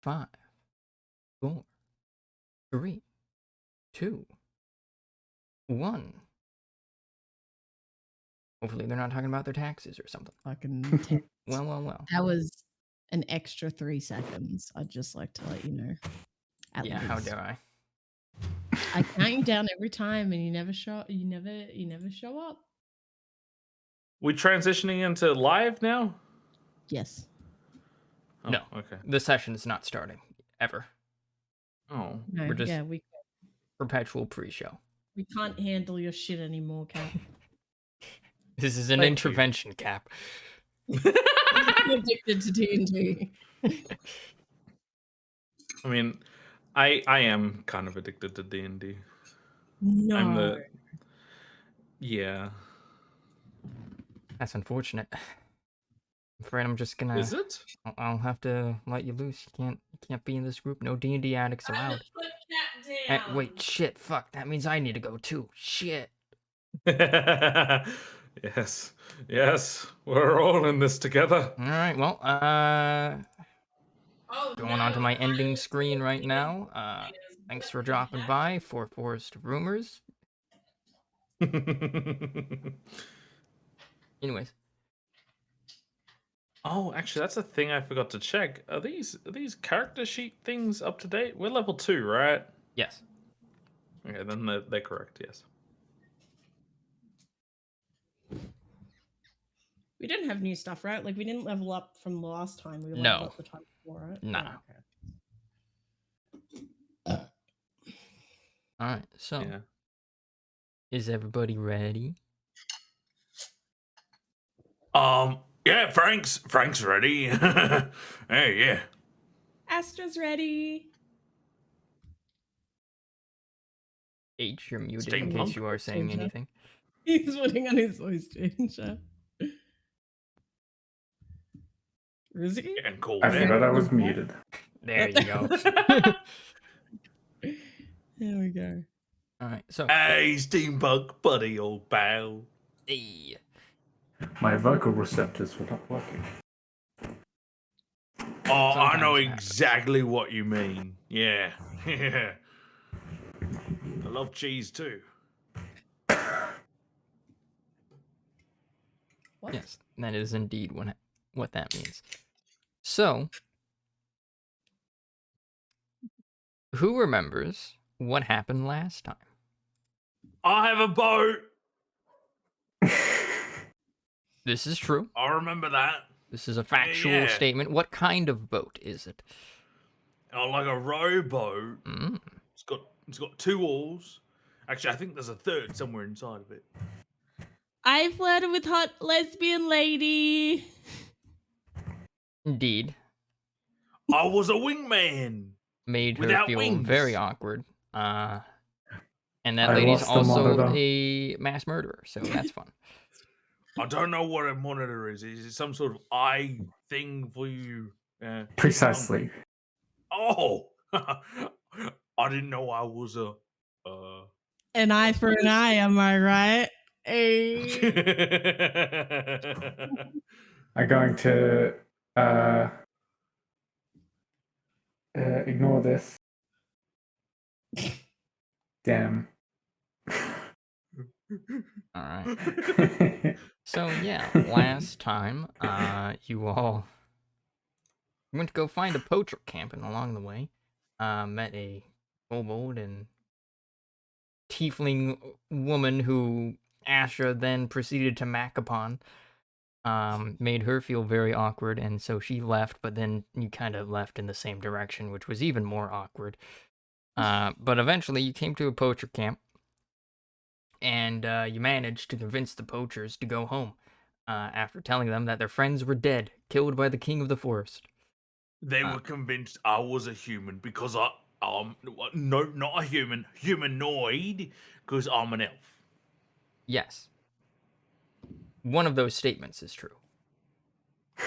5, 4, 3, 2, 1. Hopefully they're not talking about their taxes or something. Fucking 10. Well. That was an extra 3 seconds. I'd just like to let you know. Yeah, least. how dare I? I count you down every time, and you never show. You never show up. We transitioning into live now? Yes. Oh, No. okay. The session is not starting ever. Oh, No, We're just we perpetual pre-show. we can't handle your shit anymore, Cap. This is an Thank intervention, Cap. I'm addicted to D&D. I mean, I am kind of addicted to D&D. No. I'm the yeah. That's unfortunate. I'm afraid I'm just gonna. Is it? I'll have to let you loose. You can't be in this group. No D&D addicts allowed. Put Cap down. Wait, shit, fuck. That means I need to go too. Shit. Yes, we're all in this together. All right, well, going on to my ending screen right now. Thanks for dropping by for Forest of Rumors. Anyways. Oh, actually, that's a thing I forgot to check. Are these character sheet things up to date? We're level 2, right? Yes. Okay, then they're correct. Yes. We didn't have new stuff, right? Like we didn't level up from the last time. We No. leveled up the time before, right? Nah. Oh, okay. All right. So, Yeah. is everybody ready? Yeah, Frank's ready. Hey, yeah. Astra's ready. H, you're muted Steampunk in case you are saying changer. anything. He's putting on his voice changer. Is he? Getting cool. I forgot I was muted. There you go. There we go. All right. So, Hey, steampunk buddy, old pal. hey. My vocal receptors were not working. Oh, I know Sometimes it exactly what you mean. Yeah. Yeah. I love cheese too. What? Yes, that is indeed what that means. So, who remembers what happened last time? I have a boat. This is true. I remember that. This is a factual Yeah. statement. What kind of boat is it? Oh, like a rowboat. Mm. It's got 2 oars. Actually, I think there's a third somewhere inside of it. I flirted with hot lesbian lady. Indeed. I was a wingman. Made her Without feel wings. very awkward. And that I lady's lost the also monitor. a mass murderer, so that's fun. I don't know what a monitor is. Is it some sort of eye thing for you? Precisely. Oh, I didn't know I was a. An eye for an eye, am I right? Hey. I'm going to ignore this. Damn. All right. So yeah, last time, you all went to go find a poacher camp, and along the way, met a kobold and tiefling woman who Astra then proceeded to mac upon. Made her feel very awkward, and so she left, but then you kind of left in the same direction, which was even more awkward. But eventually you came to a poacher camp, and you managed to convince the poachers to go home, after telling them that their friends were dead, killed by the king of the forest. They were convinced I was a human because no, not a human, humanoid, because I'm an elf. Yes. One of those statements is true.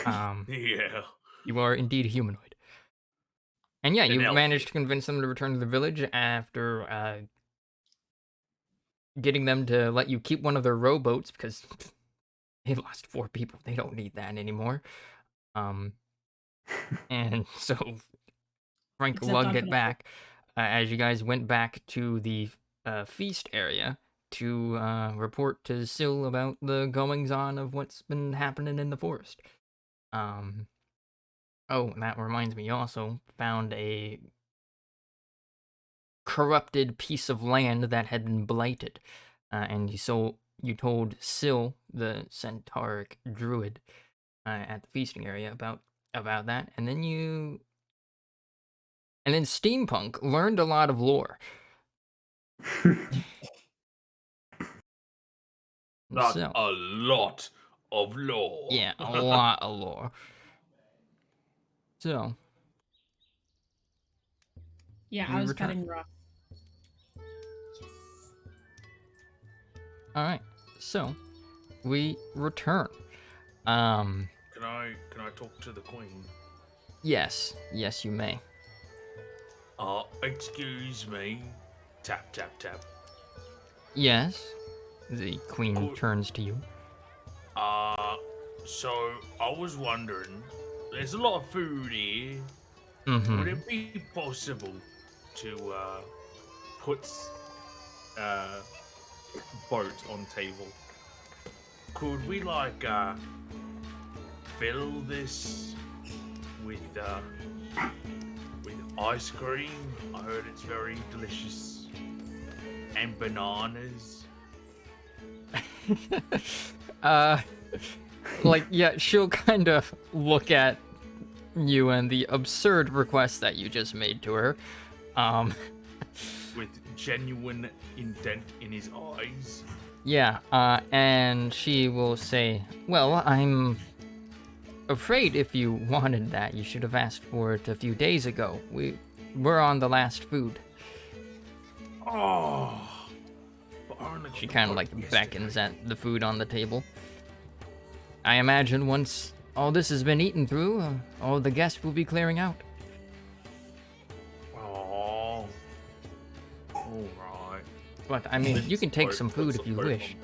Yeah. You are indeed a humanoid. And yeah, An you elf. managed to convince them to return to the village after getting them to let you keep one of their rowboats, because they lost 4 people. They don't need that anymore. And so Frank Except lugged I'm it gonna back as you guys went back to the feast area to report to Syl about the goings on of what's been happening in the forest. Oh, that reminds me, you also found a corrupted piece of land that had been blighted, and you told Syl, the centauric druid, at the feasting area about that, and then Steampunk learned a lot of lore. That's So, a lot of lore. yeah, a lot of lore. So, Yeah, we I was return. betting rough. All right. So, we return. Can I talk to the queen? Yes, you may. Excuse me. Tap tap tap. Yes. The queen Cool. turns to you. So I was wondering, there's a lot of food here. Mm-hmm. Would it be possible to put boat on table? Could we fill this with ice cream? I heard it's very delicious. And bananas. Yeah, she'll kind of look at you and the absurd request that you just made to her. With genuine intent in his eyes. Yeah, and she will say, well, I'm afraid if you wanted that, you should have asked for it a few days ago. We're on the last food. Oh. But I only got She the kind of boat like beckons yesterday. at the food on the table. I imagine once all this has been eaten through, all the guests will be clearing out. Oh. Alright. But, I mean, you can take some food if you wish.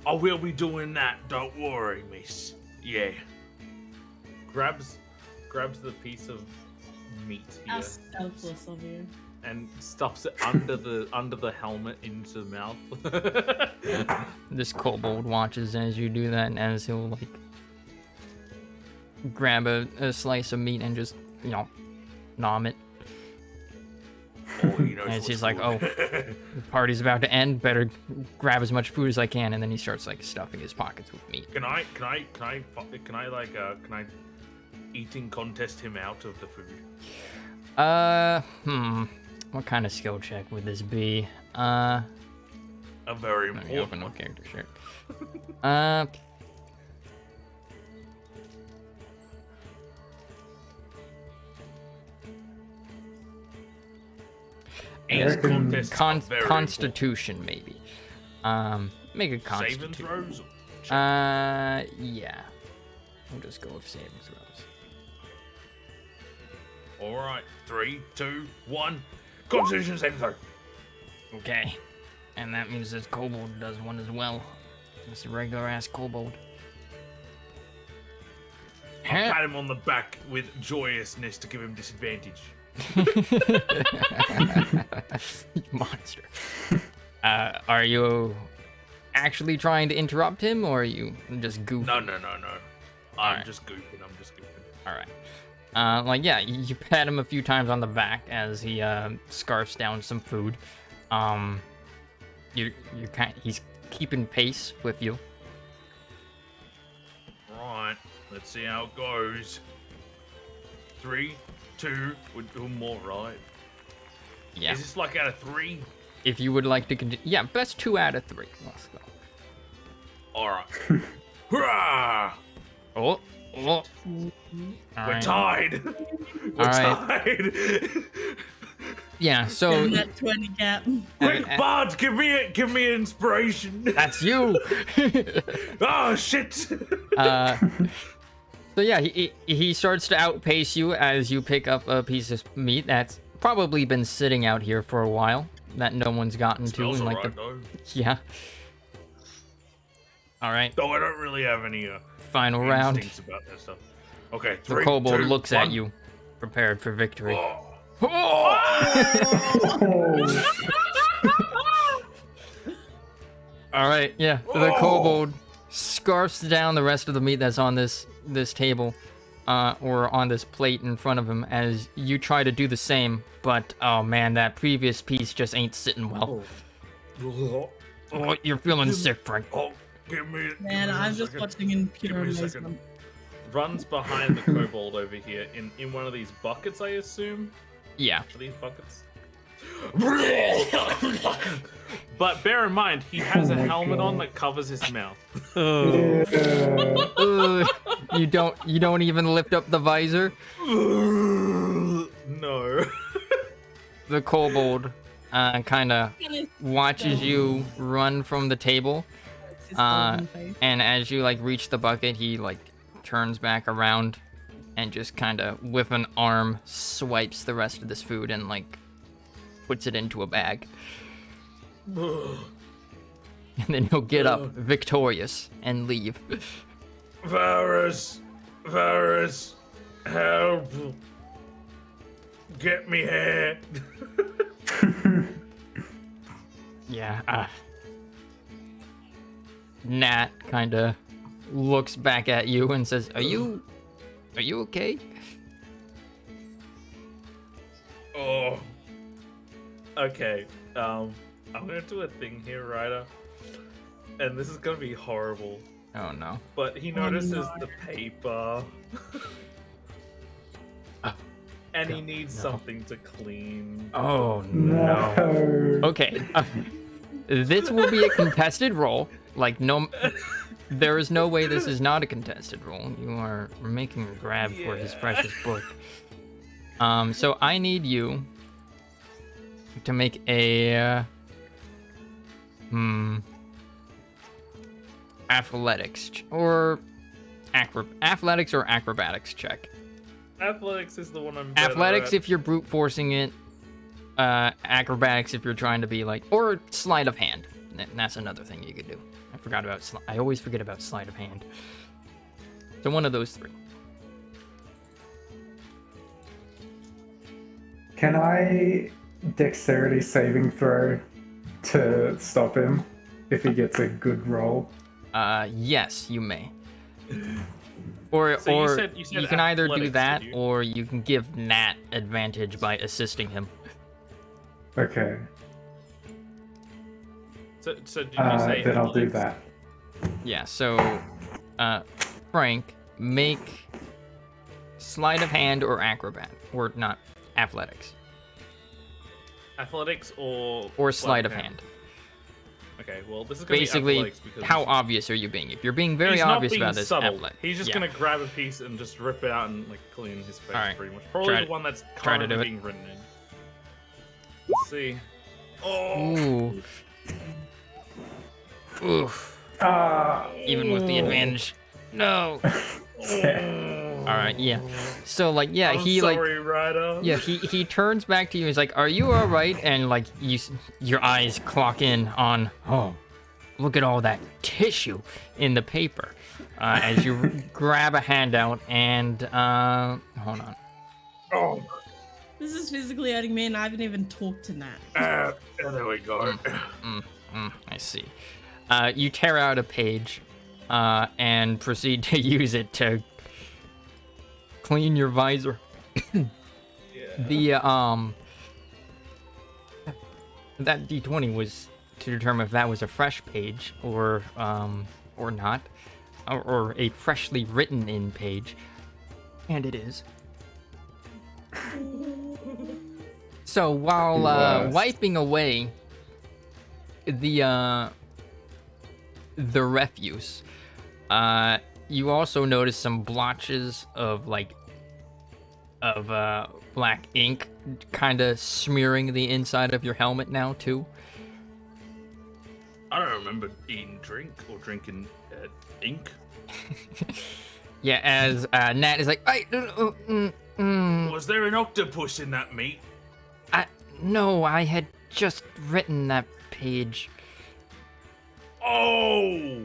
I will be doing that, don't worry, miss. Yeah. Grabs the piece of meat How here selfless of you. and stuffs it under the helmet into the mouth. This kobold watches as you do that, and as he'll, like, grab a slice of meat and just, nom it. Oh, he knows And what's he's like, good. the party's about to end, better grab as much food as I can, and then he starts, like, stuffing his pockets with meat. Can I eating contest him out of the food? What kind of skill check would this be? A very Let me open important up one. character sheet. Ace reckon contests are very Constitution, maybe. Make a important. Saving constitution. throws? Yeah. We'll just go with saving throws. Alright, 3, 2, 1. Constitution saving throw. Okay. And that means this kobold does one as well. It's a regular ass kobold. I pat him on the back with joyousness to give him disadvantage. You monster. Are you actually trying to interrupt him, or are you just goofing? No. I'm Alright. just goofing. Alright. Yeah, you pat him a few times on the back as he scarfs down some food. He's keeping pace with you. Right, let's see how it goes. 3, 2, we're doing more, right? Yeah. Is this like out of 3? If you would like to continue, yeah, best 2 out of 3. Let's go. Alright. Hurrah! Oh. We're Alright. tied! We're Alright. tied! Yeah, so That 20 cap. Quick, Bard, give me inspiration! that's you. Oh, shit! So yeah, he starts to outpace you as you pick up a piece of meat that's probably been sitting out here for a while that no one's gotten to Smells in like alright, though. yeah. All right, Though I don't really have any final round. instincts about that stuff. Okay, The 3, kobold 2, looks 1. at you. prepared for victory. Oh. All right, yeah. The kobold scarfs down the rest of the meat that's on this table, or on this plate in front of him as you try to do the same. But oh man, that previous piece just ain't sitting well. Oh, you're feeling sick, Frank. Oh, give me. Man, I'm just watching in pure Give me a second. amazement. Runs behind the kobold over here in one of these buckets, I assume. Yeah. Are these buckets? But bear in mind, he has Oh a my helmet on God. that covers his mouth. Yeah. You don't even lift up the visor. No. The kobold kind of watches you run from the table, His golden face. and as you like reach the bucket, he like turns back around and just kind of with an arm swipes the rest of this food and like puts it into a bag. And then he'll get up victorious and leave. Varus, help! Get me here. Yeah. Nat kind of looks back at you and says, "Are you okay?" Oh. Okay. I'm gonna do a thing here, Ryder. And this is gonna be horrible. Oh no. But he notices the paper. And he needs something to clean. Oh No. Okay. This will be a contested roll. Like there is no way this is not a contested roll. You are making a grab for his precious book. So I need you to make a athletics or acrobatics check. Athletics is the one I'm better Athletics at. if you're brute forcing it. Acrobatics if you're trying to be like, or sleight of hand. That's another thing you could do. I always forget about sleight of hand. So one of those three. Can I dexterity saving throw to stop him if he gets a good roll? Yes, you may. Or So you or said you can either do athletics, that, did you? or you can give Nat advantage by assisting him. Okay. So did you say Then I'll do athletics? that. Yeah. So, Frank, make sleight of hand or acrobat, or not athletics, Athletics or sleight of hand. Okay, well this is gonna Basically, be athletics because how obvious are you being? If you're being very he's obvious not being about this, subtle. athletics. He's just Yeah. gonna grab a piece and just rip it out and like clean his face, Alright. pretty much. Probably Try the to- one that's try to do currently it. being written in. Let's see. Oh, Ooh. Oof. Even with the advantage. No. All right. Yeah. So like, yeah, I'm he sorry, Ryder. Yeah, he turns back to you. He's like, "Are you all right?" And like your eyes clock in on, "Oh, look at all that tissue in the paper." As you grab a handout and hold on. Oh, This is physically hurting me, and I haven't even talked to Nat. there we go. I see. You tear out a page and proceed to use it to clean your visor. The that D20 was to determine if that was a fresh page or not, or a freshly written in page, and it is. So while Yes. wiping away the refuse, you also notice some blotches of black ink kind of smearing the inside of your helmet now too. I don't remember eating drink or drinking ink. Yeah, as Nat is like, Was there an octopus in that meat? no, I had just written that page. Oh,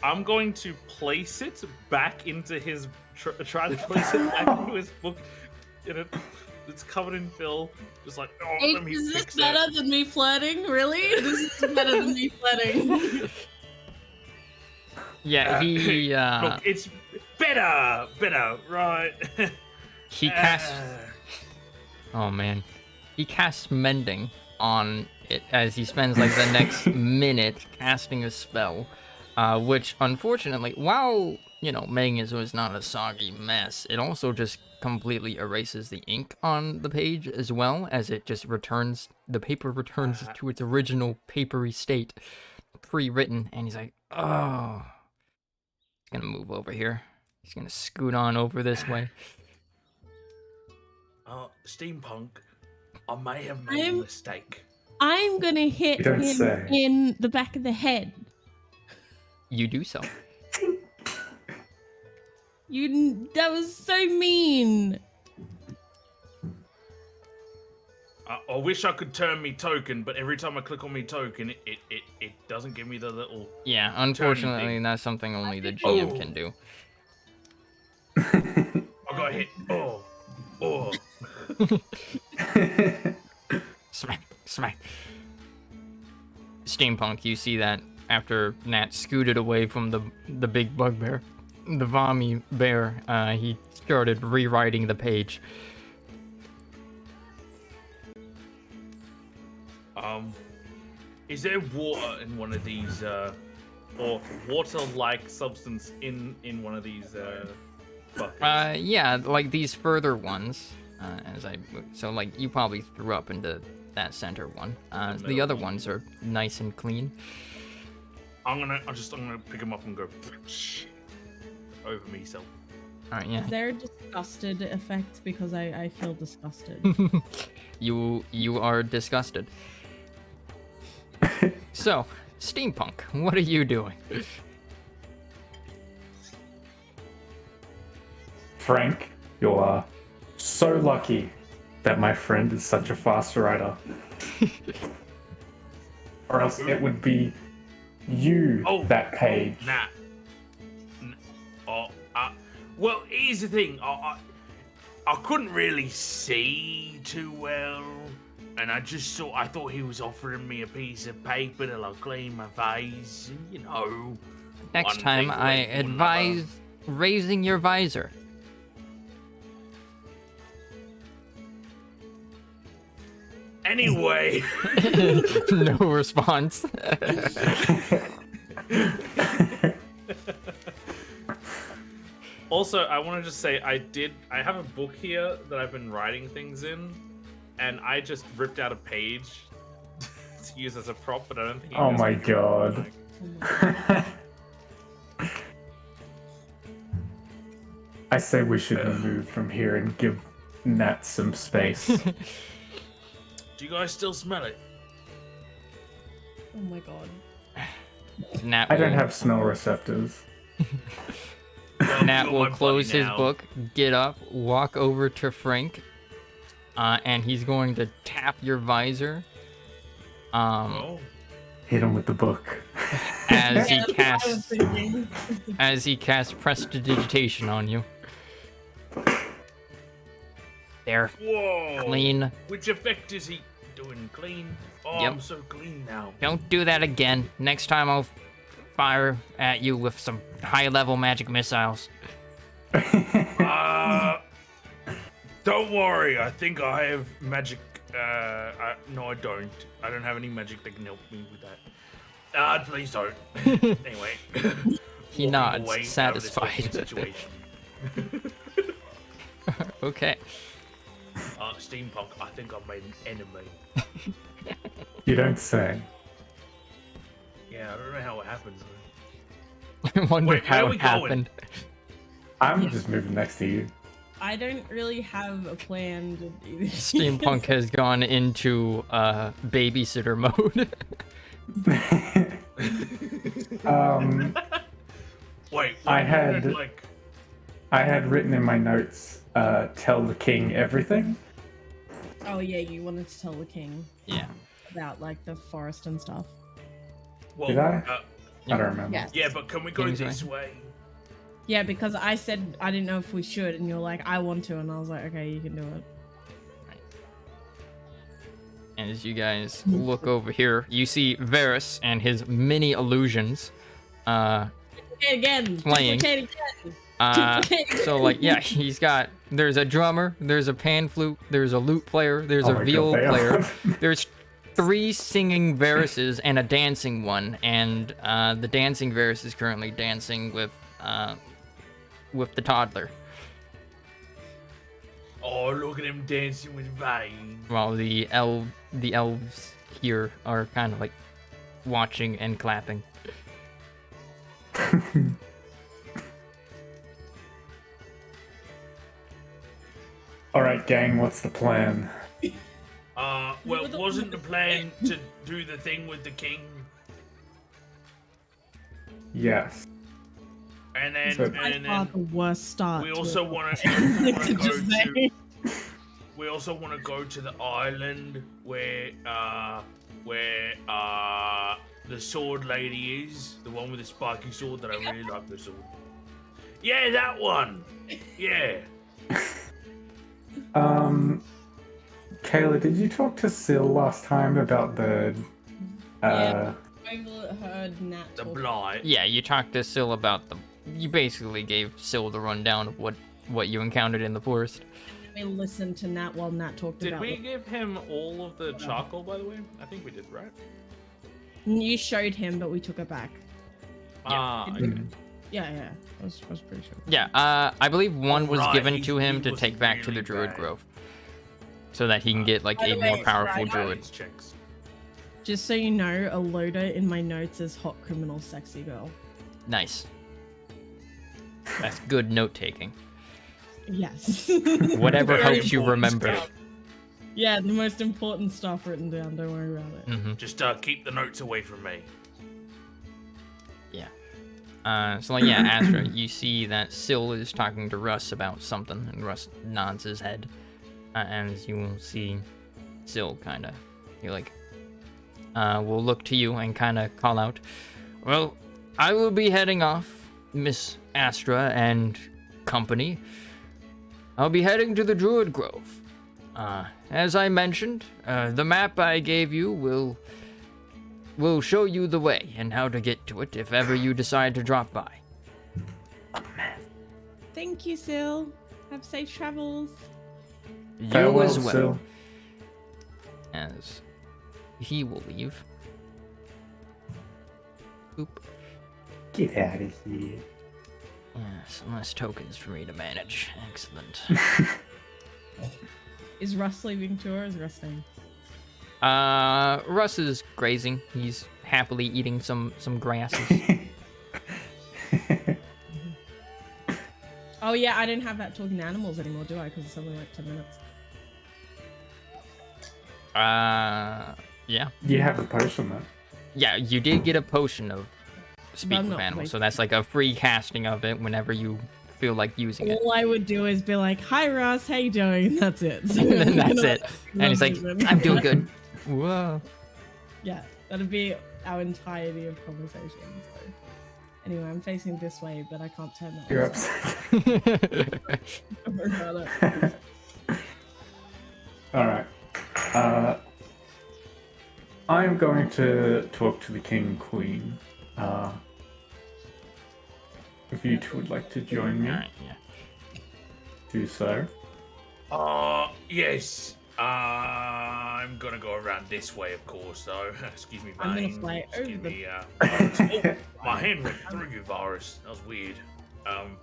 I'm going to place it back into his. Try to place it back into his book. It's covered in filth. Just like, oh, Hey, let me is this fix better it. than me flirting? Really? This is better than me flirting. Yeah, he Look, it's better, right? he casts. Oh man, he casts mending on it as he spends like the next minute casting a spell, which unfortunately, while making it so it's not a soggy mess, it also just completely erases the ink on the page as well, as it just returns the paper returns to its original papery state, pre-written, and he's like, oh. He's gonna move over here. He's gonna scoot on over this way. Steampunk, I may have made a mistake. I'm gonna hit You don't him say. in the back of the head. You do so. That was so mean. I wish I could turn me token, but every time I click on me token, it doesn't give me the little. Yeah, turning unfortunately, thing. that's something only the GM can do. I got hit. Oh. Smack, smack. Steampunk, you see that after Nat scooted away from the big bugbear, the Vommy bear, he started rewriting the page. Is there water in one of these, or water-like substance in one of these buckets? Yeah, like these further ones. So like you probably threw up into that center one. The other ones are nice and clean. I'm gonna pick him up and go over myself. All right, yeah. Is there a disgusted effect? Because I feel disgusted. You are disgusted. So, Steampunk, what are you doing? Frank, you are so lucky that my friend is such a fast writer. Or else it would be you that page. Nah. Well, here's the thing. I couldn't really see too well, and I thought he was offering me a piece of paper to like clean my face, and, Next one time, thing I led to advise raising your visor. Anyway. No response. Also, I want to just say I have a book here that I've been writing things in, and I just ripped out a page to use as a prop, but I don't think. Oh my god. I say we should move from here and give Nat some space. Do you guys still smell it? Oh my god. Nat I don't will- have smell receptors. Nat You're will my buddy close his now. book, get up, walk over to Frank, and he's going to tap your visor. Oh. Hit him with the book. As he Yeah, that's what I was casts thinking. as he casts prestidigitation on you. There, Whoa. clean. Which effect is he doing? Clean? Oh, Yep. I'm so clean now. Don't do that again. Next time I'll fire at you with some high-level magic missiles. Don't worry. I think I have magic. No, I don't. I don't have any magic that can help me with that. Please don't. Anyway. He Walking nods, away out of this satisfied. awkward situation. Okay. Steampunk, I think I made an enemy. You don't say. Yeah, I don't know how it happened. I wonder Wait, where how are we it going? happened. I'm just moving next to you. I don't really have a plan to do this. Steampunk has gone into babysitter mode. Wait, I what, had- like. I had written in my notes, tell the king everything. Oh yeah, you wanted to tell the king Yeah. about like the forest and stuff. Well, Did I? I don't remember. Yes. Yeah, but can we go Kingsway? this way? Yeah, because I said I didn't know if we should, and you're like, I want to, and I was like, okay, you can do it. And as you guys look over here, you see Varus and his mini illusions. Duplicate again. Playing. Duplicate again. So like, yeah, there's a drummer, there's a pan flute, there's a lute player, there's Oh a my God, viol they player, are. there's 3 singing Varuses and a dancing one, and the dancing Varus is currently dancing with the toddler, Oh, look at him dancing with Vane. while the elves here are kind of like watching and clapping. All right, gang. What's the plan? Well, wasn't the plan to do the thing with the king? Yes. And then, So- By and far then the worst start. we to also it. want To to go just say. to. We also want to go to the island where the sword lady is, the one with the spiky sword that I really like the sword. Yeah, that one. Yeah. Kayla, did you talk to Sil last time about the? Yeah. Overheard Nat The talk. blight. Yeah, you talked to Syl about you basically gave Syl the rundown of what you encountered in the forest. We listened to Nat while Nat talked Did about we it. give him all of the charcoal, by the way? I think we did, right? You showed him, but we took it back. Ah, Did okay. we? Yeah. I was pretty sure. Yeah, I believe one was Right, given to him he to was take back to the really Druid bad. Grove, so that he can get like By a the more way, powerful right, druid. These checks. Just so you know, a loader in my notes is hot criminal sexy girl. Nice. That's good note taking. Yes. Whatever Very helps you important remember. stuff. Yeah, the most important stuff written down. Don't worry about it. Hmm. Just keep the notes away from me. So like, yeah, Astra, you see that Syl is talking to Russ about something, and Russ nods his head, and as you will see Syl kind of, you're like, will look to you and kind of call out, well, I will be heading off, Miss Astra and company. I'll be heading to the Druid Grove. As I mentioned, the map I gave you will show you the way and how to get to it if ever you decide to drop by. Thank you, Sil. Have safe travels. You Farewell, as well. Sil. As he will leave. Oop. Get out of here. Yes, less tokens for me to manage. Excellent. Is Russ leaving too, or is Russ staying? Russ is grazing. He's happily eating some grasses. Oh yeah, I didn't have that talking to animals anymore, do I? Because it's only like 10 minutes. Yeah. You have a potion though. Yeah, you did get a potion of Speak I'm with not Animals, like- so that's like a free casting of it whenever you feel like using it. All I would do is be like, "Hi Russ, how you doing?" And that's it. So And then that's I'm it. not- And he's like, reason. I'm doing good. Whoa. Yeah, that'd be our entirety of conversation. So anyway, I'm facing this way, but I can't turn that. You're way. upset. Don't worry about it. All right. I'm going to talk to the king and queen. If you two would like to join me, Alright, yeah. do so. Yes. I'm gonna go around this way, of course. So, excuse me, I'm gonna Vane. fly Excuse over. me, Varus. Oh, my hand went through you, Varus. That was weird. And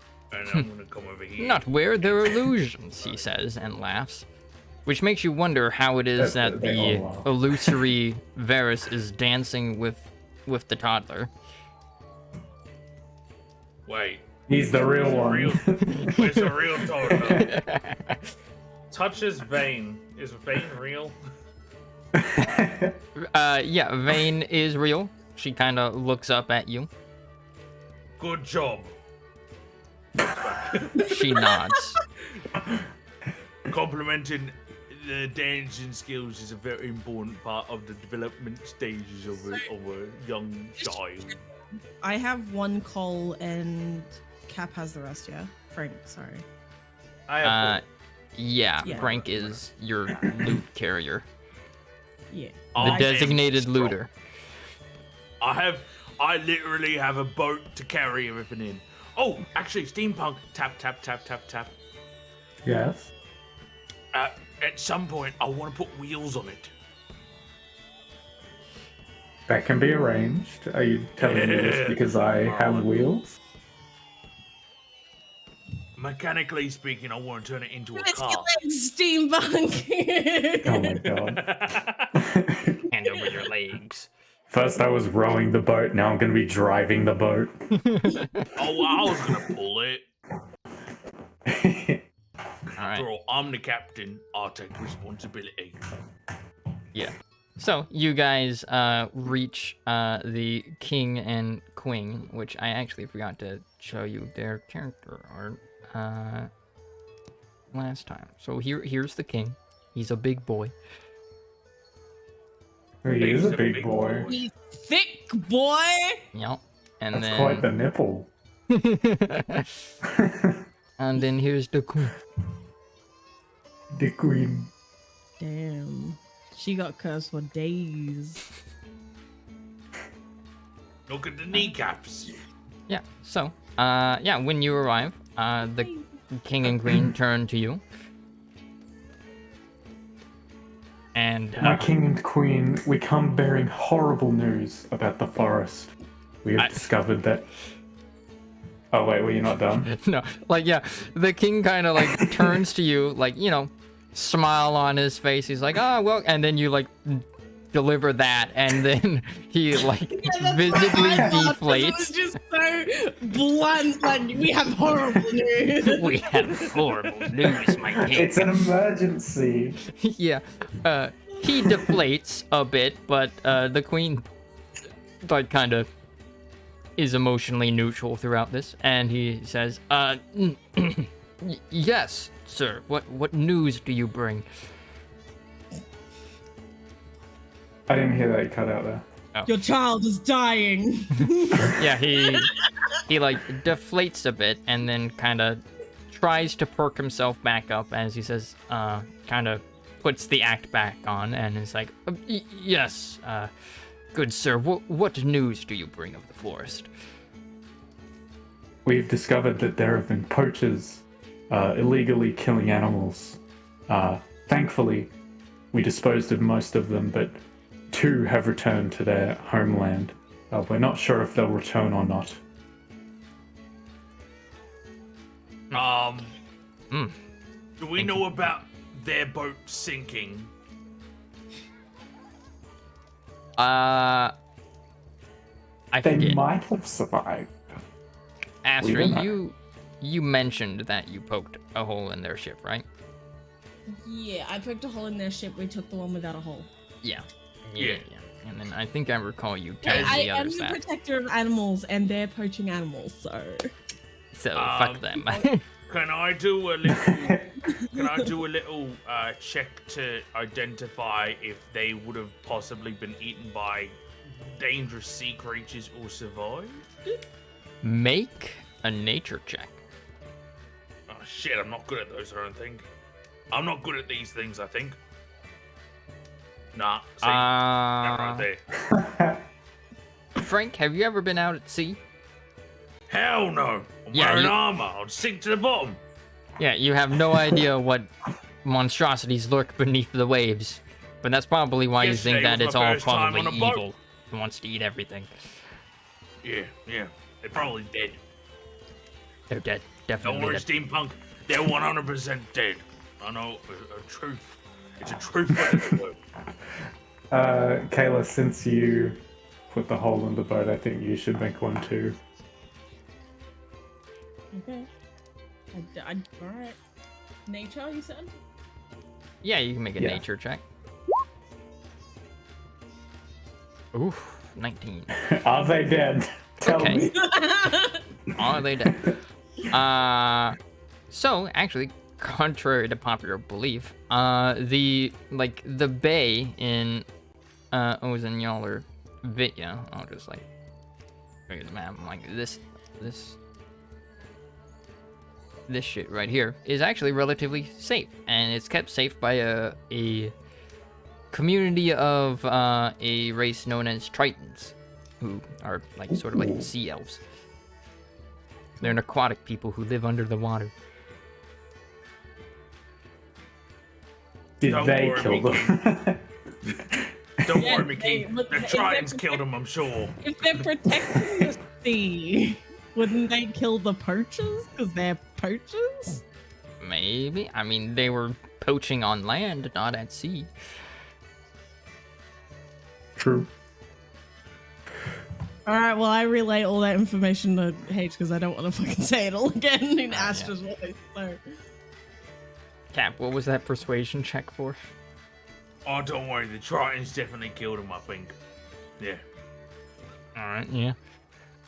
I'm gonna come over here. Not where there are illusions, he says and laughs. Which makes you wonder how it is that They the all laugh. illusory Varus is dancing with the toddler. Wait. He's the real Where's the one. Where's the real toddler? Touches Vane. Is Vane real? Yeah, Vane is real. She kind of looks up at you. Good job. She nods. Complimenting the dancing skills is a very important part of the development stages of a young child. I have one coal and Cap has the rest. Yeah, Frank. Sorry. I have Yeah, Yeah. Frank is your loot carrier, Yeah. the I am designated strong. looter. I literally have a boat to carry everything in. Oh, actually, steampunk. Tap, tap, tap, tap, tap. Yes. At some point, I want to put wheels on it. That can be arranged. Are you telling me this because I have wheels? Mechanically speaking, I want to turn it into a Let's get car. legs, steampunk. Oh my god. Hand over your legs. First I was rowing the boat, now I'm going to be driving the boat. Oh, well, I was going to pull it. All right. After all, I'm the captain. I'll take responsibility. Yeah. So you guys reach the king and queen, which I actually forgot to show you their character art last time. So here's the king. He's a big boy. He is a big boy. He's thick, boy. Yep. And That's then quite the nipple. and then here's the queen. The queen. Damn. She got cursed for days. Look at the kneecaps. Yeah. So yeah, when you arrive, the king and queen turn to you. And My king and queen, we come bearing horrible news about the forest. We have discovered that... Oh wait, were you not done? no, like yeah, the king kind of like turns to you, like, you know, smile on his face. He's like, "Oh, well," and then you like deliver that, and then he like visibly deflates. It was just so blunt. Like, we have horrible news. We have horrible news, my king. It's an emergency. Yeah, he deflates a bit, but the queen like kind of is emotionally neutral throughout this, and he says, yes, sir. What news do you bring?" I didn't hear that, you cut out there. Your child is dying. Yeah, he like deflates a bit and then kind of tries to perk himself back up as he says, kind of puts the act back on and is like, yes, good sir, what news do you bring of the forest?" We've discovered that there have been poachers illegally killing animals. Thankfully, we disposed of most of them, but 2 have returned to their homeland. We're not sure if they'll return or not. Do we know about their boat sinking? I They forget. might have survived. Astra, don't know. you mentioned that you poked a hole in their ship, right? Yeah, I poked a hole in their ship. We took the one without a hole. Yeah. Yeah. And then I think I recall you Hey, telling I the am others the that. protector of animals, and they're poaching animals, so. So fuck them. Can I do a little? Can I do a little check to identify if they would have possibly been eaten by dangerous sea creatures or survived? Make a nature check. Oh shit! I'm not good at those. I don't think. I'm not good at these things. I think. Nah. See, that right there. Frank, have you ever been out at sea? Hell no! I'm Yeah, wearing you- armor. I'd sink to the bottom. Yeah, you have no idea what monstrosities lurk beneath the waves. But that's probably why you think Yesterday that was it's my all first time probably on a boat. evil. It wants to eat everything. Yeah. They're probably dead. They're dead. Don't Definitely worry, dead. steampunk. They're 100% dead. I know a truth. It's a truth. Word. Kayla, since you put the hole in the boat, I think you should make one too. Okay. Alright. Nature, you said? Yeah, you can make a Yeah. nature check. Oof, 19. Are they dead? Tell Okay. me. Are they dead? So actually, contrary to popular belief, the bay in Ozenyaler Vitya, I'll just like look at the map. I'm like, this shit right here is actually relatively safe, and it's kept safe by a community of a race known as Tritons, who are like sort of like sea elves. They're an aquatic people who live under the water. Did Don't they worry, kill them? Don't Yeah, worry, King. but The if Tritons they're killed him, I'm sure. If they're protecting the sea, wouldn't they kill the poachers? Because they're poachers? Maybe. I mean, they were poaching on land, not at sea. True. Alright, well, I relay all that information to H because I don't want to fucking say it all again in Astra's voice. So. Cap, what was that persuasion check for? Oh, don't worry. The Tritons definitely killed him, I think. Yeah. Alright, yeah.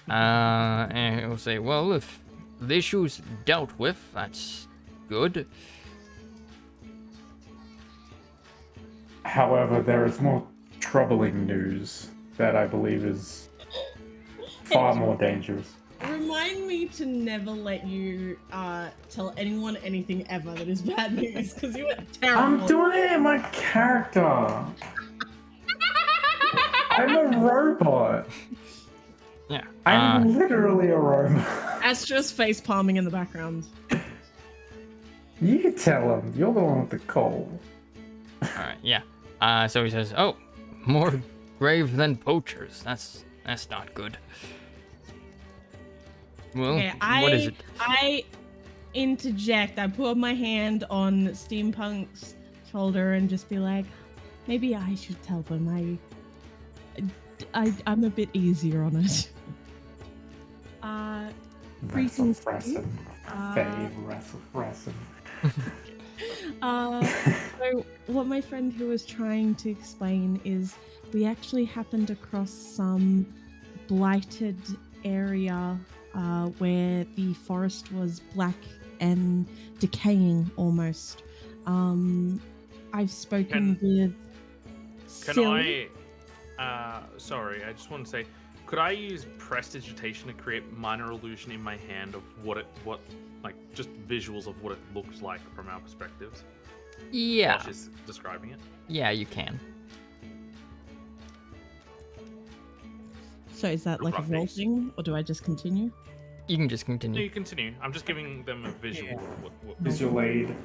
And we'll say, well, if the issue's dealt with, that's good. However, there is more troubling news that I believe is far more dangerous. Remind me to never let you tell anyone anything ever that is bad news because you were terrible. I'm doing it in my character. I'm a robot. Yeah. I'm literally a robot. Astra's face palming in the background. You tell him. You're the one with the cold. Alright, yeah. So he says, oh, more grave than poachers. That's not good. Well, Okay, what is it? I interject. I put my hand on Steampunk's shoulder and just be like, maybe I should tell them. I'm a bit easier on it. Greetings. Wrestle. So what my friend who was trying to explain is we actually happened across some blighted area where the forest was black and decaying almost. I've spoken with Can Sil- sorry, I just want to say, could I use prestidigitation to create minor illusion in my hand of just visuals of what it looks like from our perspectives? Yeah. While she's describing it. Yeah, you can. So is that like a Rough roll face. thing, or do I just continue? You can just No, continue. you continue. I'm just giving them a visual. Of what Visual aid.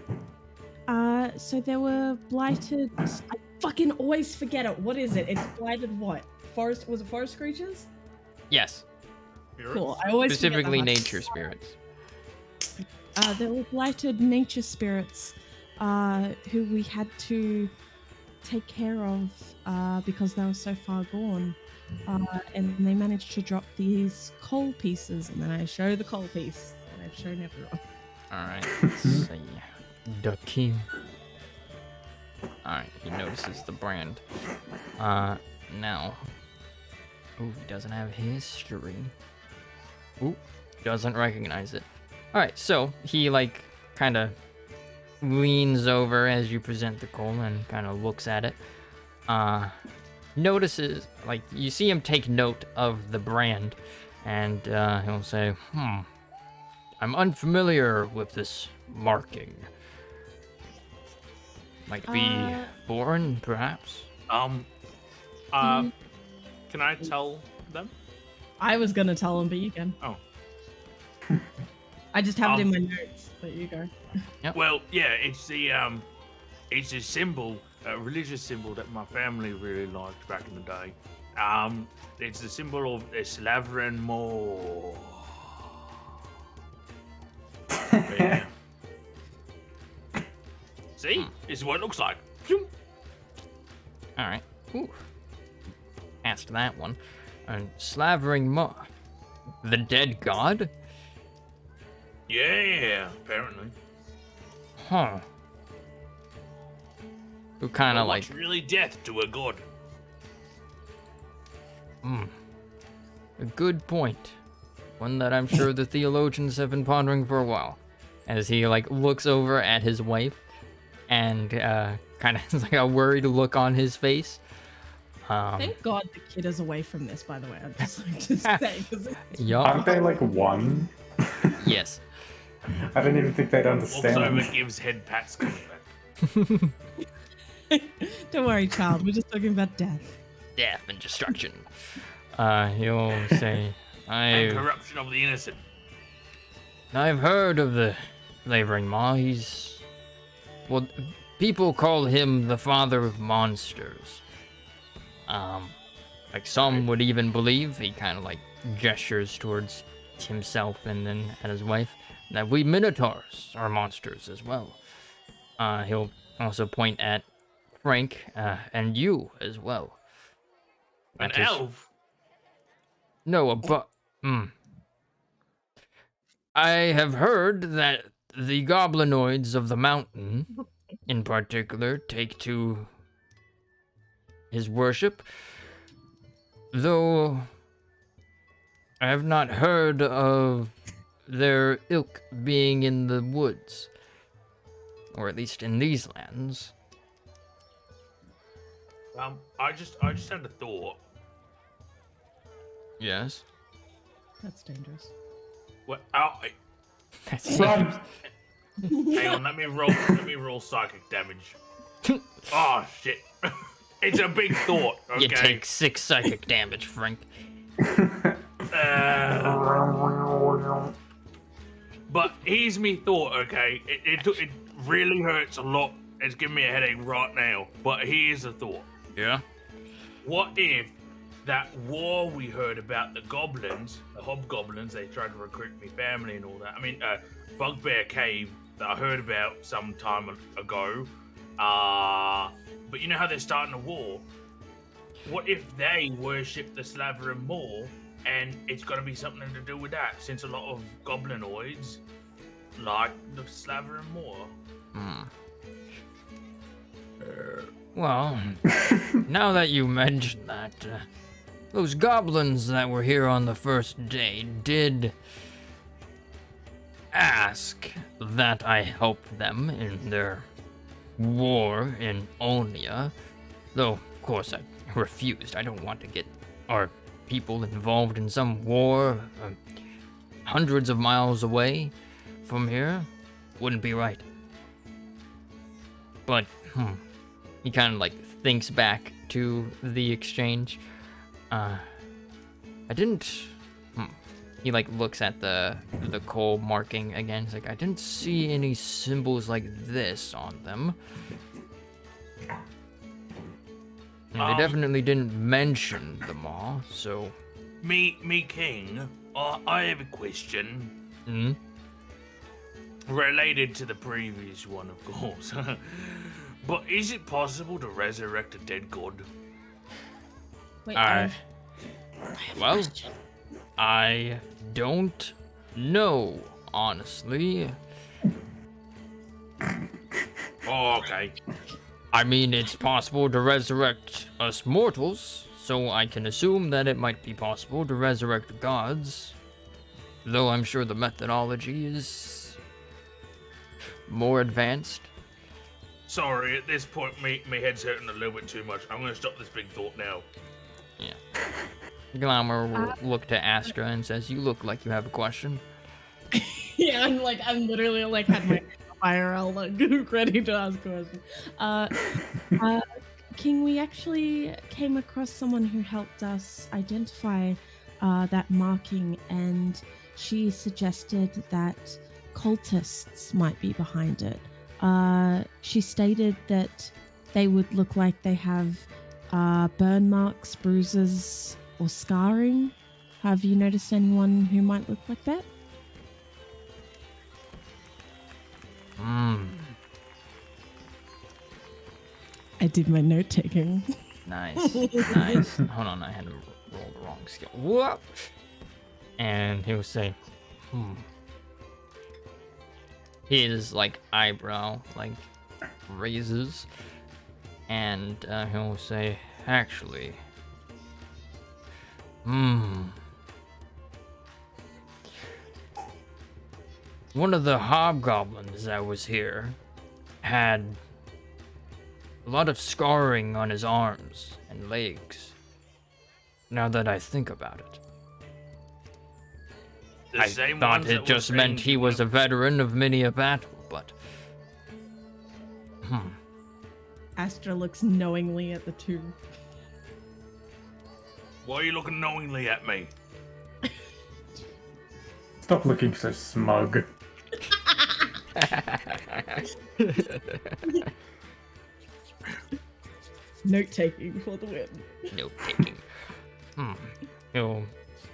So there were blighted. I fucking always forget it. What is it? It's blighted what? Forest? Was it forest creatures? Yes. spirits? Cool. I always forget Specifically that. nature spirits. There were blighted nature spirits who we had to take care of because they were so far gone. And they managed to drop these coal pieces, and then I show the coal piece that I've shown everyone. Alright, let's see. The king. Alright, he notices the brand. Now. Ooh, he doesn't have history. Ooh, doesn't recognize it. Alright, so he, kind of leans over as you present the coal and kind of looks at it. Notices, you see him take note of the brand, and he'll say, I'm unfamiliar with this marking. Might be foreign, perhaps? Can I tell them? I was gonna tell him, but you can. Oh. I just have it in my notes, but you go. Yep. Well, yeah, it's a symbol, a religious symbol that my family really liked back in the day. It's the symbol of a Slavran Moor. Yeah. See, this is what it looks like. Phew. Alright. Ooh. Asked that one. And slavering Mo. The dead god? Yeah, apparently. Huh. Who kind of What's really death to a god? A good point. One that I'm sure the theologians have been pondering for a while. As he looks over at his wife and kind of has a worried look on his face. Thank God the kid is away from this, by the way. I'd just like to say. 'Cause yup. Aren't they like one? Yes. I don't even think they'd Walks over, understand. gives head pats, comes back. Don't worry, child. We're just talking about death. Death and destruction. He'll say, And corruption of the innocent. I've heard of the flavoring maw. Well, people call him the father of monsters. Like some would even believe, he kind of like gestures towards himself and then at his wife, that we minotaurs are monsters as well. He'll also point at Frank, and you as well. An That is- elf? No, I have heard that the goblinoids of the mountain, in particular, take to his worship, though I have not heard of their ilk being in the woods, or at least in these lands. I just had a thought. Yes. That's dangerous. What? Run! Hang on, let me roll psychic damage. Oh shit. It's a big thought, okay? You take 6 psychic damage, Frank. But here's me thought, okay? It really hurts a lot. It's giving me a headache right now. But here's the thought. Yeah? What if that war we heard about the goblins, the hobgoblins, they tried to recruit me family and all that. I mean, Bugbear Cave that I heard about some time ago. But you know how they're starting a war? What if they worship the Slaverin more, and it's got to be something to do with that, since a lot of goblinoids like the Slaverin more? Well, now that you mention that, those goblins that were here on the first day did ask that I help them in their war in Olnia, though of course I refused. I don't want to get our people involved in some war hundreds of miles away from here. Wouldn't be right. But he kind of like thinks back to the exchange. I didn't. He like looks at the coal marking again. He's like, I didn't see any symbols like this on them. And they definitely didn't mention the maw, so. Me king, I have a question. Hmm? Related to the previous one, of course. But is it possible to resurrect a dead god? Wait, Well, I don't know, honestly. Oh, okay. I mean, it's possible to resurrect us mortals, so I can assume that it might be possible to resurrect gods. Though I'm sure the methodology is more advanced. Sorry, at this point, me head's hurting a little bit too much. I'm gonna stop this big thought now. Yeah. Glamour will look to Astra and says, you look like you have a question. yeah, I'm literally like had my IRL like ready to ask a question. King, we actually came across someone who helped us identify that marking, and she suggested that cultists might be behind it. She stated that they would look like they have burn marks, bruises, or scarring. Have you noticed anyone who might look like that? I did my note taking. Nice, nice. Hold on, I had to roll the wrong skill. Whoop! And he'll say, His, like, eyebrow, like, raises. And he'll say, actually, one of the hobgoblins that was here had a lot of scarring on his arms and legs. Now that I think about it. The I same thought ones that it were just meant saying he you was a were- veteran of many a battle, but... Astra looks knowingly at the two. Why are you looking knowingly at me? Stop looking so smug. Note taking for the win. No taking. He'll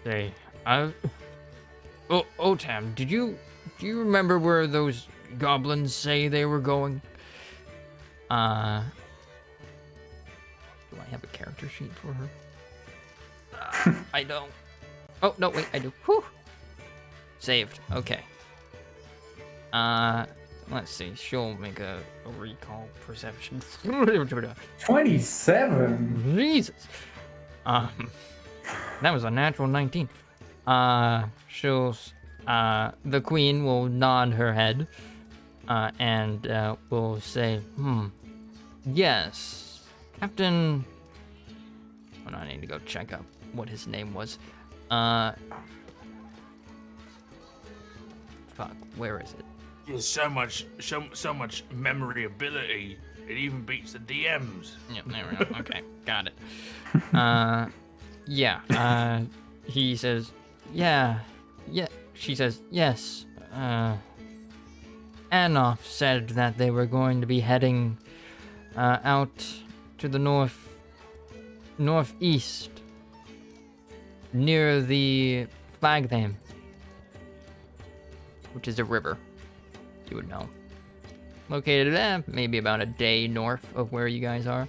say, Tam, do you remember where those goblins say they were going? Do I have a character sheet for her? I don't. Oh, no, wait, I do. Whew. Saved. Okay. Let's see. She'll make a recall perception. 27? Jesus. That was a natural 19. She'll, the queen will nod her head, and, will say, yes, Captain... Hold on, I need to go check up what his name was. Fuck, where is it? There's so much memory ability. It even beats the DMs. Yeah, there we go. Okay, got it. Yeah, he says, yeah, she says, yes, Anoff said that they were going to be heading, out to the northeast, near the Flagthame, which is a river, you would know. Located, maybe about a day north of where you guys are.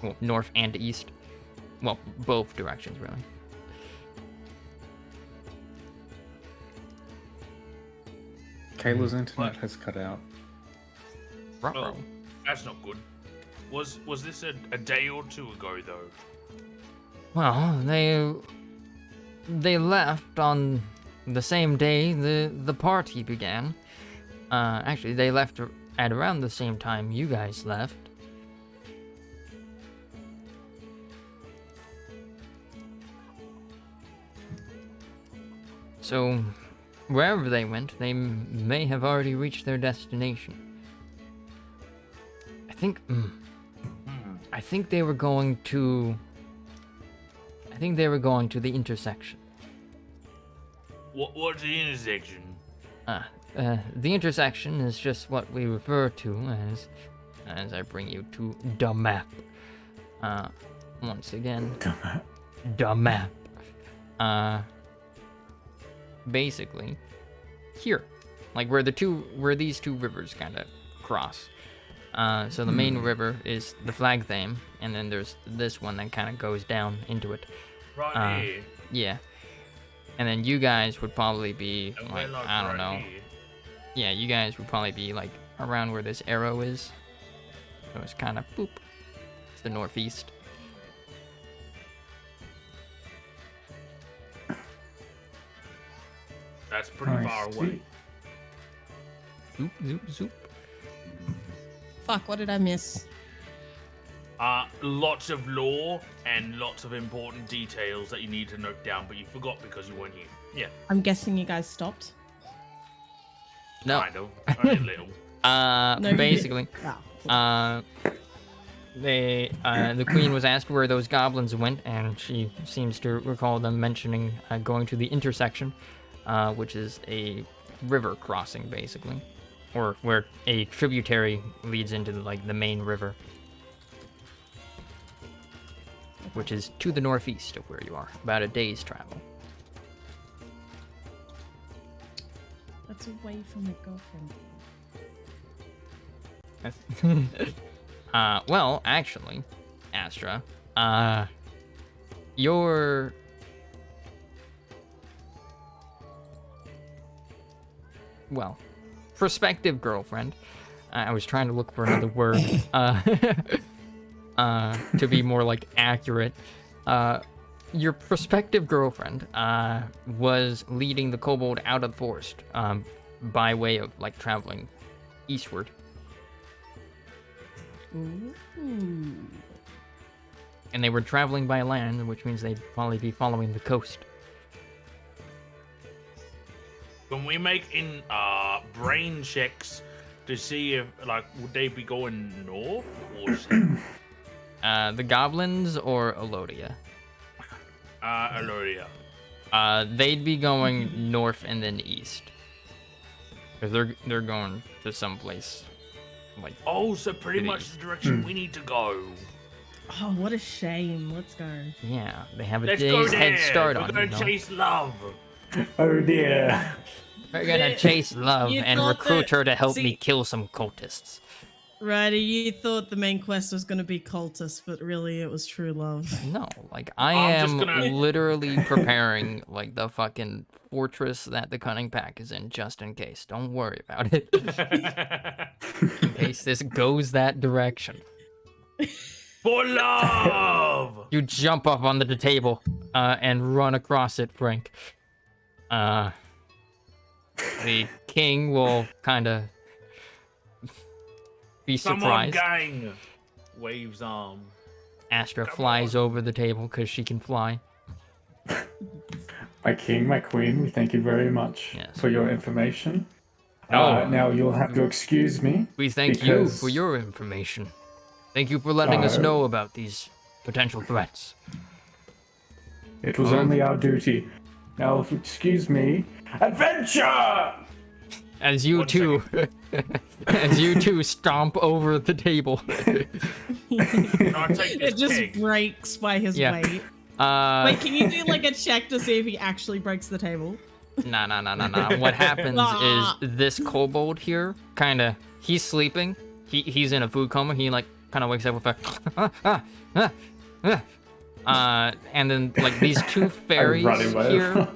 Well, north and east. Well, both directions, really. Kayla's internet has cut out. Oh, that's not good. Was this a day or two ago though? Well, they left on the same day the party began. Actually, they left at around the same time you guys left. So, wherever they went, they may have already reached their destination. I think they were going to... I think they were going to the intersection. What's the intersection? The intersection is just what we refer to as I bring you to the map. Once again, the map. Basically, here, like where these two rivers kind of cross. So the main river is the Flagthame, and then there's this one that kind of goes down into it. Right here. Yeah. And then you guys would probably be And like, we're like I don't right know. here. Yeah, you guys would probably be like around where this arrow is. So it's kind of boop. It's the northeast. That's pretty far away. Zoop, zoop, zoop. Fuck, what did I miss? Lots of lore and lots of important details that you need to note down, but you forgot because you weren't here. Yeah, I'm guessing you guys stopped. No. kind of. Only a little. No, you Basically, Wow. the queen was asked where those goblins went, and she seems to recall them mentioning going to the intersection, which is a river crossing, basically, or where a tributary leads into the main river, which is to the northeast of where you are, about a day's travel. That's away from my girlfriend. Well, actually, Astra, your prospective girlfriend. I was trying to look for another word, to be more accurate. Your prospective girlfriend, was leading the kobold out of the forest, by way of traveling eastward. Ooh. And they were traveling by land, which means they'd probably be following the coast. Can we make brain checks to see if would they be going north or south? The goblins or Elodia? Aloria. They'd be going north and then east. Cause they're going to someplace like. Oh, so pretty much the direction we need to go. Oh, what a shame. Let's go. Yeah, they have a Let's go day's there. head start We're on gonna you. chase love. Oh dear. We're gonna chase love You and thought recruit that- her to help me see- kill some cultists. Ryder, you thought the main quest was going to be cultists, but really it was true love. No, like I I'm just am gonna- literally preparing like the fucking fortress that the cunning pack is in, just in case. Don't worry about it. In case this goes that direction. For love. You jump up onto the table and run across it, Frank. The king will kind of be Come on, surprised. gang. Waves arm. Astra flies over the table because she can fly. My king, my queen, we thank you very much Yes. for your information. Oh. Now you'll have to excuse me. We thank you Because- for your information. Thank you for letting us Uh, know about these potential threats. It was only our duty. Now, if you excuse me. Adventure! As you One two, as you two stomp over the table. Can I take this It just keg? breaks by his Yeah. weight. Wait, Can you do like a check to see if he actually breaks the table? Nah. What happens Ah. is this kobold here, he's sleeping. He's in a food coma. He kind of wakes up with a, and then like these two fairies running away. here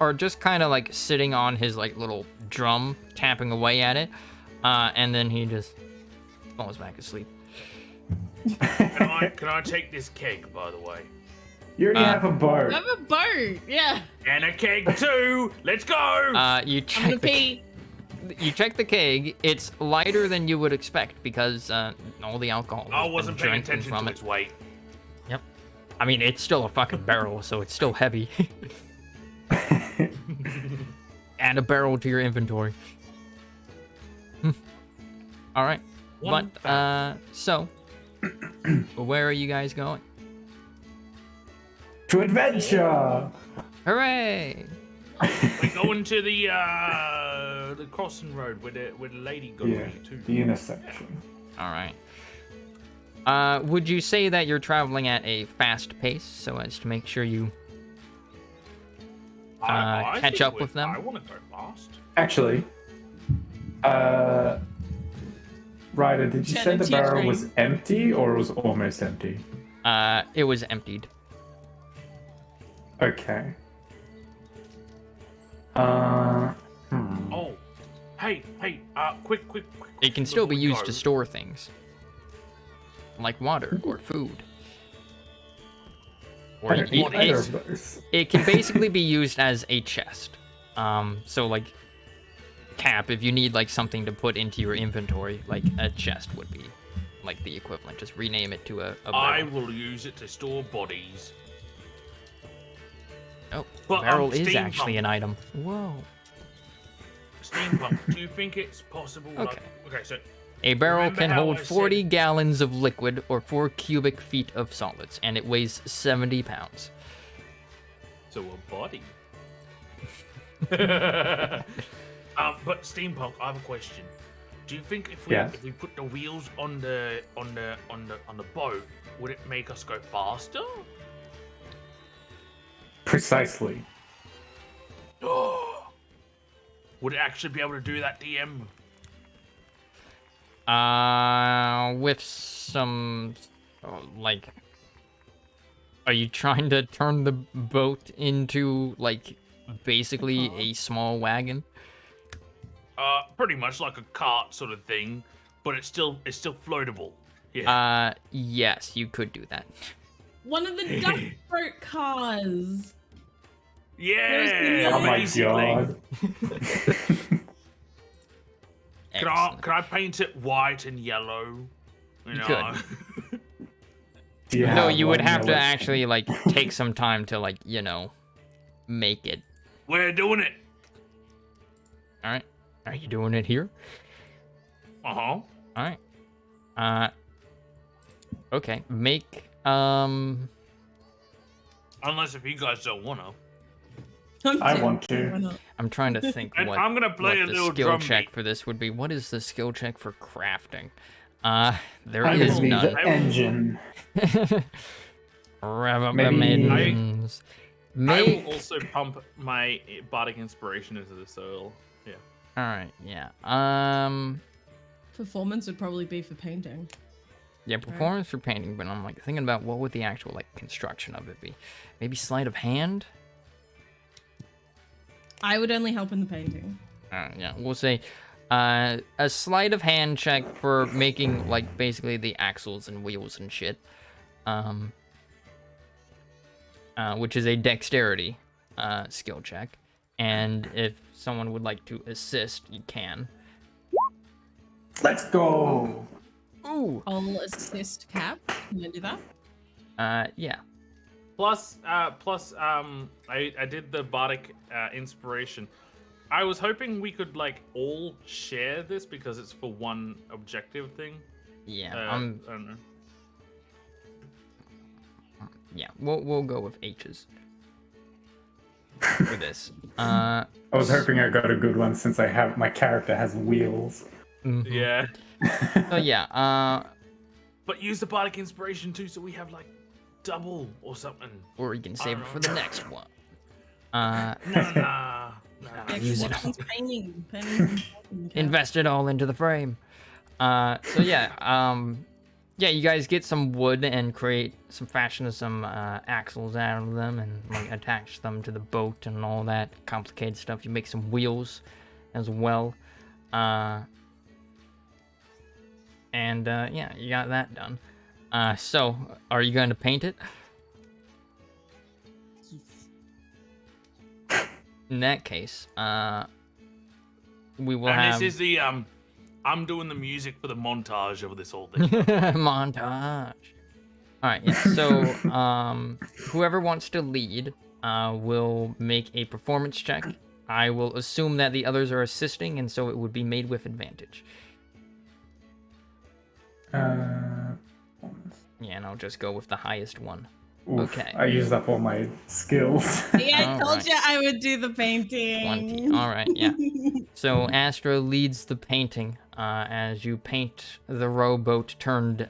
are just kind of like sitting on his like little drum, tapping away at it, and then he just falls back asleep. Can I take this keg, by the way? You already have a boat. I have a boat. Yeah. And a keg too. Let's go. You I'm gonna check pee. you check the keg. It's lighter than you would expect because all the alcohol. I has wasn't been paying drinking attention from to it. its weight. Yep. I mean, it's still a fucking barrel, so it's still heavy. Add a barrel to your inventory. All right. One So, where are you guys going? To adventure! Hooray! We're going to the crossing road where the lady goes Yeah, to. the intersection. All right. Would you say that you're traveling at a fast pace so as to make sure you I catch think up with them? I want to go fast. Actually, Ryder, did you say the Shannon, barrel teaching. was empty or was almost empty? It was emptied. Okay. Oh, hey, quick. It can still be before we used go. to store things, like water or food. Or I don't need either of those. it can basically be used as a chest. So like Cap, if you need like something to put into your inventory, like a chest would be like the equivalent. Just rename it to a I barrel. will use it to store bodies. Oh, But, barrel is steampunk. actually an item. Whoa. Steampunk, do you think it's possible? Okay. Okay, so A barrel Remember can how hold I said- 40 gallons of liquid or 4 cubic feet of solids, and it weighs 70 pounds. a body. But steampunk, I have a question. Do you think if we Yes. if we put the wheels on the boat, would it make us go faster? Precisely. Would it actually be able to do that, DM? With some, like, are you trying to turn the boat into, like, basically a small wagon? Pretty much like a cart sort of thing, but it's still floatable. Yeah. Yes, you could do that. One of the duck boat cars. Yeah. Oh my basically. god. Can I paint it white and yellow? You You know. Do you No, have you would one have to realistic- actually like take some time to like make it. We're doing it. All right, are you doing it here? Uh huh. All right. Okay. Make Unless if you guys don't wanna. I want to. Why not? I'm trying to think And what I'm gonna play what a the little skill drum check beat. for this would be. What is the skill check for crafting? There I'm is gonna be none. the engine. Rev up the Maybe- maidens. I Make. will also pump my bardic inspiration into the soil. Yeah. All right. Yeah. Performance would probably be for painting. Yeah. Performance for painting, but I'm like thinking about what would the actual like construction of it be? Maybe sleight of hand. I would only help in the painting. Yeah, we'll say a sleight of hand check for making like basically the axles and wheels and shit. Which is a dexterity skill check. And if someone would like to assist, you can. Let's go. Ooh. I'll assist Cap. Can I do that? Yeah. Plus, I did the bardic inspiration. I was hoping we could like all share this because it's for one objective thing. Yeah. I don't know. Yeah. We'll go with H's for this. I was hoping I got a good one since my character has wheels. Mhm. Yeah. So yeah. But use the bardic inspiration too, so we have like double or something. Or you can save it for the next one. Nah. Use it. One's painting. Painting. Invest it all into the frame. So yeah, yeah, you guys get some wood and fashion some axles out of them and like attach them to the boat and all that complicated stuff. You make some wheels as well. And yeah, you got that done. So are you going to paint it? In that case, we will And have this is the I'm doing the music for the montage of this whole thing. montage. All right, yeah. So, whoever wants to lead, will make a performance check. I will assume that the others are assisting, and so it would be made with advantage. Yeah, and I'll just go with the highest one. Oof, Okay. I used up all my skills. Yeah, I told Alright. you I would do the painting. 20. All right, yeah. So Astra leads the painting as you paint the rowboat turned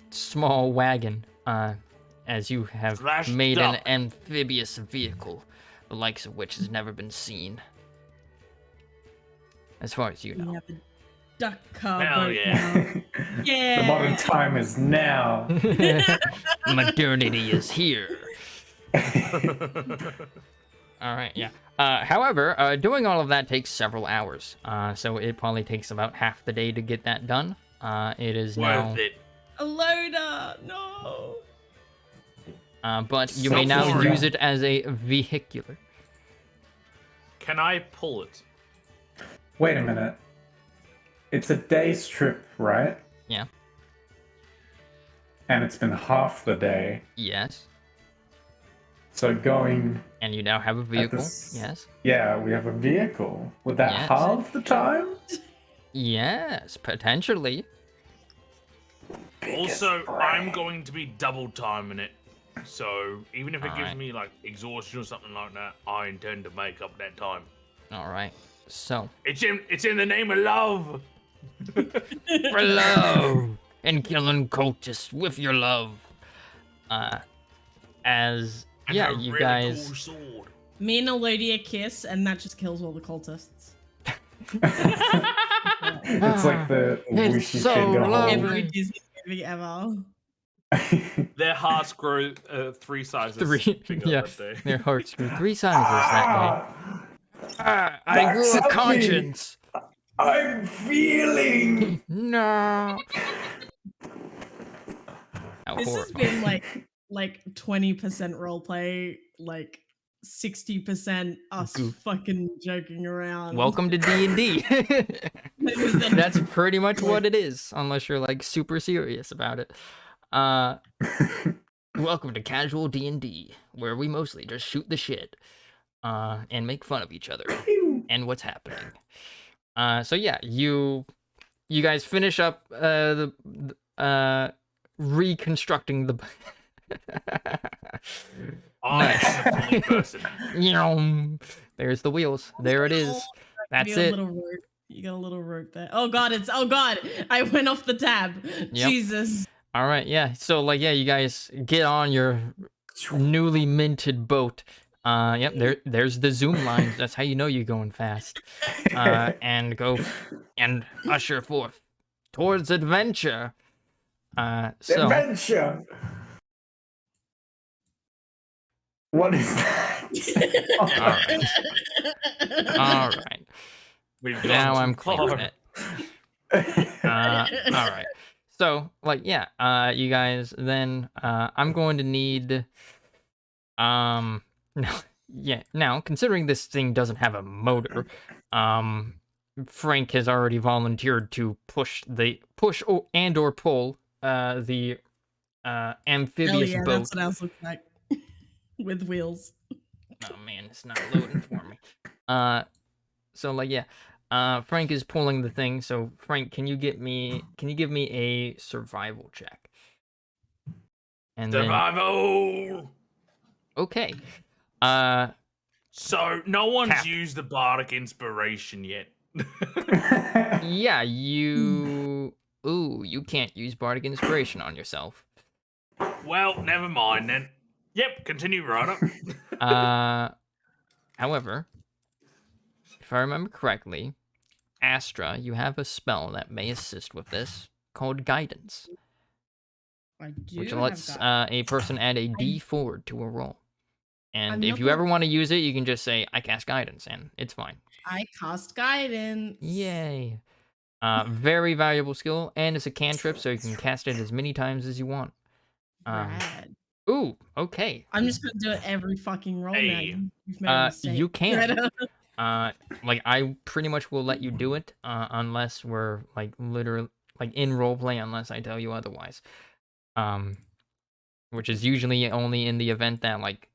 small wagon, as you have Slashed made an up. amphibious vehicle, the likes of which has never been seen. As far as you We know. have a duck car Hell boat yeah. now. Yeah. The modern time is now. Modernity is here. All right, yeah. However, doing all of that takes several hours. So it probably takes about half the day to get that done. It is now. Worth it. A loader. No. But you may now Florida. use it as a vehicular. Can I pull it? Wait a minute. It's a day's trip, right? Yeah. And it's been half the day. Yes. So going, And you now have a vehicle. this- Yes. yeah, we have a vehicle. Would that Yes. halve the time? Yes, potentially. Also, I'm going to be double timing it. So even if it gives Alright. me like exhaustion or something like that, I intend to make up that time. All right. So, It's in the name of love. for love and killing cultists with your love. As And yeah, a you really guys. cool sword. Me and Elodia kiss, and that just kills all the cultists. It's like the It's wishy so kid go lovely. home. Every Disney movie ever. Their hearts grow 3 sizes. bigger Yeah, that day. their hearts grew 3 sizes that day. I grew a That's conscience. I'm feeling. No. How This has horrible. been like 20% roleplay, like 60% us Goof. fucking joking around. Welcome to D&D. That's pretty much what it is, unless you're like super serious about it. Welcome to casual D&D, where we mostly just shoot the shit and make fun of each other and what's happening. So yeah, you guys finish up reconstructing the I am a bully person. There's the wheels. There it is. That's You got a it. little rope. You got a little rope there. Oh god, I went off the tab. Jesus. All right, yeah. So like, yeah, you guys get on your newly minted boat. Yep. There's the zoom lines. That's how you know you're going fast. And go and usher forth towards adventure. So Adventure. What is that? all right. We've Now gone I'm too clearing far. it. All right. So like, yeah. You guys. Then I'm going to need. No, yeah. Now, considering this thing doesn't have a motor, Frank has already volunteered to push or pull the Hell amphibious yeah, boat. that's what ours looks like. With wheels. Oh man, it's not loading for me. So like, yeah. Frank is pulling the thing. So Frank, can you give me a survival check? And Survival. okay. So no one's Cap. used the bardic inspiration yet. Yeah, you. Ooh, you can't use bardic inspiration on yourself. Well, never mind then. Yep, continue, Ryder. However, if I remember correctly, Astra, you have a spell that may assist with this called Guidance, I do which have lets that. a person add a D4 to a roll. And I'm if not you gonna- ever want to use it, you can just say, I cast Guidance, and it's fine. I cast guidance. Yay. Very valuable skill, and it's a cantrip, so you can cast it as many times as you want. Rad. Ooh, okay. I'm just gonna do it every fucking roll now. Hey. You've made a mistake. You can. Like I pretty much will let you do it, unless we're like literally like in roleplay, unless I tell you otherwise. Which is usually only in the event that like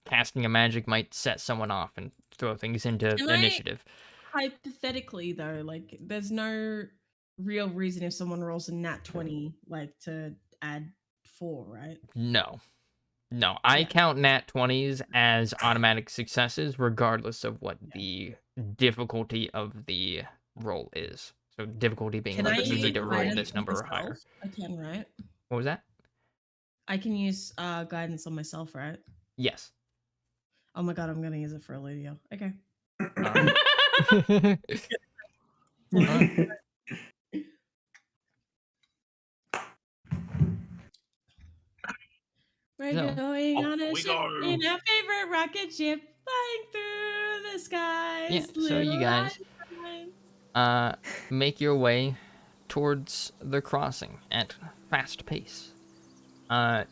casting a magic might set someone off and throw things into initiative. Hypothetically though, like there's no real reason if someone rolls a nat 20 like to add 4, right? No, I Yeah. count nat 20s as automatic successes, regardless of what the difficulty of the roll is. So difficulty being Can like I you need use to roll guidance this on number or higher. myself? I can, right? What was that? I can use guidance on myself, right? Yes. Oh my god, I'm gonna use it for Olivia. Okay. We're So, going off on a we ship go. in our favorite rocket ship, flying through the skies. Yeah, so you little guys Einstein. make your way towards the crossing at fast pace. So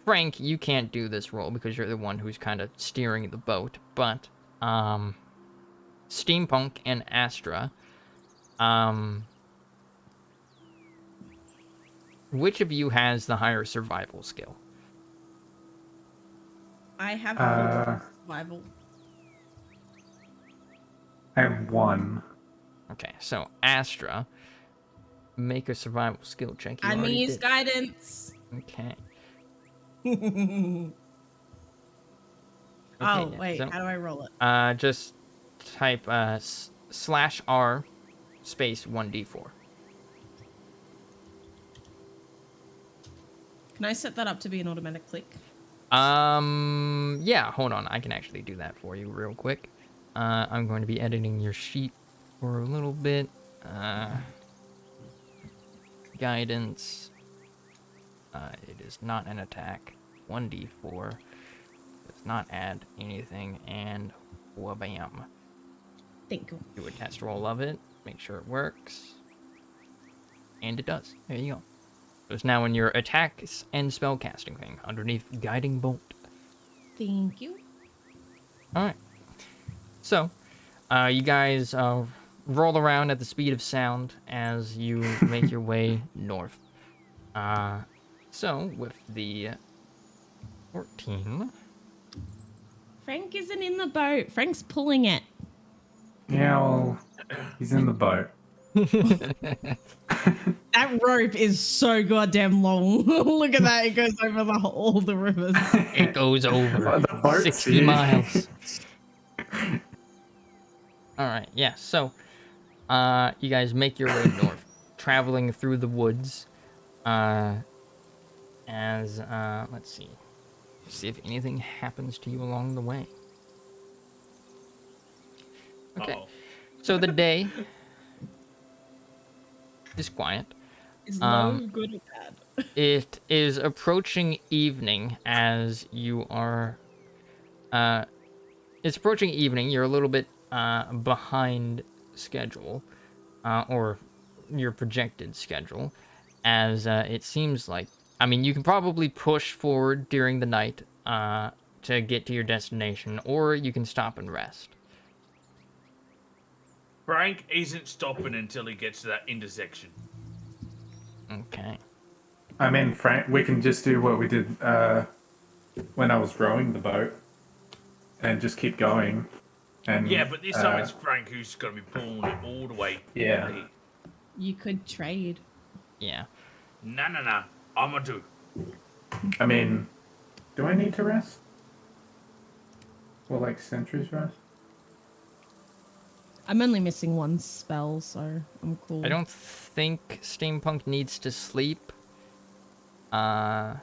Frank, you can't do this roll because you're the one who's kind of steering the boat, but Steampunk and Astra, which of you has the higher survival skill? I have 4 survival. I have 1. Okay, so Astra, make a survival skill check. You I'm gonna already use did. guidance. Okay. Oh Okay, wait, so, how do I roll it? just type /R space 1d4. Can I set that up to be an automatic click? Yeah, hold on. I can actually do that for you real quick. I'm going to be editing your sheet for a little bit. Guidance. It is not an attack. 1d4. Does not add anything, and wabam. Thank you. Do a test roll of it. Make sure it works. And it does. There you go. It's now in your attacks and spellcasting thing underneath Guiding Bolt. Thank you. All right. So, you guys roll around at the speed of sound as you make your way north. So with the 14. Frank isn't in the boat. Frank's pulling it. Yeah, well, he's in the boat. That rope is so goddamn long. Look at that. It goes over all the rivers. It goes over The boat's 60 huge. miles. All right, yeah. So, you guys make your way north, traveling through the woods. Let's see if anything happens to you along the way. Okay. Uh-oh. So the day is quiet. Is low good or bad? It is approaching evening as you are. It's approaching evening. You're a little bit behind schedule, or your projected schedule, as it seems like. I mean, you can probably push forward during the night to get to your destination, or you can stop and rest. Frank isn't stopping until he gets to that intersection. Okay. I mean, Frank, we can just do what we did when I was rowing the boat, and just keep going. And Yeah, but this time it's Frank who's going to be pulling it all the way. Yeah. You could trade. Yeah. No. I'm going to do. I mean, do I need to rest? Well, like sentries rest? I'm only missing one spell, so I'm cool. I don't think Steampunk needs to sleep. Yeah,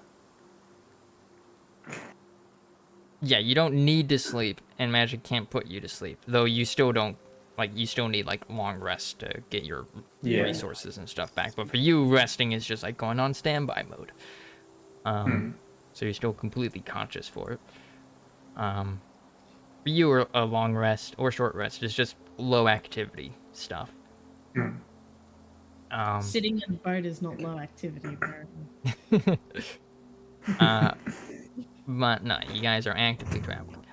you don't need to sleep, and magic can't put you to sleep. Though you still don't, you still need, long rest to get your resources and stuff back. But for you, resting is just, going on standby mode. So you're still completely conscious for it. For you, a long rest or short rest is just low activity stuff. Sitting in a boat is not low activity, apparently. But no, you guys are actively traveling.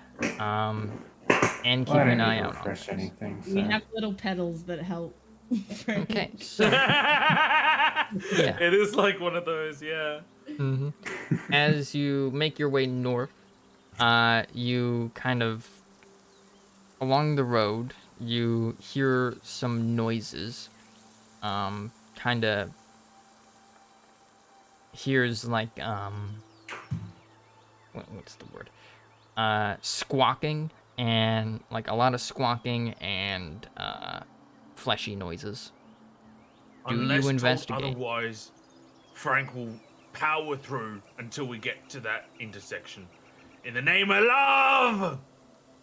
And keep Well, I an don't eye need to out on refresh things. anything. We So. have little pedals that help. Frank. Okay, so It is like one of those, yeah. as you make your way north, you kind of along the road, you hear some noises. Kind of hears what's the word? Squawking and a lot of squawking and fleshy noises. Do Unless you told investigate? otherwise, Frank will power through until we get to that intersection. In the name of love!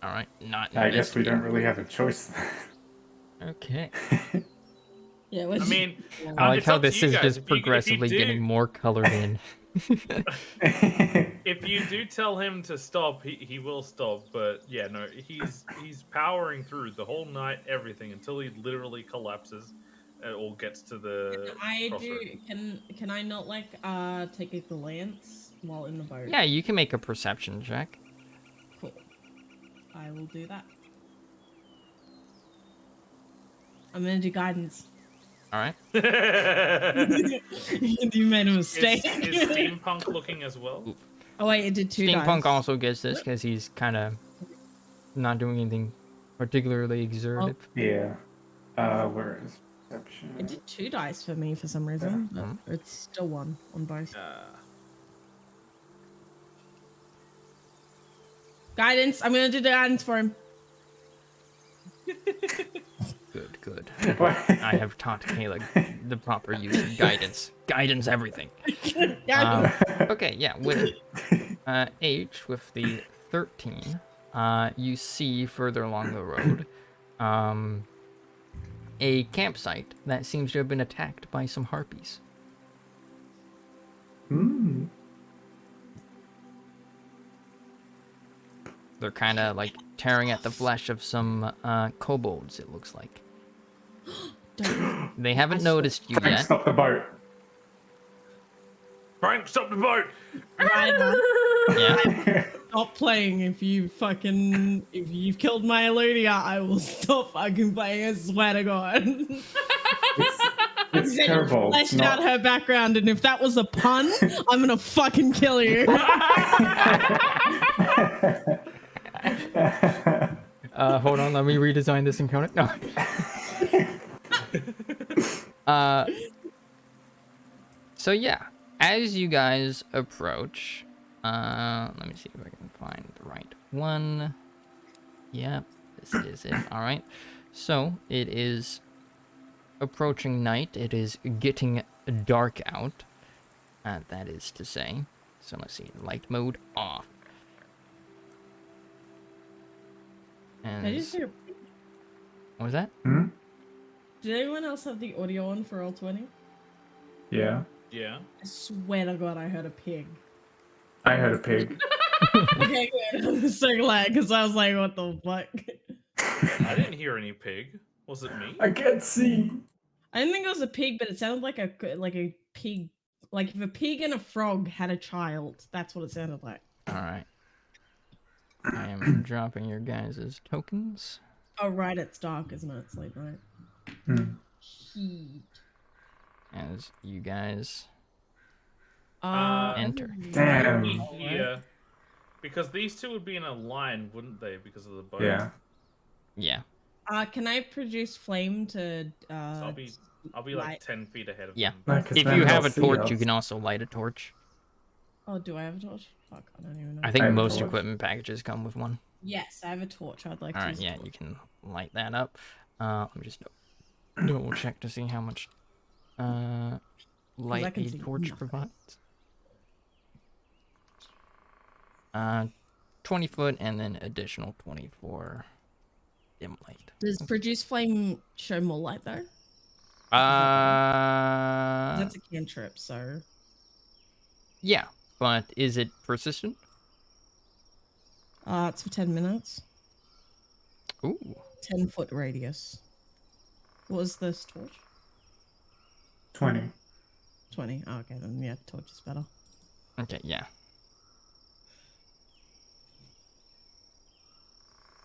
All right, not. I guess we investigate. don't really have a choice. Okay. Yeah, I mean, I like it's how up to this you is guys. just If you progressively do- getting more colored in. If you do tell him to stop, he will stop. But yeah, no, he's powering through the whole night, everything until he literally collapses or gets to the crossroad. Can I not take a glance while in the boat? Yeah, you can make a perception check. Cool. I will do that. I'm gonna do guidance. All right. You made a mistake. Is Steampunk looking as well? Oh wait, it did two Steampunk dice. also gets this because he's kind of not doing anything particularly exertive. Yeah. Where is perception? It did two dice for me for some reason, but it's still one on both. Guidance. I'm gonna do the guidance for him. Good. I have taught Kayla the proper use of guidance. Guidance everything. Okay, yeah. With H, with the 13, you see further along the road a campsite that seems to have been attacked by some harpies. They're kind of tearing at the flesh of some kobolds, it looks like. They haven't noticed you Frank, yet. stop the boat. Frank, stop the boat! Ryder, Yeah. stop playing. If you've killed my Eludia, I will stop fucking playing. I swear to God. It's terrible. It's Fleshed out not. her background, and if that was a pun, I'm gonna fucking kill you. Hold on, let me redesign this encounter. No. So yeah, as you guys approach, let me see if I can find the right one. Yep, this is it. All right. So it is approaching night. It is getting dark out. That is to say. So let's see, light mode off. And Did you say? what was that? Did anyone else have the audio on for Roll20? Yeah, Yeah. I swear to God, I heard a pig. I heard a pig. Okay, good. I'm so glad because I was like, what the fuck? I didn't hear any pig. Was it me? I can't see. I didn't think it was a pig, but it sounded like a pig. Like if a pig and a frog had a child, that's what it sounded like. All right. I am dropping your guys' tokens. Oh right, it's dark, isn't it? It's late night. Heat. As you guys I enter. have Damn. light, Yeah. Because these two would be in a line, wouldn't they? Because of the boat. Yeah. Yeah. Can I produce flame to So I'll be like light? 10 feet ahead of Yeah. them. No, 'cause If then you they'll have a see torch, you us. can also light a torch. Oh, do I have a torch? Fuck, I don't even know. I think have a most torch. equipment packages come with one. Yes, I have a torch. I'd like All to right, use a yeah, torch. you can light that up. Let me just double check to see how much light can a see torch nothing. provides. 20 foot and then additional 24 dim light. Does produce flame show more light though? That's a cantrip, so Yeah, but is it persistent? it's for 10 minutes. Ooh, 10-foot radius. What was this torch? 20. 20. Oh, okay, then yeah, torch is better. okay, yeah.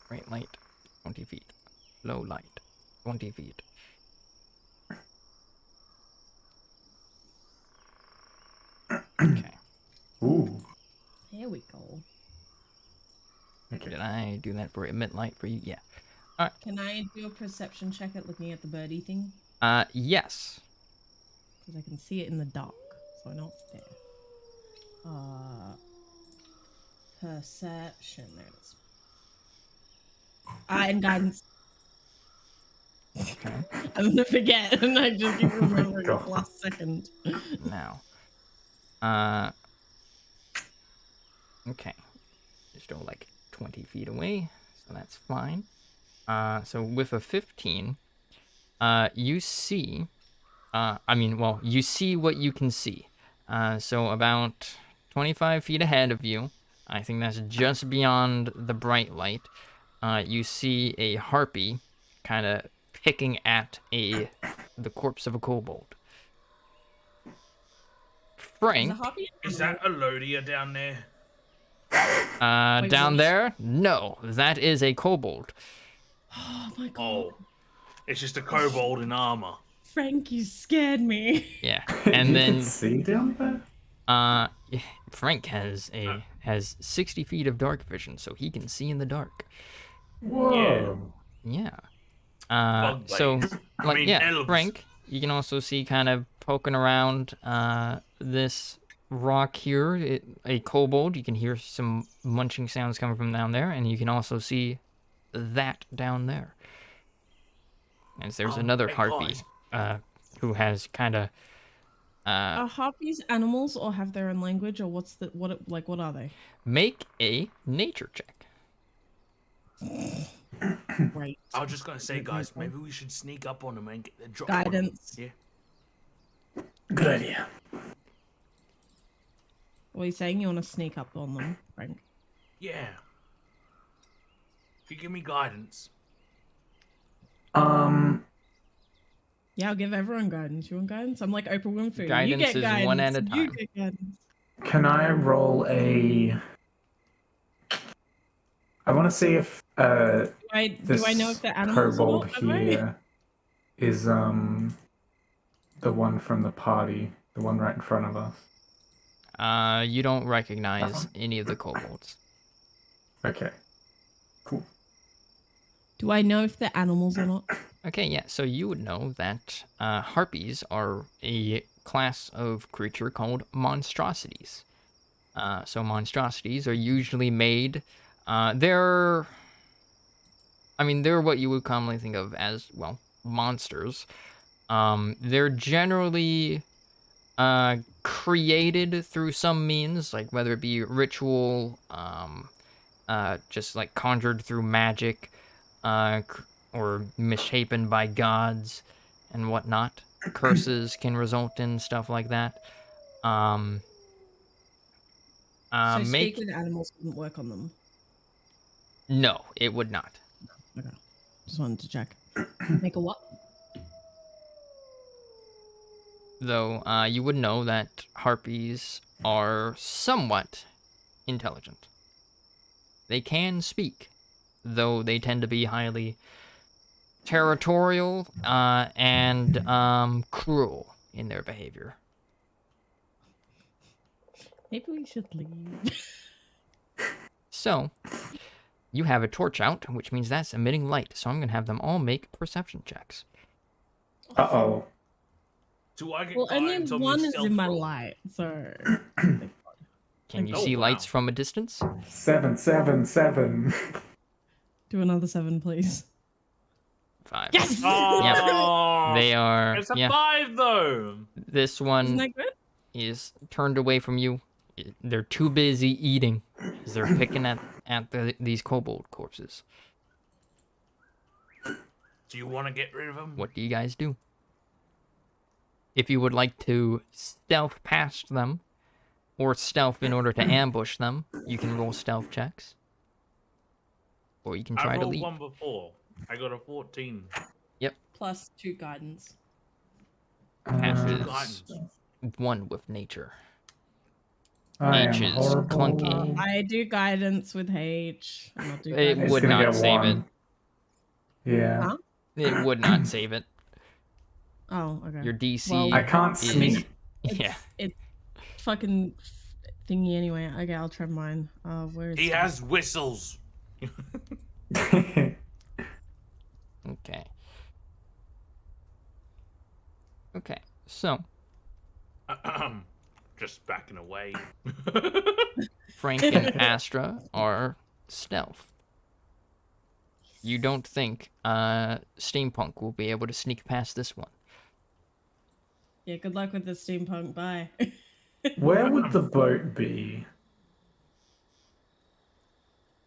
Bright light, 20 feet. Low light, 20 feet. Okay. Ooh. There we go. Okay. Did I do that for emit light for you? Yeah. Can I do a perception check at looking at the birdie thing? Yes. Because I can see it in the dark, so I know it's there. Perception. There it is. And guidance. Okay. I'm gonna forget, and I just keep remembering God. the last second. Now. Okay. You're still like 20 feet away, so that's fine. So with a 15, you see, you see what you can see. So about 25 feet ahead of you, I think that's just beyond the bright light, you see a harpy kind of picking at the corpse of a kobold. Frank, Is that Elodia down there? Wait, down what? there? No, that is a kobold. Oh my god. Oh. It's just a kobold in armor. Frank, you scared me. Yeah, You and can then see down there? Frank has 60 feet of dark vision, so he can see in the dark. Whoa. Yeah. Bug So blades. like elves. Frank, you can also see kind of poking around this rock here, a kobold. You can hear some munching sounds coming from down there, and you can also see that down there. And there's another hey, harpy who has kind of Are harpies animals or have their own language, or what are they? make a nature check. Right. I was just gonna say, guys, Okay. maybe we should sneak up on them and get the drop Guidance. on them. Yeah. Good idea. What are you saying? You want to sneak up on them, Frank? Yeah. If you give me guidance. Yeah, I'll give everyone guidance. You want guidance? I'm like Oprah Winfrey. You Guidance get is guidance. one at a You time. get guidance. Can I roll a? I want to see if Do I this know if they're animals or kobold not? By the way? here is the one from the party, the one right in front of us. You don't That recognize one. any of the kobolds. Okay. Cool. Do I know if they're animals or not? Okay, yeah, so you would know that harpies are a class of creature called monstrosities. So monstrosities are usually made. They're what you would commonly think of as, well, monsters. They're generally created through some means, like whether it be ritual, just like conjured through magic, or misshapen by gods and whatnot. Curses can result in stuff like that. Um, So speak make with animals wouldn't work on them. No, it would not. Okay. Just wanted to check. Make a what? Though you would know that harpies are somewhat intelligent. They can speak, though they tend to be highly territorial and cruel in their behavior. Maybe we should leave. So, you have a torch out, which means that's emitting light. So I'm going to have them all make perception checks. Uh-oh. Do I get Well, only guidance on one this is stealth in my roll? light, so. Can you Oh, see wow. lights from a distance? 7, 7, 7. Do another 7, please. 5. Yes! Oh, They are. it's a Yeah, 5 though. this Isn't one that good? is turned away from you. They're too busy eating as they're picking at these kobold corpses. Do you want to get rid of them? What do you guys do? If you would like to stealth past them, or stealth in order to ambush them, you can roll stealth checks. Or you can I try to rolled leave. one before. I got a 14. Plus 2 guidance. Ash is Guidance. 1 with nature. I H am is horrible. clunky. I do guidance with H. And I'll do It guidance. would gonna not get save it. 1. Yeah. Huh? It would not save it. Oh, okay. Your DC Well, I can't is sneak. yeah. It's fucking thingy anyway. Okay, I'll try mine. Where is He it? has whistles. Okay. Okay. So Just backing away. Frank and Astra are stealth. You don't think Steampunk will be able to sneak past this one. Yeah, good luck with the steampunk. Bye. Where would the boat be?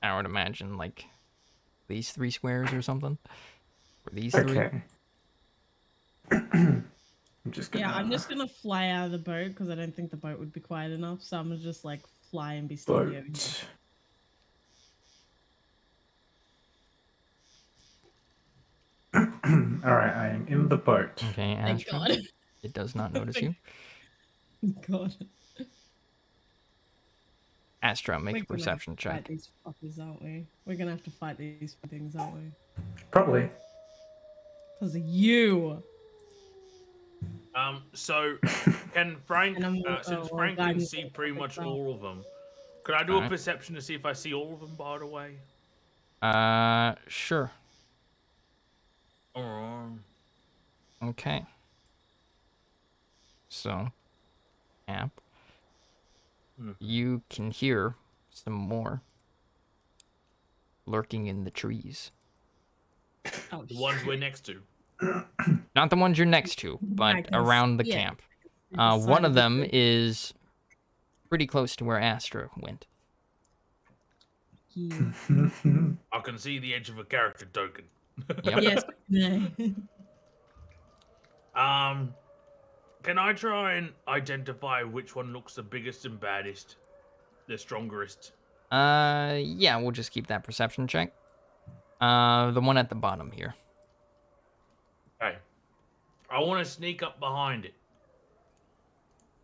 I would imagine like these 3 squares or something. Or these 3. Okay. I'm just gonna... Yeah, I'm just gonna fly out of the boat because I don't think the boat would be quiet enough. So I'm gonna just like fly and be stealthy over here. Boat. Alright, I am in the boat. Okay, Thank Astra. God. It does not notice you. God. Astra, make We're a gonna have perception to fight check. these fuckers, aren't we? We're gonna have to fight these things, aren't we? Probably. Because of you. So can Frank, And I'm since well, Frank can guidance see is pretty like much that. all of them, could I do a Alright. perception to see if I see all of them? By the way. Sure. Alright. Okay. So, App, you can hear some more lurking in the trees. Oh, The ones we're next to. Not the ones you're next to, but guess, around the yeah. camp. The One side of the them tree. is pretty close to where Astra went. Yeah. I can see the edge of a character token. Yep. Yes. No. Can I try and identify which one looks the biggest and baddest, the strongest? Yeah, we'll just keep that perception check. The one at the bottom here. Okay. I want to sneak up behind it.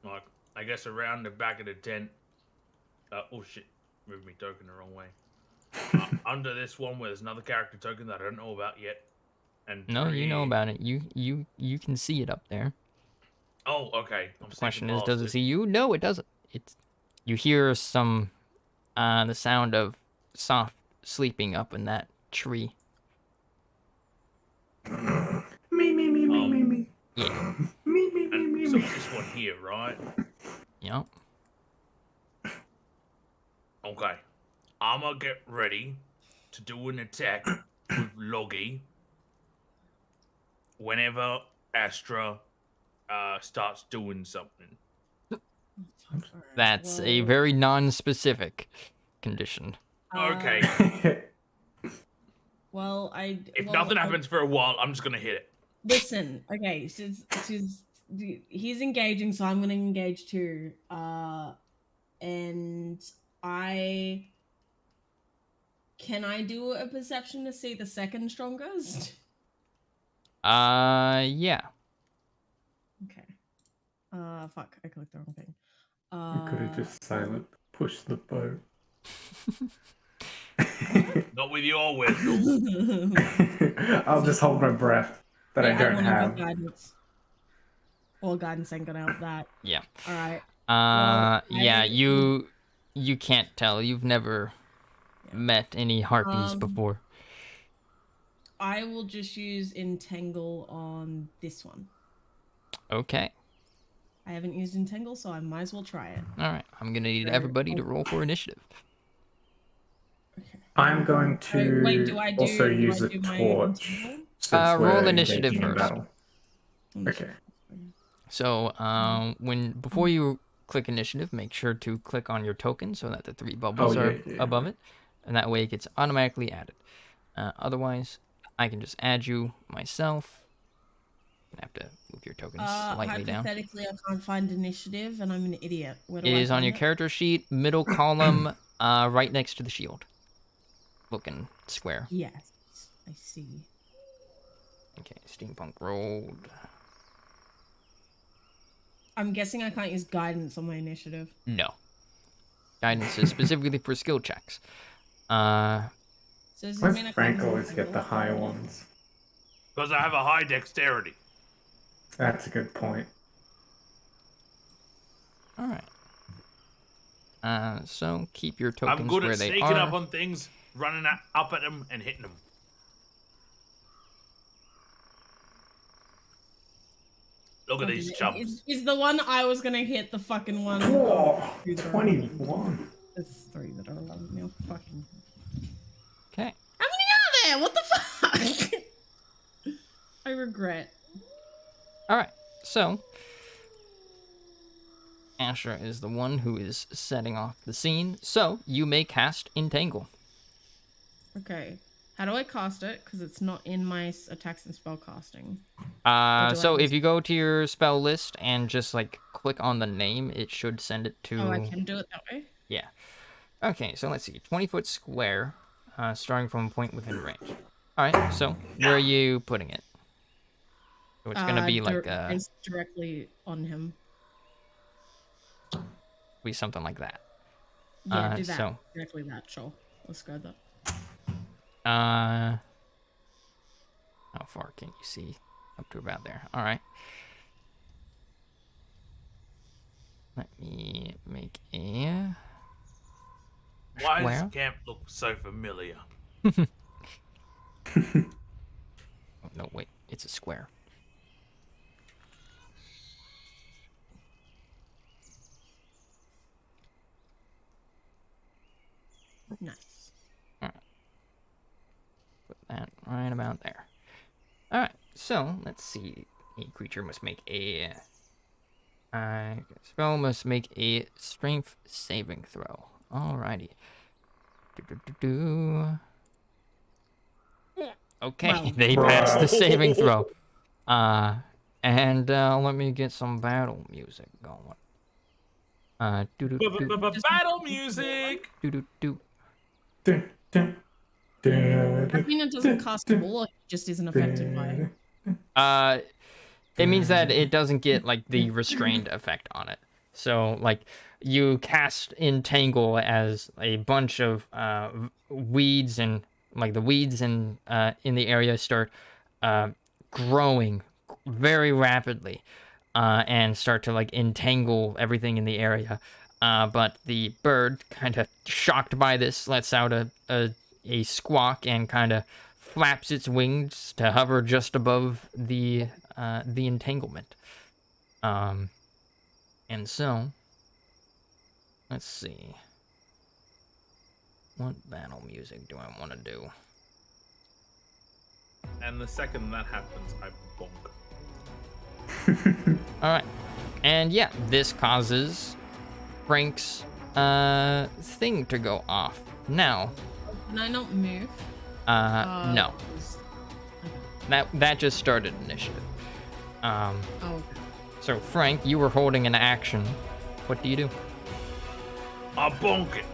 Like, I guess around the back of the tent. Oh shit, moved me token the wrong way. Under this one where there's another character token that I don't know about yet. And No, through you know here. about it. You can see it up there. Oh, okay. I'm The sneaking question is, past does it it. see you? No, it doesn't. It's you hear some the sound of soft sleeping up in that tree. Me. Yeah. And so it's this one here, right? Yep. Okay. I'm gonna get ready to do an attack with Loggy whenever Astra starts doing something. That's a very non-specific condition. Okay. Well, If nothing happens for a while, I'm just gonna hit it. Listen, okay, he's engaging, so I'm gonna engage too. And can I do a perception to see the second strongest? Yeah. Okay. Fuck, I clicked the wrong thing. We could have just silent pushed the boat. Not with your whistles. I'll just hold my breath that I don't wanna have. do guidance. Well, guidance ain't gonna help that. Yeah. All right. Yeah, you can't tell. You've never met any harpies before. I will just use entangle on this one. Okay. I haven't used entangle, so I might as well try it. All right. I'm gonna need everybody to roll for initiative. Okay. I'm going to Wait, also use a torch. Since roll we're initiative engaging in first. battle. Okay. So, before you click initiative, make sure to click on your token so that the 3 bubbles are above it, and that way it gets automatically added. Otherwise, I can just add you myself. I have to move your tokens slightly down. Hypothetically, I can't find initiative, and I'm an idiot. Where do It I is on find your it? character sheet, middle column, right next to the shield. Looking square. Yes, I see. Okay, steampunk rolled. I'm guessing I can't use guidance on my initiative. No. Guidance is specifically for skill checks. So does this Why mean I does can't Frank use always get entangle? the high ones? Because I have a high dexterity. That's a good point. Alright. So keep your tokens I'm good where at they sneaking are. up on things, running up at them, and hitting them. Look at these chumps. Is the one I was gonna hit the fucking one? Oh, 21. It's 3 that are 11 now. Fucking. Okay. How many are there? What the fuck? I regret. Alright. So Asher is the one who is setting off the scene. So you may cast Entangle. Okay. How do I cast it? Because it's not in my attacks and spell casting. So if you go to your spell list and just like click on the name, it should send it to. Oh, I can do it that way? Yeah. Okay, so let's see. 20-foot square, starting from a point within range. Alright, so where are you putting it? So it's gonna be like directly on him. Be something like that. Yeah, do that. So Directly that, sure. Let's go that. how far can you see? Up to about there. Alright. Let me make a Why square. does camp look so familiar? Oh, no, wait. It's a square. Nice. Alright. Put that right about there. Alright, so let's see. A creature must make a spell must make a strength saving throw. Alrighty. Okay, Wow. they passed the saving throw. And let me get some battle music going. Battle music. Arena doesn't cast a wall, it just isn't affected by it. It means that it doesn't get like the restrained effect on it. So like you cast entangle as a bunch of weeds and like the weeds and in the area start growing very rapidly and start to like entangle everything in the area. But the bird, kind of shocked by this, lets out a squawk and kind of flaps its wings to hover just above the entanglement. And so, let's see. What battle music do I want to do? And the second that happens, I bonk. All right, and yeah, this causes Frank's thing to go off. Now, Can I not move? no, that just started initiative. Oh, okay. So Frank, you were holding an action. What do you do? I bonk it.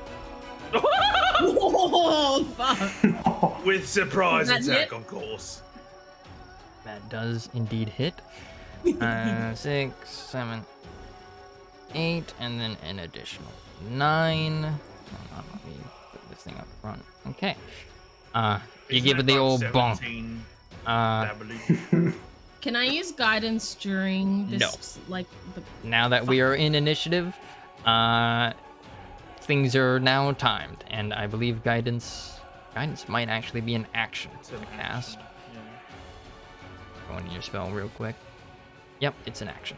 Oh, fuck. With surprise Is that attack, it? of course. That does indeed hit. 6, 7, 8, and then an additional 9. Hold on, let me put this thing up front. Okay. You Isn't give it that the like old bonk. 17 Uh, W? Can I use guidance during this? No. Like the. now that we are in initiative, things are now timed, and I believe guidance might actually be an action It's to an cast. action, Go into your spell real quick. Yep, it's an action.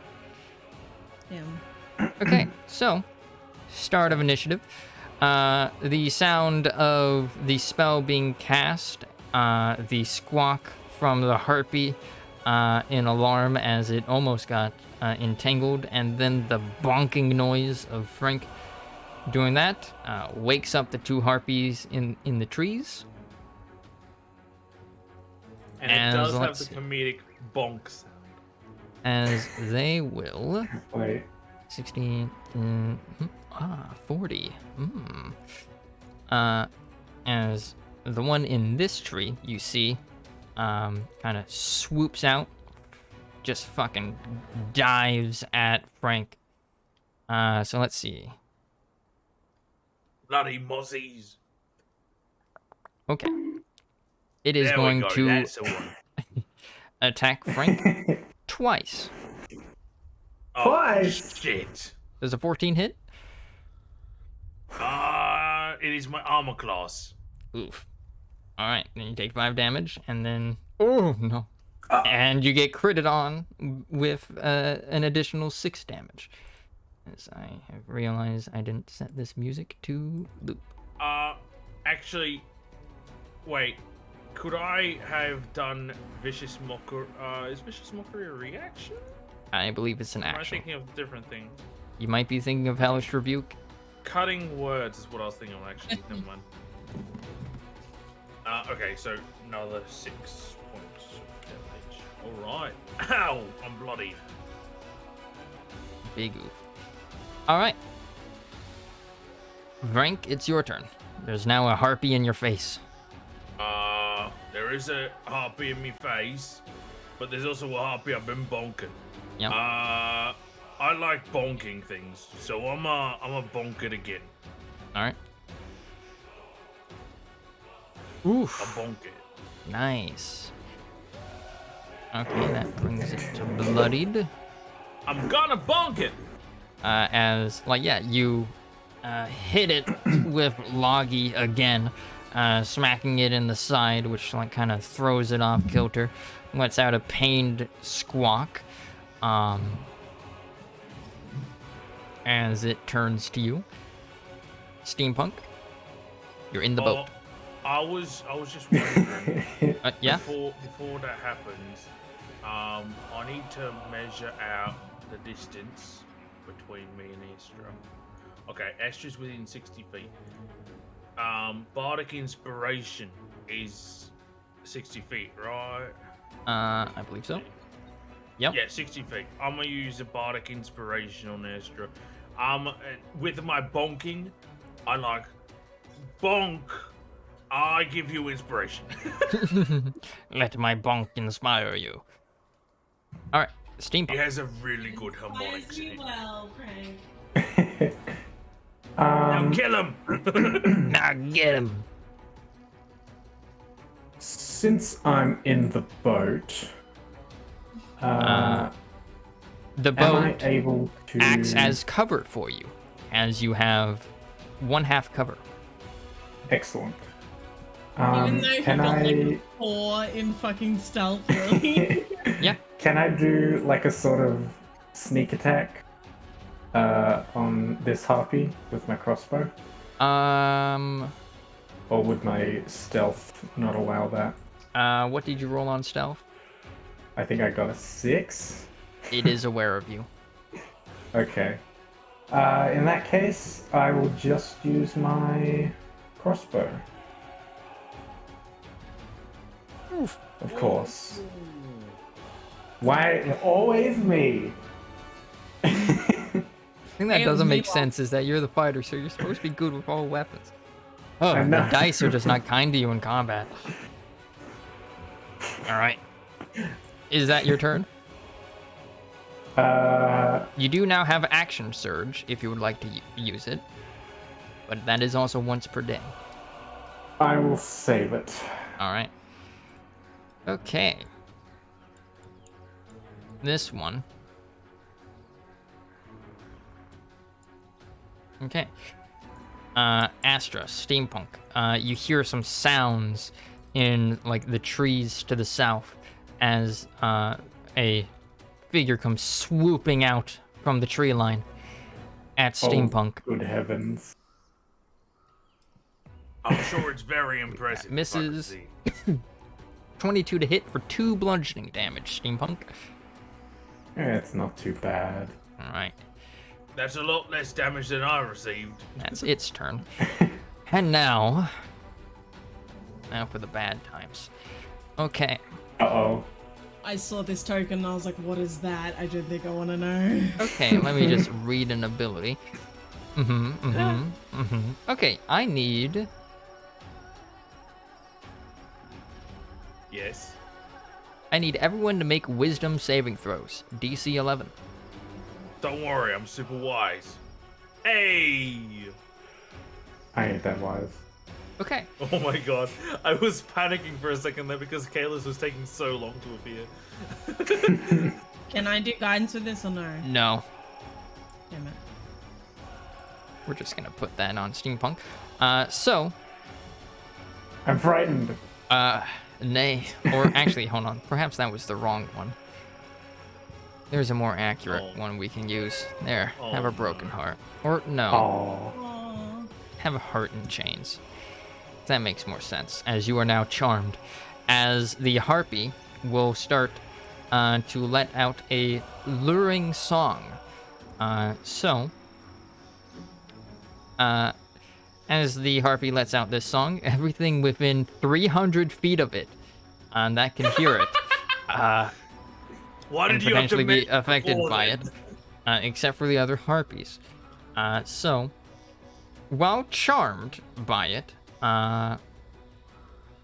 Yeah. Okay, so start of initiative. The sound of the spell being cast, the squawk from the harpy in alarm as it almost got entangled, and then the bonking noise of Frank doing that wakes up the two harpies in the trees. And As it does have let's the see. comedic bonk sound. As they will Wait. 16 40 as the one in this tree you see kind of swoops out, just fucking dives at Frank. So let's see. Bloody mozzies. Okay, it is There going we go. to That's the one. attack Frank twice. Oh, Twice? shit. Does a 14 hit? It is my armor class. Oof. All right, then you take 5 damage, and then oh no, and you get critted on with an additional 6 damage. As I have realized I didn't set this music to loop. Actually, wait. Could I have done Vicious Mockery? Is Vicious Mockery a reaction? I believe it's an Am I action. thinking of a different thing? You might be thinking of Hellish Rebuke. Cutting words is what I was thinking of, actually. Never mind. Okay, so another 6 points of damage. Alright. Ow! I'm bloody. Big oof. All right, Frank, it's your turn. There's now a harpy in your face. There is a harpy in my face, but there's also a harpy I've been bonking. Yep. I like bonking things, so I'm a bonk it again. All right. I Oof. bonk it. Nice. Okay, that brings it to bloodied. I'm gonna bonk it. As like yeah, you hit it with Loggy again, smacking it in the side, which like kind of throws it off kilter, lets out a pained squawk, as it turns to you. Steampunk, you're in the boat. I was just wondering. Yeah. Before that happens, I need to measure out the distance between me and Astra. Okay, Astra's within 60 feet. Bardic Inspiration is 60 feet, right? I believe so. Yep. Yeah, 60 feet. I'm gonna use a Bardic Inspiration on Astra. With my bonking, I like bonk. I give you inspiration. Let my bonk inspire you. All right. He Steampunk. has a really good harmonics in it. well, Frank. Now kill him! Now get him. Since I'm in the boat, The am I boat able to acts as cover for you, as you have 1/2 cover. Excellent. Even though he Can got like I a 4 in fucking stealth, really. Yeah. can I do like a sort of sneak attack on this harpy with my crossbow, or would my stealth not allow that? What did you roll on stealth? I think I got a 6. It is aware of you. Okay. In that case, I will just use my crossbow. Of course. Why always me? The thing that Hey, doesn't make meanwhile- sense is that you're the fighter, so you're supposed to be good with all weapons. Oh, I the know. dice are just not kind to you in combat. All right. Is that your turn? You do now have action surge if you would like to use it, but that is also once per day. I will save it. All right. Okay. This one. Okay. Astra, steampunk. You hear some sounds in like the trees to the south as a figure comes swooping out from the tree line at steampunk. Oh, good heavens. I'm sure it's very impressive. if I can Misses. see. 22 to hit for 2 bludgeoning damage, steampunk. It's not too bad. All right. That's a lot less damage than I received. That's its turn. And now for the bad times. Okay. Uh-oh. I saw this token and I was like, what is that? I don't think I want to know. Okay, let me just read an ability. Okay, I need... Yes. I need everyone to make wisdom saving throws. DC 11. Don't worry, I'm super wise. Hey! I ain't that wise. Okay. Oh my god. I was panicking for a second there because Kayla's was taking so long to appear. Can I do guidance with this or no? No. Damn it. We're just gonna put that on steampunk. So, I'm frightened. nay. Or actually, hold on. Perhaps that was the wrong one. There's a more accurate one we can use. There. Have a broken heart. Or no. Oh. Aww. Have a heart in chains. That makes more sense, as you are now charmed. As the harpy will start to let out a luring song. As the harpy lets out this song, everything within 300 feet of it that can hear it Why can did you have to potentially be make affected before by then? it, except for the other harpies. While charmed by it,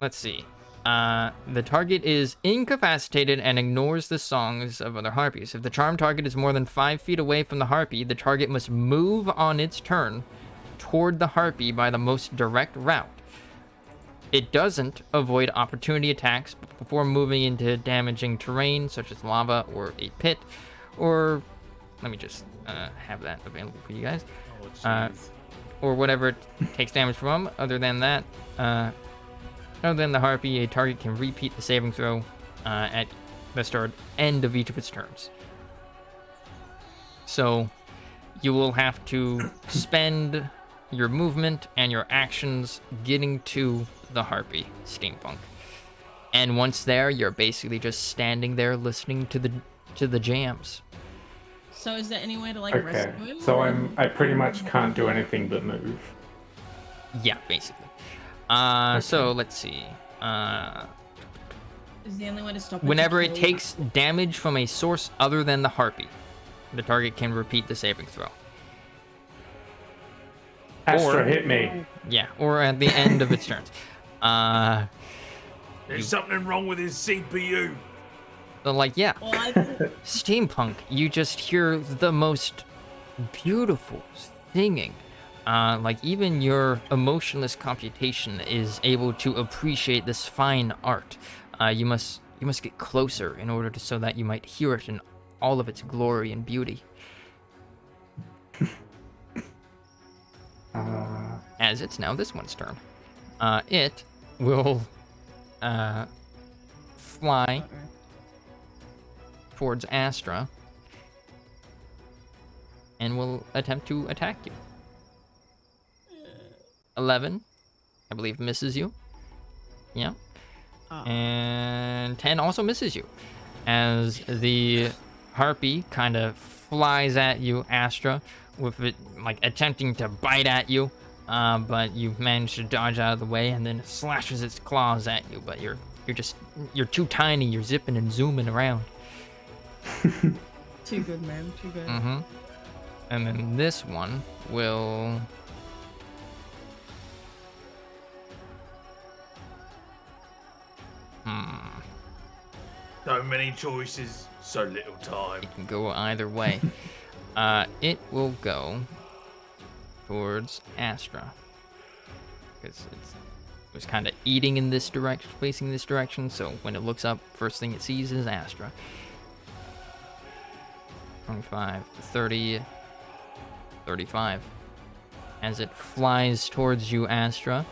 let's see. The target is incapacitated and ignores the songs of other harpies. If the charmed target is more than 5 feet away from the harpy, the target must move on its turn toward the harpy by the most direct route. It doesn't avoid opportunity attacks before moving into damaging terrain, such as lava or a pit, or let me just have that available for you guys. Oh, jeez. Or whatever it takes damage from. Other than that, other than the harpy, a target can repeat the saving throw at the end of each of its turns. So you will have to spend your movement and your actions getting to the harpy, steampunk. And once there, you're basically just standing there listening to the jams. So is there any way to like Okay. rescue him? So or- I pretty much can't do anything but move. Yeah, basically. So let's see. Is the only way to stop it? to Whenever it kill- takes damage from a source other than the harpy, the target can repeat the saving throw. Astra, Or- hit me. Yeah, or at the end of its turns. There's something wrong with his CPU. So, like, yeah, Well, I think steampunk, you just hear the most beautiful singing. Like, even your emotionless computation is able to appreciate this fine art. You must get closer in order to so that you might hear it in all of its glory and beauty. As it's now this one's turn. It will fly towards Astra and will attempt to attack you. 11, I believe, misses you. Yeah. And 10 also misses you. As the harpy kind of flies at you, Astra, with it like attempting to bite at you. But you manage to dodge out of the way, and then it slashes its claws at you. But you're too tiny. You're zipping and zooming around. too good, man. Too good. Mm-hmm. And then this one will. So many choices, so little time. It can go either way. It will go towards Astra, because it was kind of eating in this direction, facing this direction. So when it looks up, first thing it sees is Astra. 25, 30, 35. As it flies towards you, Astra.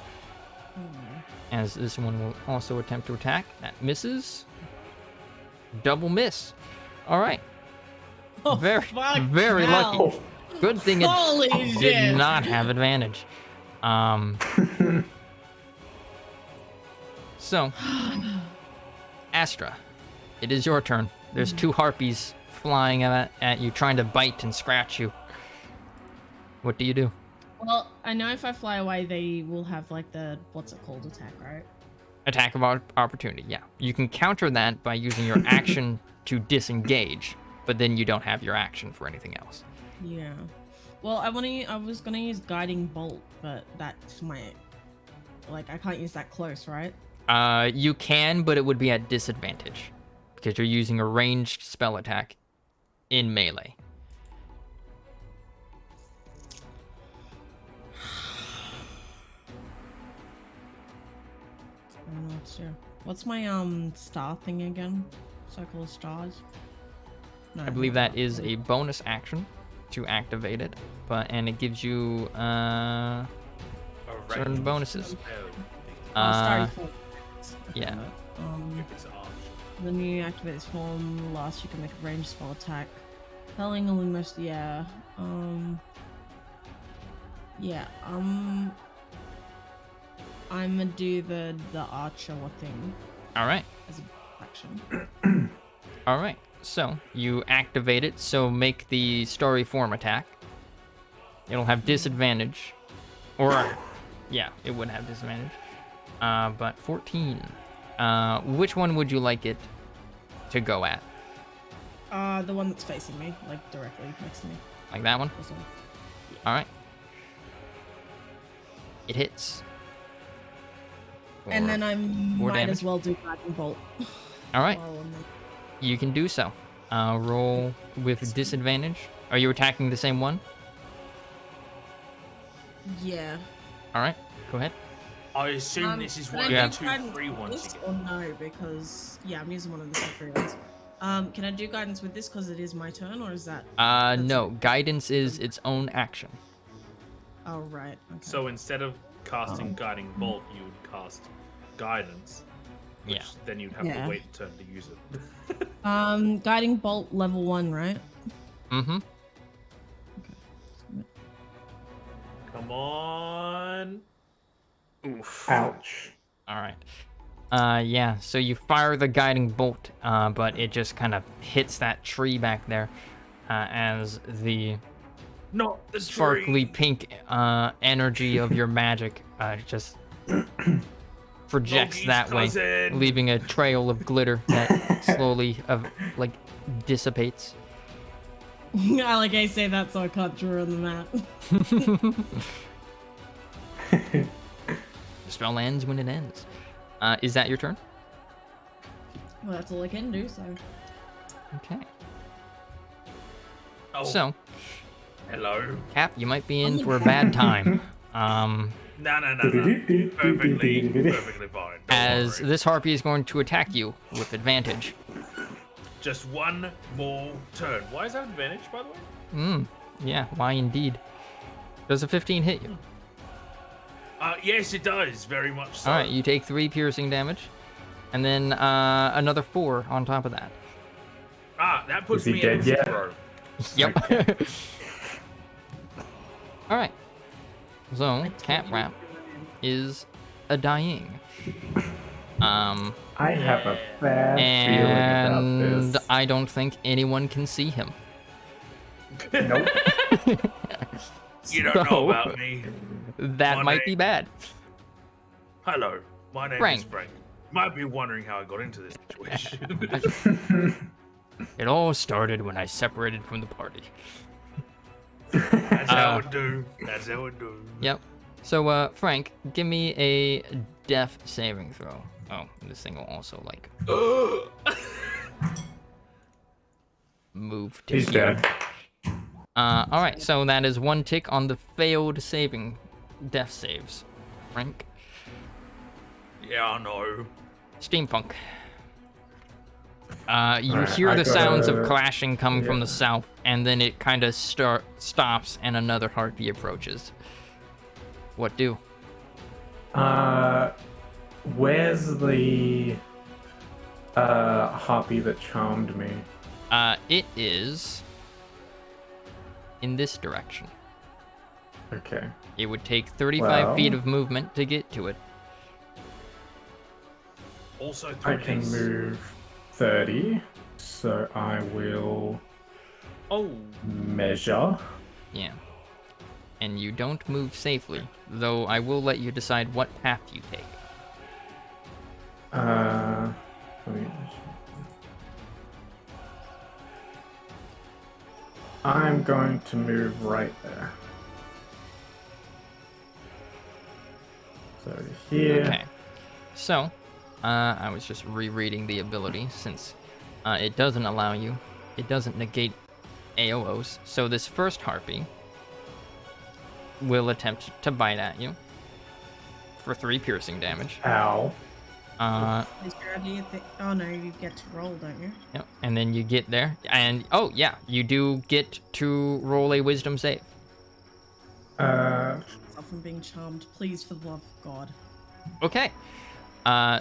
As this one will also attempt to attack. That misses. Double miss. All right. Oh, Very, fuck very hell. lucky. Good thing it Holy did shit. not have advantage. So, Astra, it is your turn. There's two harpies flying at you, trying to bite and scratch you. What do you do? Well, I know if I fly away, they will have like the what's it called attack, right? Attack of opportunity, yeah. You can counter that by using your action to disengage, but then you don't have your action for anything else. Yeah. Well, I was gonna use guiding bolt, but that's I can't use that close, right? You can, but it would be at disadvantage because you're using a ranged spell attack in melee. I don't know what to do. What's my star thing again? Circle of stars. No, I believe not that is a bonus action to activate it, and it gives you certain bonuses. starry form. Yeah. If it's arch. When you activate this form, last you can make a ranged spell attack. Telling almost yeah. I'm gonna do the archer thing All right. as a action. All right. So you activate it. So make the starry form attack. It'll have disadvantage, or yeah, it would have disadvantage. But 14. Which one would you like it to go at? The one that's facing me, like directly next to me. Like that one? This one. All right. It hits. And then I more might damage. as well do guiding bolt. All right. while I'm there. You can do so. Roll with disadvantage. Are you attacking the same one? Yeah. All right. Go ahead. I assume this is can one I of do the do two guidance free with ones this you get. or no? Because yeah, I'm using one of the two free ones. Can I do guidance with this because it is my turn, or is that? that's No. it? Guidance is its own action. Oh right. Okay. So instead of casting Guiding Bolt, you would cast Guidance. Which Yeah. then you'd have Yeah. to wait a turn to use it. Guiding bolt level 1, right? Mm-hmm. Come on. Oof. Ouch. All right. Yeah. So you fire the guiding bolt, but it just kind of hits that tree back there, as the Not the sparkly tree. pink energy of your magic just projects Loki's that way, cousin. leaving a trail of glitter that slowly dissipates. Like I say that so I can't draw on the map. The spell ends when it ends. Is that your turn? Well, that's all I can do, so. Okay. Oh, So, hello. Cap, you might be in for a bad time. No. Perfectly fine. Don't As worry. this harpy is going to attack you with advantage. Just one more turn. Why is that advantage, by the way? Yeah, why indeed? Does a 15 hit you? Yes, it does. Very much so. Alright, you take 3 piercing damage. And then another 4 on top of that. That puts Is he me dead at yet? 0. Yep. Alright. So, Capwap is a dying. I have a bad feeling about And this. I don't think anyone can see him. Nope. You don't know So, about me. That My might be name- bad. Hello, my name Frank. is Frank. Might be wondering how I got into this situation. It all started when I separated from the party. That's how it do. That's how it do. Yep. So, Frank, give me a death saving throw. Oh, this thing will also, like, move to He's here. dead. Alright, so that is 1 tick on the failed death saves. Frank. Yeah, I know. Steampunk. You Alright, hear I the sounds of gotta- clashing coming from yeah. the south, and then it kind of stops, and another harpy approaches. What do? Where's the harpy that charmed me? It is in this direction. Okay. It would take 35 feet Well- of movement to get to it. Also, I 3 can days. move 30, so I will Oh, measure. Yeah. And you don't move safely, though I will let you decide what path you take. Let me- I'm going to move right there. So here. Okay. So, I was just rereading the ability since it doesn't allow you, it doesn't negate AOOs. So this first harpy will attempt to bite at you for 3 piercing damage. Ow. Is your idea oh no, you get to roll, don't you? Yep. And then you get there, and oh yeah, you do get to roll a wisdom save. Stop from being charmed, please, for the love of God. Okay.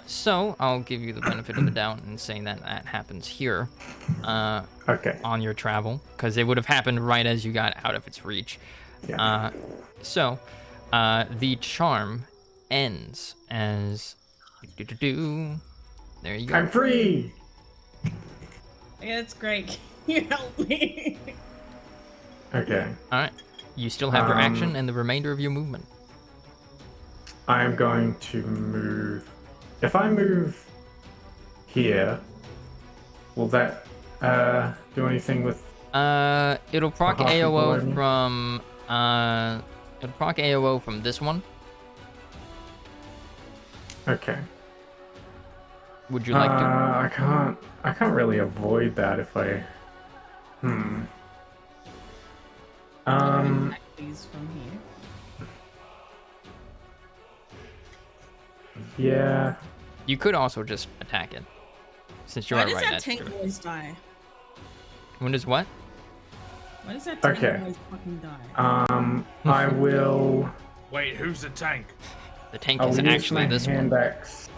So I'll give you the benefit of the doubt and say that that happens here, Okay. on your travel, because it would have happened right as you got out of its reach. Yeah. So, the charm ends as there you go. I'm free. Yeah, it's great. Can you help me? Okay. All right. You still have your action and the remainder of your movement. I'm going to move. If I move here, will that do anything with? It'll proc harpy below AOO me? from it'll proc AOO from this one. Okay. Would you like to? I can't really avoid that if I. Attack these from here. Yeah. You could also just attack it, since you Why are does right that next tank to it. always die? When does what? Why does that tank Okay. always fucking die? I will. wait, who's the tank? The tank I'll is use actually my this one. hand axe.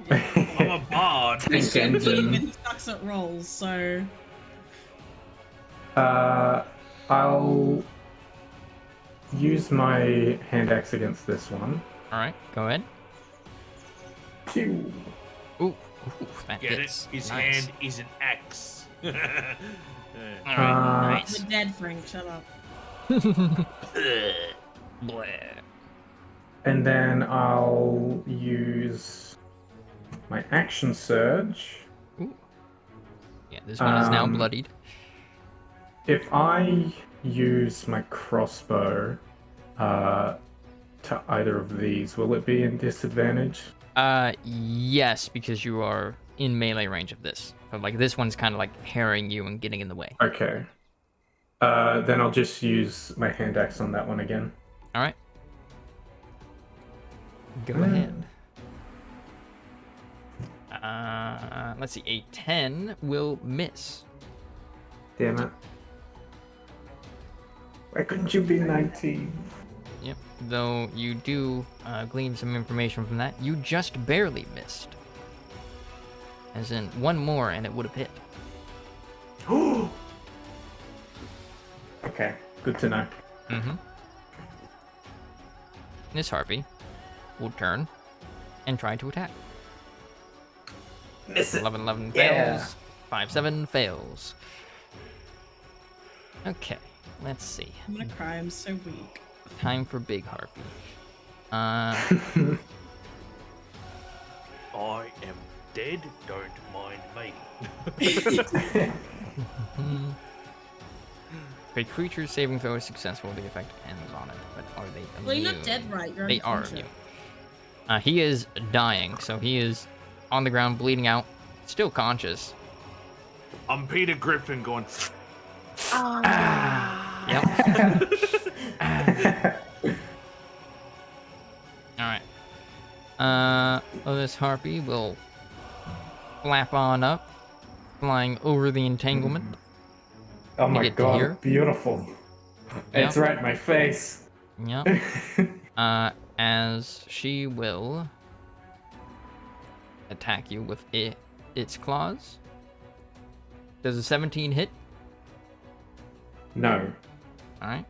I'm a bard. He's so engine. cute, but he sucks at rolls, so... I'll use my hand axe against this one. All right, go ahead. Pew. Ooh, that Get hits. it? His Nice. hand is an axe. All right, We're dead, Frank, shut up. Bleh. And then I'll use my action surge. Yeah, this one is now Um, bloodied. If I use my crossbow to either of these, will it be in disadvantage? Yes, because you are in melee range of this. But like this one's kind of like harrying you and getting in the way. Okay. Then I'll just use my hand axe on that one again. All right. Go ahead. Let's see. A 10 will miss. Damn it. Why couldn't you be 19? Yep. Though you do glean some information from that, you just barely missed. As in, one more and it would have hit. Okay, good to know. Mm-hmm. This harpy will turn and try to attack. Miss it. 11 Yeah. fails. 5-7 fails. Okay, let's see. I'm gonna cry. I'm so weak. Time for big harpy. I am dead. Don't mind me. If a creature's saving throw is successful, the effect ends on it. But are they immune? Well, you're not dead, right? You're They are unconscious. immune. He is dying, so he is on the ground, bleeding out, still conscious. I'm Peter Griffin going. Yep. Alright. This harpy will flap on up, flying over the entanglement. Oh my get to here. god, beautiful. It's right in my face. Yep. As she will attack you with its claws. Does a 17 hit? No, Alright.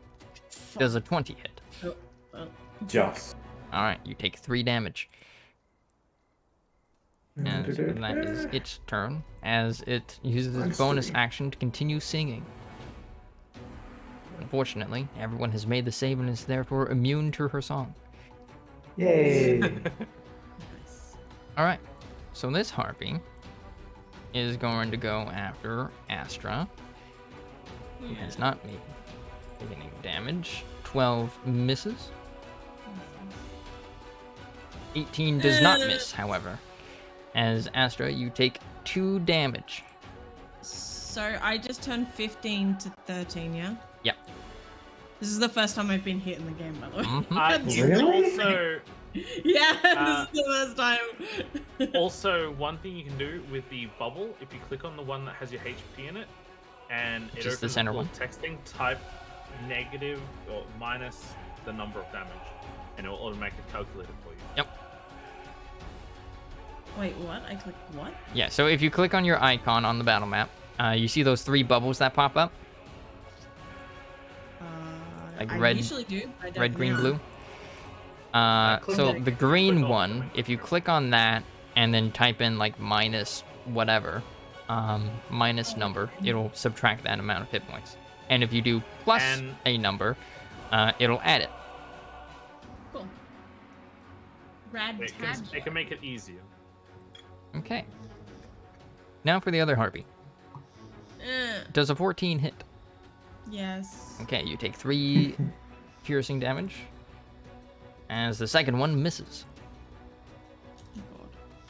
Does a 20 hit? Oh, well. just. Alright, you take 3 damage. And that is its turn, as it uses its bonus action to continue singing. Unfortunately, everyone has made the save and is therefore immune to her song. Yay. Alright, so this harpy is going to go after Astra. Who has not made any damage. 12 misses. 18 does not miss, however. As Astra, you take 2 damage. So I just turned 15 to 13, yeah? Yep. This is the first time I've been hit in the game, by the way. Mhm. Really? Also, Yeah, this is the first time. also, one thing you can do with the bubble, if you click on the one that has your HP in it, and it Just the opens center up one? texting, type negative or minus the number of damage, and it will automatically calculate it for you. Yep. Wait, what? I clicked what? Yeah, so if you click on your icon on the battle map, you see those 3 bubbles that pop up? Like I red- usually do. I don't Red, green, now. blue? click So on- the green click on one, it. if you click on that and then type in like minus whatever, minus number, it'll subtract that amount of hit points. And if you do plus And- a number, it'll add it. Cool. Rad It can make it easier. Okay. Now for the other harpy. Does a 14 hit? Yes. Okay, you take 3 piercing damage. As the second one misses. Oh, God.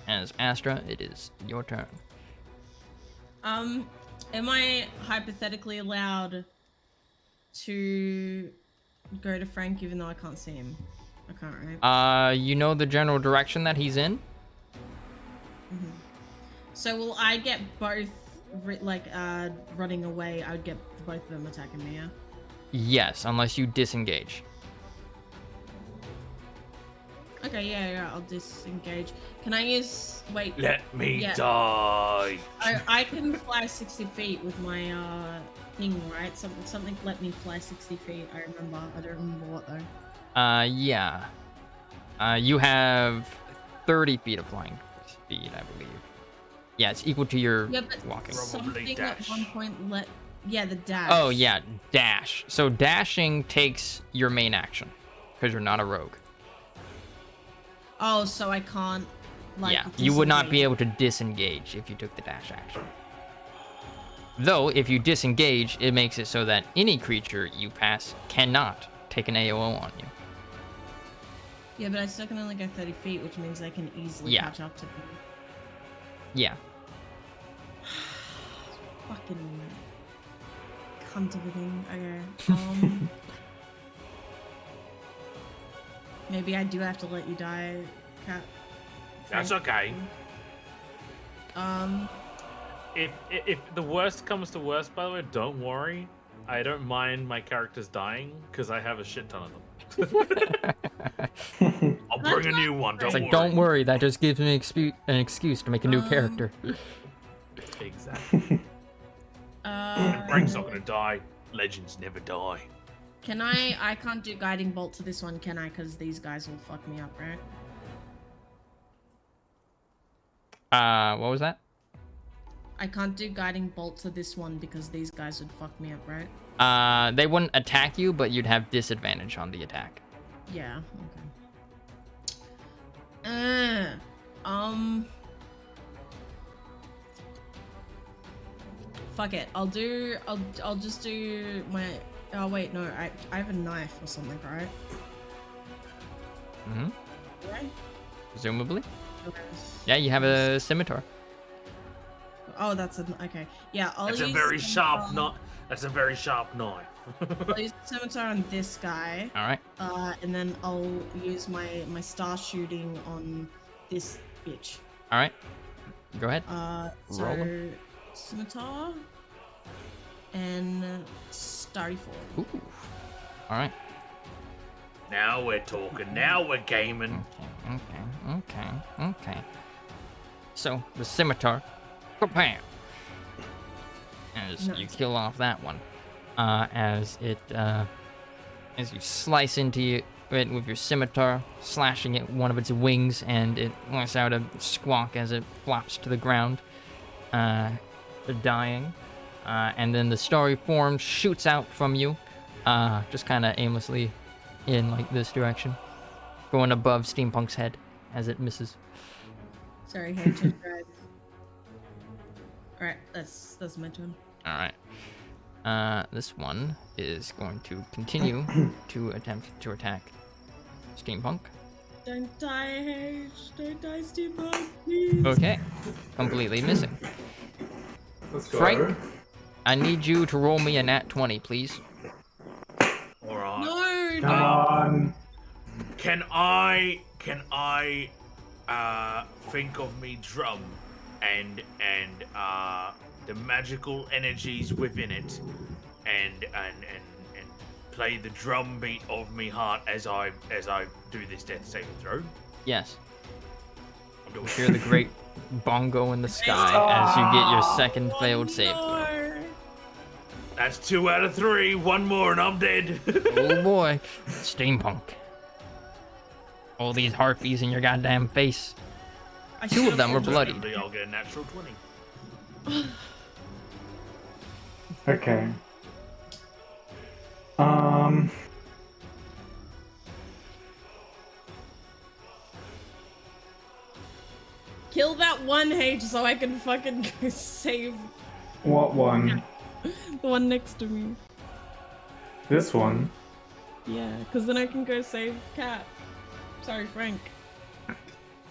As Astra, it is your turn. Am I hypothetically allowed to go to Frank even though I can't see him? I can't, right? You know the general direction that he's in? So will I get both, running away? I would get both of them attacking me, yeah? Yes, unless you disengage. Okay, yeah, I'll disengage. Can I use... Wait. Let me Yeah. die. I can fly 60 feet with my, thing, right? Something let me fly 60 feet, I remember. I don't remember what, though. Yeah. You have 30 feet of flying speed, I believe. Yeah, it's equal to your Yeah, but walking. something dash. at one point let... Yeah, the dash. Oh, yeah, dash. So dashing takes your main action, because you're not a rogue. Oh, so I can't, Yeah, you would not be disengage. able to disengage if you took the dash action. Though, if you disengage, it makes it so that any creature you pass cannot take an AOO on you. Yeah, but I still can only go 30 feet, which means they can easily Yeah. catch up to me. Yeah. Fucking cunt of a thing. Okay. Maybe I do have to let you die, Cat. That's okay. If the worst comes to worst, by the way, don't worry. I don't mind my characters dying because I have a shit ton of them. I'll bring a new one. Don't It's worry. like, don't worry, that just gives me an excuse to make a new character. Exactly. Frank's not gonna die. Legends never die. Can I can't do guiding bolt to this one, can I? Because these guys will fuck me up, right? What was that? I can't do guiding bolt to this one because these guys would fuck me up, right? They wouldn't attack you, but you'd have disadvantage on the attack. Yeah, okay. Fuck it. I'll just do my. Oh wait, no. I have a knife or something, right? Mm-hmm. Right. Presumably. Okay. Yeah, you have a scimitar. Oh, that's okay. Yeah, That's a very sharp knife. That's a very sharp knife. I'll use the scimitar on this guy. All right. And then I'll use my star shooting on this bitch. All right. Go ahead. So Roll 'em. scimitar and starry forward. Ooh. All right. Now we're talking. Now we're gaming. Okay. So the scimitar, bam, as you Nice. kill off that one, as you slice into it with your scimitar, slashing at one of its wings, and it lets out a squawk as it flops to the ground, dying, and then the starry form shoots out from you, just kind of aimlessly in like this direction, going above Steampunk's head as it misses. Sorry, hand to drag. Alright, that's my turn. All right. This one is going to continue to attempt to attack Steampunk. Don't die, Hage. Don't die, Steampunk, please. Okay. Completely missing. Let's go. Frank? I need you to roll me a nat 20, please. All right. No, Come on. Can I think of me drum and the magical energies within it and play the drum beat of me heart as I do this death saving throw? Yes. I'm doing Hear the great bongo in the sky as you get your second failed save throw. That's 2 out of 3. One more and I'm dead. Oh boy. Steampunk. All these harpies in your goddamn face. Two of them were bloodied. Alternatively, I'll get a natural 20. Okay. Kill that one, Hage, so I can fucking go save What one? The one next to me. This one? Yeah, because then I can go save Cat. Sorry, Frank.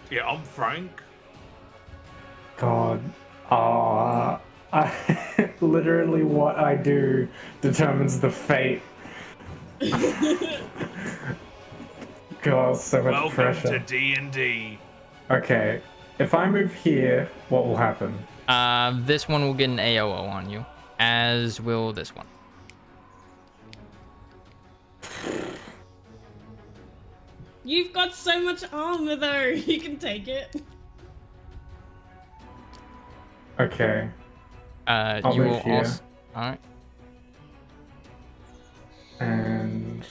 Yeah, I'm Frank. God. Literally what I do determines the fate. God, so much Welcome pressure. to D&D. Okay, if I move here, what will happen? This one will get an AOO on you, as will this one. You've got so much armor though. You can take it. Okay. I'll You move will here. also. Alright. And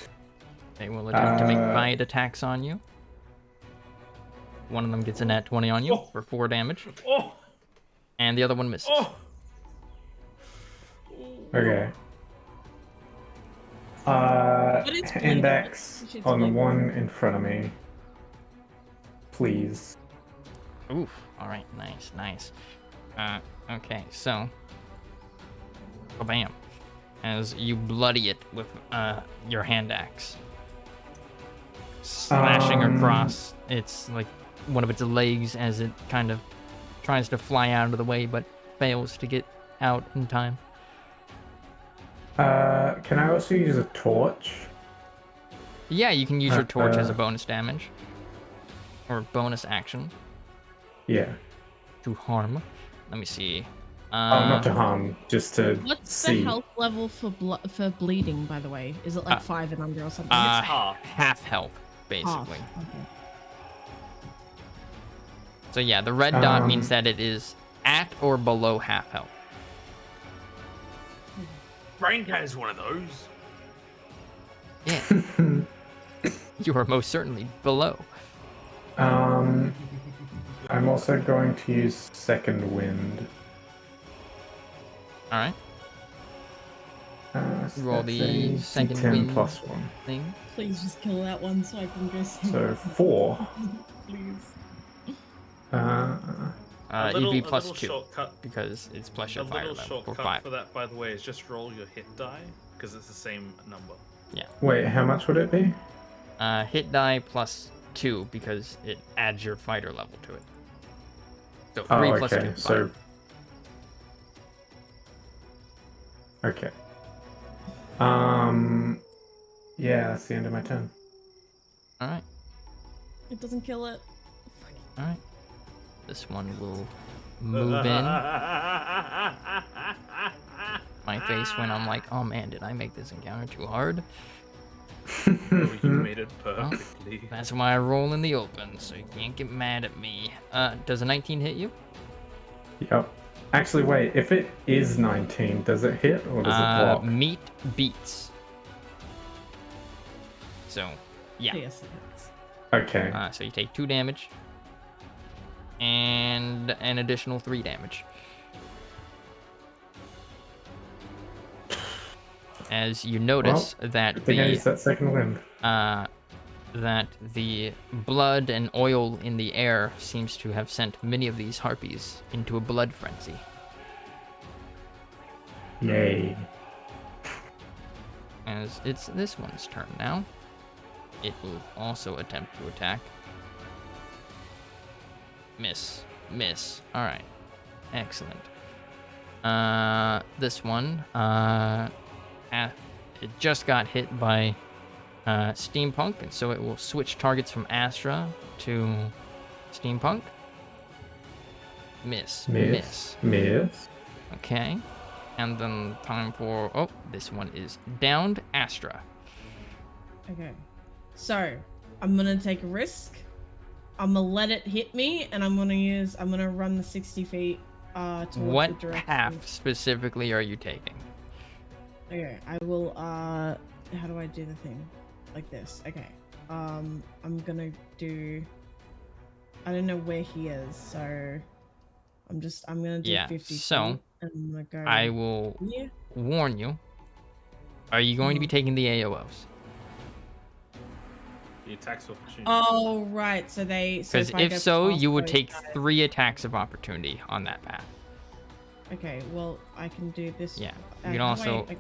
They will attempt to make bite attacks on you. One of them gets a nat 20 on you Oh. for 4 damage, Oh, and the other one misses. oh. okay. it's Index pointless. on the one in front of me. Please. Oof. Alright, nice. Okay, so. Bam. As you bloody it with your hand axe. slashing across its like one of its legs as it kind of tries to fly out of the way, but fails to get out in time. Can I also use a torch? Yeah, you can use your torch as a bonus damage or bonus action Yeah. to harm. Let me see. Not to harm, just to What's see. the health level for bleeding, by the way? Is it like 5 and under or something? Half health, basically. Half. Okay. So yeah, the red dot means that it is at or below half health. Frank has one of those. Yeah. You are most certainly below. I'm also going to use second wind. All right. So Roll that's the a second D10 wind plus 1. thing. Please just kill that one so I can go see. So 4. Please. You'd be a plus little 2 shortcut. because it's plus A your fire little level for shortcut 5. for that, by the way, is just roll your hit die because it's the same number. Wait, how much would it be? Hit die plus 2 because it adds your fighter level to it. So 3 Oh, plus okay. 2. So. Okay. Yeah, that's the end of my turn. All right. It doesn't kill it. All right. This one will move in. My face when I'm like, oh man, did I make this encounter too hard? Oh, you made it perfectly. That's why I roll in the open, so you can't get mad at me. Does a 19 hit you? Yep. Actually, wait. If it is 19, does it hit or does it block? Meat beats. So, yeah. Yes, it hurts. Okay. So you take 2 damage. And an additional 3 damage. As you notice that I think I used that second wind. that the blood and oil in the air seems to have sent many of these harpies into a blood frenzy. Yay. As it's this one's turn now. It will also attempt to attack. Miss. Alright. Excellent. This one, it just got hit by Steampunk, and so it will switch targets from Astra to Steampunk. Miss. Okay. And then time for... Oh, this one is downed. Astra. Okay. So, I'm gonna take a risk. I'm gonna let it hit me, and I'm gonna run the 60 feet towards the What direction. path specifically are you taking? Okay, I will, how do I do the thing? Like this. Okay. I'm gonna do... I don't know where he is, so... I'm gonna do 50 so feet, and I'm gonna go... I will here. warn you. Are you going to be taking the AOs? The attacks of opportunity. Oh, right, so they... Because I if go so, past you would those take guys- 3 attacks of opportunity on that path. Okay, well, I can do this... Yeah, you can no, also... wait,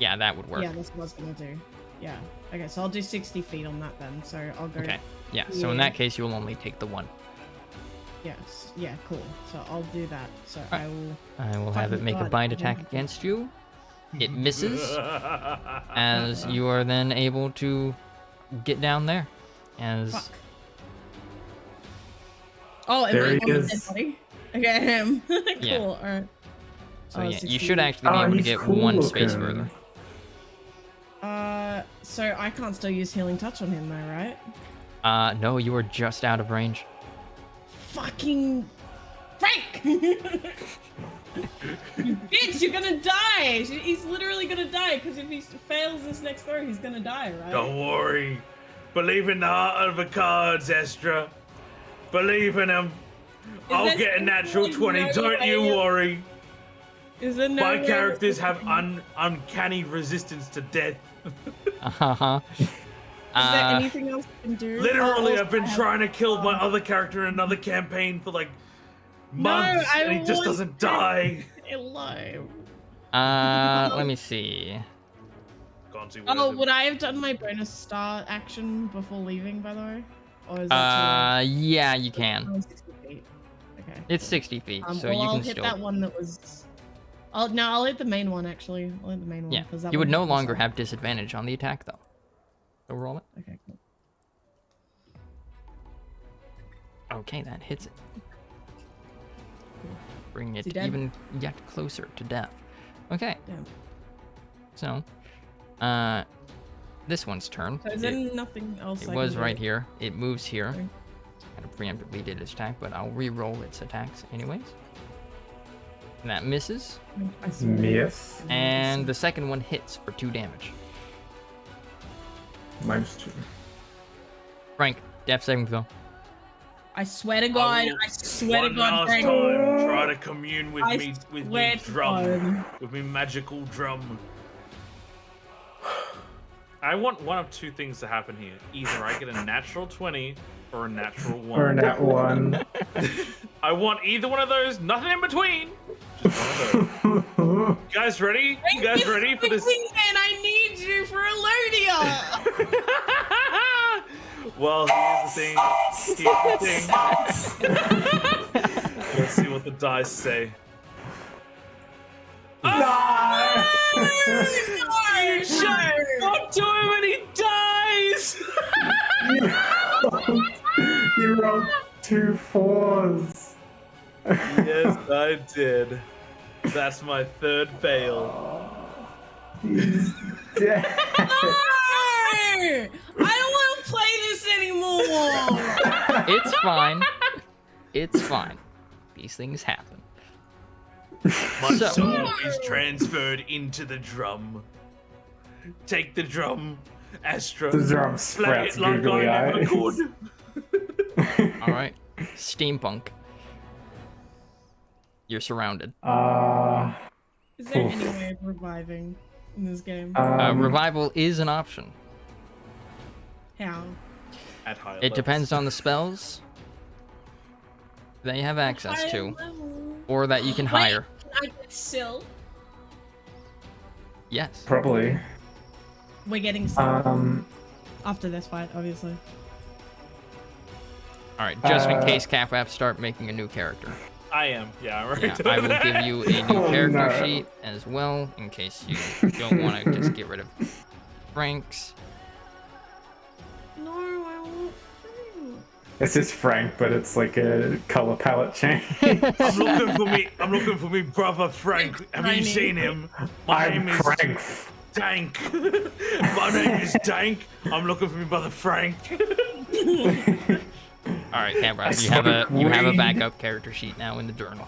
Yeah, that would work. yeah, that's what I was gonna do. Yeah. Okay, so I'll do 60 feet on that then. So I'll go... Okay, yeah, so in Yeah. that case, you will only take the 1. Yes. Yeah, cool. So I'll do that. So Right. I will have it Fucking make a God, bite I attack didn't- against you. It misses, as you are then able to get down there. As Fuck. Oh, am There I he on the is. dead body? Okay, I am. Cool, Yeah. alright. So Oh, yeah, you 60. should actually be able to he's get cool 1 space looking. further. So I can't still use healing touch on him though, right? No, you are just out of range. Fucking Frank! You bitch, you're gonna die! He's literally gonna die, because if he fails this next throw, he's gonna die, right? Don't worry. Believe in the heart of the cards, Estra. Believe in them. I'll there get a natural like 20. no Don't you way of- worry. Is there no My way characters that- have uncanny resistance to death. Uh-huh. Is there anything else I can do? Literally, Oh, I've been also, I trying to kill my other character in another campaign for like months, I and he just want doesn't die. alive. Let me see. can't see what Oh, it is. would I have done my bonus star action before leaving, by the way? Or is that Yeah, you too late? can. Oh, 60 feet. Okay. It's cool. 60 feet, so Well, you I'll can hit still. that one that was. I'll hit the main one actually. I'll hit the main one Yeah, because that you would one no hit longer myself. have disadvantage on the attack, though. So roll it. Okay, cool. Okay, that hits it. Bring Is it he dead? even yet closer to death. Okay, Damn. so, this one's turn. So is there nothing else? It I was can do? right here. It moves here. Okay. Kind of preemptively did its attack, but I'll re-roll its attacks anyways. And that misses. I swear. Miss. And the second one hits for 2 damage. -2. Frank, death saving throw. I swear to God. will I swear to one God. last Frank. time try to commune with I me swear to God. with me magical drum. I want one of two things to happen here. Either I get a natural 20 or a natural 1. Or nat 1. I want either one of those, nothing in between. Just one of those. You guys ready? You guys ready for this? Man, I need you for Elodia. Well, here's the thing. Here's the thing. Let's see what the dice say. You Not to him and he dies! You rolled 2 4s. Yes, I did. That's my third fail. He's dead. I don't want to play this anymore. It's fine. It's fine. These things happen. My So- soul is transferred into the drum. Take the drum, Astra. The drum Play sprouts it like googly I never eyes. could. All right, steampunk. You're surrounded. Is there any way of reviving in this game? Revival is an option. How? At higher It depends on the spells that you have access to, or that you can hire. Can I get Syl? Yes. Probably. We're getting Syl Um, after this fight, obviously. All right, just in case Capwap start making a new character. I am. Yeah, I'm Yeah, right. I will give you a new Oh, character no. sheet as well, in case you don't want to just get rid of Frank's. No, I want Frank. this is Frank, but it's like a color palette change. I'm looking for me brother Frank. Have you Tiny. seen him? My I'm name is Frank. Dank. My name is Dank. I'm looking for me brother Frank. All right, Capwap, I you have a smoke weed. backup character sheet now in the journal.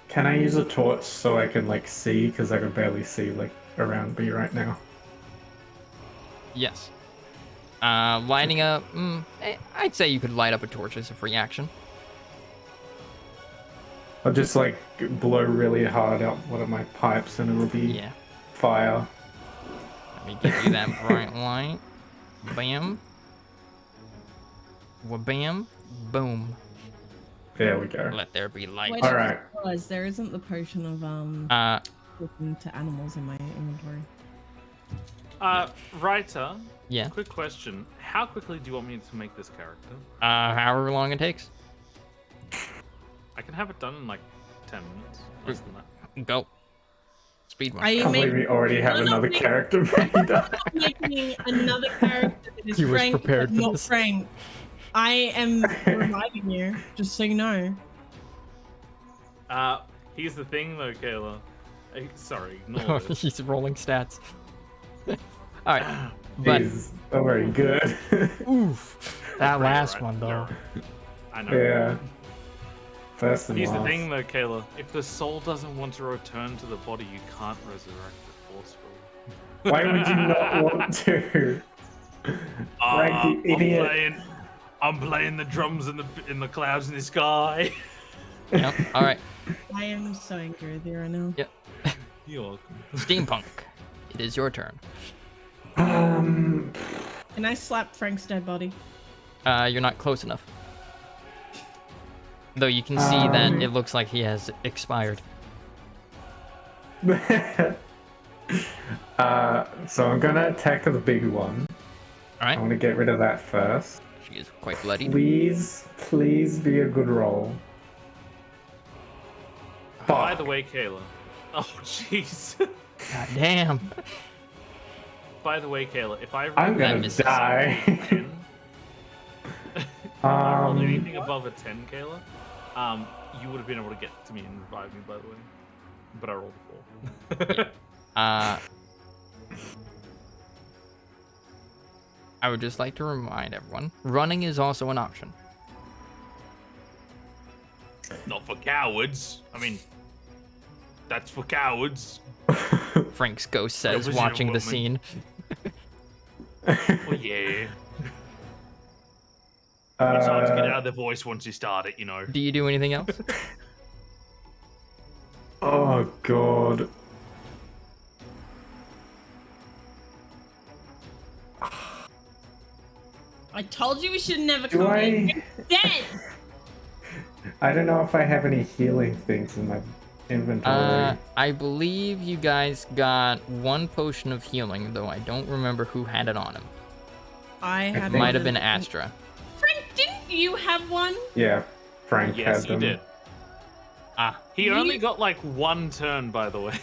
Can I use a torch so I can like see? Because I can barely see like around me right now. Yes. Lighting up. I'd say you could light up a torch as a free action. I'll just like blow really hard out one of my pipes and it'll be Yeah. fire. Let me give you that bright light. Bam. Wabam. Boom. There we go. Let there be light. Wait, All right. realize there isn't the potion of talking to animals in my inventory. Writer, Yeah. quick question. How quickly do you want me to make this character? However long it takes. I can have it done in like 10 minutes. Less than that. Go. Speed Are you Can't believe we already have No, no, another wait. character made up. making another character that is He was Frank, prepared but for not this. Frank? I am reviving you, just so you know. Here's the thing though, Kayla. Sorry, ignore this. He's rolling stats. All right. But Jeez, oh, very good. oof, that last one though. I know. yeah. First and Here's the last. thing though, Kayla. If the soul doesn't want to return to the body, you can't resurrect it forcefully. Why would you not want to? Frank, you idiot. I'm playing the drums in the clouds in the sky. Yep. All right. I am so angry with you right now. Yep. You're welcome. Steampunk. It is your turn. Can I slap Frank's dead body? You're not close enough. Though you can see that it looks like he has expired. So I'm gonna attack the big one. All I right. want to get rid of that first. She is quite bloodied. Please be a good roll. By the way, Kayla. Oh, jeez. God damn. By the way, Kayla, if I I'm gonna misses. die. 10, if I rolled anything above a 10, Kayla, you would have been able to get to me and revive me, by the way. But I rolled a 4. I would just like to remind everyone, running is also an option. Not for cowards. I mean, that's for cowards. Frank's ghost says, was watching your the woman. scene. Well, yeah. It's hard to get out of the voice once you start it, you know. Do you do anything else? Oh god. I told you we should never Do come I? in. You're dead. I don't know if I have any healing things in my inventory. I believe you guys got one potion of healing, though I don't remember who had it on him. I had. think- Might have one. been Astra. Frank, didn't you have one? Yeah, Frank Yes, had he them. did. Ah, He only got like one turn, by the way.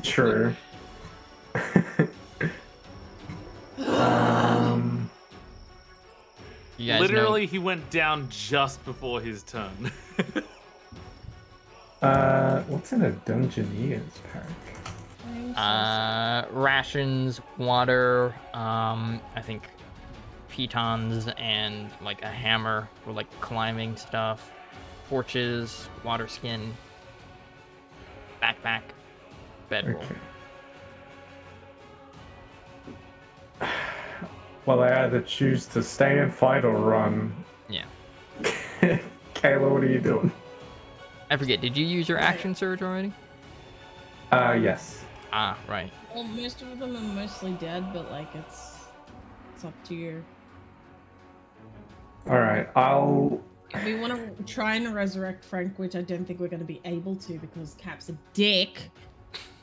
True. um, you guys Literally, he went down just before his turn. what's in a Dungeoneer's pack? know, rations, water, I think pitons and like a hammer for like climbing stuff, torches, water skin, backpack, bedroll. Okay. Well, I either choose to stay and fight or run. Yeah. Kayla, what are you doing? I forget, did you use your action surge already? Yes. Ah, right. Well, most of them are mostly dead, but like it's up to you. Alright, I'll... If we want to try and resurrect Frank, which I don't think we're going to be able to because Cap's a dick,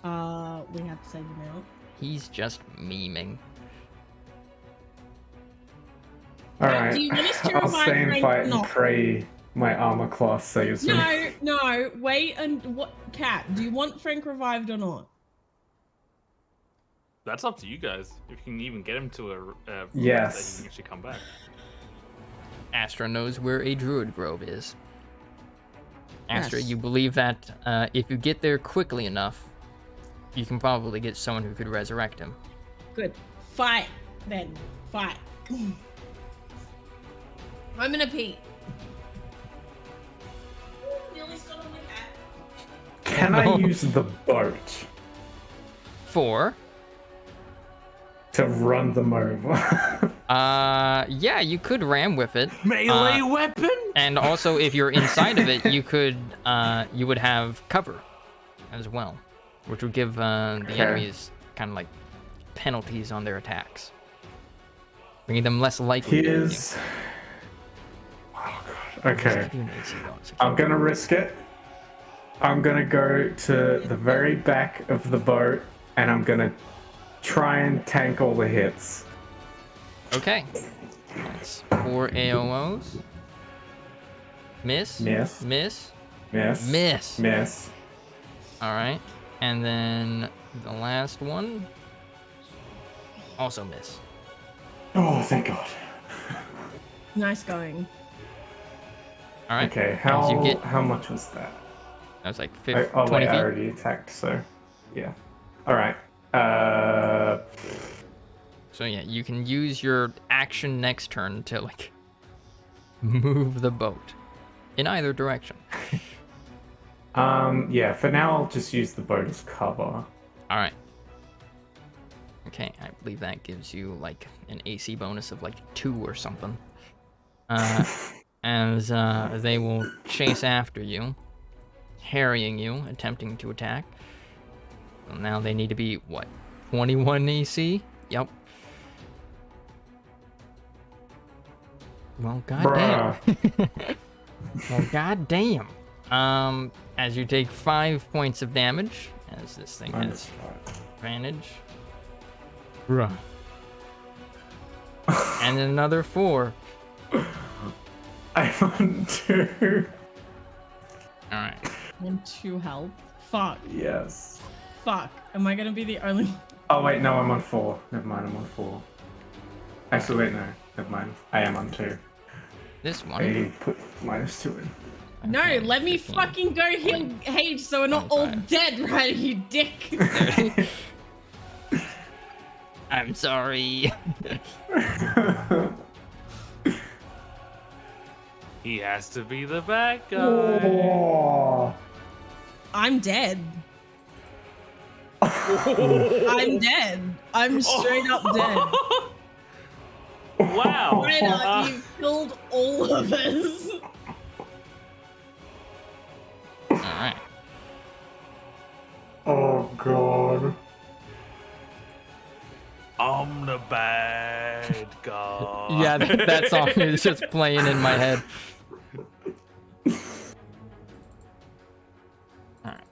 we have to save him out. He's just memeing. Alright, do you want us to I'll revive stay and Frank fight or and not? pray my armor class saves me. No, wait and what? Cap, do you want Frank revived or not? That's up to you guys. If you can even get him to a Yes. that he can actually come back. Astra knows where a druid grove is. Astra, Yes. you believe that if you get there quickly enough, you can probably get someone who could resurrect him. Good. Fight, then. Fight. I'm gonna pee. Nearly stood on my cat. Can I use the boat For, to run them over? yeah, you could ram with it. Melee weapon? And also, if you're inside of it, you could, you would have cover as well, which would give the Okay. enemies kind of like penalties on their attacks, making them less likely to hit you. Here's... Oh god. Okay. Give you an AC bonus. I'm gonna risk it. I'm gonna go to the very back of the boat and I'm gonna try and tank all the hits. Okay. That's 4 AOOs. Miss. Miss. Miss. Miss. Miss. Miss. All right. And then the last one. Also miss. Oh, thank god. Nice going. All right. Okay, As you get, how much was that? that was like Oh, 20 wait, I feet. already attacked, so yeah. Alright. So yeah, you can use your action next turn to like move the boat in either direction. Yeah, for now I'll just use the boat as cover. All right. Okay, I believe that gives you like an AC bonus of like 2 or something. As they will chase after you, harrying you, attempting to attack. Well, now they need to be, what, 21 AC? Yep. Well, goddamn. Well, goddamn. As you take 5 points of damage, as this thing has advantage. Bruh. And then another 4. I'm on 2. Alright. 2 health. Fuck. Yes. Fuck. Am I gonna be the only? Oh wait, no, I'm on 4. Never mind, I'm on 4. Actually, wait, no, never mind. I am on 2. This one. I put -2 in. No, Okay, let me 15, fucking go heal Hage so we're not all 25. dead, right? You dick. I'm sorry. He has to be the bad guy. Oh. I'm dead. I'm dead. I'm straight up dead. Wow. Reyna, you killed all of us. Alright. Oh god. I'm the bad guy. Yeah, that song is just playing in my head. Alright.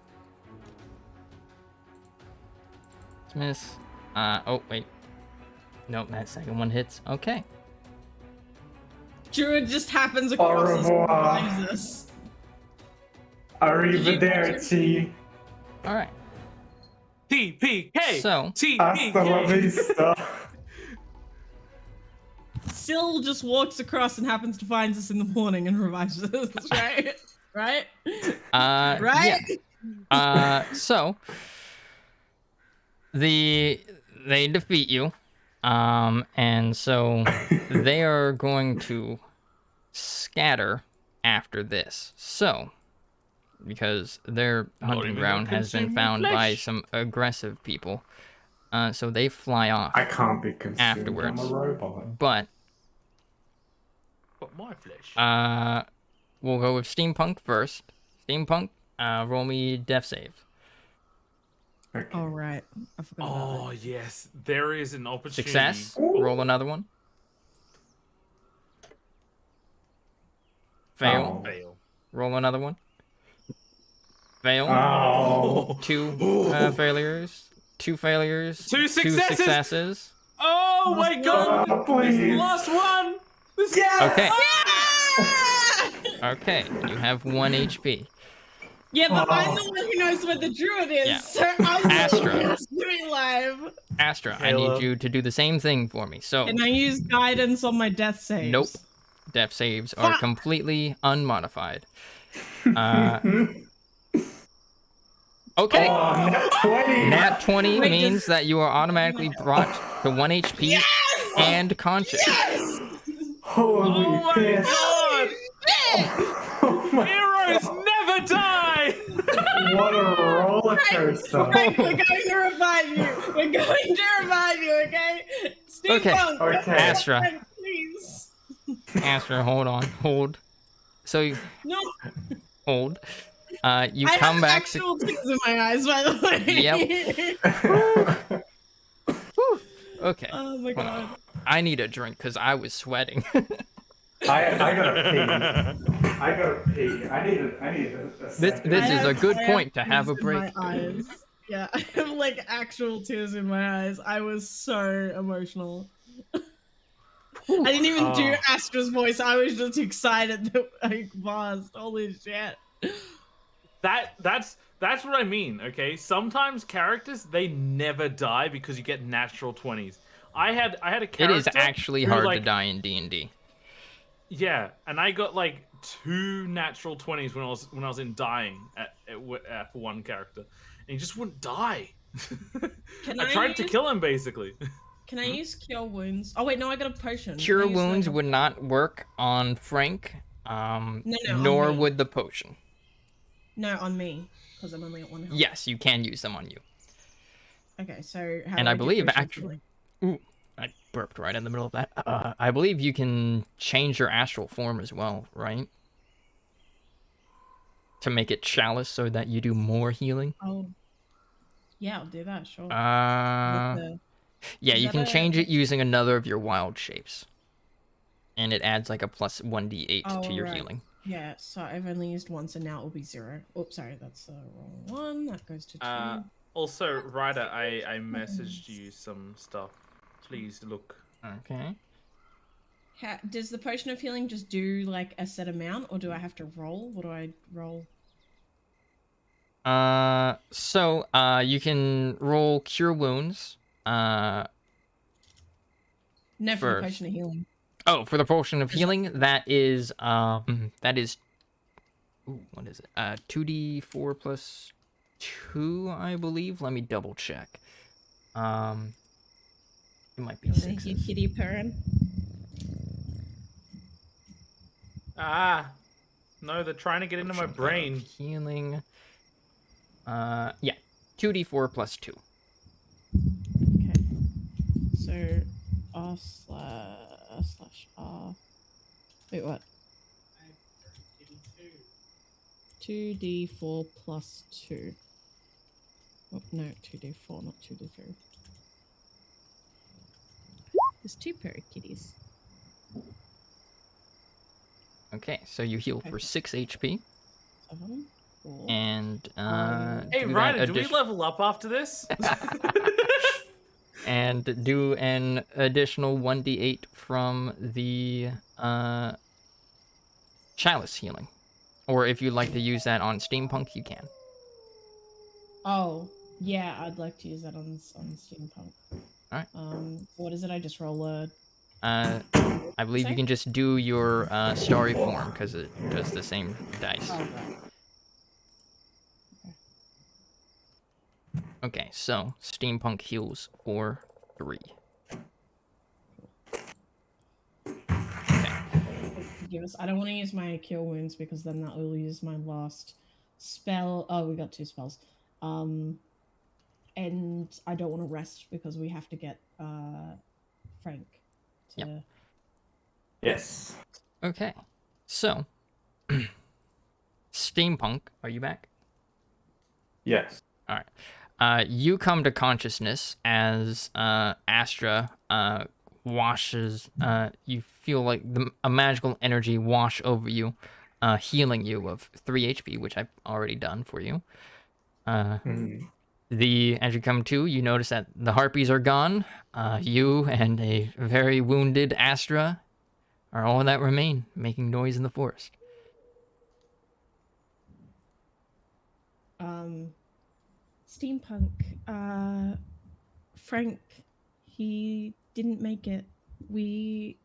Miss. Oh, wait. Nope, that second one hits. Okay. Druid just happens across us and revives us. Arrivederci. Alright. TPK. So, Hasta la TPK. vista. Syl just walks across and happens to find us in the morning and revives us, right? Right? Right? so they defeat you, and so they are going to scatter after this. So, because their hunting even ground gonna has been consume your found by flesh. some aggressive people, so they fly off. I can't be consumed. Afterwards. I'm a robot. But But my flesh. we'll go with Steampunk first. Steampunk, roll me death save. Okay. Oh, right. I forgot about Oh yes, there is an opportunity. Success. Roll another one. Fail. Oh. Fail. Roll another one. Fail. Oh. 2 failures. 2 failures. 2 2 successes! successes. Oh my god! Oh, This please. last one. This Okay. it. Okay. You have 1 HP. Yeah, but I'm Oh. the one who knows where the druid is, Yeah. so I'm the Astra. one who's doing live. Astra, I Caleb. need you to do the same thing for me. So, Can I use guidance on my death saves? nope. Death saves are Fuck. completely unmodified. Okay. Oh, nat 20. Nat 20 Wait, means that you are automatically brought to 1 HP and conscious. Holy Oh my piss. god! Oh my Heroes never die! What a roller coaster. Frank, we're going to revive you. We're going to revive you, okay? Okay. Steampunk, Okay. Astra. Frank, please. Astra, hold on. Hold. So you No, hold. You I come have back. actual tears in my eyes, by the way. Okay. Oh my god. I need a drink because I was sweating. I gotta pee. I gotta pee. I need a This second. this I is a have- good I have point to have a tears in my break. eyes. Yeah, I have like actual tears in my eyes. I was so emotional. I didn't even do Oh. Astra's voice. I was just excited that I paused. Holy shit. That's what I mean, okay? Sometimes characters they never die because you get natural 20s. I had a It character is actually who, hard to like, die in D&D. Yeah, and I got like 2 natural 20s when I was in dying for one character, and he just wouldn't die. Can I I tried to use- kill him basically. Can I use cure wounds? Oh wait, no, I got a potion. Cure Can I use, wounds like, a- would not work on Frank, No, on nor me. would the potion. No, on me, because I'm only at 1 health. Yes, you can use them on you. Okay, so how And do I do believe potion actually- healing? Ooh, I burped right in the middle of that. I believe you can change your astral form as well, right? To make it chalice so that you do more healing. Oh, yeah, I'll do that. Sure. With Yeah, is you that can a- change it using another of your wild shapes. And it adds like a plus 1d8 Oh, to your right. healing. Yeah, so I've only used once and now it will be 0. Oops, sorry, that's the wrong one. That goes to 2. Also, Ryder, I messaged you some stuff. Please look. Okay. Does the potion of healing just do like a set amount, or do I have to roll? What do I roll? You can roll Cure Wounds. No, for the First. potion of healing. Oh, for the potion of Is healing, that is ooh, what is it? 2d4 plus 2, I believe. Let me double check. It might be Your 6s. kitty purring. Ah, no, they're trying to get into my Potion of brain. Healing. Yeah, 2d4 plus 2. Okay. So R/R. Wait, what? 2d4 plus 2. Oh, no, 2d4, not 2d3. There's 2 kitties. Okay, so you heal for 6 HP. 7, 4. And Hey, do Ryder, that do we level up after this? and do an additional 1d8 from the chalice healing. Or if you'd like to use that on steampunk, you can. Oh, yeah, I'd like to use that on steampunk. Alright. What is it? I just roll a. I believe you can just do your starry form because it does the same dice. Oh, right. Okay, so steampunk heals for 3. I don't want to use my cure wounds because then that will use my last spell. Oh, we got 2 spells. And I don't want to rest because we have to get Frank to. Yep. Yes. Okay, so steampunk, are you back? Yes. All right. You come to consciousness as Astra washes. You feel like a magical energy wash over you, healing you of 3 HP, which I've already done for you. As you come to, you notice that the harpies are gone. You and a very wounded Astra are all that remain, making noise in the forest. Steampunk. Frank, he didn't make it. We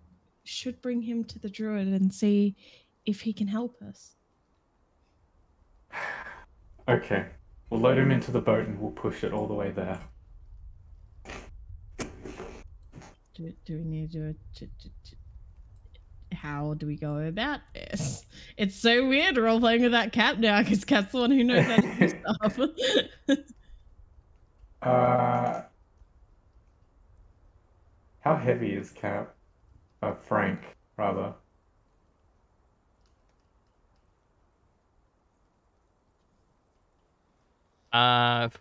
should bring him to the druid and see if he can help us. Okay. We'll load him into the boat and we'll push it all the way there. Do we need to do how do we go about this? It's so weird role playing with that Cap now because Cap's the one who knows how to do stuff. How heavy is Frank, rather?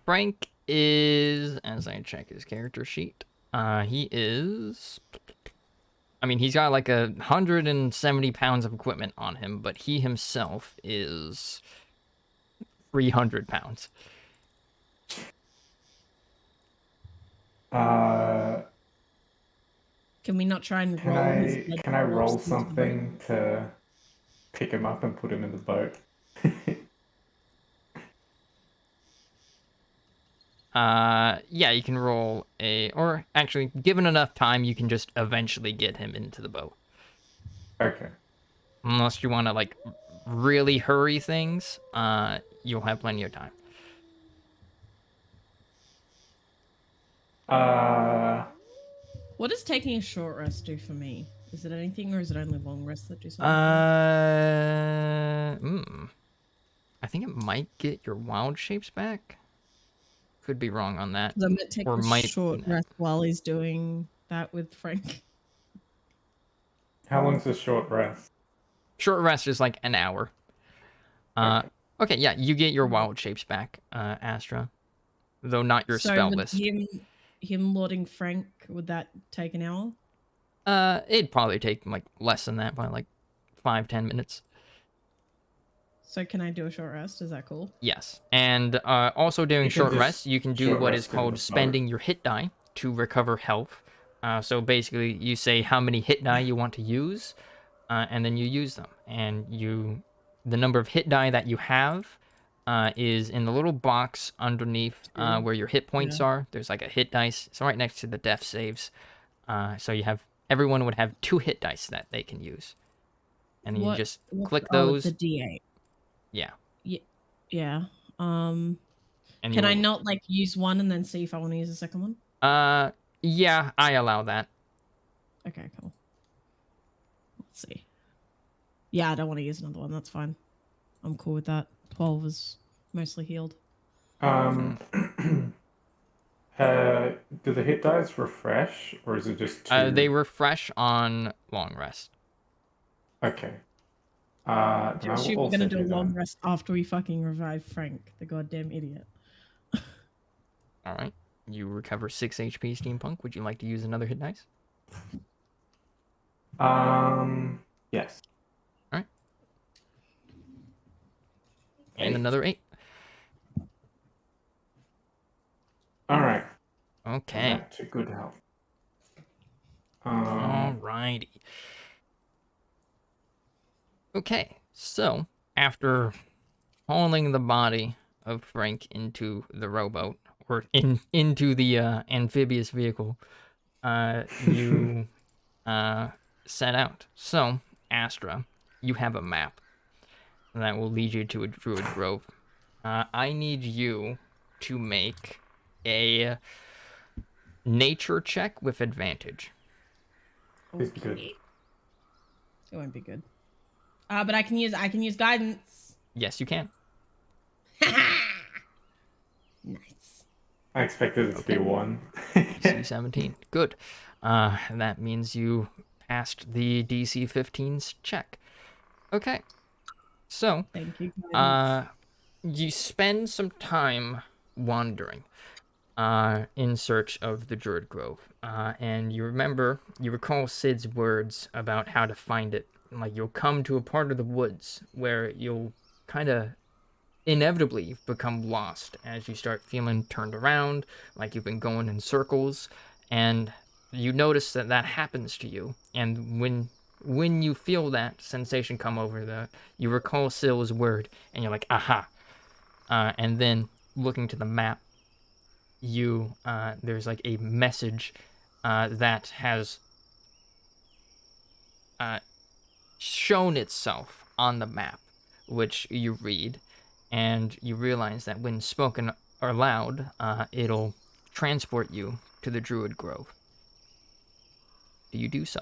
Frank is, as I check his character sheet, he is. I mean, he's got like 170 pounds of equipment on him, but he himself is 300 pounds. Can we not try and Can roll his I dead can I roll corpse into the boat? something to pick him up and put him in the boat? Yeah, you can roll or actually, given enough time, you can just eventually get him into the boat. Okay. Unless you want to, like, really hurry things, you'll have plenty of time. What does taking a short rest do for me? Is it anything, or is it only long rests that do something? I think it might get your wild shapes back. Could be wrong on that. I'm gonna take or a might short rest while he's doing that with Frank. How long's a short rest? Short rest is like an hour. Okay, yeah, you get your wild shapes back, Astra. Though not your spell would list. Him lording Frank, would that take an hour? It'd probably take like less than that, by like 5-10 minutes. So can I do a short rest? Is that cool? Yes, and also during You can short just rest, you can do short what rest is in the called spending your hit die to recover health. So basically, you say how many hit die you want to use, and then you use them. And the number of hit die that you have is in the little box underneath where your hit points are. There's like a hit dice. It's right next to the death saves. So everyone would have 2 hit dice that they can use, and then you just click Oh, it's a those. D8. Yeah, Yeah. and Can I you'll. not like use one and then see if I want to use a second one? Yeah, I allow that. Okay, cool. Let's see. Yeah, I don't want to use another one. That's fine. I'm cool with that. 12 is mostly healed. Um, do the hit dice refresh, or is it just 2? They refresh on long rest. Okay. Then I will Shoot, we're also gonna do a do long that. rest after we fucking revive Frank, the goddamn idiot. All right. You recover 6 HP steampunk. Would you like to use another hit dice? Yes. All right. And 8. another 8. All right. Okay. Back to good health. All righty. Okay. So, after hauling the body of Frank into the rowboat, or into the amphibious vehicle, you set out. So, Astra, you have a map that will lead you to a druid grove. I need you to make a nature check with advantage. Please be good. It won't be good. But I can use guidance. Yes, you can. Nice. I expected it to be Okay. 1. DC-17. Good. That means you passed the DC-15's check. Okay. So, Thank you. Guidance. you spend some time wandering in search of the Druid Grove. And you recall Sid's words about how to find it. Like, you'll come to a part of the woods where you'll kind of inevitably become lost as you start feeling turned around, like you've been going in circles, and you notice that happens to you. And when you feel that sensation come over, you recall Syl's word, and you're like, aha. And then looking to the map, there's like a message that has shown itself on the map, which you read, and you realize that when spoken aloud, it'll transport you to the Druid Grove. Do you do so?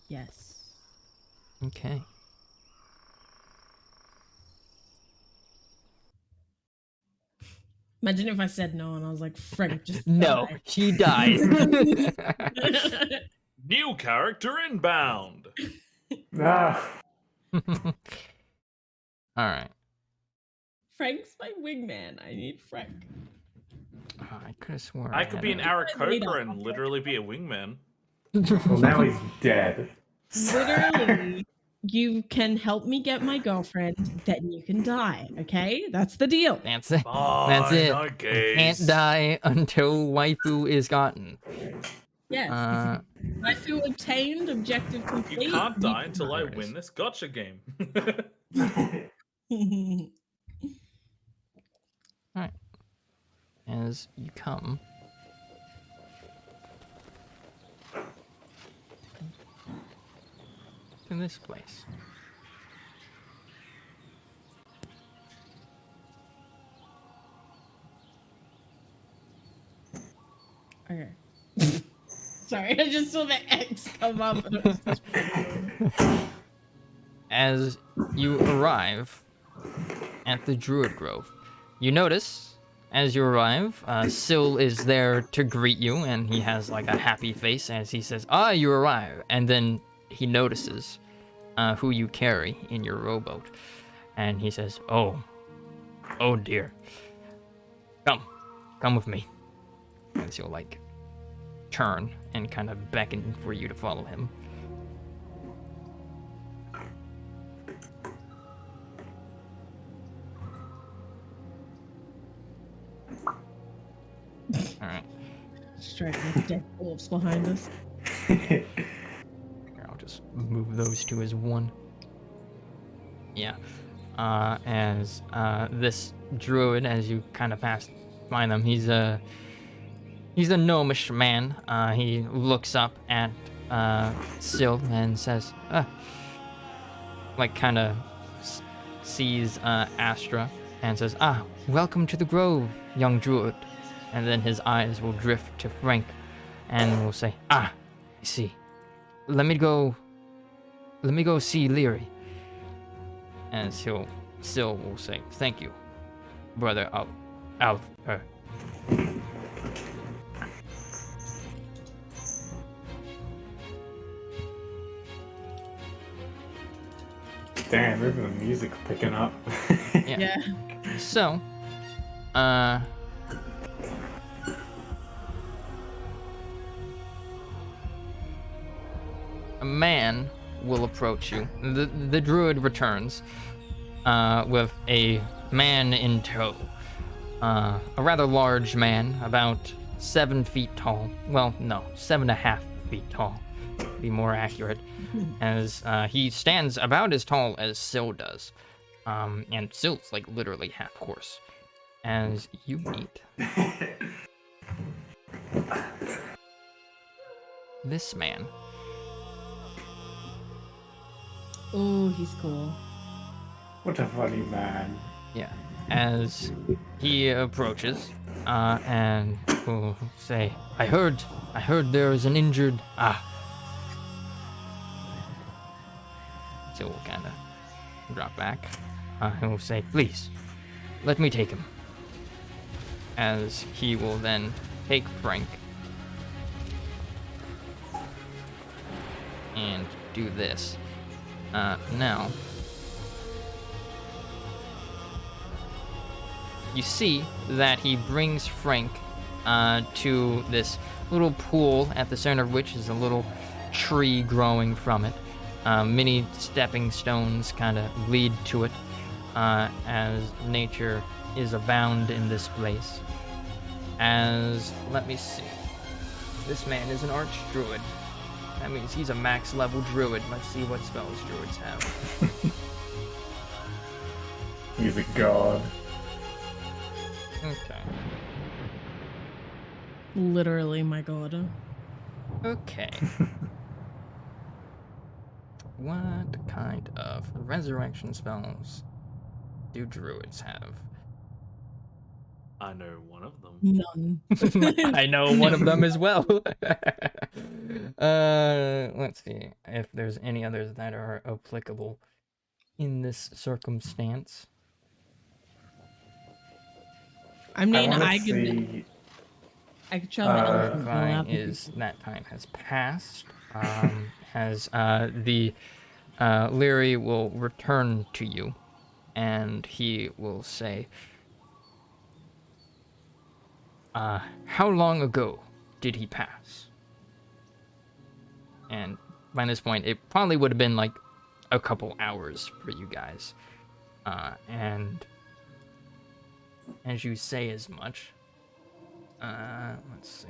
Yes. Okay. Imagine if I said no and I was like, Frank, just No, die. he dies. New character inbound. Ah. All right. Frank's my wingman. I need Frank. Oh, I could have sworn I could be an had Aarakocra and literally be a wingman. Well, now he's dead. Literally, you can help me get my girlfriend, then you can die. Okay, that's the deal. That's it. Fine, That's it. I You guess. can't die until waifu is gotten. Yes. I feel obtained, objective complete. You can't die can until I Nice. win this gotcha game. die. All right. As you come to this place. Okay. Sorry, I just saw the X come up. And it was just As you arrive at the Druid Grove, you notice as you arrive, Syl is there to greet you, and he has like a happy face as he says, "Ah, you arrive." And then he notices who you carry in your rowboat, and he says, "Oh dear, come with me." As you'll like turn and kind of beckon for you to follow him. straight with dead corpse behind us. Here, I'll just move those two as one. Yeah. As this druid, as you kind of pass by them, he's a gnomish man. He looks up at Syl and says, like kind of sees Astra and says, welcome to the grove, young druid. And then his eyes will drift to Frank and will say, I see. Let me go see Leary. And Syl will say, thank you, brother Alfred. Damn, even the music picking up. Yeah. So, a man will approach you. The druid returns with a man in tow. A rather large man, about 7 feet tall. Well, no, 7.5 feet tall, to be more accurate. As he stands about as tall as Syl does. And Syl's like literally half horse. As you meet this man. Oh, he's cool. What a funny man. Yeah. As he approaches, and will say, I heard there is an injured. So we'll kind of drop back. And will say, please, let me take him. As he will then take Frank and do this. Now, you see that he brings Frank to this little pool at the center of which is a little tree growing from it. Many stepping stones kind of lead to it, as nature is abound in this place. As, let me see, this man is an archdruid. That means he's a max level druid. Let's see what spells druids have. He's a god. Okay. Literally, my god. Okay. What kind of resurrection spells do druids have? I know one of them. None. I know one of them as well. Let's see if there's any others that are applicable in this circumstance. I mean, wanna I could see- show my elephant go Clarifying out. is that time has passed. Has the Leary will return to you, and he will say, how long ago did he pass? And by this point, it probably would have been like a couple hours for you guys. And as you say as much, let's see.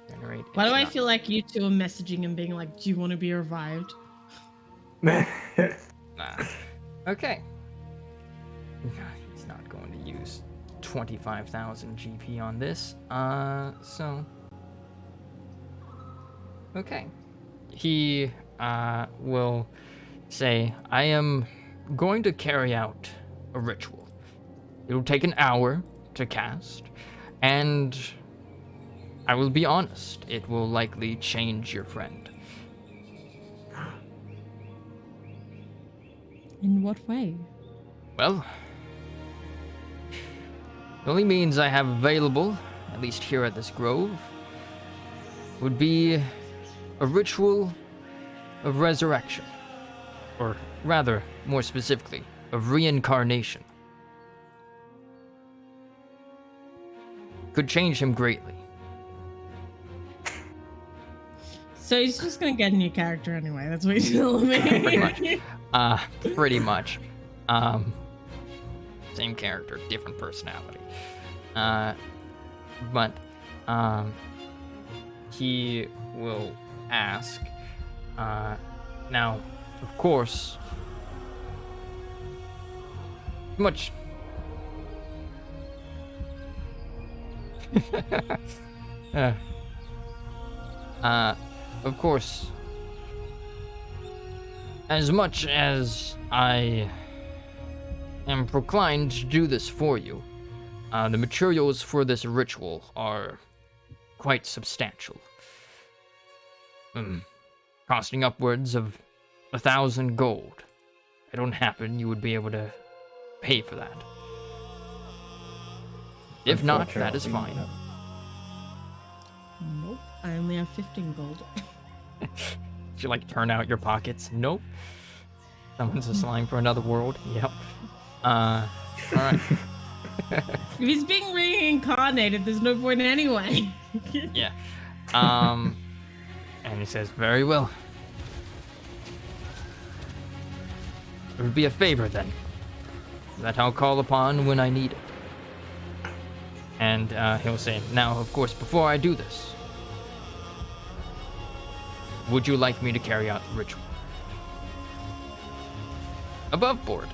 Generate. Why do I not- feel like you two are messaging and being like, do you want to be revived? Nah. Okay. He's not going to use 25,000 GP on this. So. Okay. He will say, I am going to carry out a ritual. It'll take an hour to cast, and I will be honest, it will likely change your friend. In what way? Well, the only means I have available, at least here at this grove, would be a ritual of resurrection. Or rather, more specifically, of reincarnation. Could change him greatly. So he's just gonna get a new character anyway. That's what he's telling me. Pretty much. Pretty much. same character, different personality. But he will ask. Now, of course, much. Of course, as much as I am proclaimed to do this for you, the materials for this ritual are quite substantial. Costing upwards of 1,000 gold. If it don't happen, you would be able to pay for that. If not, that is fine. Nope. I only have 15 gold. Did you like turn out your pockets? Nope. Someone's a slime for another world. Yep. Alright. If he's being reincarnated, there's no point anyway. Yeah. And he says, very well. It would be a favor then. That I'll call upon when I need it. And he'll say, now, of course, before I do this, would you like me to carry out the ritual? Above board.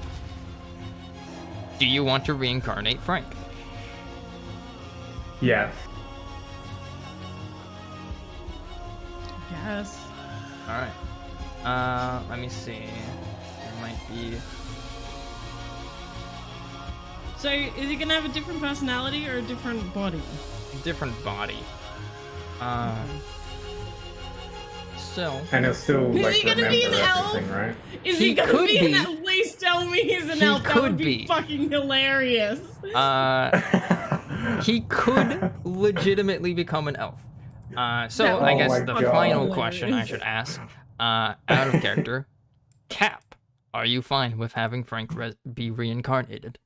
Do you want to reincarnate Frank? Yes. Yes. Alright. Let me see. There might be... So, is he gonna have a different personality or a different body? different body. So... And it's still, Is like, he gonna be an remember elf? everything, right? Is He he gonna could be be. an elf? Please tell me he's an He elf. That could would be be. fucking hilarious. He could legitimately become an elf. So That I would guess be the fucking final hilarious. question I should ask, out of character, Cap, are you fine with having Frank be reincarnated?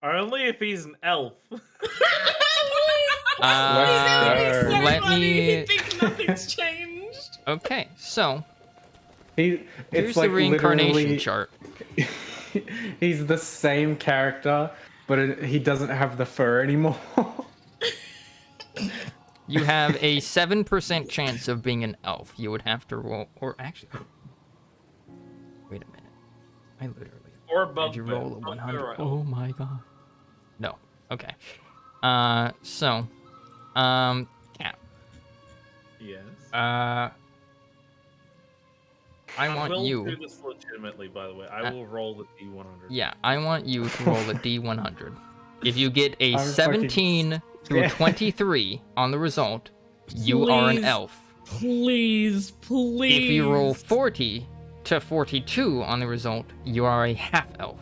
Only if he's an elf. Let's go. Let He me. thinks nothing's changed. Okay, so Here's here's like the reincarnation literally- chart. He's the same character, but he doesn't have the fur anymore. You have a 7% chance of being an elf. You would have to roll, or actually, wait a minute. I literally. Or Did you roll a bugbear. 100? Or elf. Oh my god. No. Okay. So, Cap. Yes. I want will you. do this legitimately, by the way. I will roll the D100. Yeah, I want you to roll a D100. If you get a I'm 17 through scared. 23 on the result, you are an Please. elf. Please, please. If you roll 40 to 42 on the result, you are a half elf.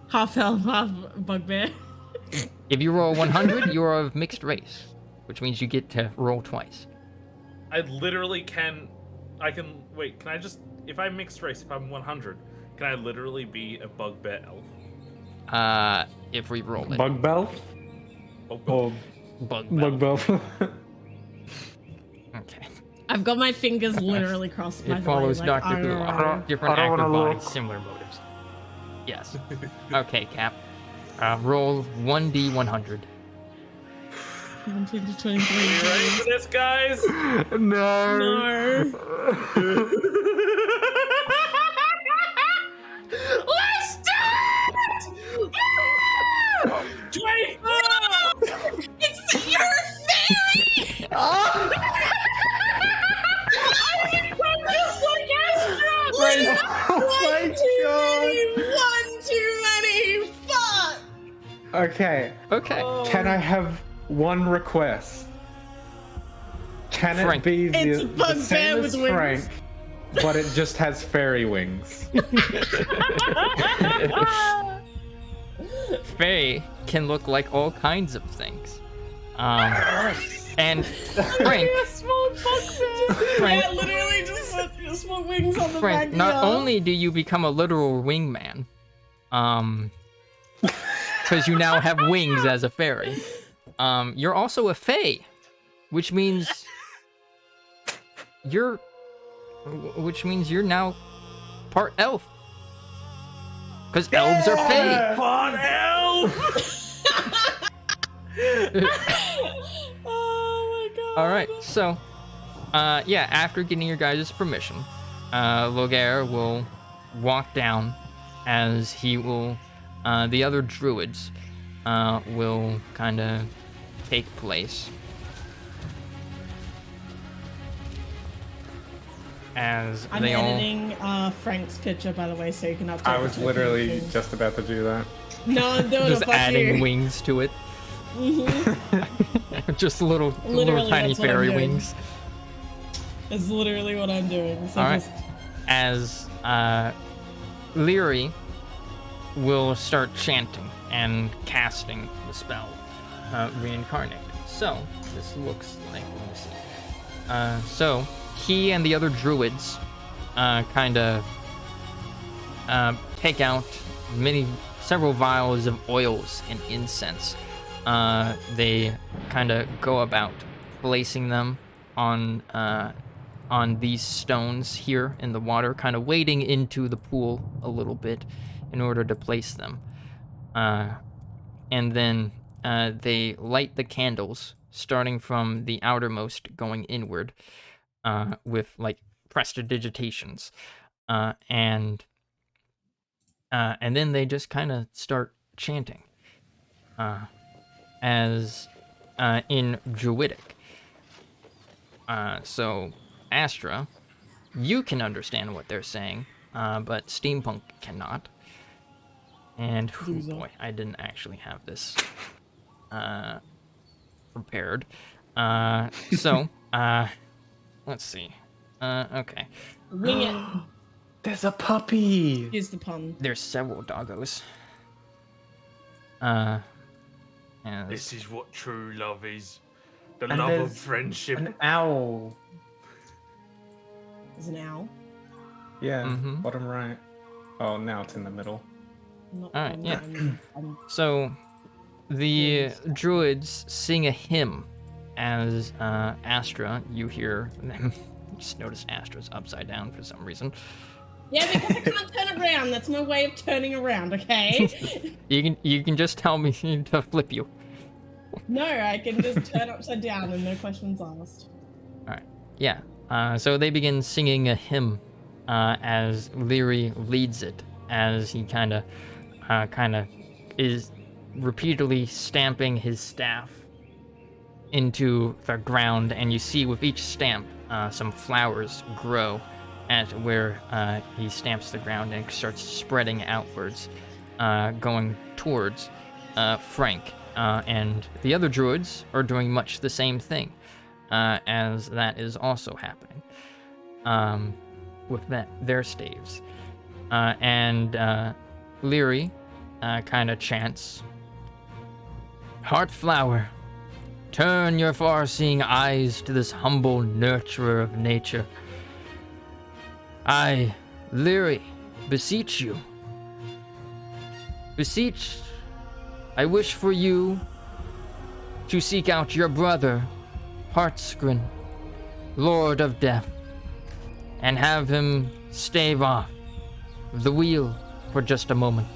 half elf, half bugbear. If you roll 100, you are of mixed race, which means you get to roll twice. I literally can. I can. Wait, can I just. If I'm mixed race, if I'm 100, can I literally be a bugbear elf? If we roll it. Bug bell? Or Bug bug bell. bell? Okay. I've got my fingers literally crossed. by It the follows way. Like, Doctor I Who. don't know. Different I don't active wanna bodies, look. similar motives. Yes. Okay, Cap. Roll 1d100. 17 to You 23. ready for this, guys? No. No. Let's do it! 24! It's your fairy! Oh my One too many! Fuck! god. Okay. Okay. Can I have one request? Can Frank. it be It's a the bugbear same with as wings. Frank, but it just has fairy wings? Faye can look like all kinds of things. And Frank, Small bugbear! Frank- Yeah, literally just put small wings on the Frank, back not of your only do you become a literal wingman, because you now have wings as a fairy, you're also a fae, which means you're now part elf. Because elves are fey. Fun elf! Oh my god. All right, so, yeah, after getting your guys' permission, Logair will walk down as he will, the other druids, will kind of take place. As I'm they all... editing Frank's picture, by the way, so you can update. I the was picture. literally just about to do that. No, I'm doing just it. Fuck adding you. wings to it. just little Literally, tiny that's what I'm fairy doing. wings. That's literally what I'm doing. So All right. just As Leary will start chanting and casting the spell Reincarnate. So this looks like, let me see. So he and the other druids kind of take out several vials of oils and incense. They kind of go about placing them on these stones here in the water, kind of wading into the pool a little bit in order to place them. And then they light the candles, starting from the outermost going inward, with like prestidigitations. And then they just kind of start chanting. As in Druidic. So, Astra, you can understand what they're saying, but Steampunk cannot. And, oh boy, I didn't actually have this prepared. So, let's see. Okay. wing it. There's a puppy. Here's the pun. There's several doggos. And This is what true love is. The And love of there's friendship. An owl. There's an owl. Yeah, Mhm. bottom right. Oh, now it's in the middle. Not Alright, one, yeah. I'm So, the druids sing a hymn as Astra, you hear them. Just notice Astra's upside down for some reason. Yeah, because I can't turn around. That's my way of turning around, okay? You can just tell me to flip you. No, I can just turn upside down and no questions asked. Yeah. So they begin singing a hymn as Leary leads it, as he kind of is repeatedly stamping his staff into the ground, and you see with each stamp some flowers grow at where he stamps the ground, and it starts spreading outwards, going towards Frank. And the other druids are doing much the same thing, as that is also happening with their staves. And Leary kind of chants, "Heartflower, turn your far-seeing eyes to this humble nurturer of nature. I, Leary, beseech you. I wish for you to seek out your brother, Heartscrin, Lord of Death, and have him stave off the wheel for just a moment.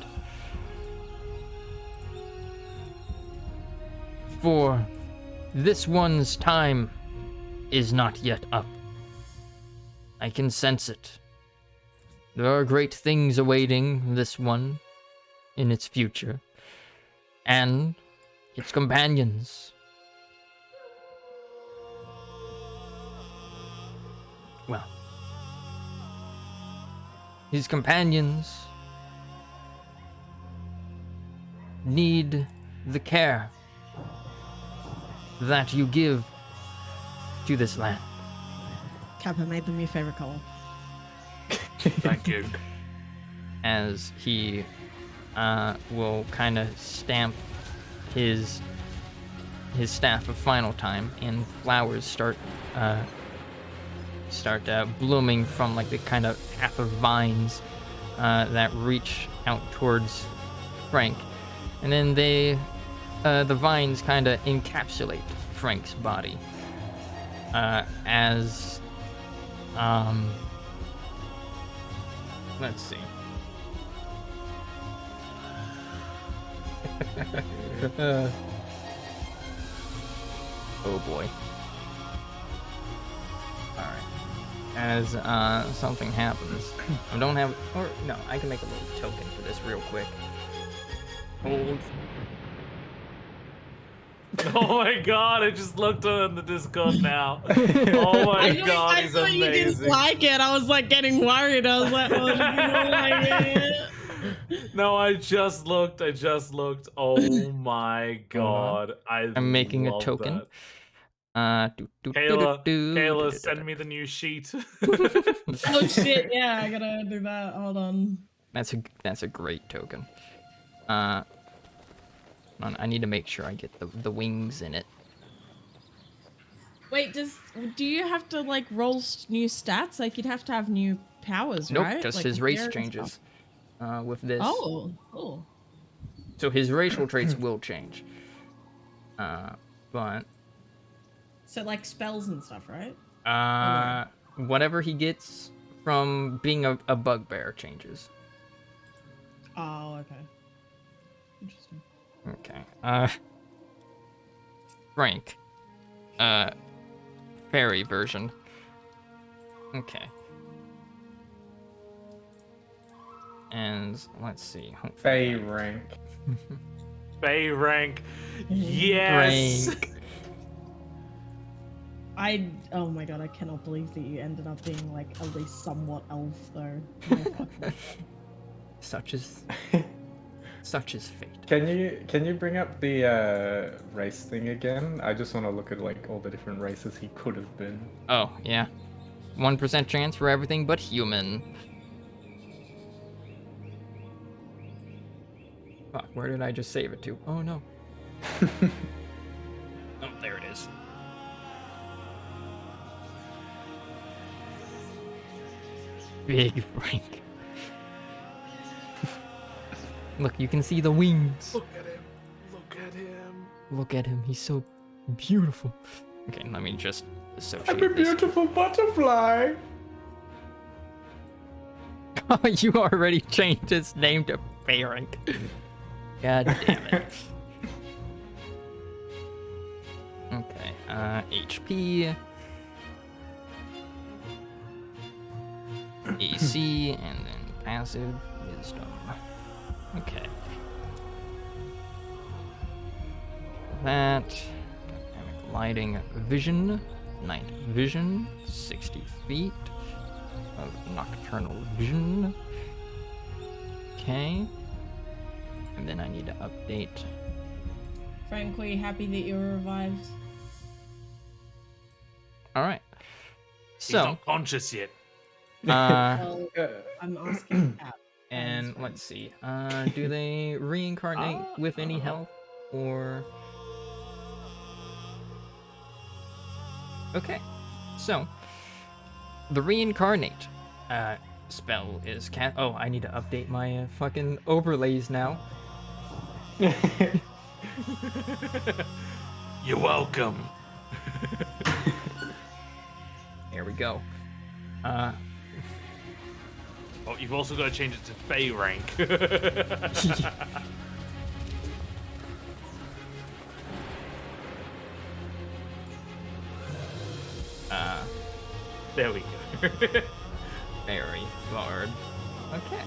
For this one's time is not yet up. I can sense it. There are great things awaiting this one in its future, and its companions. Well, his companions need the care that you give to this land." Kappa made them your favorite color. Thank you. As he will kind of stamp his staff a final time, and flowers start blooming from like the kind of half of vines that reach out towards Frank, and then the vines kind of encapsulate Frank's body as let's see. Oh boy. Alright. As something happens. I don't have, or no, I can make a little token for this real quick. Hold. Oh my god, I just looked on the Discord now. Oh my god, he's thought you didn't amazing. like it. I was like getting worried. I was like, oh, you don't like it. No, I just looked. Oh my god. I'm making a love token. that. Do. Kayla, send me the new sheet. Oh shit! Yeah, I gotta do that. Hold on. That's a great token. I need to make sure I get the wings in it. Wait, do you have to like roll new stats? Like you'd have to have new powers, Nope, right? just Like his race gear and changes. stuff. With this. Oh, cool. So his racial traits will change. But So like spells and stuff, right? whatever he gets from being a bugbear changes. Oh, okay. Interesting. Okay. Frank. Fairy version. Okay. And let's see. Fey rank. Bay rank. Yes. Frank. Oh my god, I cannot believe that you ended up being like at least somewhat elf though. My fucking- Such is fate. Can you bring up the race thing again? I just want to look at like all the different races he could have been. Oh, yeah. 1% chance for everything but human. Fuck, where did I just save it to? Oh no. Oh, there it is. Big Frank. Look, you can see the wings. Look at him. Look at him. Look at him, he's so beautiful. Okay, let me just associate I'm a this. beautiful butterfly. Oh, you already changed his name to Frank. God damn it. Okay, HP. AC, and then passive wisdom. Okay. That. Dynamic lighting vision. Night vision. 60 feet of nocturnal vision. Okay. And then I need to update. Frank, were you happy that you were revived? Alright. He's So, not conscious yet. Well, I'm asking Cap. and fine. let's see. Do they reincarnate with any health? Or. Okay. So, the reincarnate spell is oh, I need to update my fucking overlays now. You're welcome. There we go. Oh, you've also got to change it to Fey rank. There we go. Very hard. Okay.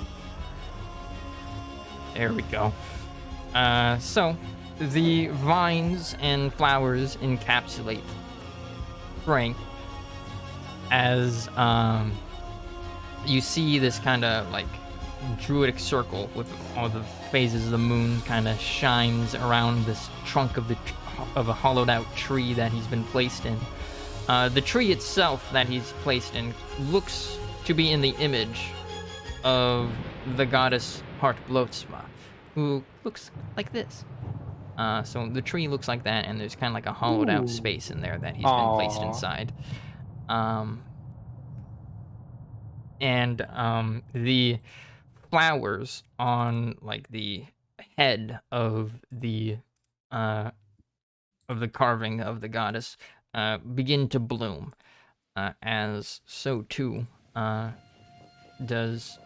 There we go. So, the vines and flowers encapsulate Frank as, you see this kind of, like, druidic circle with all the phases of the moon kind of shines around this trunk of of a hollowed out tree that he's been placed in. The tree itself that he's placed in looks to be in the image of the goddess Hartblotsma, who looks like this. So the tree looks like that, and there's kind of like a hollowed out space in there that he's been placed Aw. inside. And the flowers on like the head of the carving of the goddess begin to bloom, as so too does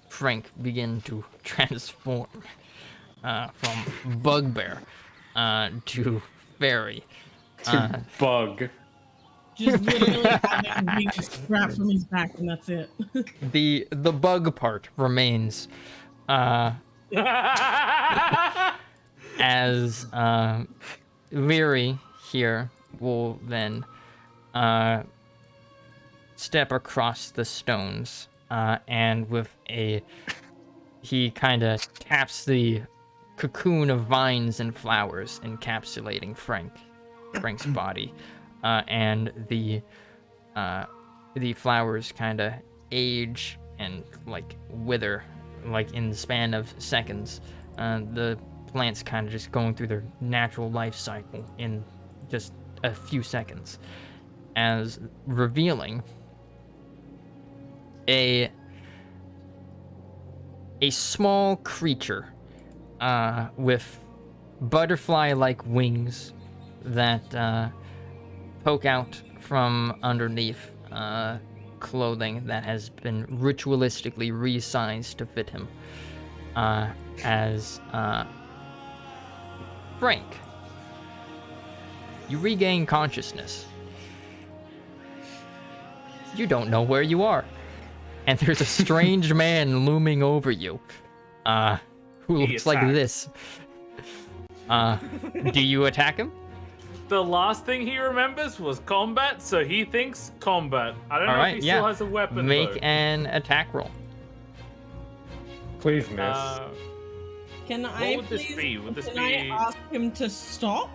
Frank begin to transform. from bugbear to fairy. To bug. Just literally having wings scrap from his back, and that's it. The bug part remains as Leary here will then step across the stones and with he kind of taps the cocoon of vines and flowers encapsulating Frank's body, and the flowers kind of age and like wither like in the span of seconds. The plants kind of just going through their natural life cycle in just a few seconds, as revealing a small creature with butterfly-like wings that poke out from underneath clothing that has been ritualistically resized to fit him. As Frank, you regain consciousness. You don't know where you are. And there's a strange man looming over you, who looks like this. Do you attack him? The last thing he remembers was combat, so he thinks combat. I don't know if he still has a weapon. Make though. an attack roll. Please miss. Can What I would this please? be? Would this Can be? I ask him to stop?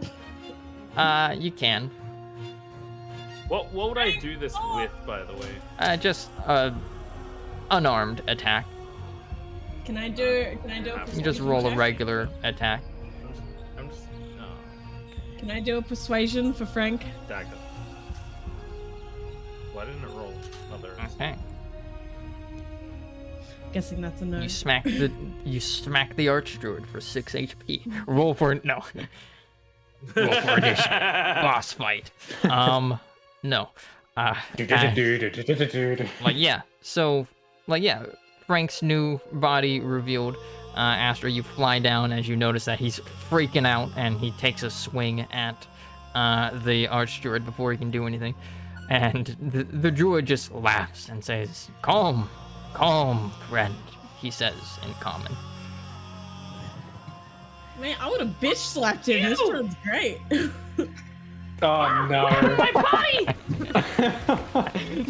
You can. What would I do this with, by the way? Just unarmed attack. Can I do? Can I do? You just roll a regular attack. I'm just no. Can I do a persuasion for Frank? Dagger. Why didn't it roll? Other. Okay. Guessing that's a no. You smack the archdruid for 6 HP. Roll for no. Roll for initiative. Boss fight. No. Like yeah. So like yeah. Frank's new body revealed. Astra, you fly down as you notice that he's freaking out, and he takes a swing at the archdruid before he can do anything. And the druid just laughs and says, "Calm, calm, friend," he says in common. Man, I would have bitch slapped him. This one's great. Oh no. My body!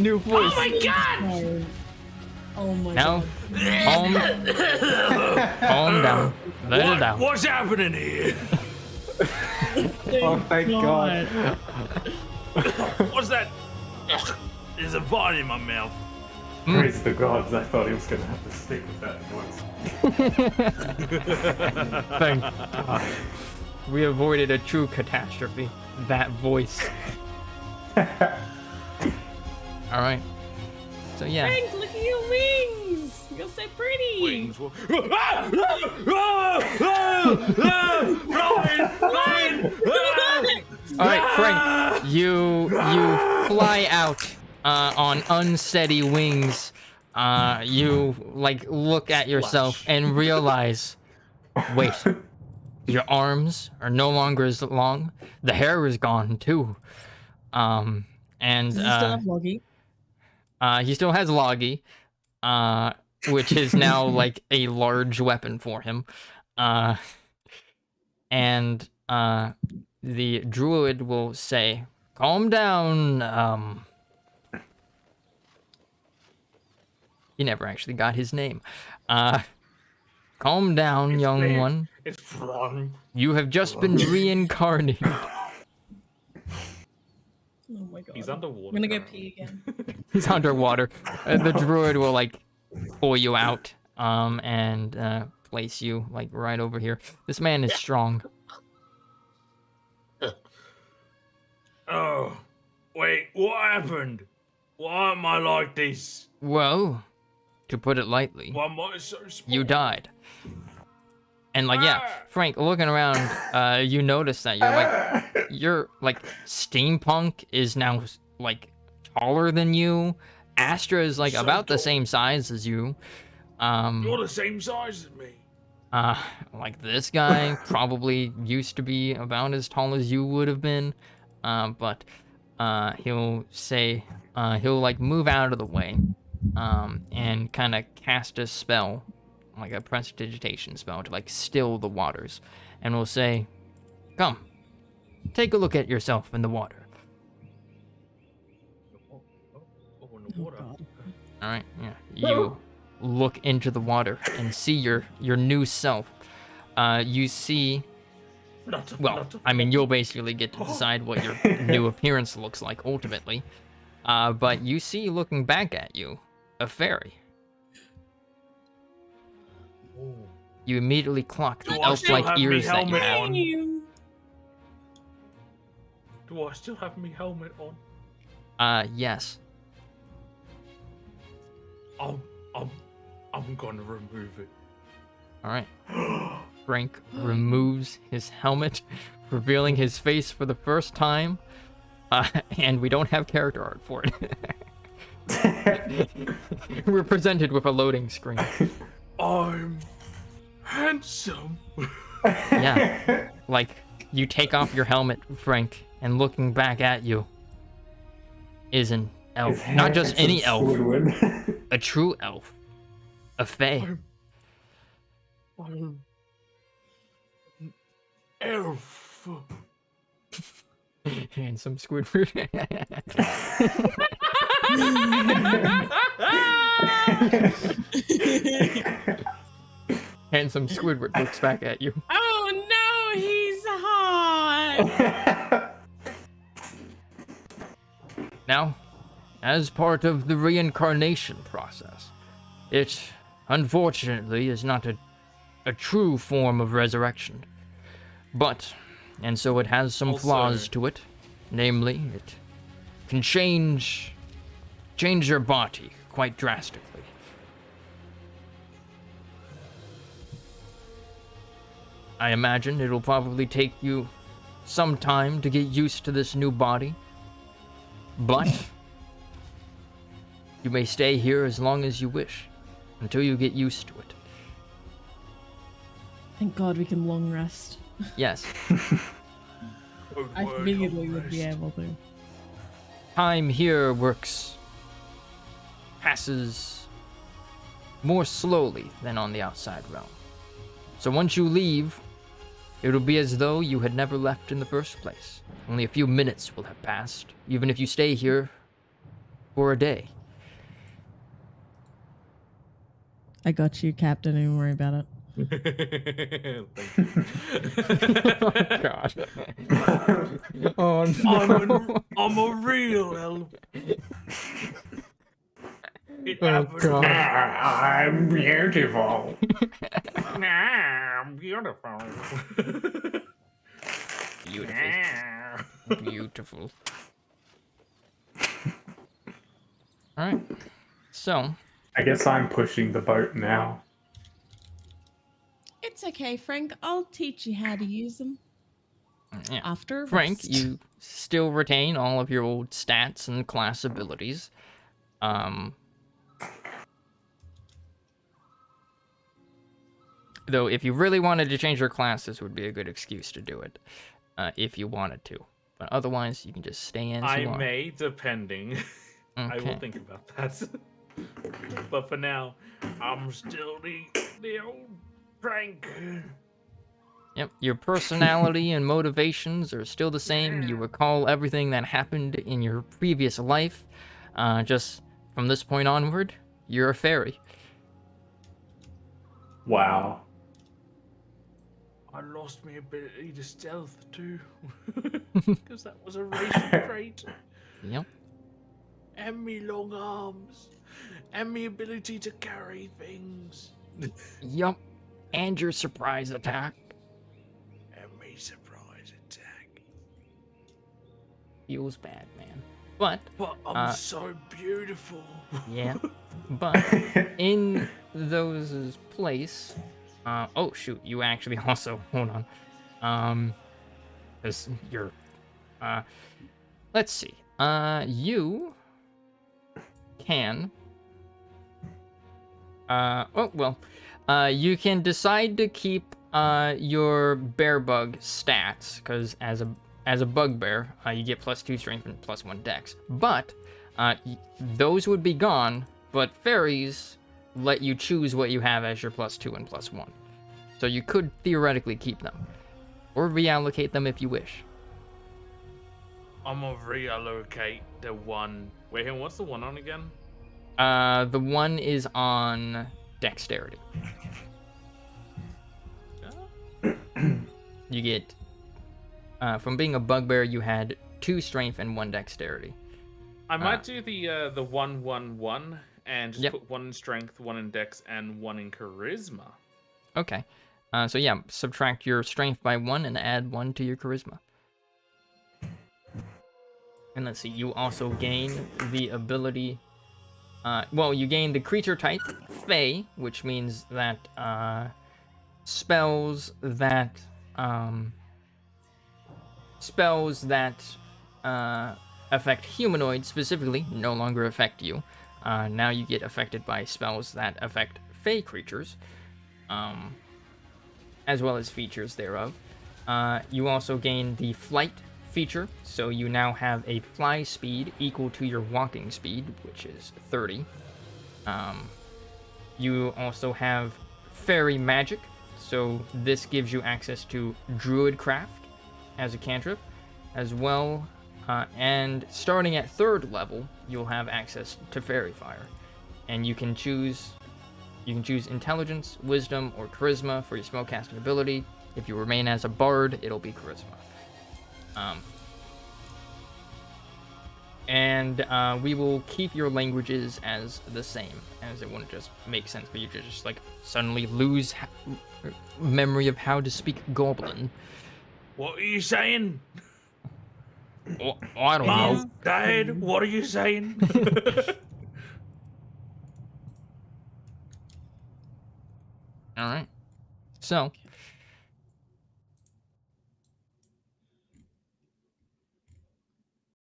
New voice. Oh my god! Oh my Now, god. calm down. Let it down. What's happening here? Oh thank God. What's that? There's a vine in my mouth. Praise the gods, I thought he was going to have to stick with that voice. Thank God. We avoided a true catastrophe. That voice. Alright. So yeah. Frank, look at your wings. You're so pretty. Wings. Ryan! Alright, Frank. You fly out on unsteady wings. You like look at yourself and realize, wait, your arms are no longer as long. The hair is gone too. And Does he still have Loggy? he still has Loggy, which is now like a large weapon for him. And the druid will say, "Calm down." He never actually got his name. Calm down, young one. It's wrong. You have just been reincarnated. Oh my god. He's underwater. I'm gonna go currently. pee again. He's underwater. The druid will like pull you out, and place you like right over here. This man is strong. Oh, wait, what happened? Why am I like this? Well, to put it lightly, Why am I so small? you died. And like yeah, Frank, looking around, you notice that you're like steampunk is now like taller than you. Astra is like So about the tall. same size as you. You're the same size as me. Uh, like this guy probably used to be about as tall as you would have been, but he'll say he'll like move out of the way, and kind of cast a spell, like a prestidigitation spell to like still the waters, and will say, "Come, take a look at yourself in the water." Oh, in the Oh water. god. All right, yeah. You look into the water and see your new self. You see, well, I mean, you'll basically get to decide what your new appearance looks like ultimately. But you see, looking back at you, a fairy. You immediately clock the Do I still elf-like have me ears that you helmet have. on? Do I still have my helmet on? Yes. I'm gonna remove it. All right. Frank removes his helmet, revealing his face for the first time. And we don't have character art for it. We're presented with a loading screen. I'm handsome. Yeah. Like, you take off your helmet, Frank, and looking back at you is an elf. Not just any elf, a true elf. A fae. I'm an elf. Handsome Squidward. Handsome Squidward looks back at you. Oh no, he's hot. Now, as part of the reincarnation process, it unfortunately is not a true form of resurrection. But, and so it has some flaws to it. Namely, it can change your body quite drastically. I imagine it'll probably take you some time to get used to this new body. But you may stay here as long as you wish, until you get used to it. Thank God we can long rest. Yes. I figured we would be able to. Time here passes more slowly than on the outside realm. So once you leave, it'll be as though you had never left in the first place. Only a few minutes will have passed, even if you stay here for a day. I got you, Captain. Don't worry about it. Oh, God. Oh, no. I'm a real elf. It Oh, happened. God. I'm beautiful. I'm beautiful. Beautiful. Beautiful. Alright. So. I guess I'm pushing the boat now. It's okay, Frank. I'll teach you how to use them. Yeah. After a Frank, rest. you still retain all of your old stats and class abilities. Though, if you really wanted to change your class, this would be a good excuse to do it. If you wanted to. But otherwise, you can just stay in as you are. may, depending. I will Okay. think about that. But for now, I'm still the old Frank. Yep, your personality and motivations are still the same. You recall everything that happened in your previous life. Just from this point onward, you're a fairy. Wow. I lost my ability to stealth too, because that was a racial trait. Yep. And me long arms, and me ability to carry things, Yup. And your surprise attack. and me surprise attack. Feels bad, man. But, But I'm so beautiful. yeah. But, in those place... oh, shoot. You actually also... Hold on. Because you're... let's see. You... can... oh, well... You can decide to keep your bear bug stats, because as a bugbear, you get +2 strength and +1 dex. But those would be gone. But fairies let you choose what you have as your +2 and +1. So you could theoretically keep them, or reallocate them if you wish. I'm gonna reallocate the one. Wait, hang on, what's the one on again? The one is on dexterity. You get from being a bugbear, you had 2 strength and 1 dexterity. I might do the 1-1-1 and just Yep. put 1 in strength, 1 in dex, and 1 in charisma. Okay. So yeah, subtract your strength by 1 and add 1 to your charisma. And let's see, you also gain the ability. Well, you gain the creature type, Fey, which means that spells that affect humanoids specifically no longer affect you. Now you get affected by spells that affect Fey creatures, as well as features thereof. You also gain the flight feature, so you now have a fly speed equal to your walking speed, which is 30. You also have fairy magic, so this gives you access to druidcraft as a cantrip, as well, and starting at 3rd level, you'll have access to fairy fire, and you can choose intelligence, wisdom, or charisma for your spellcasting ability. If you remain as a bard, it'll be charisma. And we will keep your languages as the same, as it wouldn't just make sense for you to just like suddenly lose memory of how to speak Goblin. What are you saying? Well, I don't Mom, know. Dad, what are you saying? All right. So,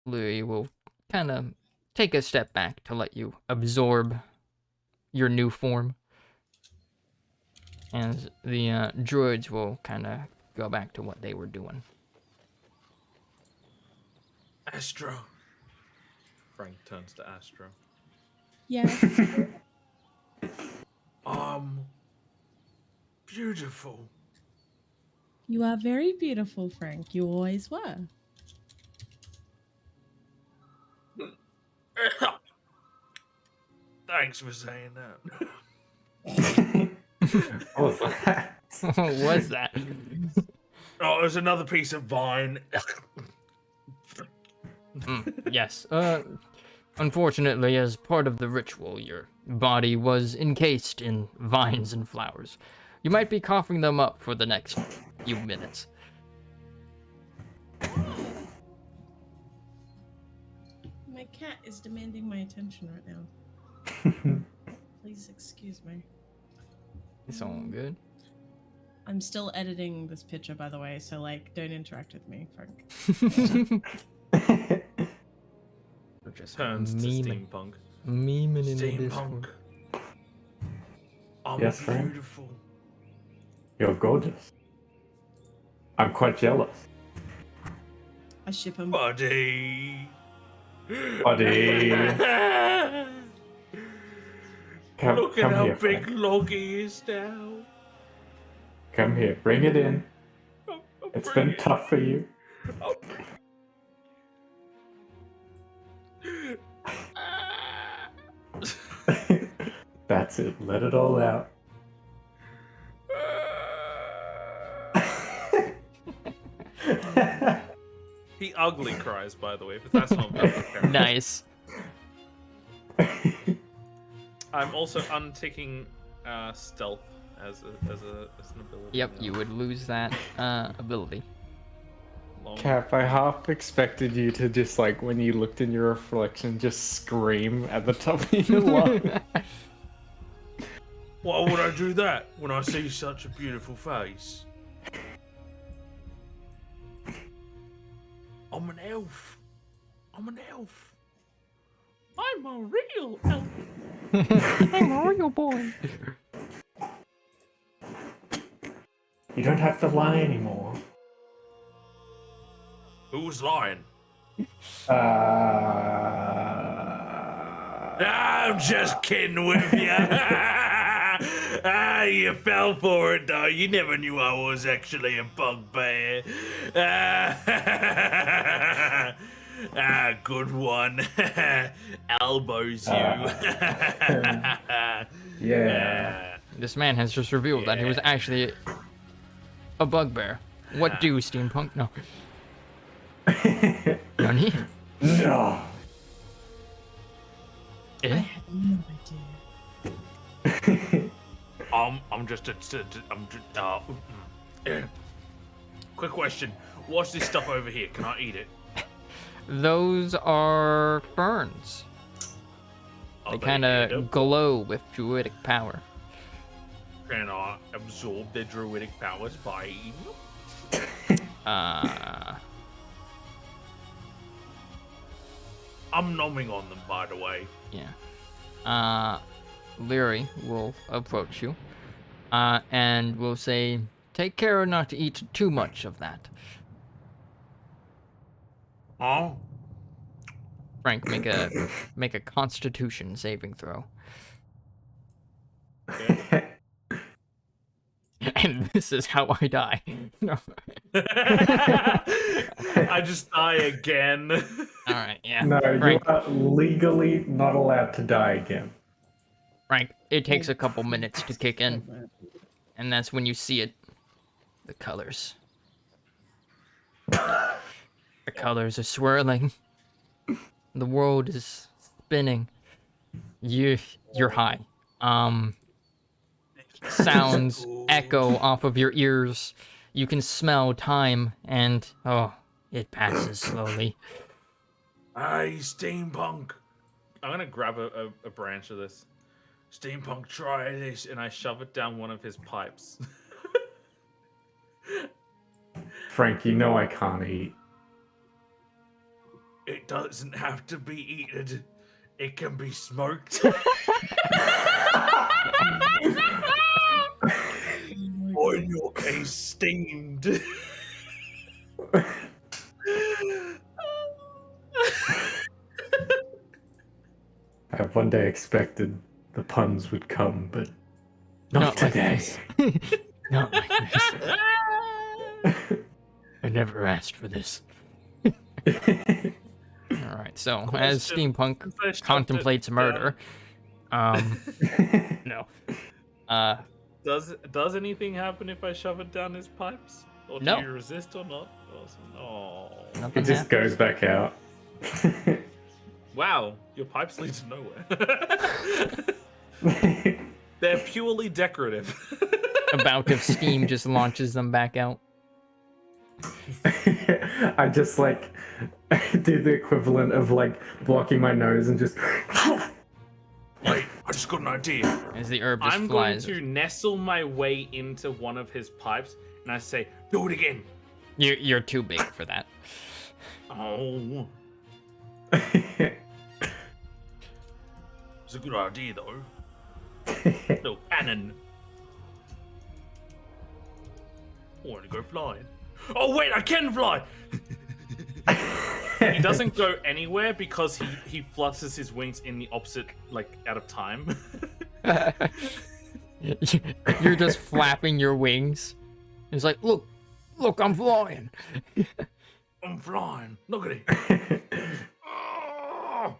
Louis will kind of take a step back to let you absorb your new form. And the druids will kind of go back to what they were doing. Astro. Frank turns to Astro. Yes. Beautiful. You are very beautiful, Frank. You always were. Thanks for saying that. What was that? What was that? Oh, there's another piece of vine. Yes. Unfortunately, as part of the ritual, your body was encased in vines and flowers. You might be coughing them up for the next few minutes. My cat is demanding my attention right now. Please excuse me. It's all good. I'm still editing this picture, by the way, so like, don't interact with me, Frank. Just Turns to memeing. steampunk. Memeing in the Steampunk. Discord. I'm Yes, Frank? beautiful. You're gorgeous. I'm quite jealous. I ship him. Buddy. Buddy. Look at come how here, big Frank. Logie is now. Come here, bring it in. I'm It's bringing been tough for you. That's it, let it all out. He ugly cries, by the way, but that's not good for character. Nice. I'm also unticking stealth as an ability. Yep, now. you would lose that ability. Long- Cap, I half expected you to just like when you looked in your reflection, just scream at the top of your lungs. Why would I do that when I see such a beautiful face? I'm an elf. I'm an elf. I'm a real elf. I'm a real boy. You don't have to lie anymore. Who's lying? Uh, I'm just kidding with you. You fell for it, though. You never knew I was actually a bugbear. Good one. Elbows you. yeah. This man has just revealed that he was actually a bugbear. What do, steampunk? No. Nani? No. I Eh? had no idea. I'm just quick question. What's this stuff over here? Can I eat it? Those are ferns. They kind of glow with druidic power. Can I absorb their druidic powers by eating them? I'm nomming on them, by the way. Yeah. Leary will approach you, and will say, "Take care not to eat too much of that." Huh? Frank, make a Constitution saving throw. And this is how I die. No. I just die again. All right, yeah. No, Frank, you are legally not allowed to die again. Frank, it takes a couple minutes to kick in, and that's when you see it. The colors. The colors are swirling. The world is spinning. You're high. Sounds echo off of your ears. You can smell time, and it passes slowly. Hey, steampunk. I'm gonna grab a branch of this. Steampunk, try this. And I shove it down one of his pipes. Frank, you know I can't eat. It doesn't have to be eaten. It can be smoked. Or in your case, steamed. I one day expected the puns would come, but Not not like today. this. Not like this. I never asked for this. All right, so as Question. steampunk Since I shoved contemplates it murder, no. Does anything happen if I shove it down his pipes? Or do No. you resist or not? Oh. Nothing It just happens. goes back out. Wow, your pipes lead to nowhere. They're purely decorative. A bout of steam just launches them back out. I just like do the equivalent of like blocking my nose and just Wait, I just got an idea. As the herb just I'm going flies. to nestle my way into one of his pipes, and I say, Do it again. You're too big for that. Oh. It's a good idea, though. Little cannon. I want to go flying. Oh, wait, I can fly! he doesn't go anywhere because he flutters his wings in the opposite, like, out of time. You're just flapping your wings. It's like, look, I'm flying. I'm flying. Look at it. Oh.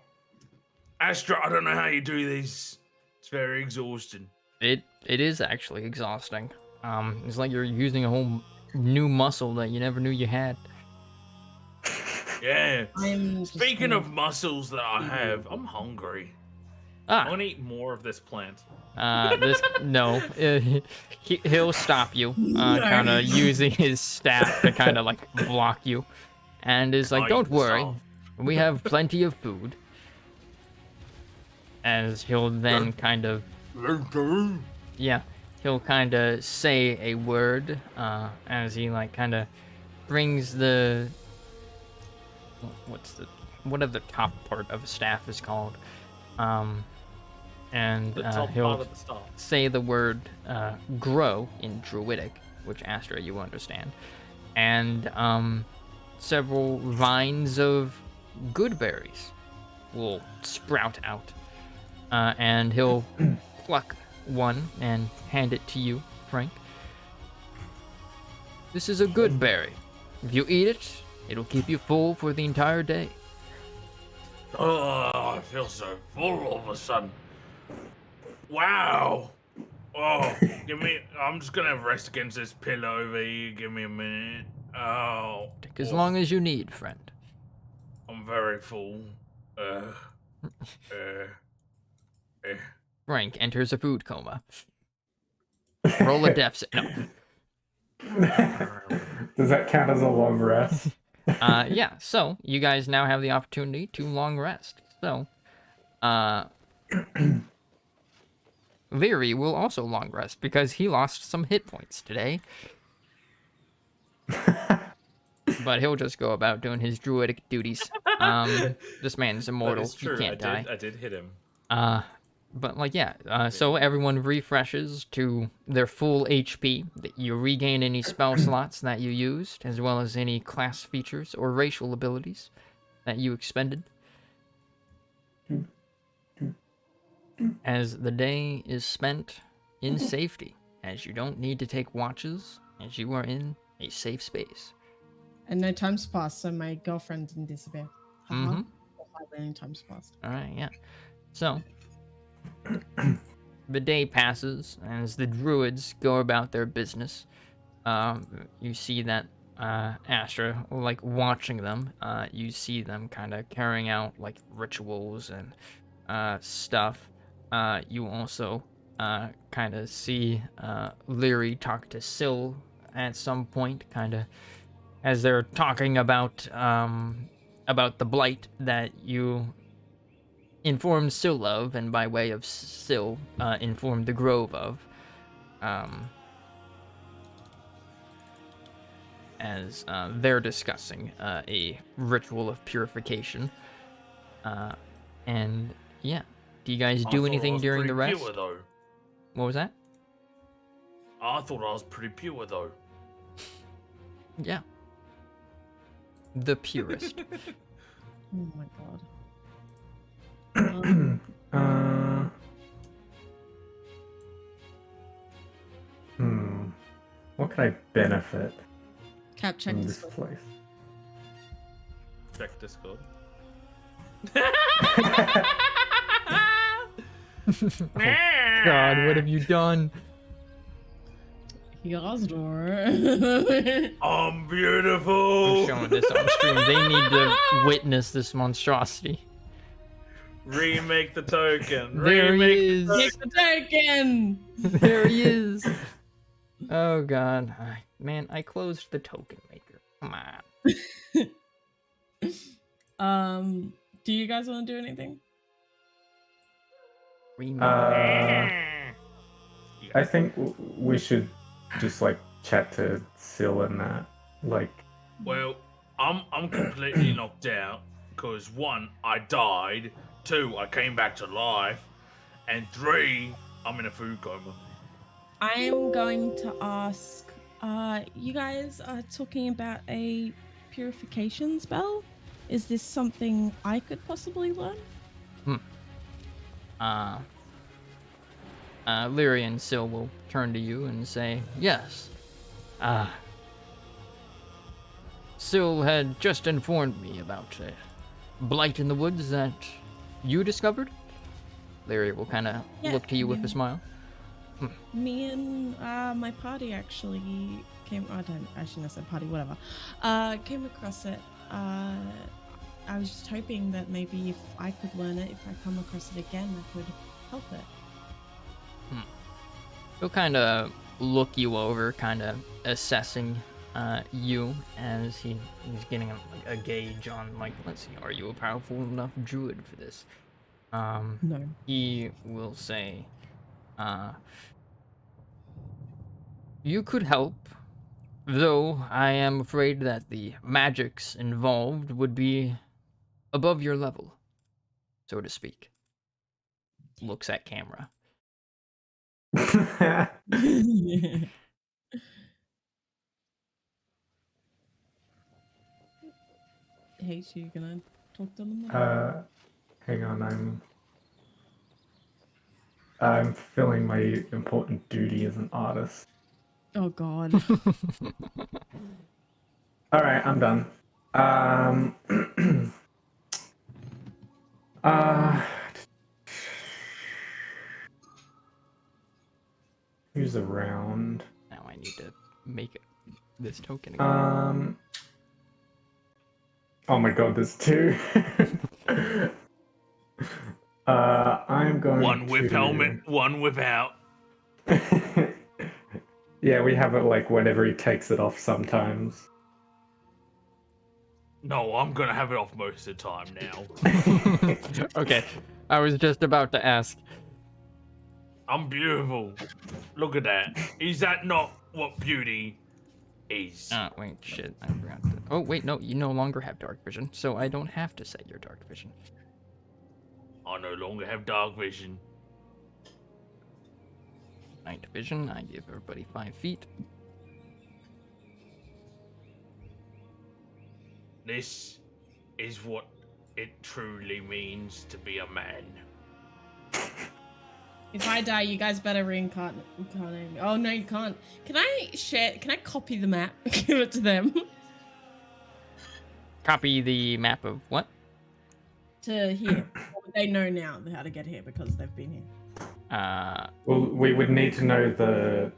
Astra, I don't know how you do this. It's very exhausting. It is actually exhausting. It's like you're using a whole new muscle that you never knew you had. Yeah. I'm just Speaking gonna- of muscles that I have, I'm hungry. I Ah, want to eat more of this plant. he'll stop you, kind of using his staff to kind of like block you, and is like, I "Don't eat the worry, staff. we have plenty of food." As he'll then kind of, yeah, he'll kind of say a word, as he like kind of brings the, whatever the top part of a staff is called, and The top he'll part of the staff. say the word grow in Druidic, which Astra you understand, and several vines of good berries will sprout out, and he'll pluck one and hand it to you, Frank. This is a good berry. If you eat it, it'll keep you full for the entire day. Oh, I feel so full all of a sudden. Wow. Oh, I'm just gonna rest against this pillow over here. Give me a minute. Oh. Take as long as you need, friend. I'm very full. Uh. Frank enters a food coma. Roll a death No. Does that count as a long rest? Yeah, so you guys now have the opportunity to long rest. So, Leary will also long rest because he lost some hit points today. But he'll just go about doing his druidic duties. This man's immortal. That is true. He can't die. I did hit him. But like, yeah, so everyone refreshes to their full HP. You regain any spell slots that you used, as well as any class features or racial abilities that you expended. As the day is spent in safety, as you don't need to take watches, as you are in a safe space. And no time's passed, so my girlfriend didn't disappear. Mm-hmm. Any time's passed. All right, yeah. So, the day passes as the druids go about their business. You see that Astra, like, watching them. You see them kind of carrying out, like, rituals and stuff. You also kind of see Leary talk to Syl at some point, kind of as they're talking about the blight that you informed Syl of, and by way of Syl, informed the Grove of. As they're discussing a ritual of purification. And yeah, do you guys do anything during the rest? Pure, though. What was that? I thought I was pretty pure though. Yeah. The purest. Oh my god. What can I benefit Cap, check from this this place? Check Discord. God, what have you done? Yasdor. I'm beautiful. I'm showing this on stream. They need to witness this monstrosity. Remake the token. There he Remake is. Take the token. There he is. Oh god, man! I closed the token maker. Come on. Do you guys want to do anything? I think we should just like chat to Syl and that. Like, Well, I'm completely knocked out because 1, I died. 2, I came back to life, and 3, I'm in a food coma. I'm going to ask, you guys are talking about a purification spell? Is this something I could possibly learn? Lyria and Syl will turn to you and say, yes. Syl had just informed me about a blight in the woods that you discovered. Lyria will kind of look to you with a smile. Me and my party actually came. I shouldn't have said party. Whatever. Came across it. I was just hoping that maybe if I could learn it, if I come across it again, I could help it. He'll kind of look you over, kind of assessing you as he's getting a gauge on, like, let's see, are you a powerful enough druid for this? No. He will say, you could help, though I am afraid that the magics involved would be above your level, so to speak. Looks at camera. H, you gonna talk to them? Hang on, I'm fulfilling my important duty as an artist. Oh God. All right, I'm done. Uh, who's around? Now I need to make this token again. Oh my god, there's two. I'm going One with to... helmet, one without. Yeah, we have it like whenever he takes it off sometimes. No, I'm gonna have it off most of the time now. Okay, I was just about to ask. I'm beautiful. Look at that. Is that not what beauty is? Wait, shit, I forgot to... Oh, wait, no, you no longer have dark vision, so I don't have to set your dark vision. I no longer have dark vision. Night vision, I give everybody 5 feet. This is what it truly means to be a man. If I die, you guys better reincarnate me. Oh no, you can't. Can I share? Can I copy the map? Give it to them. Copy the map of what? To here. They know now how to get here because they've been here. Well, we would need to know the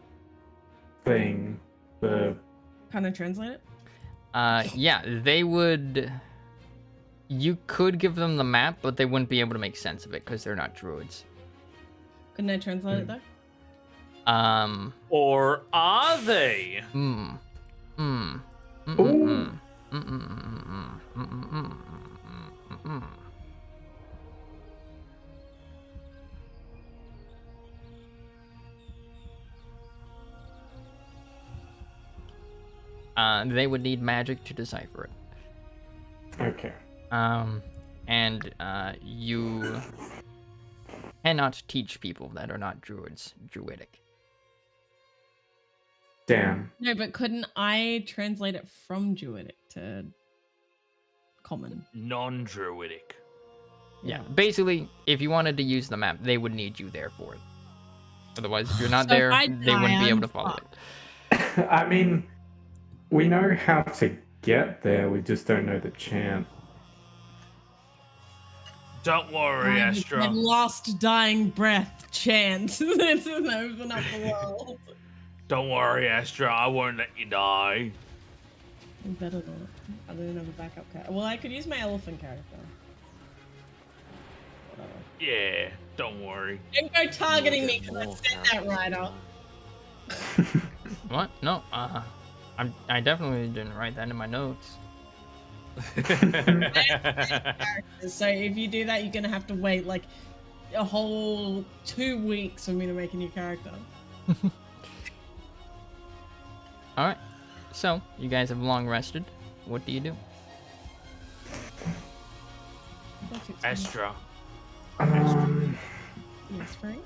thing. Kind of translate it. Yeah, they would... You could give them the map, but they wouldn't be able to make sense of it because they're not druids. Couldn't I translate it though? Or are they? They would need magic to decipher it. Okay. And you cannot teach people that are not druids druidic. Damn. No, but couldn't I translate it from Druidic to common? Non-druidic. Yeah, basically, if you wanted to use the map, they would need you there for it. Otherwise, if you're not there, they wouldn't be able to follow it. I mean, we know how to get there, we just don't know the chant. Don't worry, My Astra. last dying breath chant. This is open up the world. Don't worry, Astra. I won't let you die. You better not. I don't have a backup character. Well, I could use my elephant character. Whatever. Yeah, don't worry. Don't go targeting me because I said that right up. What? No, I definitely didn't write that in my notes. So if you do that, you're gonna have to wait like a whole 2 weeks for me to make a new character. Alright, so, you guys have long rested. What do you do? Astra. Yes, Frank?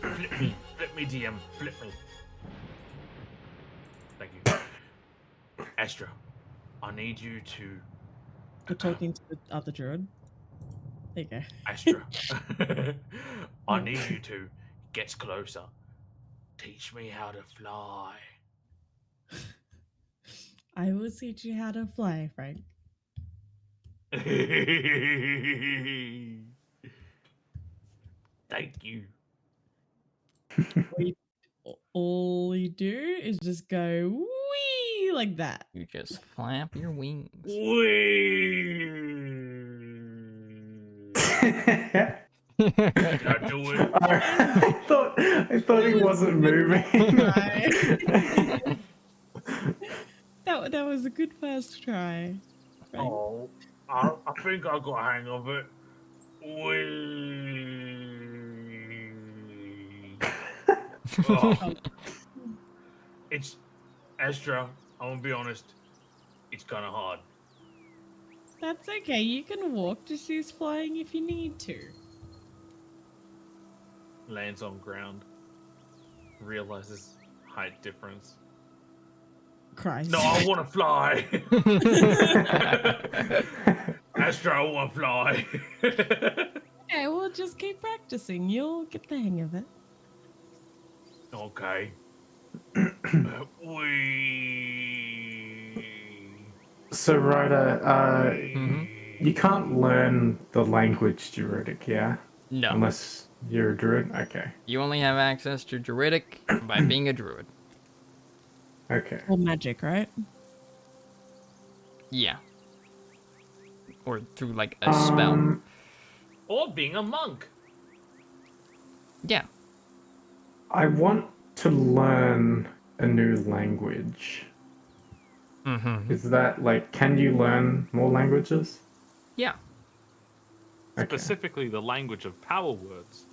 Flip me, DM. Flip me. Thank you. Astra, I need you to... You're talking to the other druid. There you go. Astra. I need you to get closer. Teach me how to fly. I will teach you how to fly, Frank. Thank you. All you do is just go wee like that. You just flap your wings. Did I do it? I thought he wasn't moving. That was a good first try. Frank. Oh, I think I got a hang of it. Oh. It's Astra. I'm gonna be honest. It's kind of hard. That's okay. You can walk. Just use flying if you need to. Lands on ground. Realizes height difference. Christ. No, I want to fly. Astro, I want to fly. Okay, well, just keep practicing. You'll get the hang of it. Okay. We. So, Ryder, Mhm. you can't learn the language Druidic, yeah? No. Unless you're a druid? Okay. You only have access to Druidic by being a druid. Okay. Or magic, right? Yeah. Or through like a spell. Or being a monk. Yeah. I want to learn a new language. Mm-hmm. Is that like, can you learn more languages? Yeah. Okay. Specifically, the language of power words.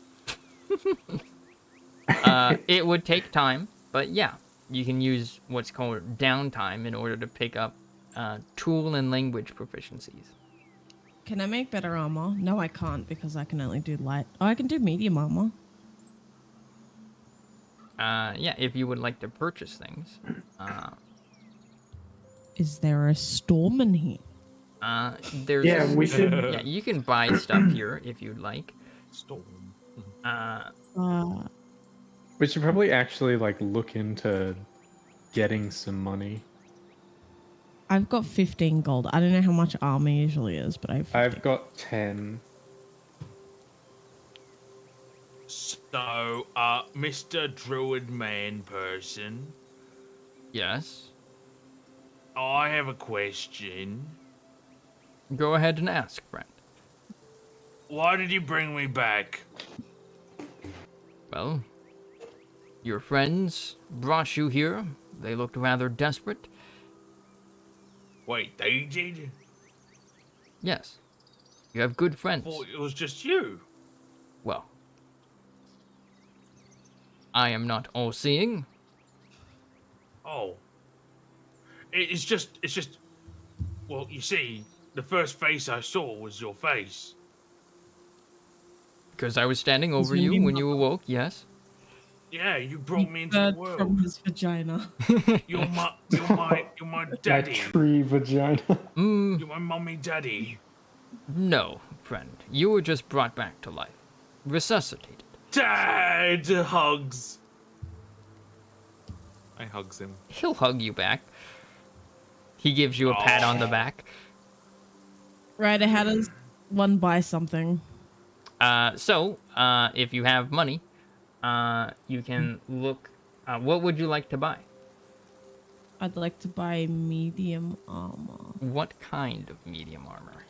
It would take time, but yeah, you can use what's called downtime in order to pick up tool and language proficiencies. Can I make better armor? No, I can't because I can only do light. Oh, I can do medium armor. Yeah, if you would like to purchase things. Is there a storm in here? There's Yeah, we should. yeah, you can buy stuff here if you'd like. Storm. We should probably actually like look into getting some money. I've got 15 gold. I don't know how much armor usually is, but I've got 10. So, Mr. Druid Man person, Yes. I have a question. Go ahead and ask, friend. Why did you bring me back? Well, your friends brought you here. They looked rather desperate. Wait, they did? Yes. You have good friends. Thought it was just you. Well, I am not all-seeing. Oh. It's just, well, you see, the first face I saw was your face. Because I was standing over you Zoom when in. you awoke, yes? Yeah, you brought me into Bird the world. from his vagina. You're my daddy. That tree vagina. You're my mommy daddy. No, friend. You were just brought back to life. Resuscitated. Dad hugs. I hugs him. He'll hug you back. He gives you a pat on the back. Right, how does one buy something? So, if you have money, you can look. What would you like to buy? I'd like to buy medium armor. What kind of medium armor?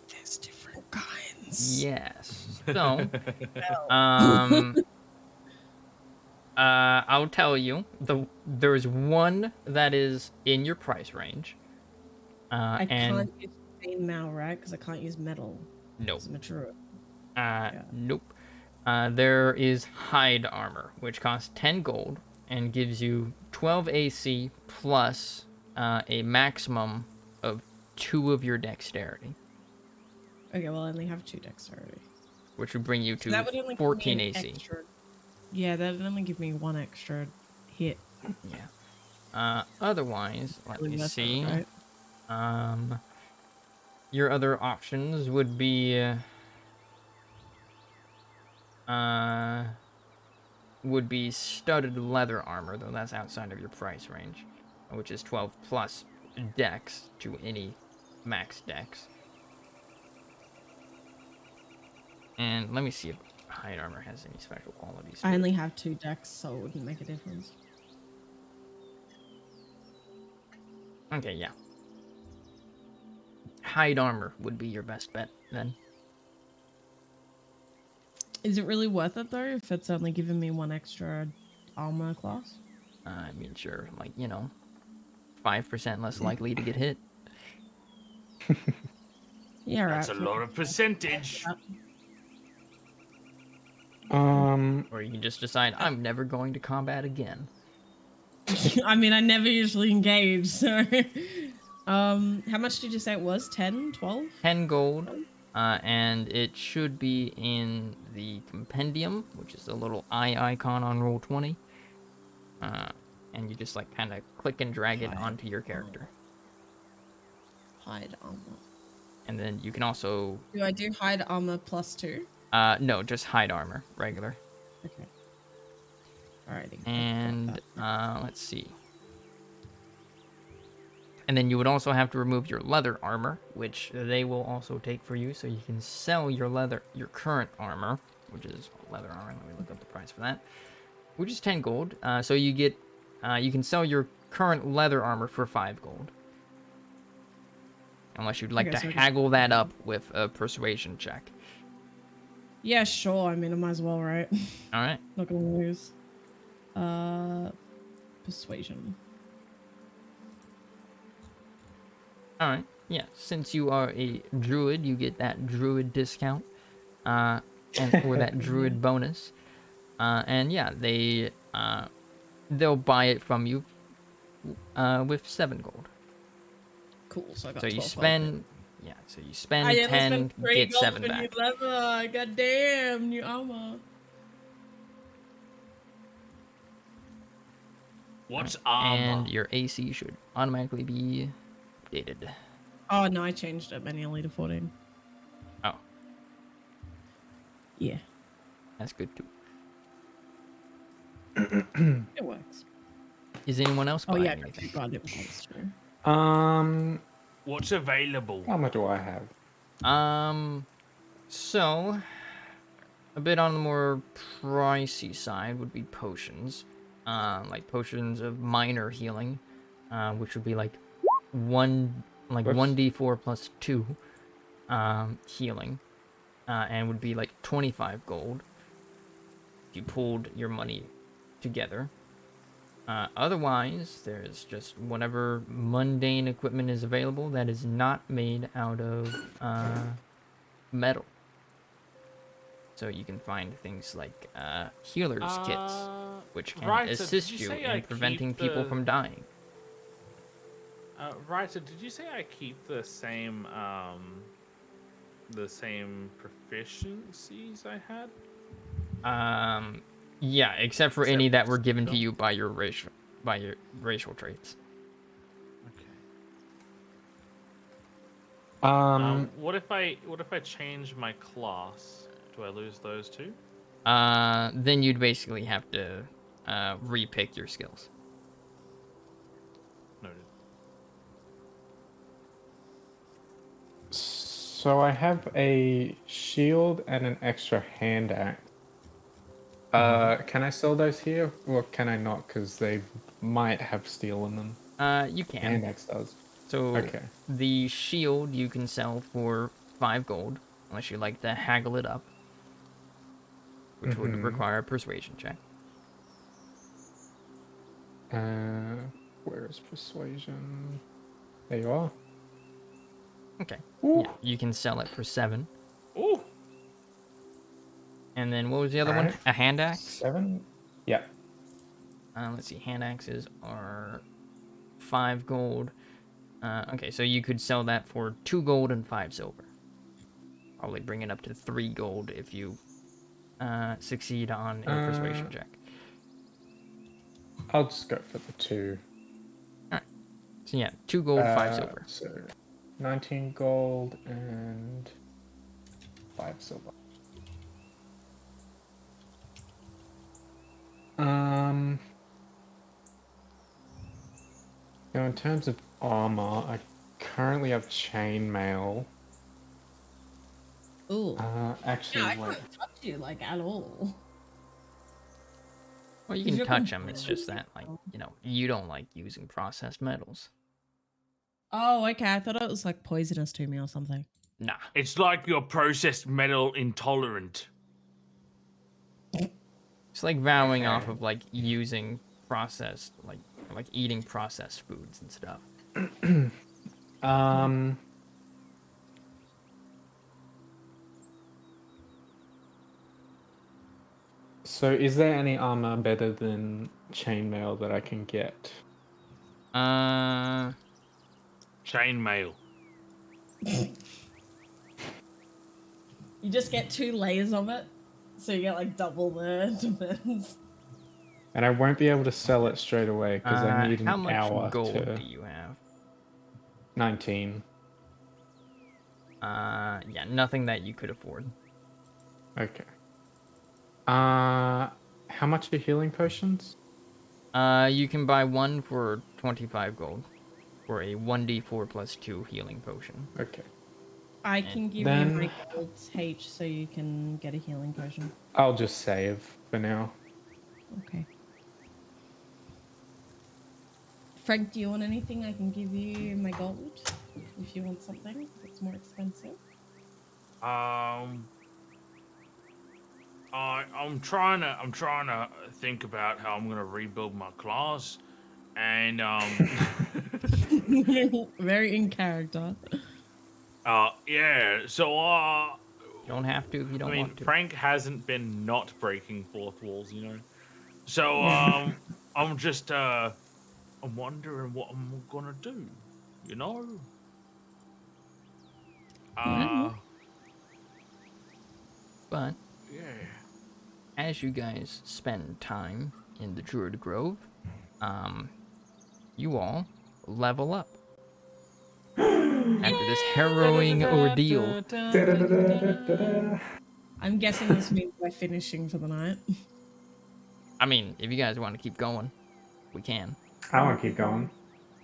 There's different kinds. Yes. So, I'll tell you. There's one that is in your price range. I and can't use chainmail, right? Because I can't use metal. nope. It's mature. Nope. There is hide armor, which costs 10 gold and gives you 12 AC plus a maximum of 2 of your dexterity, Okay, well, I only have 2 dexterity. which would bring you So that would to only give 14 me an AC. extra- Yeah, that would only give me 1 extra hit. Yeah. Otherwise, let Really me worth it, see. right? Your other options would be studded leather armor, though that's outside of your price range, which is 12 plus dex to any max dex. And let me see if hide armor has any special qualities. to I it. only have 2 dex, so it wouldn't make a difference. Okay, yeah. Hide armor would be your best bet then. Is it really worth it though if it's only giving me 1 extra armor class? I mean, sure, like, 5% less likely to get hit. Yeah, right. That's a lot of percentage. Or you can just decide, I'm never going to combat again. I mean, I never usually engage, so. How much did you say it was? 10? 12? 10 gold, and it should be in the compendium, which is the little eye icon on Roll20. and you just like kind of click and drag it Hide onto your armor. character. Hide armor. And then you can also Do I do hide armor +2? no, just hide armor, regular. Okay. Alrighty. And let's see. And then you would also have to remove your leather armor, which they will also take for you. So you can sell your current armor, which is leather armor. Let me look up the price for that, which is 10 gold. So you get, you can sell your current leather armor for 5 gold. Unless you'd like Okay, to so just- haggle that up with a persuasion check. Yeah, sure. I mean, I might as well, right? All right. Not gonna lose. Persuasion. All right. Yeah. Since you are a druid, you get that druid discount, and for that druid bonus. And yeah, they'll buy it from you, with 7 gold. Cool. So I got So 12 you gold. spend, yeah. So you spend I only 10, spent 3 get gold 7 for back. new leather. God damn, new armor. What's armor? And your AC should automatically be updated. Oh no, I changed it manually to 14. Oh, Yeah, that's good too. it works. Is anyone else Oh buying yeah, I got anything? 2 goddamn points too. What's available? How much do I have? So a bit on the more pricey side would be potions. Like potions of minor healing, which would be like Whoops. 1d4 plus 2 healing, and would be like 25 gold if you pulled your money together. Otherwise, there's just whatever mundane equipment is available that is not made out of metal. So you can find things like healer's kits, which can Writer, assist did you say I in preventing keep people the- from dying. Writer, did you say I keep the same proficiencies I had? Yeah, except for Except any that for were given to skill? you by your racial traits. Okay. What if I change my class? Do I lose those too? Then you'd basically have to repick your skills. Noted. So I have a shield and an extra hand axe. Can I sell those here, or can I not? Because they might have steel in them. You can. Hand axe does. So Okay. the shield you can sell for 5 gold, unless you like to haggle it up, which would require a persuasion check. Where is persuasion? There you are. Okay. Ooh. Yeah, you can sell it for 7. Ooh, And then what was the other one? Alright. A hand axe? 7. Yeah. Let's see. Hand axes are 5 gold. Okay, so you could sell that for 2 gold and 5 silver. Probably bring it up to 3 gold if you succeed on a persuasion check. I'll just go for the 2. So yeah, 2 gold, 5 silver. So 19 gold and 5 silver. Now in terms of armor, I currently have chainmail. Ooh. Actually, Yeah, I wait. can't touch you like at all. Well, you Is can your touch them. It's computer- just that, like, you don't like using processed metals. Oh, okay. I thought it was like poisonous to me or something. Nah. it's like you're processed metal intolerant. It's like vowing off Okay. of, like, using processed, like eating processed foods and stuff. So is there any armor better than chainmail that I can get? Chainmail. You just get 2 layers of it, so you get like double the defense. And I won't be able to sell it straight away because I need How an much hour gold to do you have? 19. Yeah, nothing that you could afford. Okay. How much are healing potions? You can buy one for 25 gold for a 1d4 plus 2 healing potion. Okay. I can give you Then my gold H so you can get a healing potion. I'll just save for now. Okay. Frank, do you want anything? I can give you my gold if you want something that's more expensive. I'm trying to think about how I'm gonna rebuild my class, and Very in character. yeah. So You don't have to if you I don't mean, want to. Frank hasn't been not breaking fourth walls, you know. so Yeah. I'm just I'm wondering what I'm gonna do. You know. Yeah. But Yeah. as you guys spend time in the Druid Grove, you all level up. After this harrowing ordeal. Da-da-da-da-da-da. I'm guessing this means we're finishing for the night. I mean, if you guys want to keep going, we can. I want to keep going.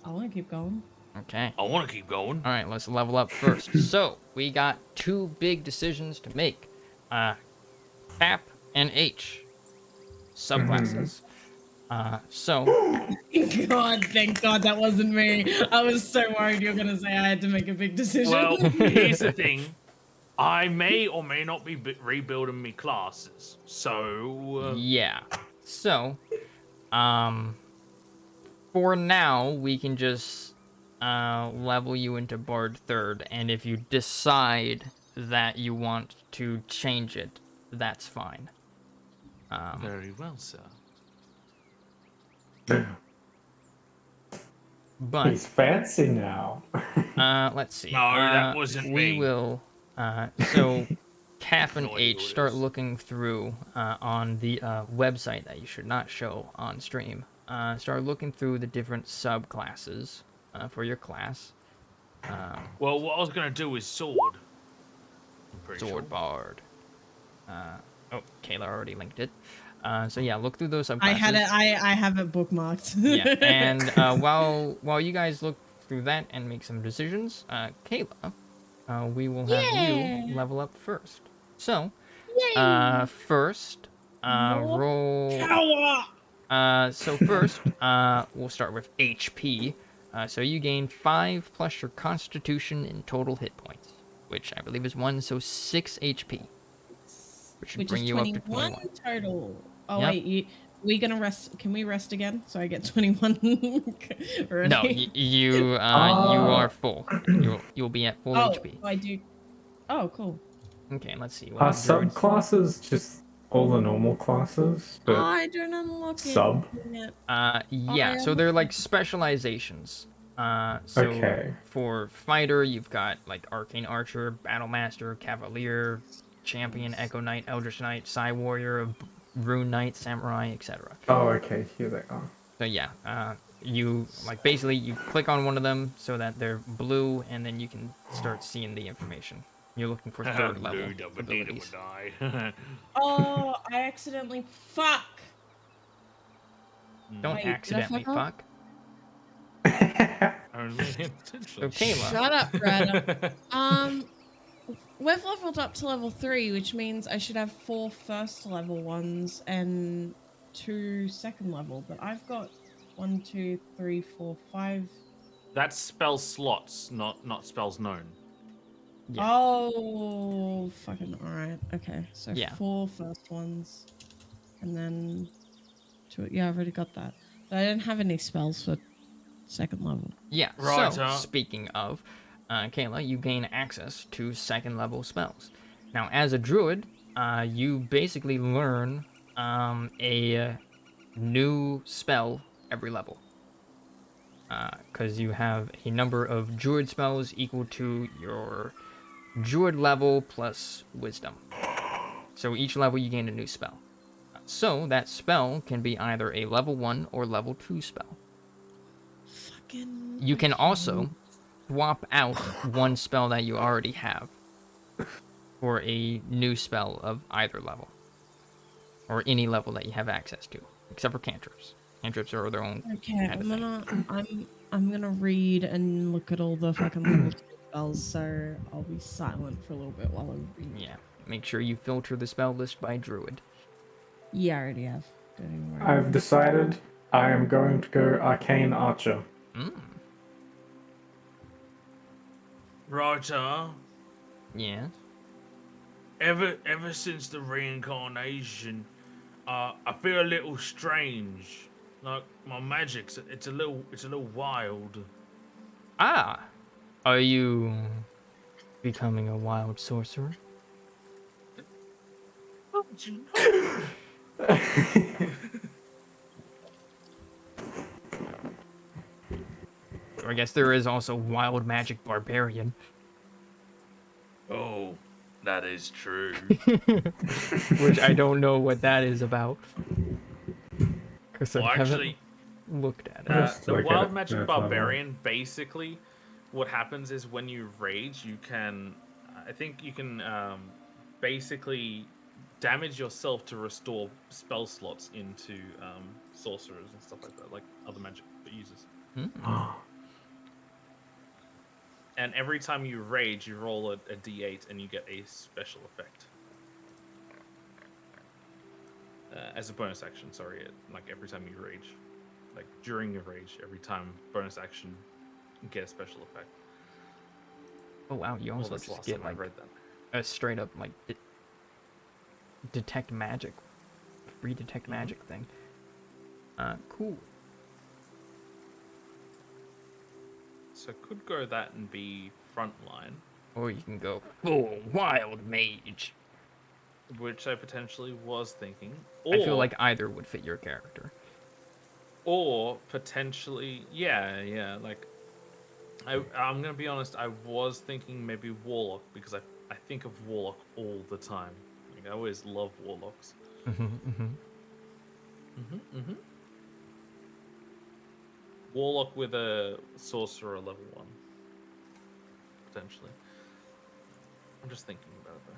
I want to keep going. Okay. I want to keep going. All right, let's level up first. So, we got two big decisions to make. Cap and H. Subclasses. So, God, thank God that wasn't me. I was so worried you were going to say I had to make a big decision. Well, here's the thing. I may or may not be rebuilding me classes. So yeah. So, for now, we can just level you into Bard 3rd, and if you decide that you want to change it, that's fine. very well, sir. But He's fancy now. let's see. No, that wasn't we me. will. So, Cap and No idea H who it start is. looking through on the website that you should not show on stream. Start looking through the different subclasses for your class. Well, what I was gonna do is sword. I'm pretty Sword sure. Bard. Oh, Kayla already linked it. So yeah, look through those subclasses. I had it. I have it bookmarked. Yeah, and while you guys look through that and make some decisions, Kayla, we will have you level up first. So, first, roll. So first, we'll start with HP. So you gain 5 plus your Constitution in total hit points, which I believe is 1, so 6 HP, which should Which bring is you up to 21 21. total. Oh Yep. wait, we gonna rest? Can we rest again so I get 21? Already? No, you are full. You'll be at full Oh, HP. I do. Oh, cool. Okay, let's see. Are What druids- subclasses just all the normal classes, but I don't unlock sub? it yet. Yeah, so they're like specializations. So Okay. for fighter, you've got like Arcane Archer, Battle Master, Cavalier, Champion, Echo Knight, Eldritch Knight, Psy Warrior, Rune Knight, Samurai, etc. Oh, okay, here they are. So yeah, you like basically you click on one of them so that they're blue, and then you can start seeing the information. You're looking for third level abilities. Oh, I accidentally. Fuck. Don't Wait, did I accidentally fuck up? fuck. Only So intentionally. Kayla, Shut up, Brad. We've leveled up to level 3, which means I should have 4 first level ones and 2 second level. But I've got 1, 2, 3, 4, 5. That's spell slots, not spells known. Yeah. Oh, fucking alright. Okay, so Yeah. 4 first ones, and then 2. Yeah, I've already got that. But I don't have any spells for second level. Yeah, Right, so speaking of, Kayla, you gain access to second level spells. Now, as a druid, you basically learn a new spell every level. Because you have a number of druid spells equal to your druid level plus wisdom. So each level you gain a new spell. So that spell can be either a level 1 or level 2 spell. Fucking. You can okay. also swap out one spell that you already have for a new spell of either level. Or any level that you have access to, except for cantrips. Cantrips are their own Okay, kind of thing. I'm gonna read and look at all the fucking level 2 spells, so I'll be silent for a little bit while I read. Yeah, make sure you filter the spell list by druid. Yeah, I already have. Don't even worry. I've decided I am going to go Arcane Archer. Righto. Yes. Ever since the reincarnation, I feel a little strange. Like my magic's it's a little wild. Ah, are you becoming a wild sorcerer? How did you know? Or I guess there is also wild magic barbarian. Oh, that is true. Which I don't know what that is about. Because Well, I haven't actually, looked at it. Just The look at Wild it. Magic That's not Barbarian, basically, what happens is when you rage, you can, I think you can basically damage yourself to restore spell slots into sorcerers and stuff like that, like other magic users. And every time you rage, you roll a d8 and you get a special effect. As a bonus action, sorry, like every time you rage. Like during your rage, every time bonus action, you get a special effect. Oh wow, you Well, also that's the just last get time I like read that. a straight up like detect magic, free detect magic thing. Cool. So could go that and be frontline, Or you can go full wild mage. which I potentially was thinking. I feel like either would fit your character. Or potentially, yeah. Like, I'm gonna be honest. I was thinking maybe warlock because I think of warlock all the time. Like, I always love warlocks. Warlock with a sorcerer level 1, potentially. I'm just thinking about it though.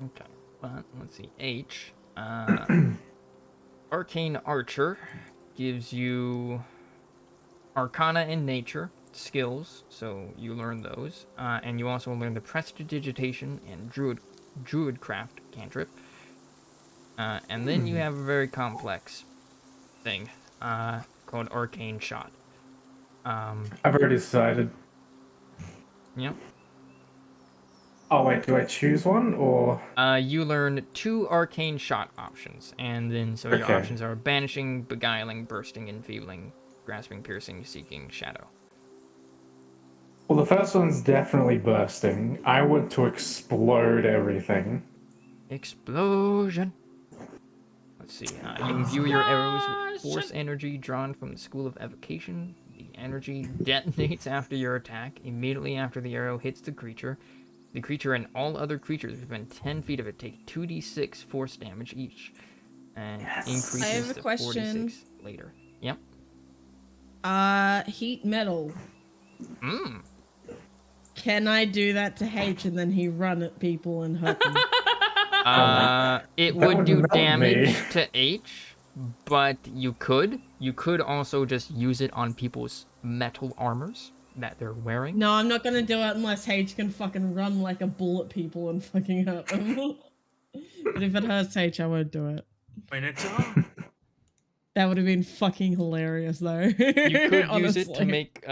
Okay, but let's see. H. Arcane Archer gives you Arcana and Nature skills, so you learn those. And you also learn the Prestidigitation and Druidcraft cantrip. And then you have a very complex thing called Arcane Shot. I've already decided. Yep. Oh wait, do I choose one or? You learn 2 arcane shot options, and then so your Okay. options are banishing, beguiling, bursting, enfeebling, grasping, piercing, seeking, shadow. Well, the first one's definitely bursting. I want to explode everything. Explosion. Let's see. You imbue your arrows with force energy drawn from the School of Evocation. The energy detonates after your attack. Immediately after the arrow hits the creature and all other creatures within 10 feet of it take 2d6 force damage each. And increases I have a to question. 46 later. Yep. Heat metal. Mmm. Can I do that to H and then he run at people and hurt them? It That would would do melt damage me. to H, but you could also just use it on people's metal armors that they're wearing. No, I'm not gonna do it unless H can fucking run like a bull at people and fucking hurt them. But if it hurts H, I won't do it. Minotaur? That would have been fucking hilarious though. You could use it to honestly. make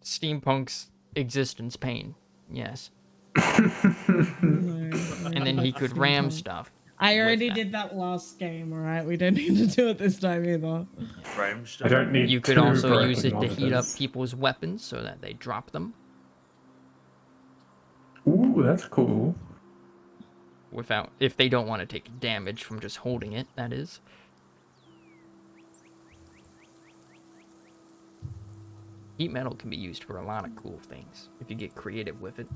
Steampunk's existence pain. Yes. No, And then he could ram stuff. I with already that. did that last game, alright? We don't need to do it this time either. I Brimstone? don't need. You could two also use broken it to heat up monitors. people's weapons so that they drop them Ooh, that's cool. if they don't want to take damage from just holding it, that is. Heat metal can be used for a lot of cool things if you get creative with it.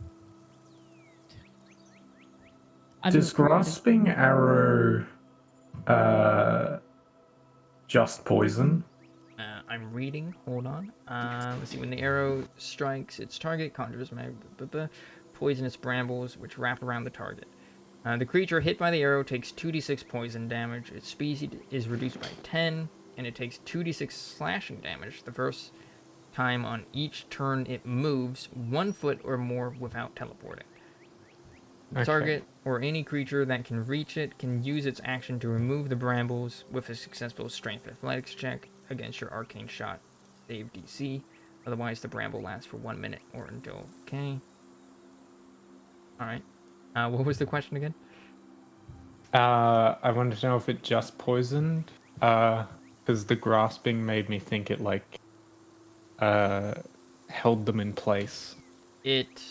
Does grasping arrow just poison? I'm reading. Hold on. Let's see. When the arrow strikes its target, conjures poisonous brambles which wrap around the target. The creature hit by the arrow takes 2d6 poison damage. Its speed is reduced by 10, and it takes 2d6 slashing damage the first time on each turn it moves 1 foot or more without teleporting. The target or any creature that can reach it can use its action to remove the brambles with a successful strength athletics check against your arcane shot save DC. Otherwise, the bramble lasts for 1 minute or until. Okay. Alright. What was the question again? I wanted to know if it just poisoned. Because the grasping made me think it held them in place. It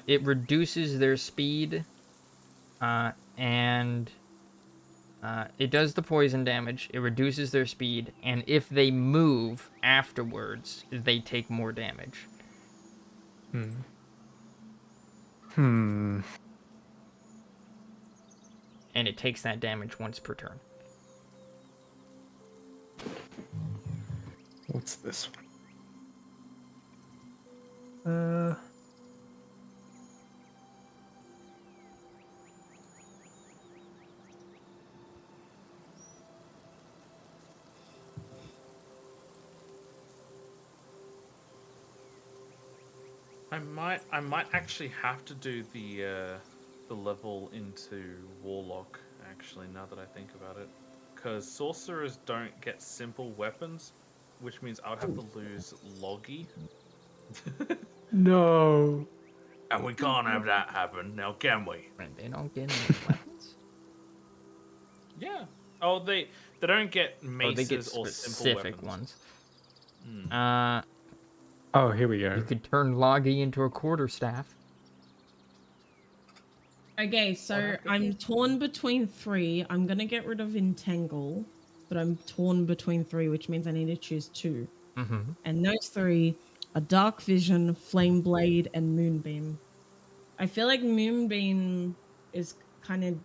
reduces their speed, and it does the poison damage. It reduces their speed, and if they move afterwards, they take more damage. Hmm. And it takes that damage once per turn. What's this one? I might actually have to do the level into Warlock, actually, now that I think about it. Because sorcerers don't get simple weapons, which means I would have to lose Loggy. No. And we can't have that happen, now can we? And they don't get any weapons? Yeah. Oh, they don't get maces Oh, they get or simple specific weapons. ones. Oh, here we You go. could turn Loggy into a quarterstaff. Okay, so I'm torn between 3. I'm gonna get rid of Entangle, but I'm torn between 3, which means I need to choose 2. Mm-hmm. And those 3 are Dark Vision, Flame Blade, and Moonbeam. I feel like Moonbeam is kind of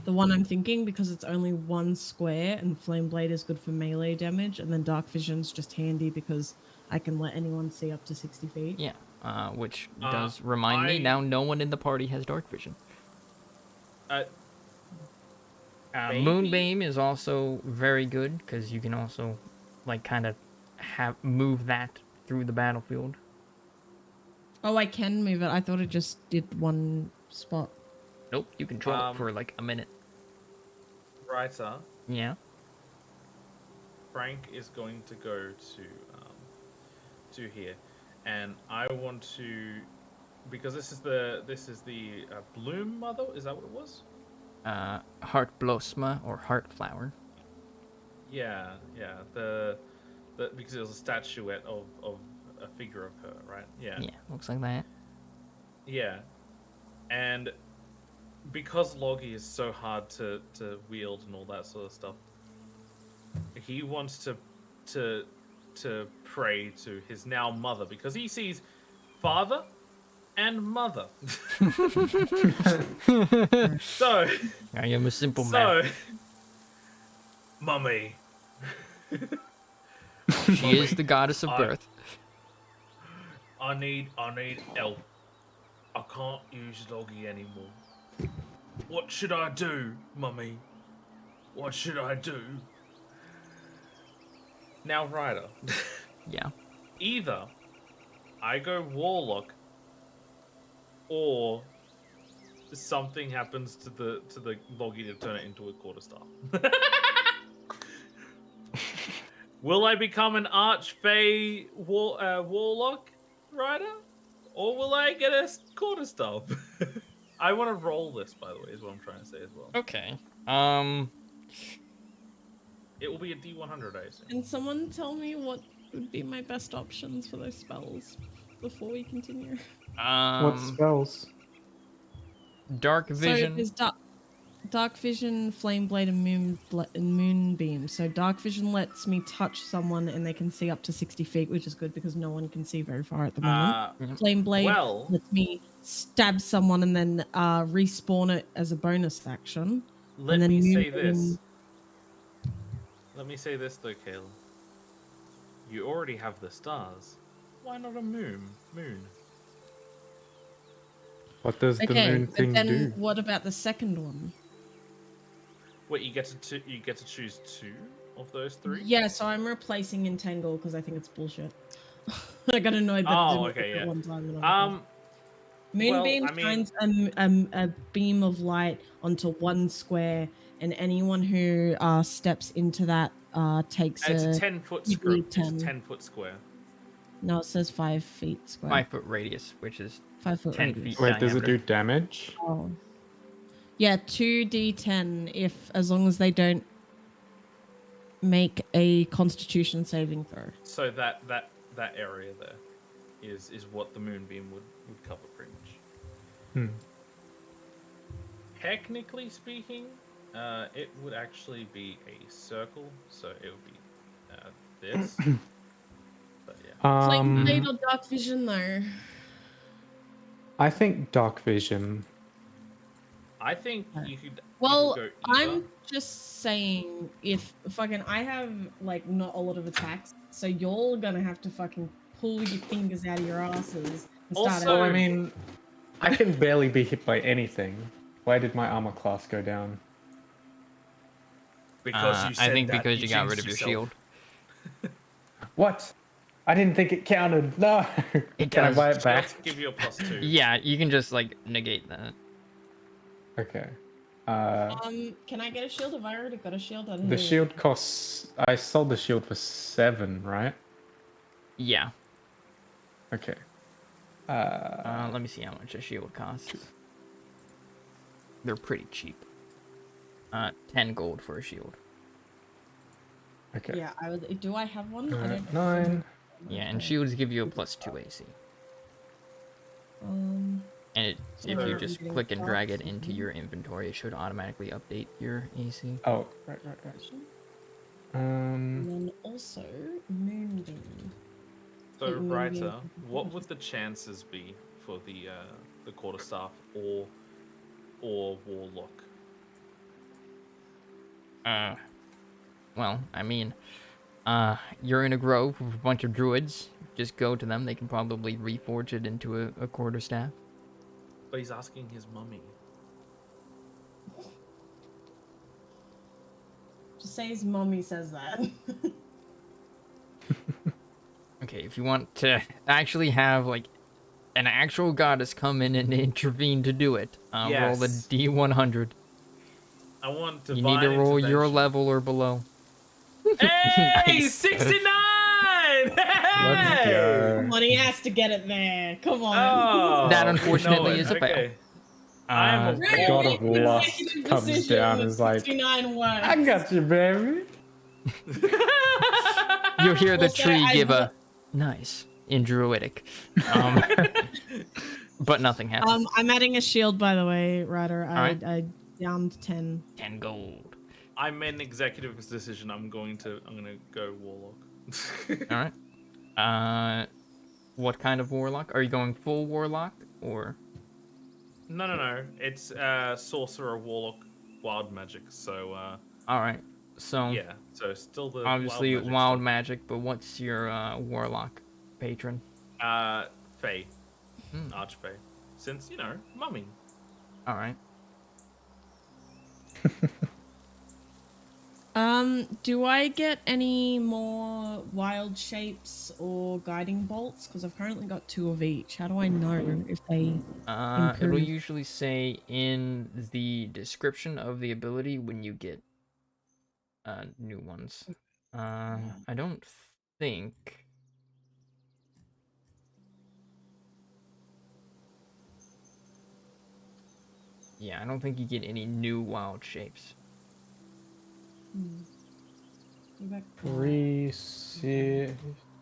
the one I'm thinking because it's only 1 square, and Flame Blade is good for melee damage, and then Dark Vision's just handy because I can let anyone see up to 60 feet. Yeah. Which does remind me, now no one in the party has dark vision. Moonbeam is also very good because you can also, like, kind of move that through the battlefield. Oh, I can move it. I thought it just did 1 spot. Nope, you control it for like a minute. Writer. Yeah. Frank is going to go to here, and I want to, because this is the Bloom Mother. Is that what it was? Heart Blosma or Heart Flower. Yeah. The because it was a statuette of a figure of her, right? Yeah. Yeah, looks like that. Yeah, and because Loggy is so hard to wield and all that sort of stuff, he wants to pray to his now mother because he sees father and mother. So I am a simple man. Mummy. She is the goddess of birth. I need help. I can't use Loggy anymore. What should I do, Mummy? What should I do? Now, Ryder. Yeah. Either I go Warlock, or something happens to the Loggy to turn it into a quarterstaff. Will I become an Archfey Warlock, Ryder? Or will I get a quarterstaff? I want to roll this, by the way, is what I'm trying to say as well. Okay. It will be a D100, I assume. Can someone tell me what would be my best options for those spells before we continue? What spells? Dark Vision. So there's dark vision, flame blade, and moonbeam. So dark vision lets me touch someone and they can see up to 60 feet, which is good because no one can see very far at the moment. Flame blade Well, lets me stab someone and then respawn it as a bonus action. let and then me say moonbeam- this. Let me say this though, Kayla. You already have the stars. Why not a moon? What does the Okay, moon but thing then do? what about the second one? Wait, you get to choose 2 of those 3? Yeah, so I'm replacing Entangle because I think it's bullshit. I got annoyed that it Oh, didn't work okay, at yeah. one time. And I was Moonbeam Well, I mean, shines a beam of light onto one square, and anyone who steps into that takes it's a a 10-foot usually script. It's a 10. 10-foot square. No, it says 5 feet square. 5-foot radius, which is 5 foot 10 radius. feet Wait, does it diameter. do damage? Oh. Yeah, 2d10 as long as they don't make a Constitution saving throw. So that area there is what the moonbeam would cover pretty much. Hmm. Technically speaking, it would actually be a circle, so it would be this. But yeah. Flame blade Mhm. or dark vision though? I think dark vision. I think you could Well, go either. I'm just saying if fucking I have like not a lot of attacks, so you're gonna have to fucking pull your fingers out of your asses and start Also- Well, I out. mean, I can barely be hit by anything. Why did my armor class go down? Because you said I think that, because you got rid jinxed of your yourself. shield. What? I didn't think it counted. No. It Can I does. buy it Shields back? give you a +2. Yeah, you can just like negate that. Okay. Can I get a shield? Have I already got a shield? I don't The know. shield costs. I sold the shield for 7, right? Yeah. Okay. Let me see how much a shield costs. They're pretty cheap. 10 gold for a shield. Okay. Yeah, I would. Do I have one? I don't. 9. Yeah, and shields give you a +2 AC. Um. And So if you I'm just getting click and drag it plus into your inventory, it should automatically update your AC. Oh, right. And then also moonbeam. So, Take moonbeam Writer, from what would the chances be for the quarterstaff or warlock? Well, I mean, you're in a grove with a bunch of druids. Just go to them. They can probably reforge it into a quarterstaff. But he's asking his mummy. Just say his mommy says that. Okay, if you want to actually have, like, an actual goddess come in and intervene to do it, roll the Yes. D100. I want You divine need to roll your intervention. level or below. Hey, Nice. 69! Let's Hey! go. Come on, he has to get it there. Come on. Oh, That we unfortunately know it. is a fail. Okay. I am a Uh, Really? God of Consecutive Lust comes decision down with and is like, 69 words. I got you, baby. You'll hear the Also, tree I give will- a nice in druidic. But nothing happens. I'm adding a shield, by the way, Ryder. Alright. I downed 10. 10 gold. I'm an executive decision. I'm gonna go warlock. All right. What kind of warlock? Are you going full warlock or? No. It's sorcerer, warlock, wild magic. So All right. So yeah. So still the obviously wild wild magic. magic, but what's your warlock patron? Stuff. Fae, Hmm. archfey. Since mummy. All right. Do I get any more wild shapes or guiding bolts? Because I've currently got 2 of each. How do I know if they It'll improve? usually say in the description of the ability when you get new ones. I don't think. Yeah, I don't think you get any new wild shapes. Go back. 3, 6.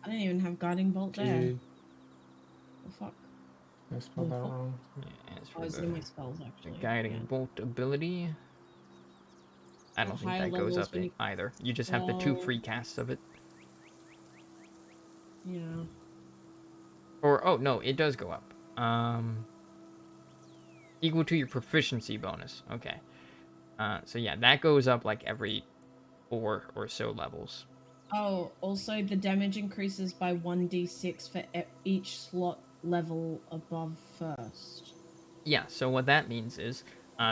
I didn't even have guiding bolt there. Oh, fuck. I spelled that wrong. Yeah, as I for was the, in my spells the actually. guiding Yeah. bolt ability, I don't think higher that goes levels up when you. either. You just have the 2 Oh, free casts of it. yeah. Or, oh, no, it does go up. Equal to your proficiency bonus. Okay. So yeah, that goes up like every 4 or so levels. Oh, also the damage increases by 1d6 for each slot level above first. Yeah, so what that means is,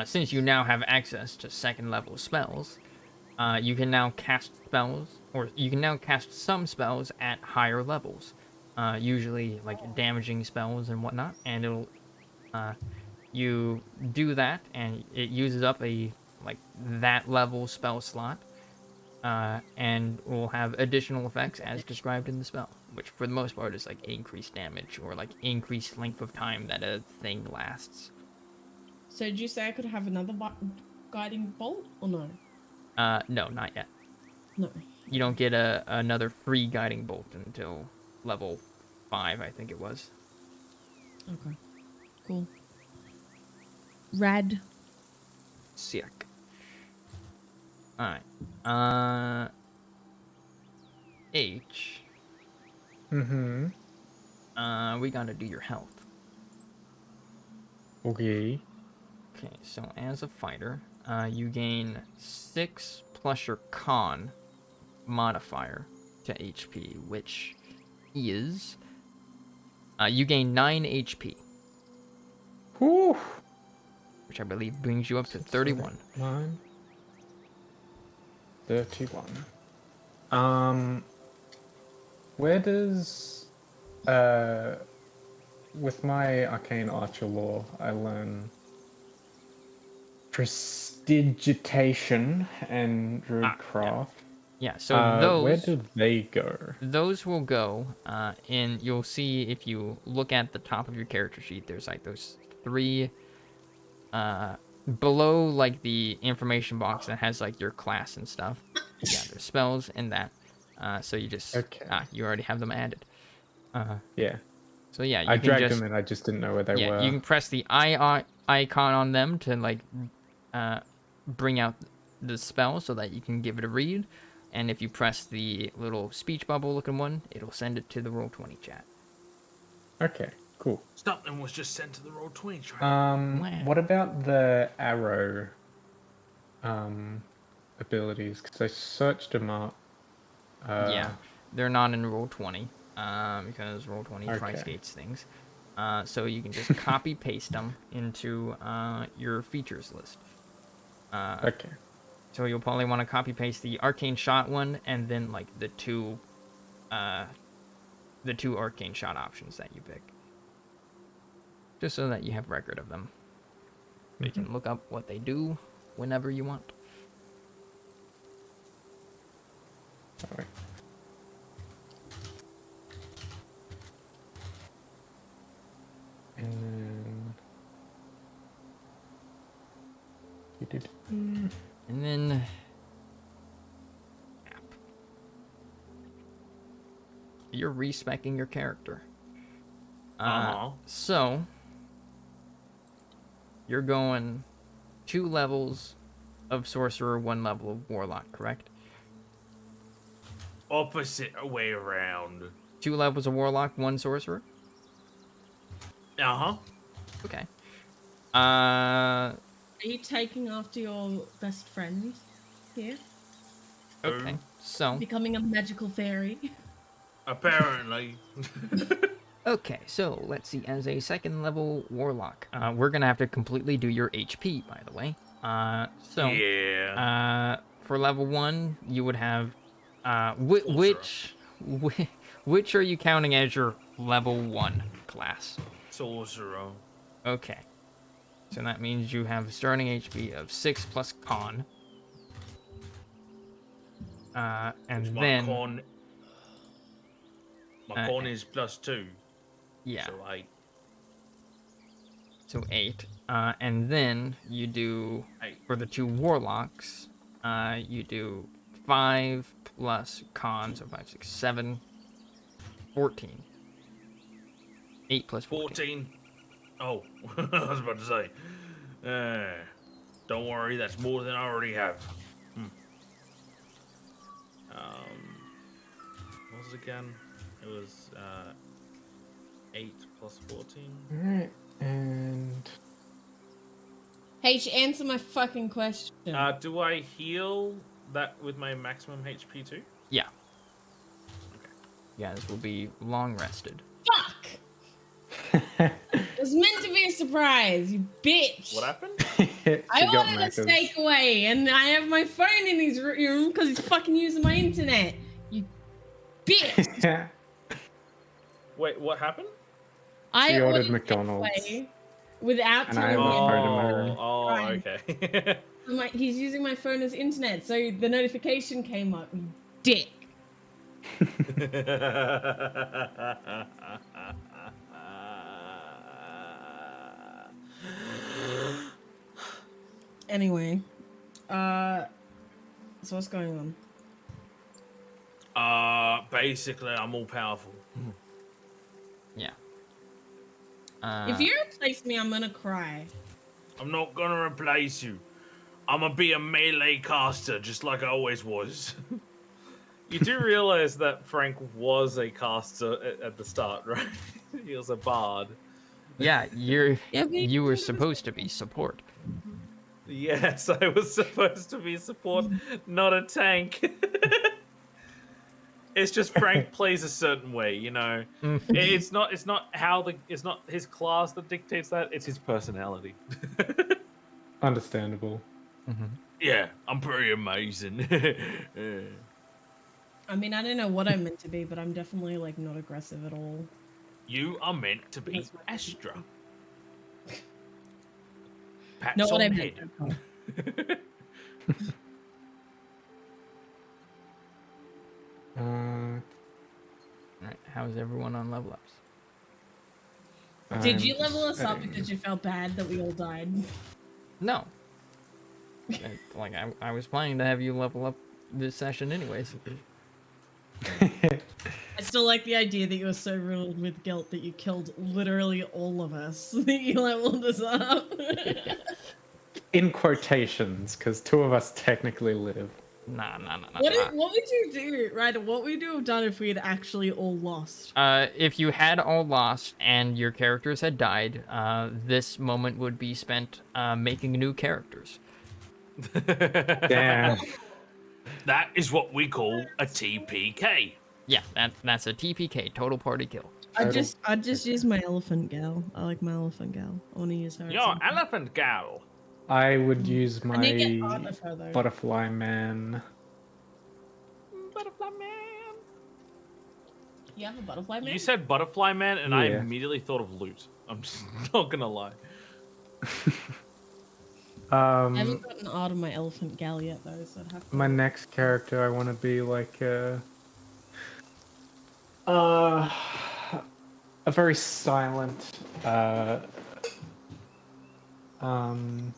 since you now have access to 2nd level spells, you can now cast spells, or you can now cast some spells at higher levels. Usually like damaging spells and whatnot, and it'll, you do that, and it uses up a, like, that level spell slot, and will have additional effects as described in the spell, which for the most part is like increased damage or like increased length of time that a thing lasts. So did you say I could have another guiding bolt or no? No, not yet. No. You don't get another free guiding bolt until level 5, I think it was. Okay. Cool. Rad. Sick. Alright. H. Mm-hmm. We gotta do your health. Okay. Okay, so as a fighter, you gain 6 plus your con modifier to HP, which is you gain 9 HP, Whew. which I believe brings you up to 31. 9. 31. Where does with my arcane archer lore, I learn prestidigitation and druidcraft. Yeah, so Where do they go? those will go in. You'll see if you look at the top of your character sheet. There's like those 3 below, like the information box that has like your class and stuff. Yeah, there's spells in that. So you just Okay. you already have them added. Yeah. So yeah, I you can dragged just them in, I just didn't know where they yeah, were. you can press the icon on them to like bring out the spell so that you can give it a read. And if you press the little speech bubble looking one, it'll send it to the Roll20 chat. Okay, cool. Something was just sent to the Roll20 track. What about the arrow abilities? Because I searched them up. Yeah, they're not in Roll20 because Roll20 price Okay. gates things. So you can just copy paste them into your features list. Okay. So you'll probably want to copy paste the arcane shot one and then like the two arcane shot options that you pick. Just so that you have record of them. You can look up what they do whenever you want. Sorry. And then you did. And then you're respecing your character. So you're going 2 levels of sorcerer, 1 level of warlock, correct? Opposite way around. 2 levels of warlock, 1 sorcerer? Uh-huh. Okay. Are you taking after your best friend here? Okay. So Becoming a magical fairy? Apparently. okay, so let's see. As a 2nd level warlock, we're gonna have to completely do your HP, by the way. Yeah. For level 1, you would have which are you counting as your level 1 class? Sorcerer. Okay. So that means you have starting HP of 6 plus con. And My then con. My con is +2. yeah. So 8. So 8. And then you do, for the 2 warlocks, you do 5 plus con, so 5, 6, 7, 14. 8 plus 14. 14. Oh, I was about to say. Don't worry, that's more than I already have. What was it again? It was 8 plus 14. All right, and H, answer my fucking question. Do I heal that with my maximum HP too? Yeah. You guys will be long rested. Fuck! It was meant to be a surprise, you bitch. What happened? I ordered a takeaway, and I have my phone in his room because he's fucking using my internet. You bitch. Wait, what happened? She I ordered ordered McDonald's. takeaway without And I telling have him. a phone in my room. Oh, Right. okay. He's using my phone as internet, so the notification came up. You dick. Anyway, so what's going on? Basically, I'm all powerful. Yeah. If you replace me, I'm gonna cry. I'm not gonna replace you. I'm gonna be a melee caster, just like I always was. You do realize that Frank was a caster at the start, right? He was a bard. Yeah, Yeah, you were supposed to be support. Yes, I was supposed to be support, not a tank. It's just Frank plays a certain way, you know. It's not his class that dictates that. It's his personality. Understandable. Yeah, I'm pretty amazing. I mean, I don't know what I'm meant to be, but I'm definitely like not aggressive at all. You are meant to be That's my Astra. Pats Not what on I head. meant. Alright, how's everyone on level ups? Did you level us up because you felt bad that we all died? No. Like, I was planning to have you level up this session anyways. I still like the idea that you were so riddled with guilt that you killed literally all of us. That you leveled us up. In quotations, because 2 of us technically live. Nah. What would you do, Ryder? What would you have done if we had actually all lost? If you had all lost and your characters had died, this moment would be spent making new characters. Damn. That is what we call a TPK. Yeah, that's a TPK, total party kill. I'd just use my elephant gal. I like my elephant gal. I want to use her. at Yo, some point. elephant gal. I would use I need to get my part of her though. butterfly man. Butterfly man. You have a butterfly man? You said butterfly man, and I Yeah. immediately thought of loot. I'm just not gonna lie. I haven't gotten art of my elephant gal yet though, so I'd have to. My next character, I want to be like a very silent,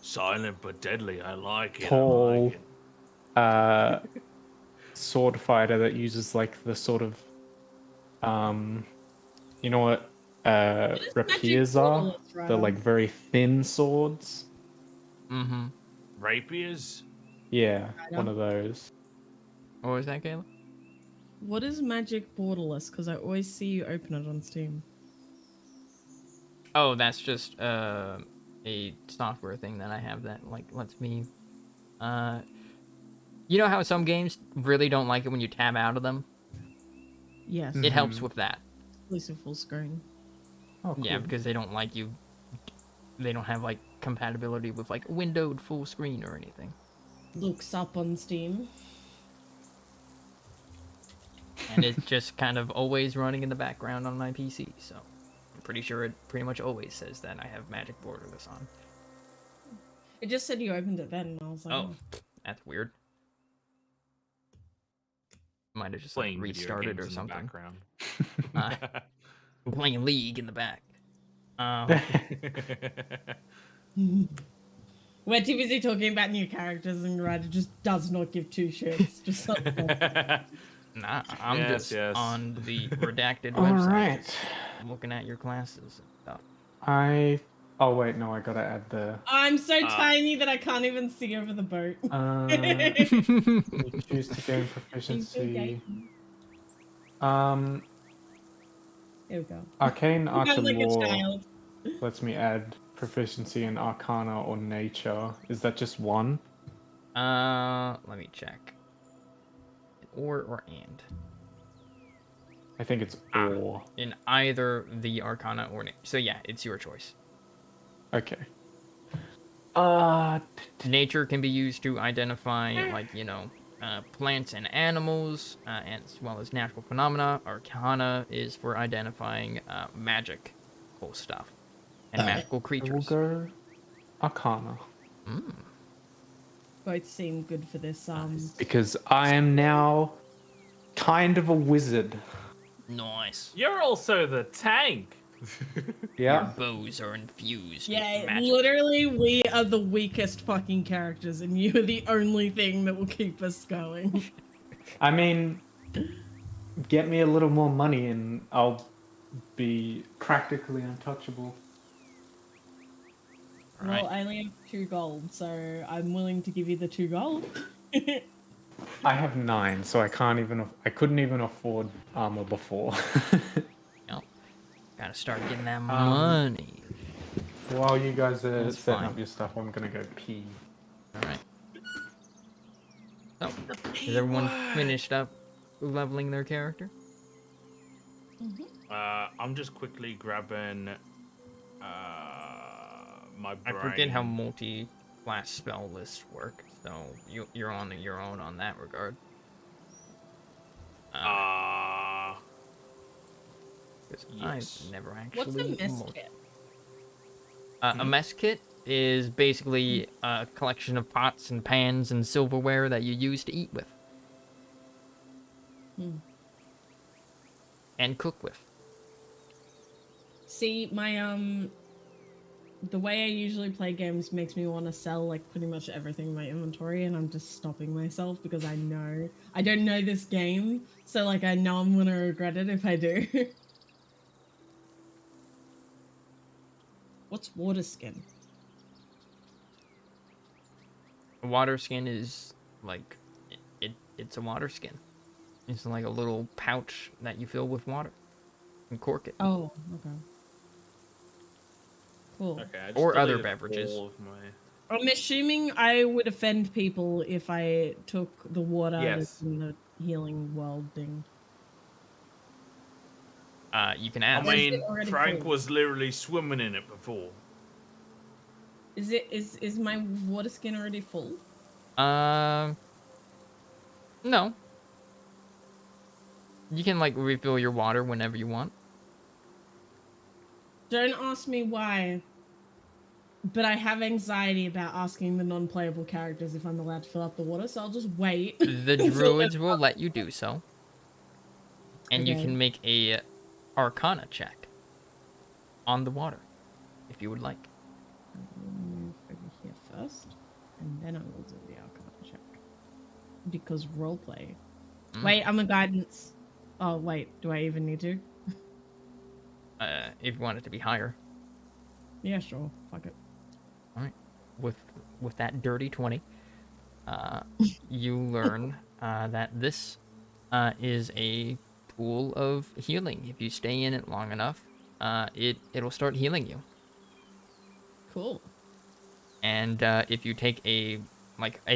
Silent but deadly. I like it. I tall, like it. sword fighter that uses like the sort of, you know what, rapiers are? Borderless, right? The like very thin swords. Mm-hmm. Rapiers. Yeah, Right one on. of those. What was that, Kayla? What is magic borderless? Because I always see you open it on Steam. Oh, that's just a software thing that I have that like lets me. You know how some games really don't like it when you tab out of them? Yes. It helps with that. Exclusive full screen. Oh, cool. Yeah, because they don't like you. They don't have like compatibility with like windowed full screen or anything. Looks up on Steam. And it's just kind of always running in the background on my PC, so I'm pretty sure it pretty much always says that I have Magic Borderless on. It just said you opened it then, and I was like, Oh, that's weird. Might have just like Playing video restarted games or in the something. background. Playing League in the back. We're too busy talking about new characters, and Ryder just does not give 2 shits. Just like, Nah, I'm Yes, just yes. on the redacted All website, right. just looking at your classes and stuff. I Oh wait, no, I gotta add the. I'm so tiny that I can't even see over the boat. You choose to gain proficiency. Here we go. Arcane Archer I'm like a Lore child. lets me add proficiency in Arcana or Nature. Is that just one? Let me check. Or and. I think it's or. In either the Arcana or so yeah, it's your choice. Okay. Nature can be used to identify, like, plants and animals, and as well as natural phenomena. Arcana is for identifying magical stuff and magical I will creatures. go Arcana. Both seem good for this. Because I am now kind of a wizard. Nice. You're also the tank. Your bows are infused with Yeah, magic. literally, we are the weakest fucking characters, and you are the only thing that will keep us going. I mean, get me a little more money and I'll be practically untouchable. Well, I only have 2 gold, so I'm willing to give you the 2 gold. I have 9, so I couldn't even afford armor before. Yep. Gotta start getting that money. While you guys are That's setting fine. up your stuff, I'm gonna go pee. Alright. So, is everyone finished up leveling their character? I'm just quickly grabbing my brain. I forget how multi-class spell lists work, so you're on your own on that regard. Yes. I've never actually. What's a mess kit? A mess kit is basically a collection of pots and pans and silverware that you use to eat with. And cook with. See, my the way I usually play games makes me want to sell like pretty much everything in my inventory, and I'm just stopping myself because I know I don't know this game, so like I know I'm gonna regret it if I do. What's water skin? Water skin is like it's a water skin. It's like a little pouch that you fill with water and cork it. Oh, okay. Cool. Okay, I just Or other deleted beverages. all of my... I'm assuming I would offend people if I took the water Yes. that's in the healing world thing. You can I ask. mean, already Frank full? was literally swimming in it before. Is my water skin already full? No. You can like refill your water whenever you want. Don't ask me why. But I have anxiety about asking the non-playable characters if I'm allowed to fill up the water, so I'll just wait. The until druids will let you do so. And you Okay. can make a Arcana check on the water, if you would like. I'll move over here first, and then I will do the Arcana check. Because roleplay. Wait, I'm a guidance. Oh, wait, do I even need to? If you want it to be higher. Yeah, sure. Fuck it. All right. With that dirty 20, you learn that this is a pool of healing. If you stay in it long enough, it'll start healing you. Cool. And if you take a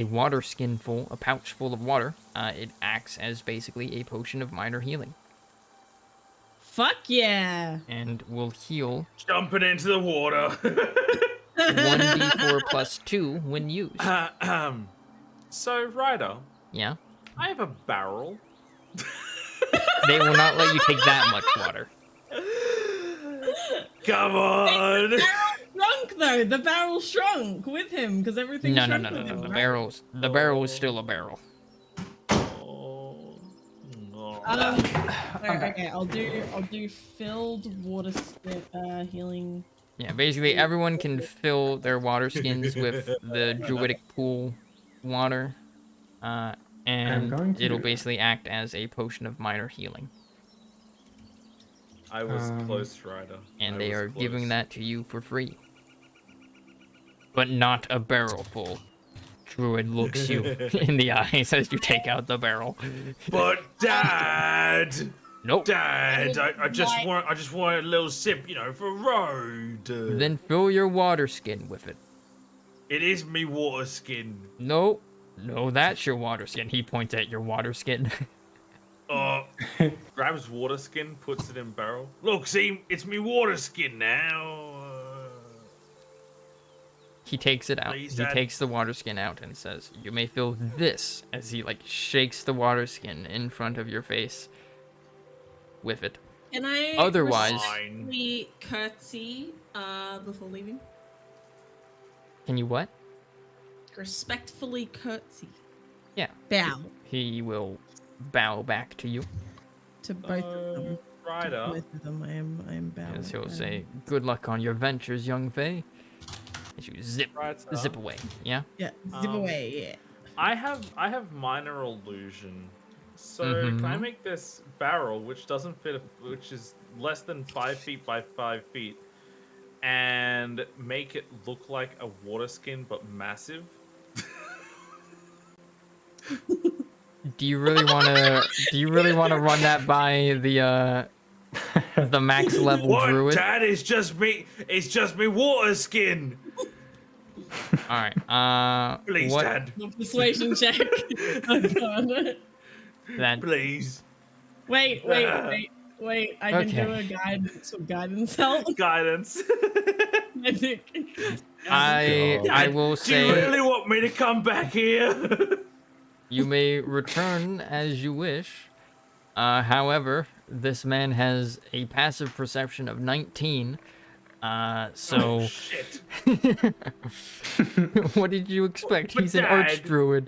water skin full, a pouch full of water, it acts as basically a potion of minor healing. Fuck yeah! And will heal Jumping into the water. 1d4 plus 2 when used. So, Ryder, Yeah? I have a barrel. They will not let you take that much water. Come on. Shrunk though. The barrel shrunk with him because everything No. shrunk with him. The right? barrel is still a barrel. Oh, no. Okay, I'll do filled water healing. Yeah, basically everyone can fill their water skins with the druidic pool water, and going to it'll do that. basically act as a potion of minor healing. I was close, Ryder. And I they was are giving close. that to you for free. but not a barrel full. Druid looks you in the eyes as you take out the barrel. But Dad, Nope. Dad, I just want a little sip, you know, for a road. Then fill your water skin with it. It is me water skin. Nope. No, that's your water skin. He points at your water skin. Grabs water skin, puts it in barrel. Look, see, it's me water skin now. He takes it out. Please, He Dad. takes the water skin out and says, "You may feel this," as he like shakes the water skin in front of your face with it. Can I Otherwise- respectfully curtsy before leaving? Can you what? Respectfully curtsy. Yeah. Bow He will bow back to you. to both of them. Ryder. Both of them. I am bowing. As he'll say, "Good luck on your ventures, young Fae." As you zip Ryder. away. Yeah. Yeah, zip away. Yeah. I have minor illusion. So can I make this barrel, which doesn't fit, which is less than 5 feet by 5 feet, and make it look like a water skin but massive? Do you really want to? Do you really want to run that by the max level What, druid? Dad? It's just me water skin. All right. Please, what? Dad. Persuasion check. Oh god. That Please. Wait. I can do Okay. some guidance help. Guidance. I will Do you say really want me to come back here? you may return as you wish. However, this man has a passive perception of 19. So Oh, shit. what did you expect? But He's an Dad- archdruid.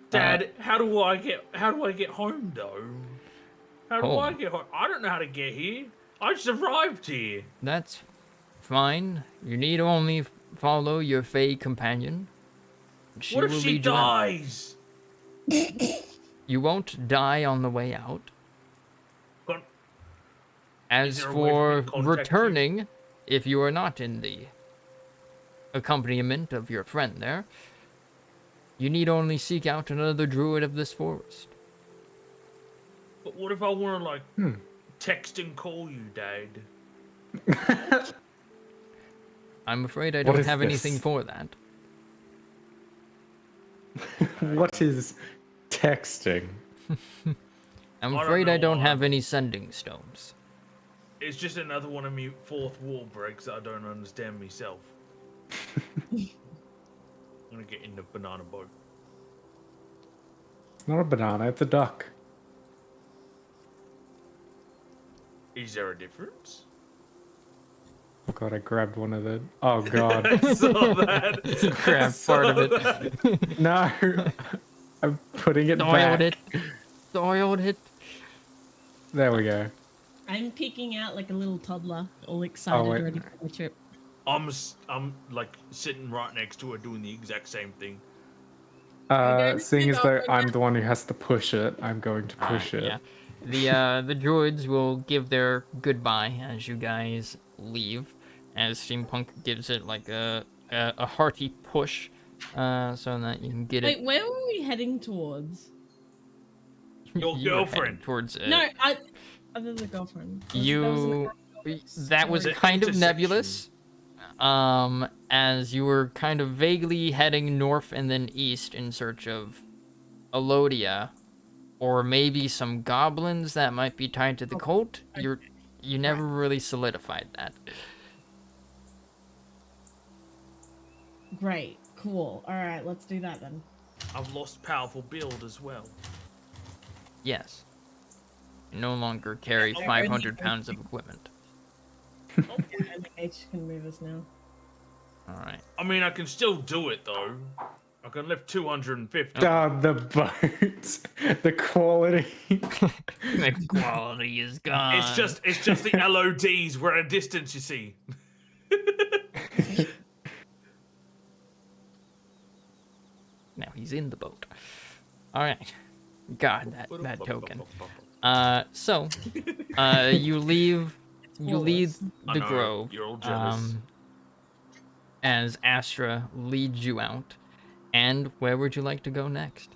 Dad, how do I get home though? How do I Home? get home? I don't know how to get here. I just arrived here. That's fine. You need only follow your Fae companion. She What if will she lead you out. dies? You won't die on the way out. Con- As there a way for me for to contact you? returning, if you are not in the accompaniment of your friend there, you need only seek out another druid of this forest. But what if I want to like text and call you, Dad? I'm afraid I What don't is have anything this? for that. What is texting? I'm don't afraid I know, don't have any sending stones. It's just another one of me fourth wall breaks that I don't understand myself. I'm gonna get in the banana boat. It's not a banana, it's a duck. Is there a difference? Oh god, I grabbed one of the. Oh god. I saw that. Grab part of it. No! I'm putting it Soiled back. it. Soiled it. There we go. I'm peeking out like a little toddler, all excited, wait. ready for the trip. I'm like sitting right next to her doing the exact same thing. Seeing as though over I'm the one who has to push it, I'm going to push it. Yeah. The druids will give their goodbye as you guys leave, as Steampunk gives it like a hearty push, so that you can get Wait, it. where were we heading towards? Your You were heading girlfriend. towards No, other than girlfriend. you. That was The kind of intersection. nebulous. As you were kind of vaguely heading north and then east in search of Elodia, or maybe some goblins that might be tied to the cult. You never really solidified that. Great, cool. All right, let's do that then. I've lost powerful build as well. Yes. You no longer carry Yeah, 500 pounds of equipment. Yeah, I think H can move us now. All right. I mean, I can still do it though. I can lift 250. The boat. The quality. The quality is gone. It's just the LODs. We're at a distance, you see. Now he's in the boat. All right. God, that token. So, you leave I the know, grove. You're all jealous. as Astra leads you out. And where would you like to go next?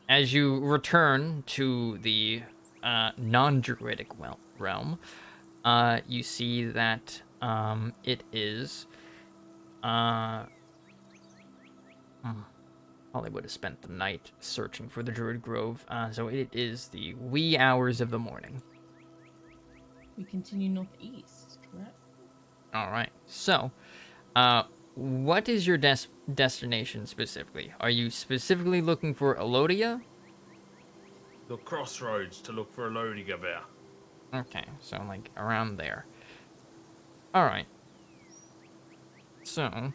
As you return to the non-druidic realm, you see that it is... Probably would have spent the night searching for the Druid Grove, so it is the wee hours of the morning. We continue northeast, correct? All right, so what is your destination specifically? Are you specifically looking for Elodia? The crossroads to look for a Lodiga bear. Okay, so like around there. All right. So,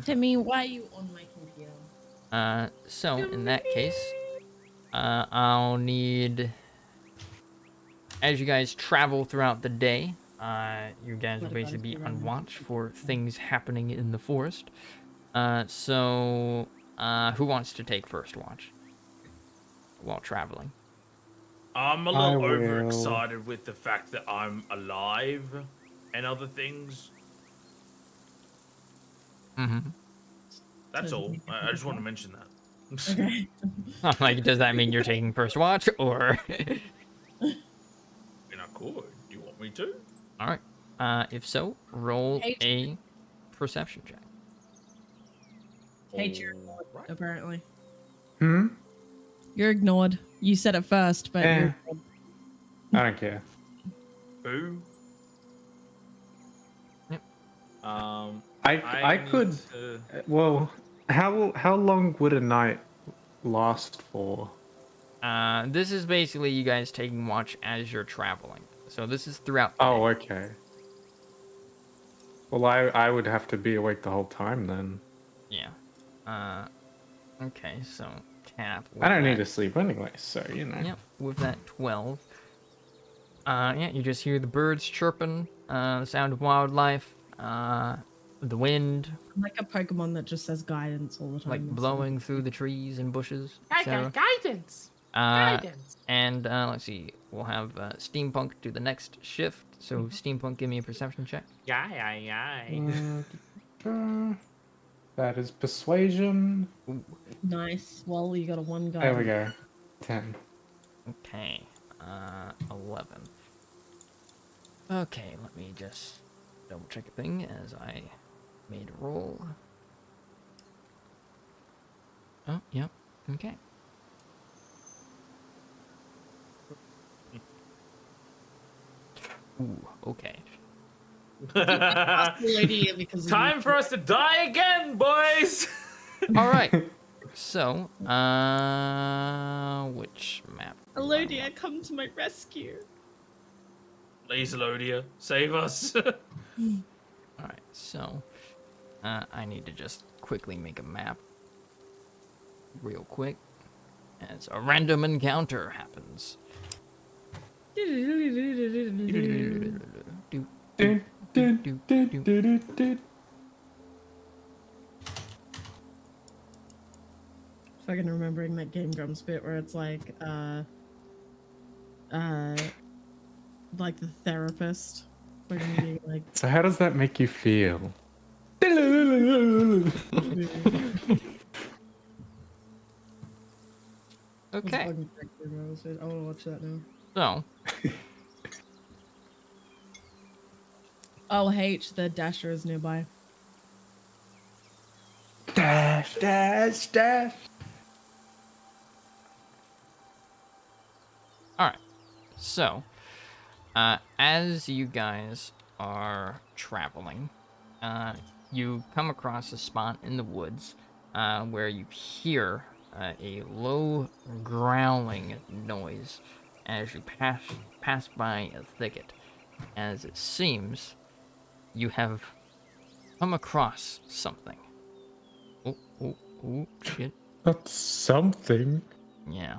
Timmy, why are you on my computer? so in that case, I'll need, as you guys travel throughout the day, you guys will Let it basically run be through on random watch people. for things happening in the forest. So, who wants to take first watch while traveling? I'm a I little will. overexcited with the fact that I'm alive and other things. Mm-hmm. That's So all. you I can just want to pick mention that. Okay. Like, does that mean you're taking first watch, or? And I could. Do you want me to? All right. If so, roll Hey, a perception check. Hey, you're All right. apparently. Hmm? You're ignored. You said it first, but you're Eh. I don't care. Boo. Yep. I need could. to- Well, how long would a night last for? This is basically you guys taking watch as you're traveling. So this is throughout the Oh, day. okay. Well, I would have to be awake the whole time then. Yeah. Okay, so Cap. I don't need that, to sleep anyway, so you know. Yep, with that 12. Yeah, you just hear the birds chirping, the sound of wildlife, the wind, I'm like a Pokemon that just says guidance all the time. like instead of- blowing through the trees and bushes, etc. Guidance. And let's see, we'll have Steampunk do the next shift. So Steampunk, give me a perception check. That is persuasion. Nice. Well, you got a one guy. There we go. 10. Okay, 11. Okay, let me just double check a thing as I made a roll. Oh, yep, okay. Ooh, okay. Lydia because of Time for us to die again, boys. All right. So, which map? do I Elodia, want? come to my rescue. Please, Elodia, save us. All right. So, I need to just quickly make a map, real quick, as a random encounter happens. Fucking remembering that Game Grumps bit where it's like the therapist. Fucking being like, So how does that make you feel? Okay. fucking I want to watch that now. So, Oh, H, the Dasher is nearby. Dash, dash, dash. all right. So, as you guys are traveling, you come across a spot in the woods where you hear a low growling noise as you pass by a thicket. As it seems, you have come across something. Oh, shit. That's something. Yeah.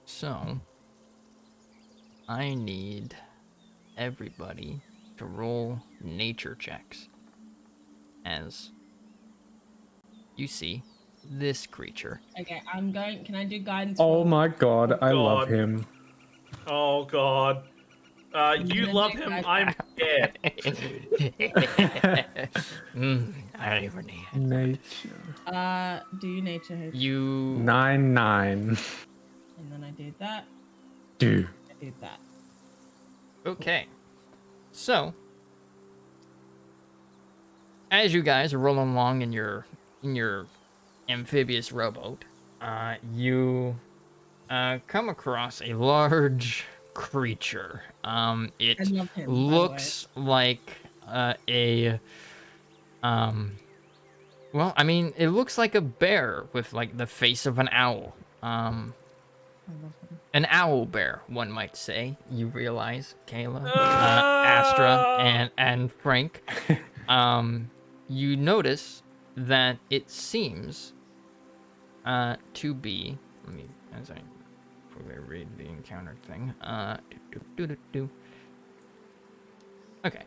So, I need everybody to roll nature checks. As you see this creature. Okay, I'm going. Can I do guidance? Oh roll? my god, I love God. him. Oh God. You love him. I'm scared. Irony. Nature. Do you nature H? You 9. And then I did that. Do. I did that. okay? So, as you guys are rolling along in your amphibious rowboat, you come across a large creature. I It love him. looks like well, I mean, it looks like a bear with like the face of an owl. I love him. An owl bear, one might say. You realize, Kayla, Astra, and Frank. You notice that it seems to be. Let me, as I read the encounter thing. Okay.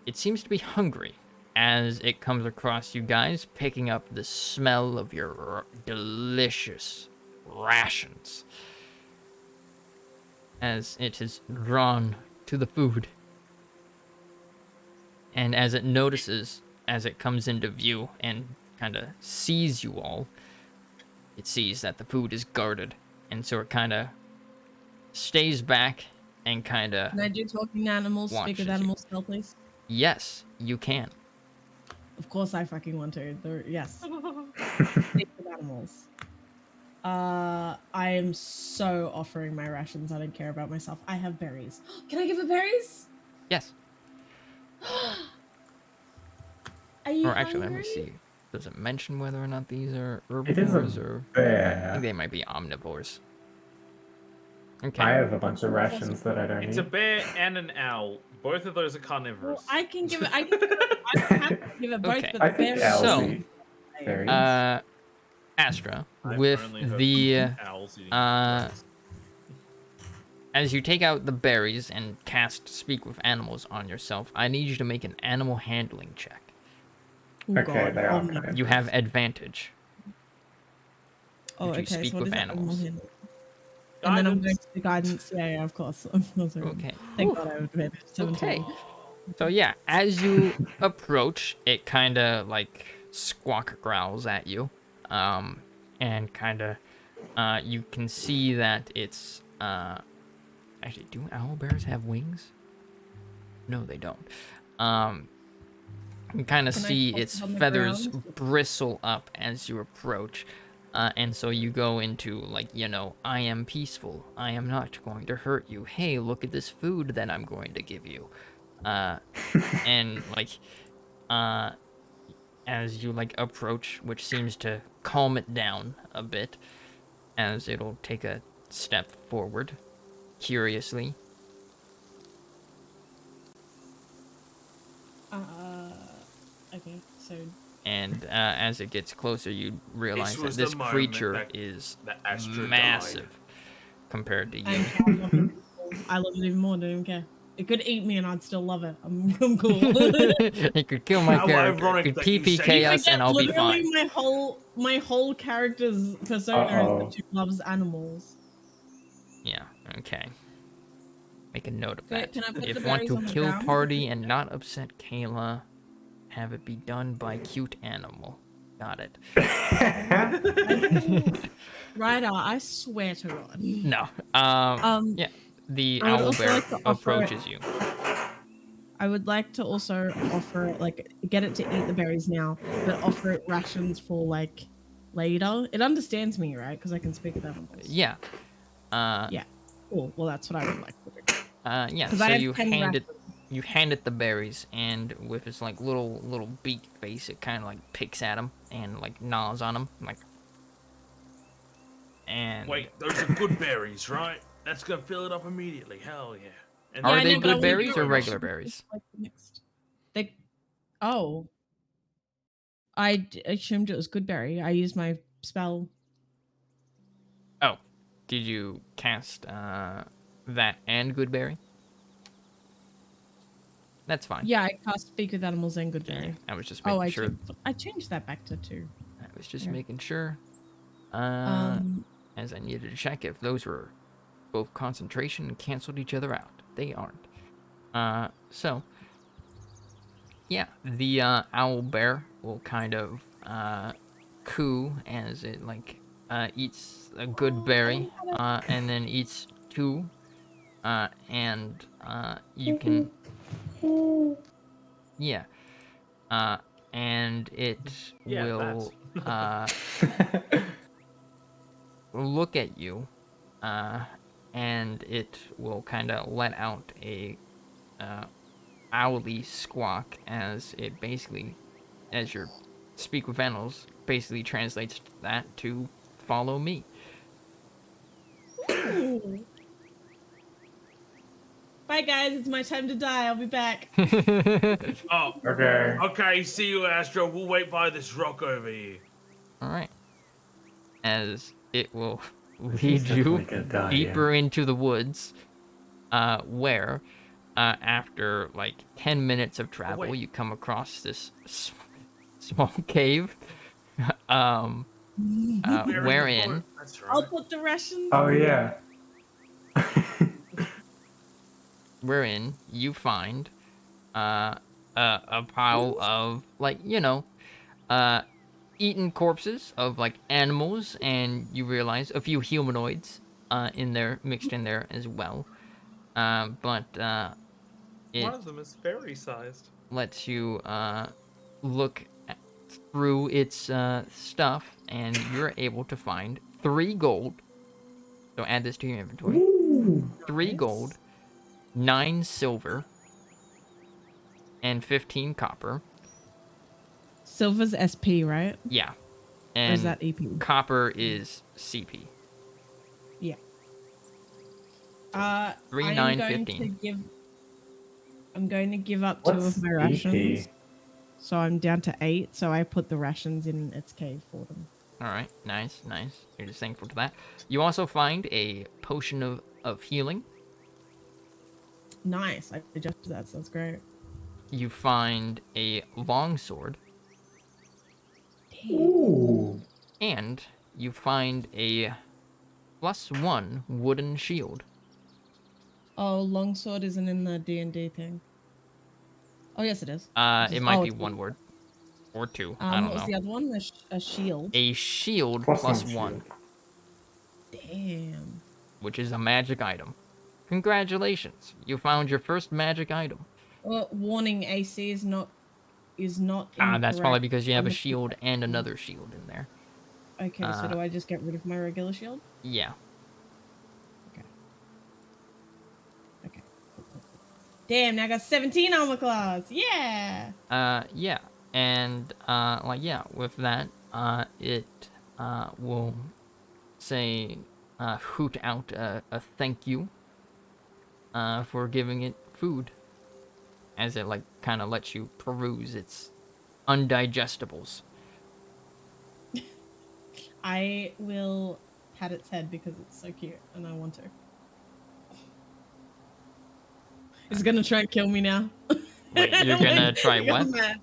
It seems to be hungry as it comes across you guys, picking up the smell of your delicious rations as it is drawn to the food. And as it notices, as it comes into view and kind of sees you all, it sees that the food is guarded. And so it kind of stays back and kind of... Can I do talking to animals, speak watches with you. animals spell, please? Yes, you can. Of course I fucking want to. Yes. Speak with animals. I am so offering my rations. I don't care about myself. I have berries. Can I give it berries? Yes. Are you Or actually, let me hungry? see. Does it mention whether or not these are It is herbivores a or... I bear. think they might be omnivores. Okay. I have a bunch of rations that I don't It's eat. a bear and an owl. Both of those are Well, carnivorous. I can give it. I can give it. I'm happy to give it both, Okay. but I the think berries. owls So, eat berries. Astra, I've with only heard the... owls eating berries. As you take out the berries and cast Speak with Animals on yourself, I need you to make an animal handling check. Oh, Okay, God. they Oh, are no. kind You have advantage Oh, if you okay. speak So what with is that? animals. And then I'm going Guidance. to the guidance. Yeah, of course. Of course I will. Okay. Thank Whew. God I have advantage. 17. Okay. So yeah, as you approach, it kind of like squawk growls at you, and kind of, you can see that it's actually, do owl bears have wings? No, they don't. You kind of Can I see toss its it on the feathers ground? bristle up as you approach. And so you go into, like, I am peaceful. I am not going to hurt you. Hey, look at this food that I'm going to give you. And, like, as you, like, approach, which seems to calm it down a bit, as it'll take a step forward, curiously. Okay, so And as it gets closer, you realize that was this the moment creature is that Astra massive died. compared to you. and I love it. I love it even more. Don't even care. It could eat me and I'd still love it. I'm cool. It could kill my How character. ironic It could that you say TPK that. us and I'll be literally fine. my whole character's persona is Uh-oh. that she loves animals. Yeah, okay. Make a note of Wait, that. can I put the If want berries to on the kill ground? party and not upset Kayla, have it be done by cute animal. Got it. Ryder, I swear to God. No. Yeah. The I would owl also bear like to offer approaches you. I would like to also offer like get it to eat the berries now, but offer it rations for like later. It understands me, right? Because I can speak with animals. Yeah. Yeah. Cool. Well, that's what I would like to do. Yeah. 'Cause So I have you 10 hand it. rations. You hand it the berries, and with its like little beak face, it kind of like picks at him and like gnaws on him, like. And Wait, those are good berries, right? That's gonna fill it up immediately. Hell yeah. And are Yeah, I they know, but I good wanna do berries it or with regular rations, berries? like, mixed. They. Oh, assumed it was good berry. I used my spell. Oh, did you cast that and good berry? That's fine. Yeah, I cast speak with animals and good Yeah, berry. I was just Oh, making sure. I changed that back to 2. I was just Yeah. making sure. Um, as I needed to check if those were both concentration and canceled each other out. They aren't. So, yeah, the owl bear will kind of coo as it like eats a good berry, and then eats two, and you can, yeah, and it Yeah, will look at you, and it will kind of let out a owly squawk as it basically, as your speak with animals, basically translates that to follow me. Ooh. Bye, guys. It's my time to die. I'll be back. Oh, Okay. okay. See you, Astro. We'll wait by this rock over here. All right. As it will He's lead definitely you gonna die, deeper yeah. into the woods, where, after like 10 minutes of travel, wait. you come across this small cave, um, We're in the wherein forest. That's I'll right. put the rations. Oh yeah. you find a pile of, like, eaten corpses of like animals, and you realize a few humanoids in there, mixed in there as well. But One it of them is fairy sized. lets you look through its stuff, and you're able to find 3 gold. So add this to your inventory. 3 gold, 9 silver, and 15 copper. Silver's SP, right? Yeah. Or is And that EP? copper is CP. Yeah. 3, I am 9, going 15. to give. I'm going to give up 2 What's of my rations. So I'm down to 8. So I put the rations in its cave for them. All right, nice. You're just thankful to that. You also find a potion of healing. Nice. I adjusted that. So that's great. You find a longsword, Ooh. and you find a +1 wooden shield. Oh, longsword isn't in the D&D thing. Oh yes, it is. It might be it's one word or 2. I don't what was know. the other one? A shield. A shield +1 +1, shield. Damn. which is a magic item. Congratulations, you found your first magic item. Well, warning: AC is not That's probably incorrect because you have on a the shield and correct- another shield in there. Okay, so do I just get rid of my regular shield? Yeah. Okay. Okay. Cool. Damn, now I got 17 armor class. Yeah. Yeah. And with that, it will say, hoot out a thank you for giving it food, as it like kind of lets you peruse its undigestibles. I will pat its head because it's so cute and I want to. It's gonna try and kill me now. Wait, you're gonna try I got what? mad.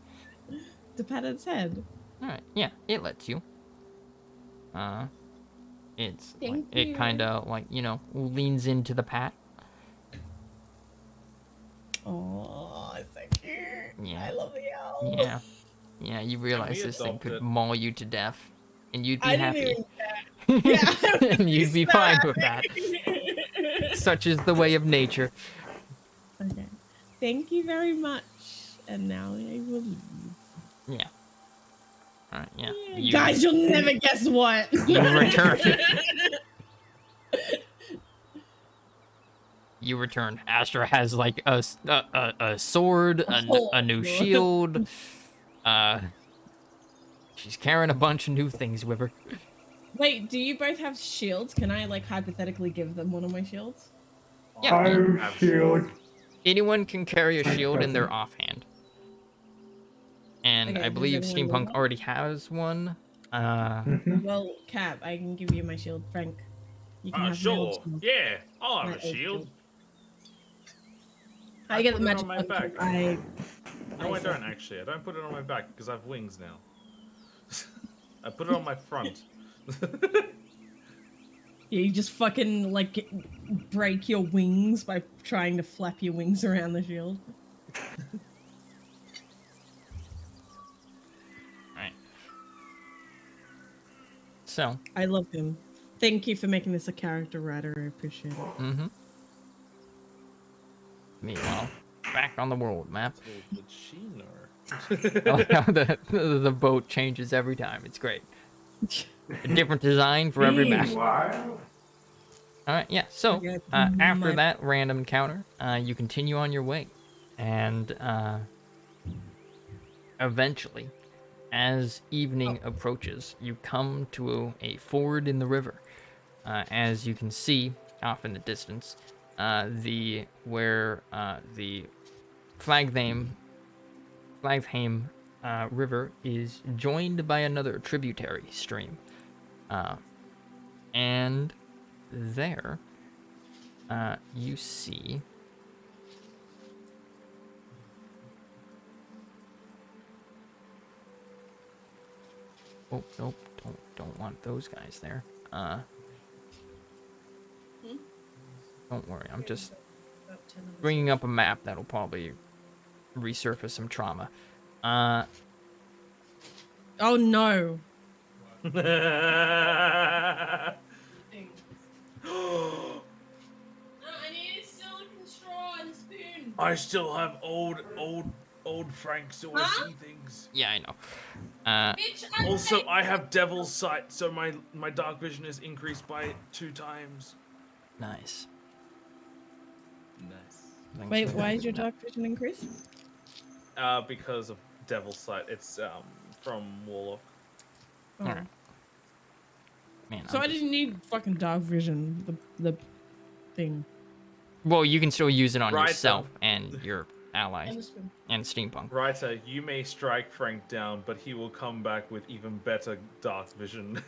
To pat its head. All right, yeah, it lets you. It's like, Thank it you. kind of like, leans into the pat. Oh, it's so cute. Yeah. I love the owl. Yeah, you realize this thing adopt could it? maul you to death, and you'd be I didn't happy. even care. Yeah, And you'd be so fine with that. happy. Such is the way of nature. Okay. Thank you very much. And now I will leave. Yeah. All right, yeah. Guys, you'll never guess what. You return. You return. Astra has like a sword, a new shield. She's carrying a bunch of new things with her. Wait, do you both have shields? Can I like hypothetically give them one of my shields? Yeah. Oh, shield. Anyone can carry a shield in their offhand. And Okay, I does believe anyone need Steampunk one? already has one. Well, Cap, I can give you my shield. Frank, you can have my Sure. old shield. Yeah, I'll have My a old shield. I get the put it magic on my potion. back. No, I said- don't actually. I don't put it on my back because I have wings now. I put it on my front. Yeah, you just fucking like break your wings by trying to flap your wings around the shield. Right. So. I love him. Thank you for making this a character writer. I appreciate it. Mm-hmm. Meanwhile, back on the world map. Would she know? I like how the boat changes every time. It's great. A different design for every map. Meanwhile, All right, yeah. So Okay, after my- that random encounter, you continue on your way, and eventually, as evening approaches, you come to a ford in the river. As you can see off in the distance, the Flagthame River is joined by another tributary stream, and there you see oh nope, don't want those guys there. Don't worry, I'm just bringing up a map that'll probably resurface some trauma. Oh no. I need a silicon straw and spoon. I still have old Frank, so I Huh? see things. Yeah, I know. Bitch, I Also, said- I have Devil's Sight, so my dark vision is increased by 2 times. Nice. Nice. Thanks Wait, for why that. is your dark vision increased? Because of Devil's Sight. It's from Warlock. Oh. All right. Man, So I'm I just- didn't need fucking dark vision, the thing. Well, you can still use it on Right, yourself and your And allies a spoon. and steampunk. Writer, you may strike Frank down, but he will come back with even better dark vision.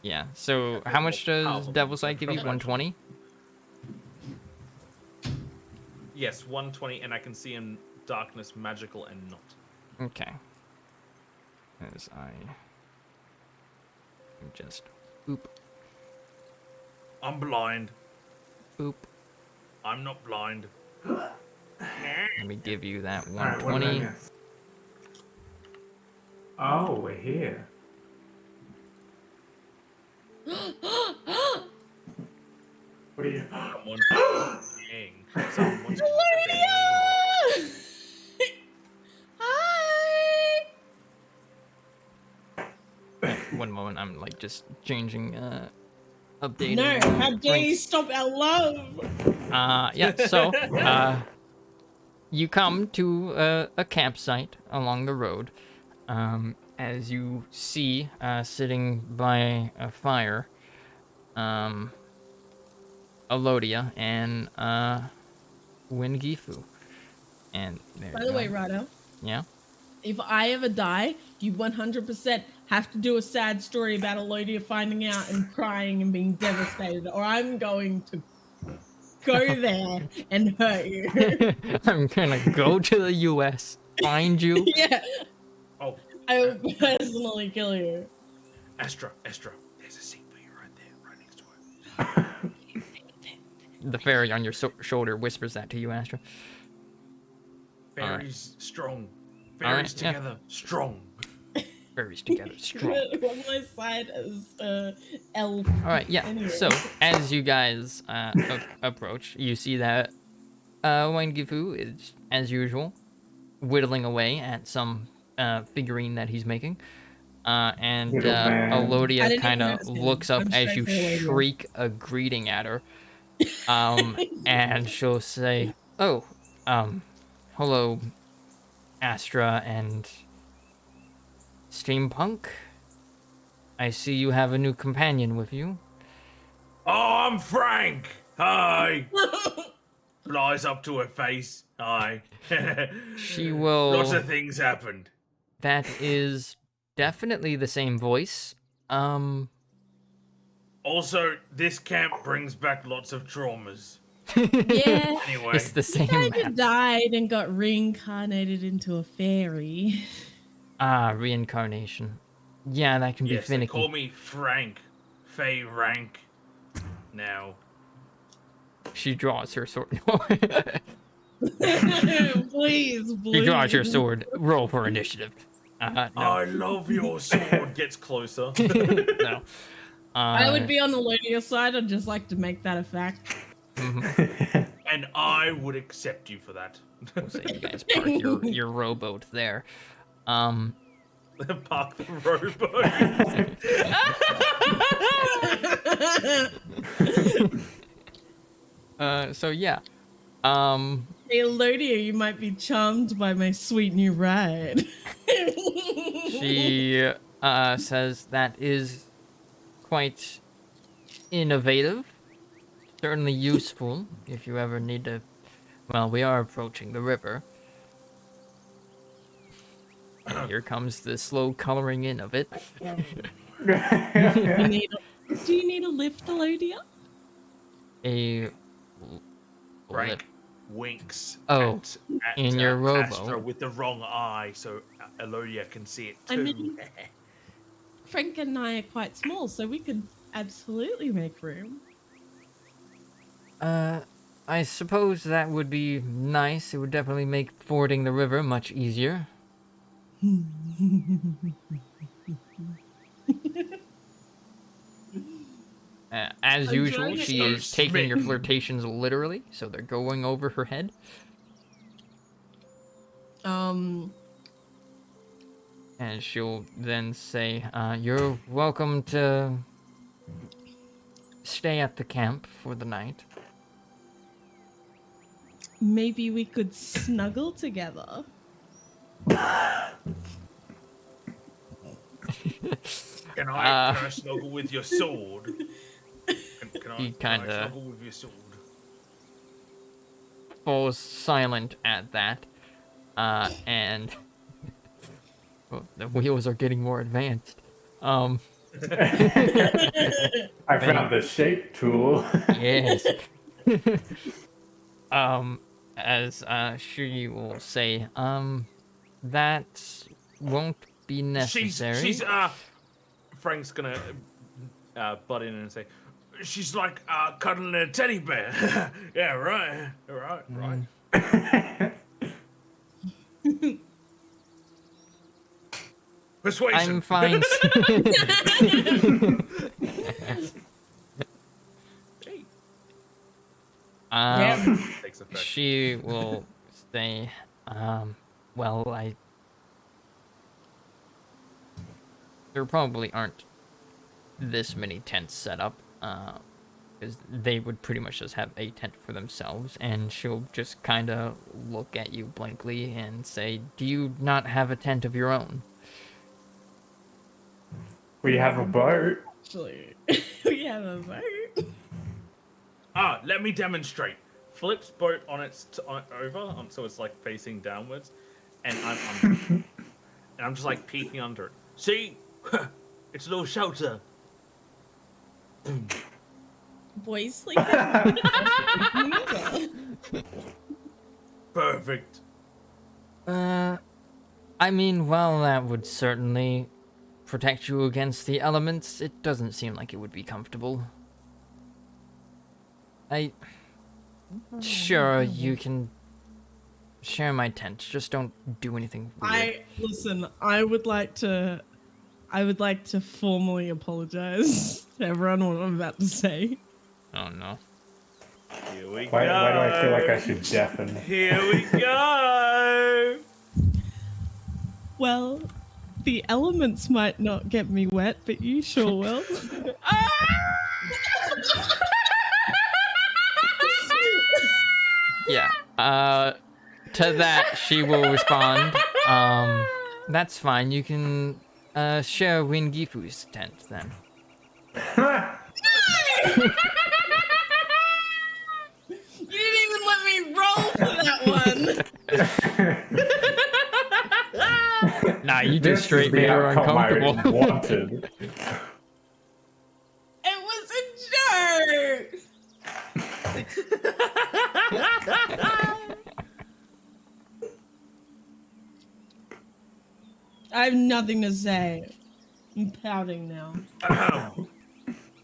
Yeah. So how much does Powerful. Devil's Sight give you? From 120? Yes, 120, and I can see in darkness, magical, and not. Okay. As I just boop I'm blind. boop. I'm not blind. Let me give you that alright, what did I 120. miss? Oh, we're here. What are you? Someone's dang. Hi. One moment, I'm like just changing, updating. No, how dare you links. stop our love? Yeah, so, you come to a campsite along the road. As you see, sitting by a fire, Alodia and, Wingifu. And there By you the way, go. Rado, Yeah? if I ever die, you 100% have to do a sad story about Elodia finding out and crying and being devastated, or I'm going to go there and hurt you. I'm gonna go to the US, find you. Yeah, Oh, I will personally kill you. Astra, there's a seat for you right there, right next to her. The fairy on your shoulder whispers that to you, Astra. Alright. Fairies strong. Alright, Fairies yeah. together, strong. Fairies together, strong. On my side as elf. All right, yeah. Anyway. So as you guys approach, you see that Wangifu is, as usual, whittling away at some figurine that he's making, and Little man. I Elodia didn't kind even of notice him. looks up I'm as straight you for Elodia. shriek a greeting at her, and she'll say, "Oh, hello, Astra and Steampunk. I see you have a new companion with you." Oh, I'm Frank. Hi. Flies up to her face. Hi. She will. Lots of things happened. That is definitely the same voice. Also, this camp brings back lots of traumas. Yeah, Anyway, It's the same kind map. of died and got reincarnated into a fairy. Ah, reincarnation. Yeah, that can yes, be they finicky. call me Frank. Fey rank. Now. She draws her sword. Please, She draws her please. sword. Roll for initiative. No. I love your sword. Gets closer. No. I would be on the Lodia side. I'd just like to make that a fact. And I would accept you for that. We'll say you guys park your rowboat there. Park the rowboat. So yeah. Hey, Lodia, you might be charmed by my sweet new ride. She says that is quite innovative. Certainly useful if you ever need to. Well, we are approaching the river. And here comes the slow coloring in of it. Do you need a lift, Lodia? A Frank winks Oh, at in your robo. Astra with the wrong eye so Elodia can see it too. I mean, Frank and I are quite small, so we could absolutely make room. I suppose that would be nice. It would definitely make fording the river much easier. As I'm usual, trying to she eat. is taking your flirtations literally, so they're going over her head. Um, And she'll then say, you're welcome to stay at the camp for the night. maybe we could snuggle together. Can I snuggle with your sword? Can He I kinda snuggle with your sword? falls silent at that, and well, the wheels are getting more advanced. I found the shape tool. Yes. As she will say, that won't be necessary. She's Frank's gonna butt in and say, she's like cuddling a teddy bear. Yeah, right. Persuasion. I'm fine. Takes effect. She will say, well, there probably aren't this many tents set up, because they would pretty much just have a tent for themselves, and she'll just kind of look at you blankly and say, do you not have a tent of your own? We have a boat. Actually, we have a boat. Let me demonstrate. Flips boat on its so it's like facing downwards, and I'm just like peeking under it. See? It's a little shelter. Boys sleeping. Perfect. I mean, well, that would certainly protect you against the elements. It doesn't seem like it would be comfortable. Sure, you can share my tent. Just don't do anything weird. Listen. I would like to formally apologize to everyone what I'm about to say. Oh no. Here we Why do I feel like I should deafen? Here we go. Well, the elements might not get me wet, but you sure will. Yeah. To that, she will respond, that's fine. You can, share Wingifu's tent, then. You didn't even let me roll for that one. Nah, you This just straight is the made her outcome I uncomfortable. wanted. It was a joke. I have nothing to say. I'm pouting now.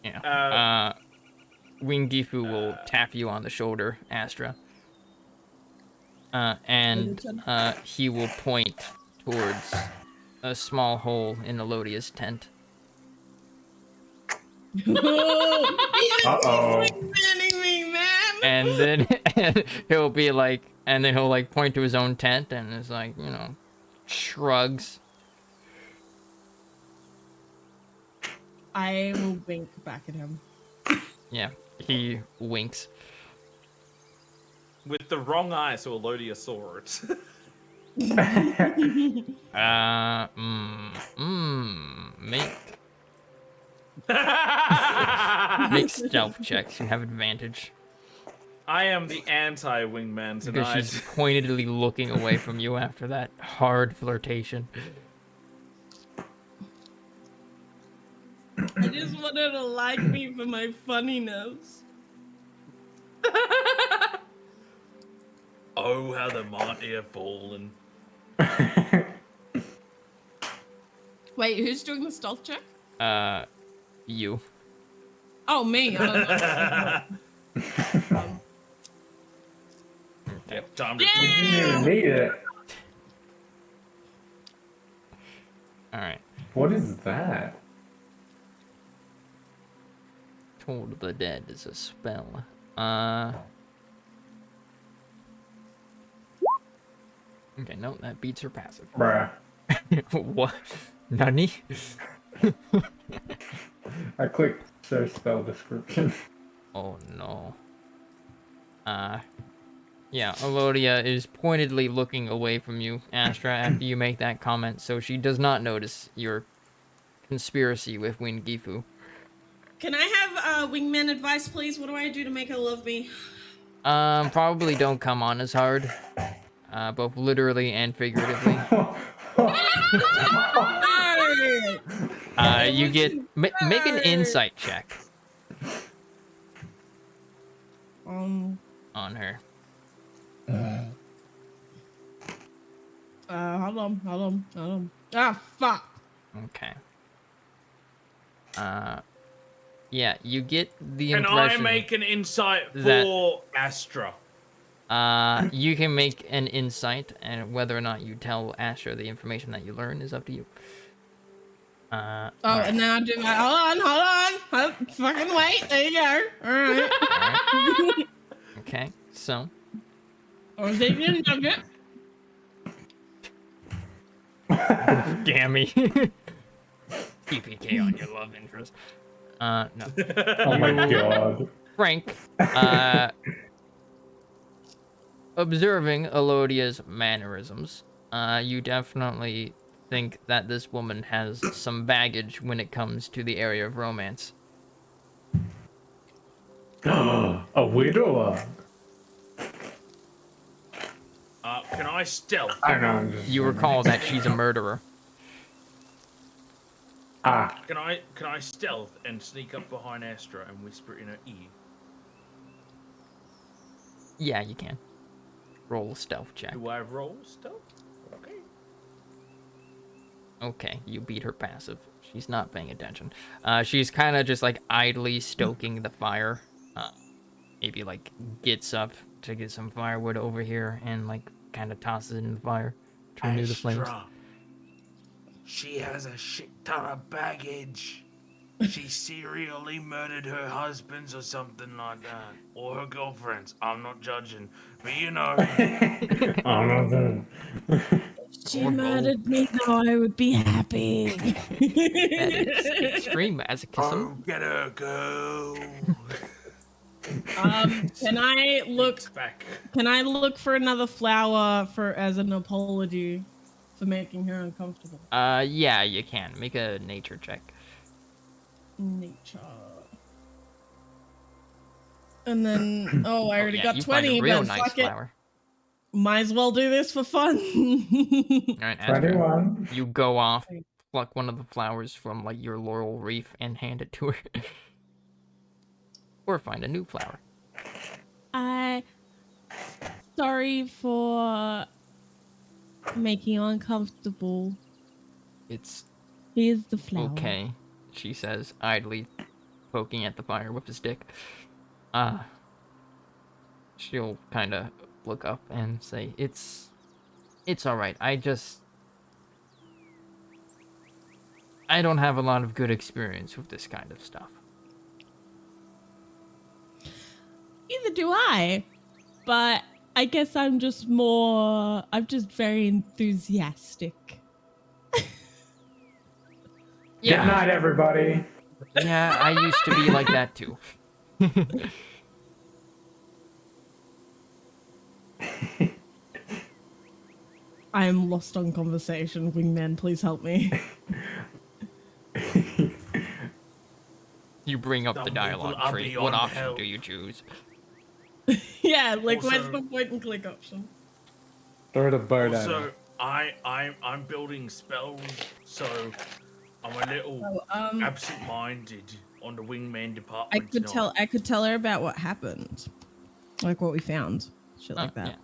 Yeah. Wingifu will tap you on the shoulder, Astra. And he will point towards a small hole in Elodia's tent. Uh-oh. Me, man. And then he'll be like, and then he'll like point to his own tent and is like, shrugs. I will wink back at him. Yeah, he winks. With the wrong eye, so Elodia saw it. Make stealth checks. You have advantage. I am the anti-wingman tonight. Because she's pointedly looking away from you after that hard flirtation. I just want her to like me for my funniness. Oh, how the mighty have fallen. Wait, who's doing the stealth check? You. Oh, me. Yep, time to You didn't even need it. Alright. What is that? Toll of the Dead is a spell. Okay, no, that beats her passive. Bruh. What? Nani? I clicked show spell description. Oh no. Yeah, Elodia is pointedly looking away from you, Astra, after you make that comment, so she does not notice your conspiracy with Wingifu. Can I have wingman advice, please? What do I do to make her love me? Probably don't come on as hard. Both literally and figuratively. You get... make an insight check. On her. Hold on. Ah, fuck. Okay. Yeah, you get the Can impression... I make an insight that- for Astra? You can make an insight, and whether or not you tell Astra the information that you learn is up to you. And then I'll do my... Hold on. Fucking wait. There you go. Alright. Alright. Okay, so... Or is it your nugget? Gammy. PPK on your love interest. No. Oh my god. Frank, observing Elodia's mannerisms, you definitely think that this woman has some baggage when it comes to the area of romance. A widower. Can I stealth? I know. I'm just You recall that she's a murderer. Can I stealth and sneak up behind Astra and whisper in her ear? Yeah, you can. Roll a stealth check. Do I roll stealth? Okay. Okay, you beat her passive. She's not paying attention. She's kind of just like idly stoking the fire. Maybe like gets up to get some firewood over here and like kind of tosses it in the fire to renew the flames. Astra, she has a shit ton of baggage. She serially murdered her husbands or something like that. Or her girlfriends. I'm not judging. But you know. Oh no. She murdered me, though I would be happy. That is extreme masochism. Oh, get her, girl. Can I look? Back. Can I look for another flower as an apology for making her uncomfortable? Yeah, you can. Make a nature check. Nature. And then, I already got you 20, find a real but nice fuck flower. it. Might as well do this for fun. Alright, Astra, 21. you go off, pluck one of the flowers from like your laurel wreath and hand it to her. Or find a new flower. Sorry for making you uncomfortable. It's Here's the flower. okay, she says idly, poking at the fire with a stick. She'll kind of look up and say, It's all right. I don't have a lot of good experience with this kind of stuff. Neither do I. But I guess I'm just very enthusiastic. Yeah. Good night, everybody. Yeah, I used to be like that too. I am lost on conversation. Wingman, please help me. You bring up Some the people dialogue are tree. What beyond option help. do you choose? Yeah, like where's Also- the point and click option? Throw the boat at Also, him. I'm building spells, so I'm a little absent-minded on the wingman I department could tonight. tell her about what happened, like what we found, shit like that. Yeah.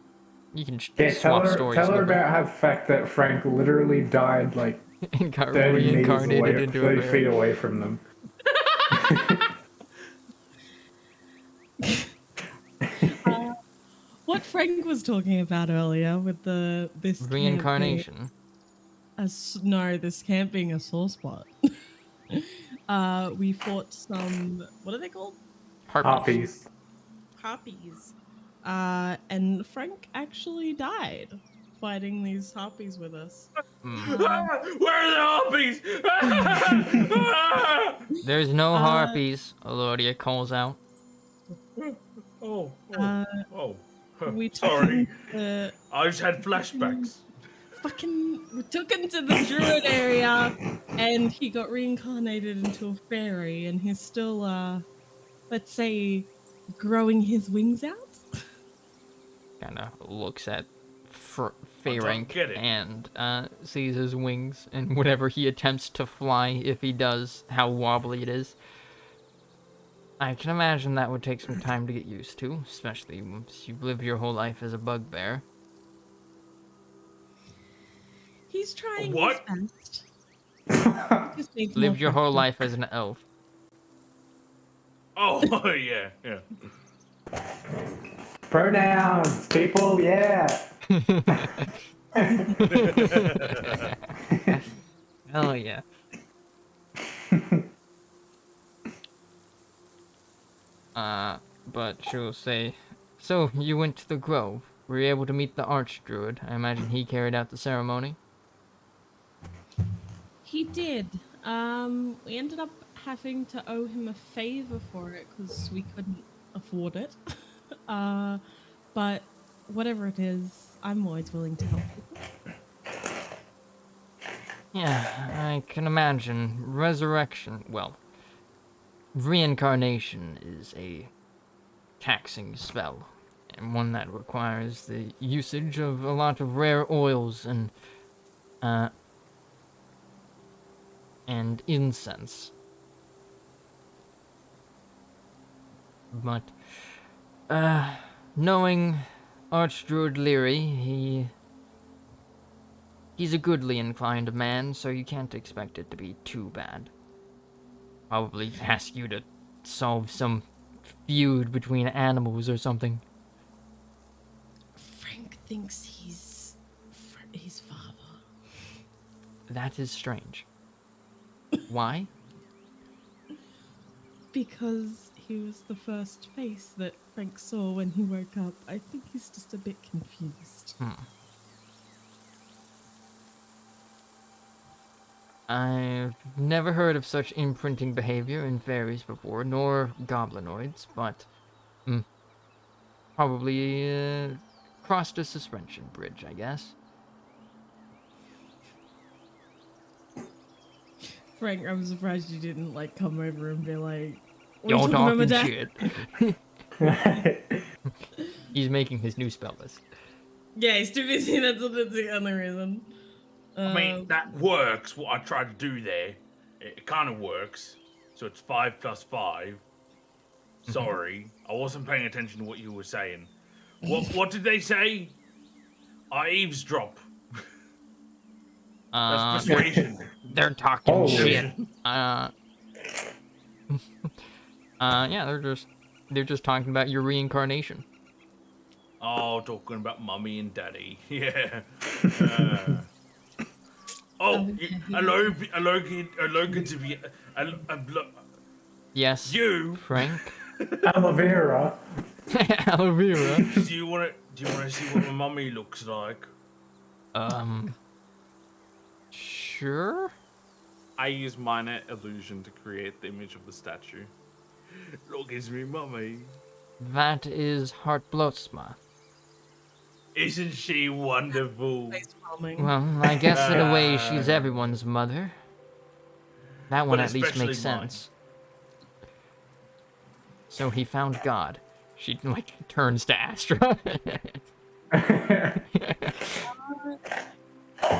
You can Yeah, swap stories tell her with about how the fact that Frank literally died like and got 30 meters reincarnated away, into 30 a feet bear. away from them. What Frank was talking about earlier with this Reincarnation. No, this camp being a sore spot. We fought some, what are they called? Harpies. Harpies. Harpies. And Frank actually died fighting these harpies with us. Where are the harpies? There's no harpies, Alodia calls out. Oh, We took sorry. him to, I just had flashbacks. we took him to the druid area, and he got reincarnated into a fairy, and he's still, let's say, growing his wings out. Kind of looks at don't Ferenc get it. and sees his wings and whenever he attempts to fly, if he does, how wobbly it is. I can imagine that would take some time to get used to, especially once you've lived your whole life as a bugbear. He's trying What? his best. Just needs more Lived your whole practice. life as an elf. Oh, yeah. Pronouns, people, yeah. Hell yeah. But she'll say, So, you went to the grove. Were you able to meet the Archdruid? I imagine he carried out the ceremony. He did. We ended up having to owe him a favor for it because we couldn't afford it. But whatever it is, I'm always willing to help people. Yeah, I can imagine. Reincarnation is a taxing spell, and one that requires the usage of a lot of rare oils and incense. But, knowing Archdruid Leary, he's a goodly inclined man, so you can't expect it to be too bad. Probably ask you to solve some feud between animals or something. Frank thinks he's his father. That is strange. Why? Because he was the first face that Frank saw when he woke up. I think he's just a bit confused. I've never heard of such imprinting behavior in fairies before, nor goblinoids, but probably crossed a suspension bridge, I guess. Frank, I'm surprised you didn't like come over and be like, "What are You're you talking about, my talking dad?" shit. He's making his new spell list. Yeah, he's too busy. That's the only reason. I mean, that works, what I tried to do there. It kind of works. So it's 5 plus 5. Sorry, I wasn't paying attention to what you were saying. What did they say? I eavesdrop. That's persuasion. They're talking Oh, shit. Yeah, they're just talking about your reincarnation. Oh, talking about mummy and daddy. Yeah. Uh, oh, hello, good to be. Yes, You. Frank. Aloe vera. Aloe vera. Do you want to see what my mummy looks like? Sure. I use minor illusion to create the image of the statue. Look, it's me mummy. That is Heartblotsma. Isn't she wonderful? Face palming. Well, I guess in a way she's everyone's mother. That one But at least makes especially mine. sense. So he found God. She like turns to Astra.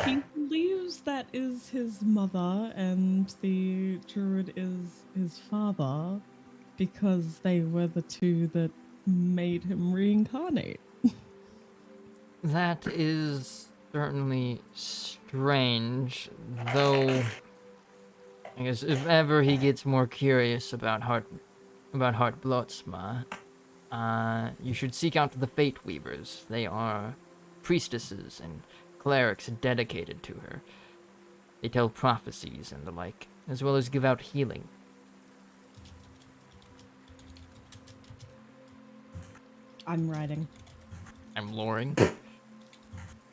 He believes that is his mother and the druid is his father because they were the two that made him reincarnate. That is certainly strange, though. I guess if ever he gets more curious about Heartblotsma, you should seek out the Fate Weavers. They are priestesses and clerics dedicated to her. They tell prophecies and the like, as well as give out healing. I'm writing. I'm loring.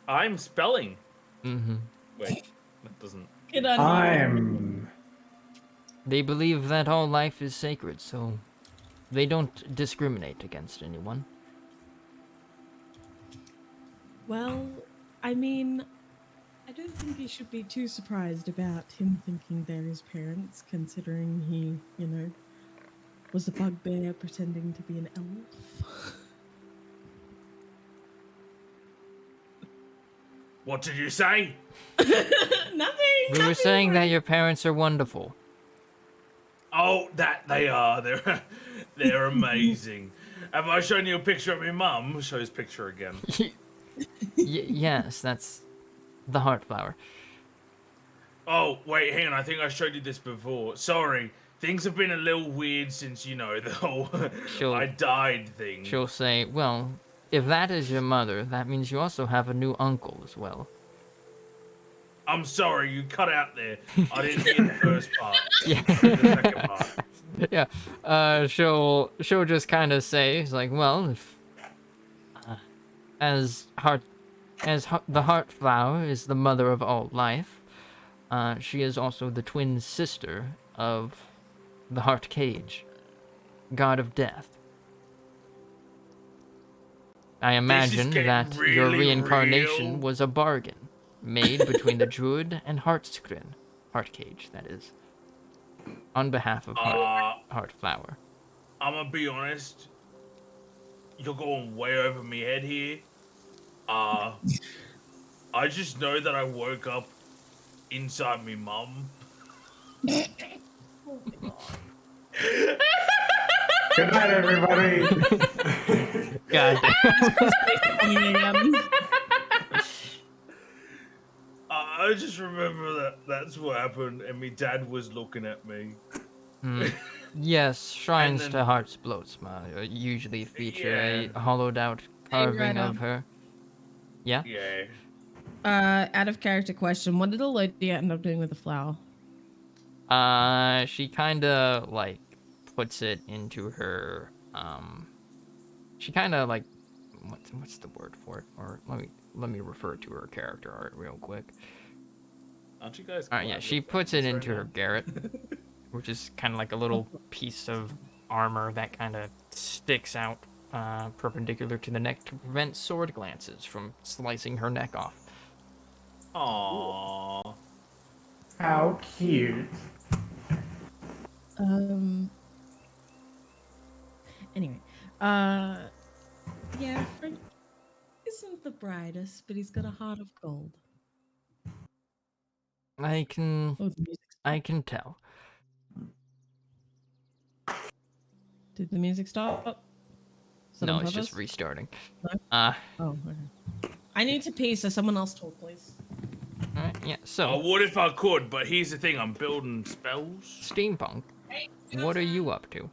I'm spelling. Mm-hmm. Wait, that doesn't. Get on I'm. They believe that all life is sacred, so they don't discriminate against anyone. Well, I mean, I don't think he should be too surprised about him thinking they're his parents, considering he, was a bugbear pretending to be an elf. What did you say? Nothing. We were saying that your parents are wonderful. Oh, that they are. They're amazing. Have I shown you a picture of my mum? Show his picture again. Yes, that's the heart flower. Oh, wait, hang on. I think I showed you this before. Sorry. Things have been a little weird since, the whole I died thing. She'll say, well, if that is your mother, that means you also have a new uncle as well. I'm sorry, you cut out there. I didn't hear the first part. Yeah. The second part. Yeah. She'll just kind of say, it's like, well, if, the heart flower is the mother of all life, she is also the twin sister of the heart cage, god of death. I imagine that your really reincarnation real. was a bargain made between the druid and Heartskrin, heart cage, that is, on behalf of heart flower. I'm gonna be honest. You're going way over my head here. I just know that I woke up inside me mum. Good night, everybody. God. I just remember that's what happened, and my dad was looking at me. Yes, shrines then- to Heartblotsma usually feature a Yeah. hollowed out carving right of on. her. Yeah? Yeah. Out of character question. What did Elodia end up doing with the flower? She kinda, like, puts it into her, she kinda, like, what's the word for it? Or, let me refer to her character art real quick. Aren't you guys? Alright, yeah, she puts it into her garret, which is kind of like a little piece of armor that kind of sticks out perpendicular to the neck to prevent sword glances from slicing her neck off. Aww. How cute. Anyway, yeah, Frank isn't the brightest, but he's got a heart of gold. I can Oh, the music. tell. Did the music stop? Is that No, on it's just purpose? restarting. No? Uh, Oh, okay. I need to pee, so someone else talk, please. alright, yeah, I so, would if I could, but here's the thing: I'm building spells. Steampunk, what are you up to?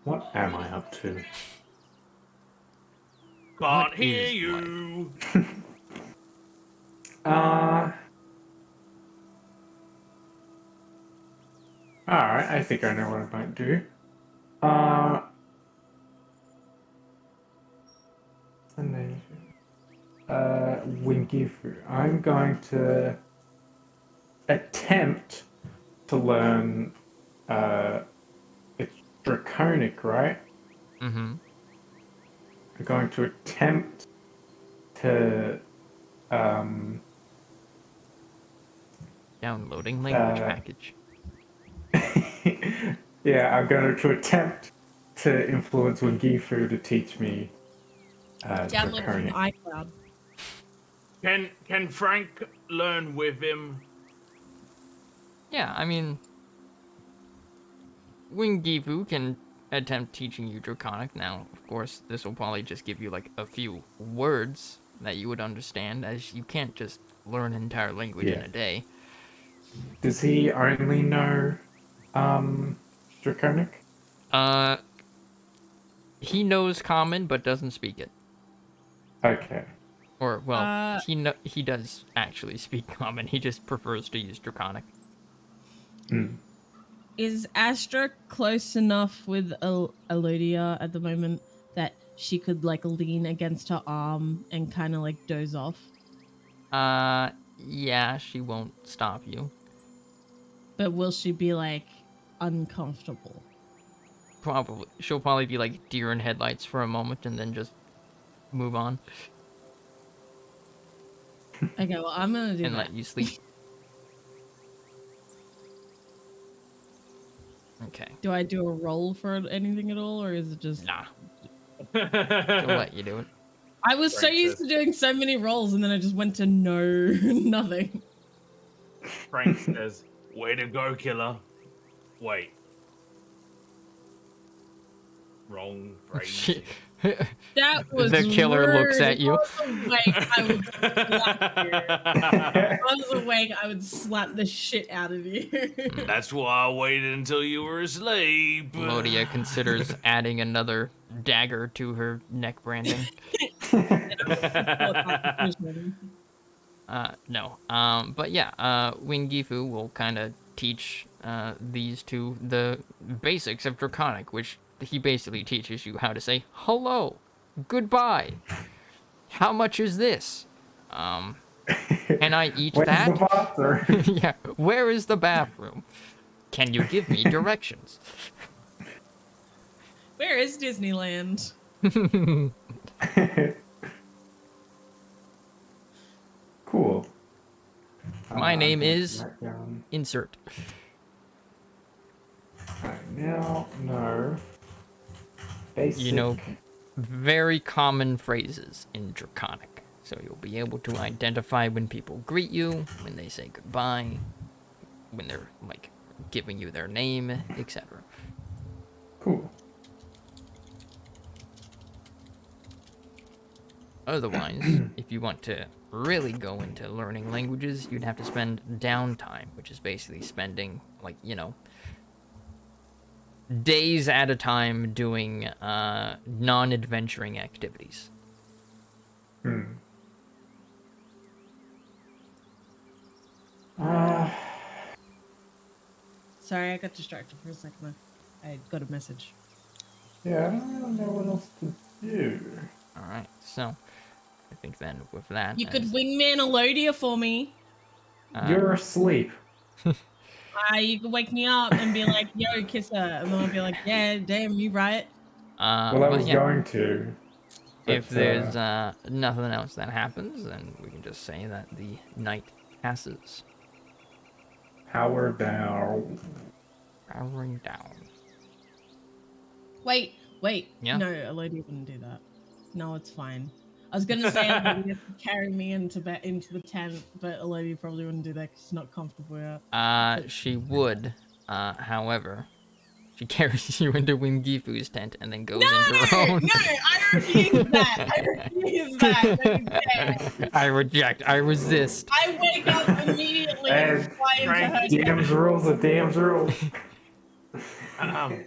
What am I up to? Can't What hear is you. Alright, I think I know what I might do. Wingifu. I'm going to attempt to learn, it's draconic, right? Mm-hmm. I'm going to attempt to, Downloading language uh, package. yeah, I'm going to attempt to influence Wingifu to teach me, Download from draconic. iCloud. Can Frank learn with him? Yeah, I mean, Wingifu can attempt teaching you Draconic. Now, of course, this will probably just give you like a few words that you would understand, as you can't just learn an entire language in Yeah. a day. Does he only know, draconic? Uh, he knows Common but doesn't speak it. Okay. Or well, Uh, he does actually speak Common. He just prefers to use Draconic. is Astra close enough with Elodia at the moment that she could like lean against her arm and kind of like doze off? Yeah, she won't stop you. But will she be like uncomfortable? Probably, she'll probably be like deer in headlights for a moment and then just move on Okay, well, I'm gonna do and that. let you sleep. Okay. Do I do a roll for anything at all, or is it just? Nah, she'll let you do it. I was so Frank used says- to doing so many rolls, and then I just went to no nothing. Frank says, "Way to go, killer." Wait. Wrong phrase. That was The killer looks rude. at you. If I was awake, I would slap you. If I was awake, I would slap the shit out of you. That's why I waited until you were asleep. Lodia considers adding another dagger to her neck branding. No. But yeah, Wingifu will kind of teach these two the basics of Draconic, which he basically teaches you how to say hello, goodbye, how much is this? Can I eat Where's that? the bathroom? Yeah, where is the bathroom? Can you give me directions? Where is Disneyland? Cool. My name I'm gonna is write down- insert. I now know basic. You know very common phrases in Draconic. So you'll be able to identify when people greet you, when they say goodbye, when they're like giving you their name, etc. Cool. Otherwise, if you want to really go into learning languages, you'd have to spend downtime, which is basically spending, like, you know, days at a time doing non-adventuring activities. Sorry, I got distracted for a second. I got a message. Yeah, I don't really know what else to do. All right, so I think then with that, You could wingman Elodia for me. You're asleep. You could wake me up and be like, "Yo, kiss her," and then I'll be like, "Yeah, damn, you right." Well, I but was yeah, going to. if but, there's nothing else that happens, then we can just say that the night passes. Power down. Powering down. Wait. Yeah? No, Elodia wouldn't do that. No, it's fine. I was gonna say Elodia could carry me into the tent, but Elodia probably wouldn't do that because she's not comfortable yet. She would. However, she carries you into Wingifu's tent and then goes into her own. No, I refuse that. I refuse that. I reject. I resist. I wake up immediately immediately And fly into Frank, her. DM's rules are DM's rules.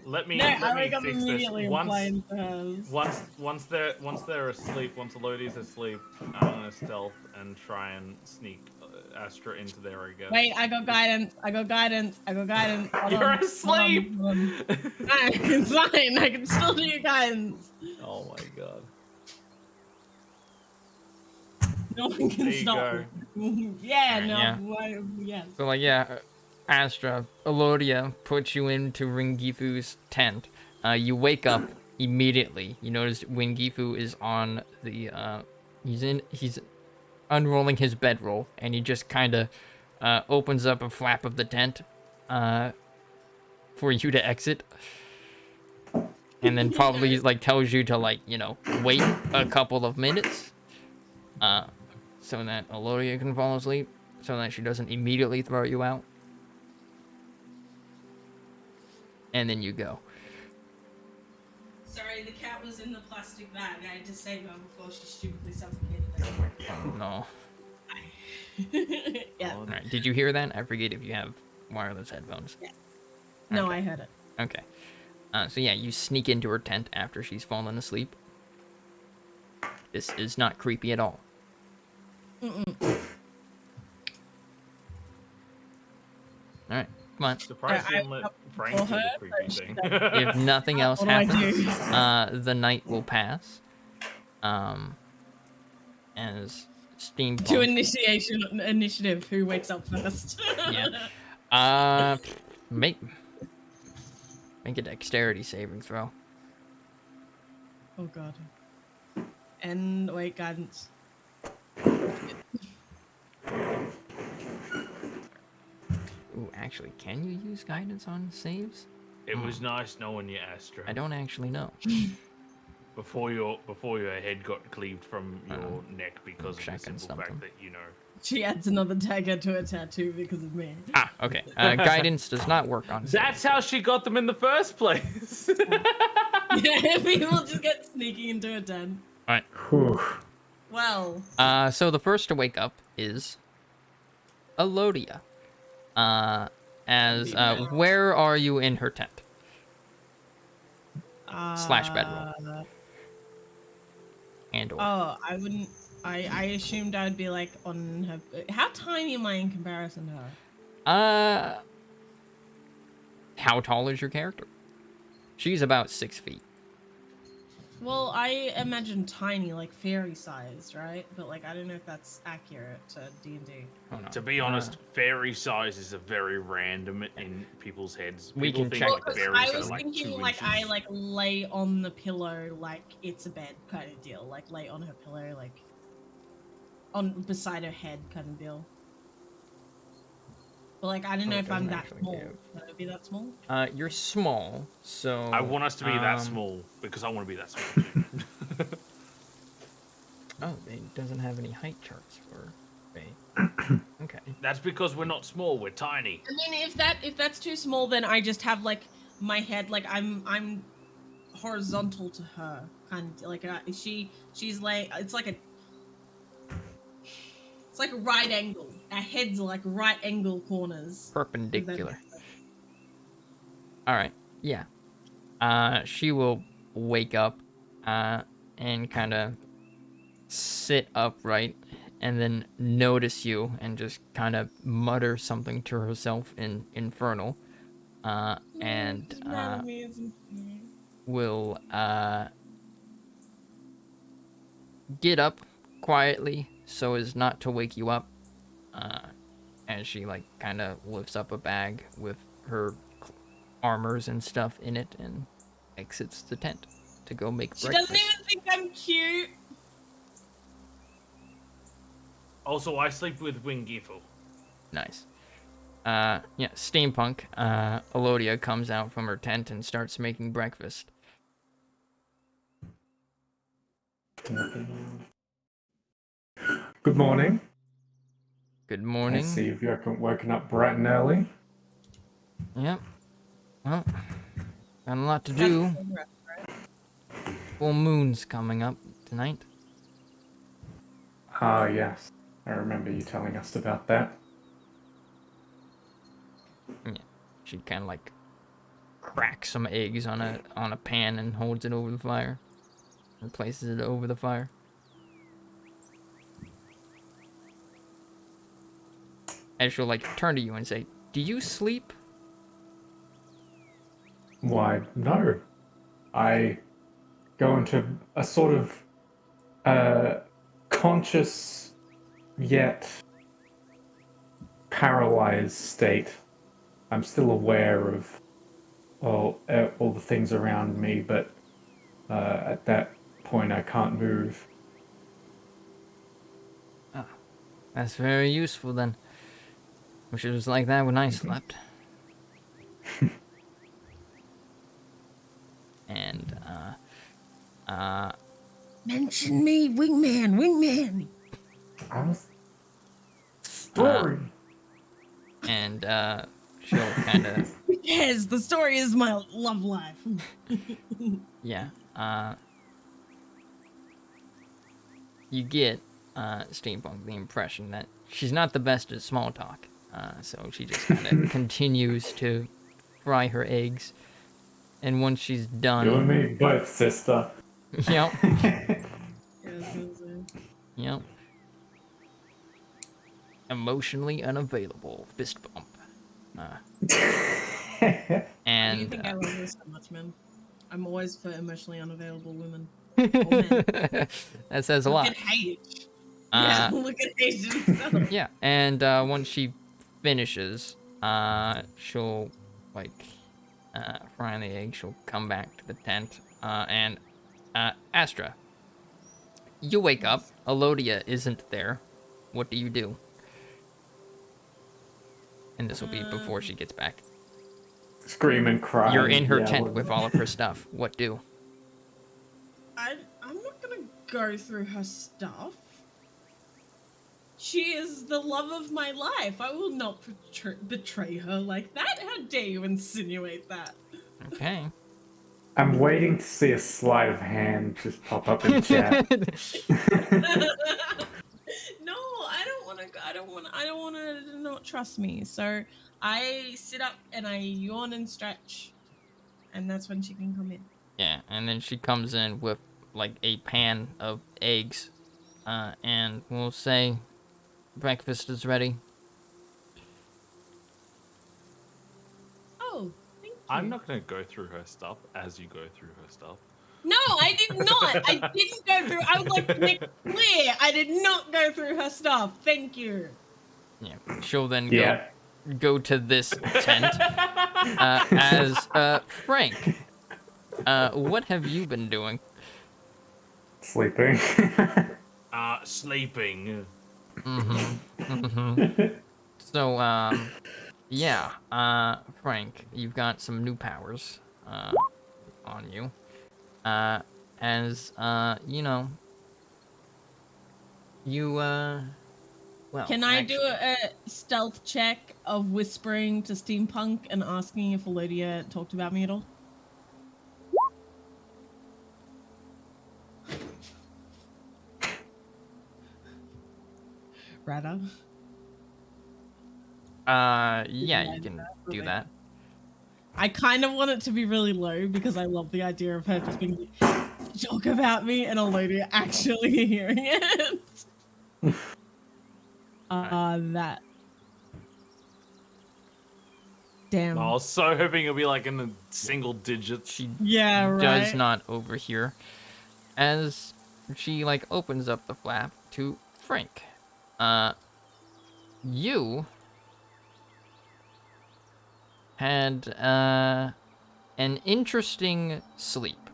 Let me No, I let me wake up fix this. immediately and fly into hers. Once they're asleep, once Elodie's asleep, I'm gonna stealth and try and sneak Astra into there again. Wait, I got guidance. I got guidance. I got guidance. Hold You're on, asleep. hold on. No, it's fine. I can still do your guidance. Oh my god. No one can There you stop go. me. Yeah, Alright, no. yeah. Yes. So like yeah, Astra, Elodia puts you into Ringifu's tent. You wake up immediately. You notice Wingifu is on the he's unrolling his bedroll, and he just kind of opens up a flap of the tent for you to exit, and then probably like tells you to like wait a couple of minutes so that Elodia can fall asleep, so that she doesn't immediately throw you out. And then you go. Sorry, the cat was in the plastic bag. I had to save her before she stupidly suffocated. Oh no. Yeah. All right. Did you hear that? I forget if you have wireless headphones. Yes. No, Okay. I heard it. Okay. So yeah, you sneak into her tent after she's fallen asleep. This is not creepy at all. All right, come on. Surprised you didn't let Frank do the creepy thing. If nothing else What do I happens, do? the night will pass. As steampunk. To initiative. Who wakes up first? Yeah. Make a dexterity saving throw. Oh god. And wait, guidance. Ooh, actually, can you use guidance on saves? It was nice knowing you, Astra. I don't actually know. Before your head got cleaved from your neck because of the checking simple fact something. that She adds another dagger to her tattoo because of me. Ah, okay. Guidance does not work on saves. That's how she got them in the first place. Yeah, people just get sneaking into a tent. All right. Whew. Well. So the first to wake up is Elodia. Where are you in her tent? Slash bedroll. And or. Oh, I wouldn't. I assumed I would be like on her. How tiny am I in comparison to her? How tall is your character? She's about 6 feet. Well, I imagine tiny, like fairy sized, right? But like, I don't know if that's accurate to D&D. Oh, no. To be honest, fairy size is a very random in people's heads. We People can think check. like Because fairies I was are like thinking 2 like inches. I like lay on the pillow like it's a bed kind of deal. Like lay on her pillow, like on beside her head kind of deal. But like, I don't know it if I'm doesn't that actually small. give. Can I be that small? You're small, so I want us to be that small because I want to be that small too. Oh, it doesn't have any height charts for Faye. Okay. That's because we're not small, we're tiny. I mean, if that's too small, then I just have like my head like I'm horizontal to her, kind of like she's like it's like a right angle. Our heads are like right angle corners. Perpendicular. All right. Yeah. She will wake up, and kind of sit upright, and then notice you, and just kind of mutter something to herself in Infernal, and will get up quietly so as not to wake you up, as she like kind of lifts up a bag with her armors and stuff in it and exits the tent to go make breakfast. She doesn't even think I'm cute. Also, I sleep with Wingifu. Nice. Yeah, steampunk. Elodia comes out from her tent and starts making breakfast. Good morning. Good I morning. see you've woken up bright and early. Yep. Well, got a lot to do. Full moon's coming up tonight. Ah, yes. I remember you telling us about that. Yeah. She kind of like cracks some eggs on a pan and holds it over the fire. And places it over the fire. And she'll like turn to you and say, "Do you sleep?" Why, no. I go into a sort of conscious yet paralyzed state. I'm still aware of all the things around me, but at that point I can't move. Oh, that's very useful then. Wish it was like that when I slept. And Mention me, wingman. I was story. and she'll kind of Yes, the story is my love life. yeah. You get Steampunk the impression that she's not the best at small talk. So she just kind of continues to fry her eggs, and once she's done, You and me both, sister. yep, Yeah, I was gonna say. yep. Emotionally unavailable, fist bump. Why do you And think I love her so much, man? I'm always for emotionally unavailable women. Or men. that says a Look lot. at Hage. Yeah, look at Hage himself. Yeah, and once she finishes, she'll like frying the egg. She'll come back to the tent, and Astra, you wake up. Elodia isn't there. What do you do? And this will be before she gets back. Scream and cry. You're in her Yeah, tent what- with all of her stuff. What do? I'm not gonna go through her stuff. She is the love of my life. I will not betray her like that. How dare you insinuate that? Okay. I'm waiting to see a sleight of hand just pop up in chat. No, I don't want to. I don't want to not trust me. So I sit up and I yawn and stretch, and that's when she can come in. Yeah, and then she comes in with like a pan of eggs, and we'll say breakfast is ready. Oh, thank you. I'm not going to go through her stuff as you go through her stuff. No, I did not. I didn't go through. I would like to make clear. I did not go through her stuff. Thank you. Yeah, she'll then Yeah. go to this tent as Frank. What have you been doing? Sleeping. Sleeping. So, yeah, Frank, you've got some new powers on you. As you know, you well, Can I actually, do a stealth check of whispering to Steampunk and asking if Elodia talked about me at all? Rather. yeah, you can do that. I kind of want it to be really low because I love the idea of her just being like, talk about me and Elodia actually hearing it. That. Damn. I was so hoping it'll be like in the single digits. She Yeah, right. does not overhear as she like opens up the flap to Frank. You had an interesting sleep,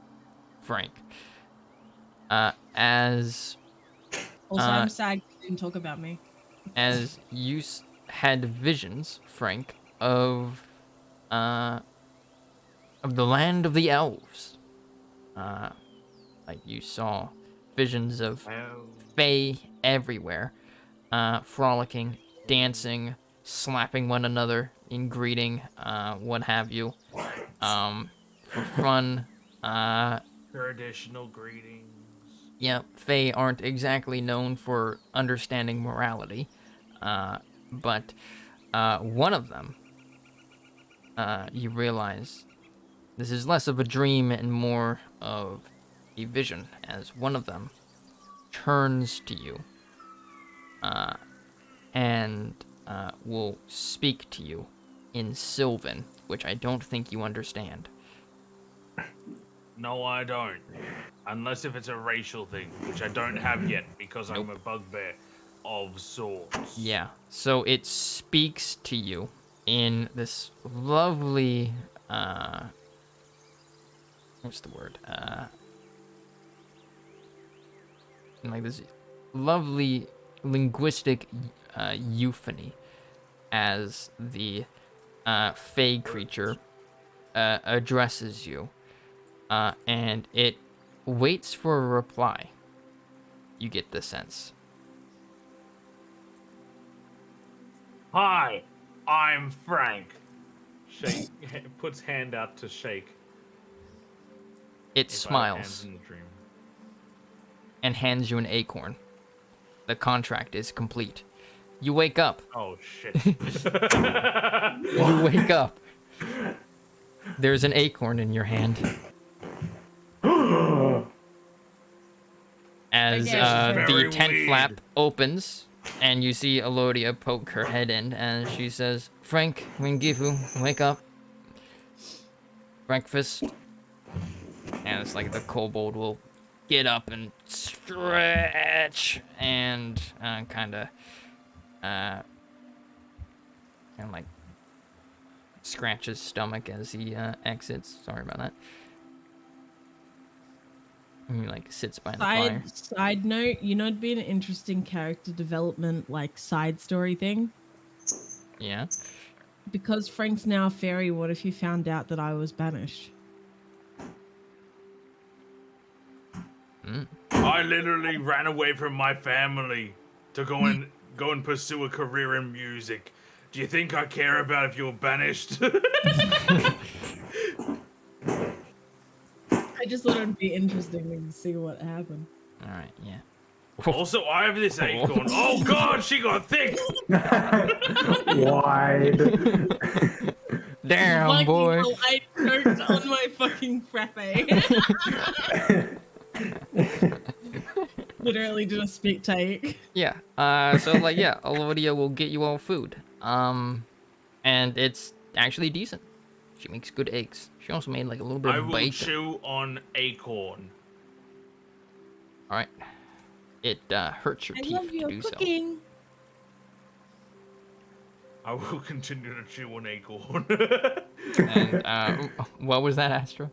Frank. As Also, I'm sad you didn't talk about me. as you had visions, Frank, of the land of the elves. Like you saw visions of fae everywhere, frolicking, dancing, slapping one another in greeting, what have you. For fun. Traditional greetings. Yeah, fae aren't exactly known for understanding morality, but one of them you realize this is less of a dream and more of a vision, as one of them turns to you and will speak to you in Sylvan, which I don't think you understand. No, I don't. Unless if it's a racial thing, which I don't have yet because I'm a bugbear of sorts. Yeah, so it speaks to you in this lovely, what's the word? In like this lovely linguistic euphony as the fey creature addresses you, and it waits for a reply. You get the sense. Hi, I'm Frank. Shake puts hand out to shake. It If I have hands smiles in the dream. and hands you an acorn. The contract is complete. You wake up. Oh shit. You wake up. There's an acorn in your hand. As the tent flap opens, and you see Elodia poke her head in, and she says, Frank, Wingifu, wake up. Breakfast. And it's like the kobold will get up and stretch, and kind of like scratch his stomach as he exits. Sorry about that. And he like sits by the fire. Side note, it'd be an interesting character development, like side story thing. Yeah. Because Frank's now a fairy, what if you found out that I was banished? I literally ran away from my family to go and pursue a career in music. Do you think I care about if you're banished? I just thought it'd be interesting to see what happened. All right. Yeah. Also, I have this acorn. Oh god, she got thick. Wide. Damn, Lucky boy. I choked on my fucking frappe. Literally did a spit take. Yeah. So like, yeah, Elodia will get you all food. And it's actually decent. She makes good eggs. She also made like a little bit I of will bacon. chew on acorn. All right. It hurts your I teeth love to your do cooking. I will continue to chew on acorn. So. And what was that, Astra?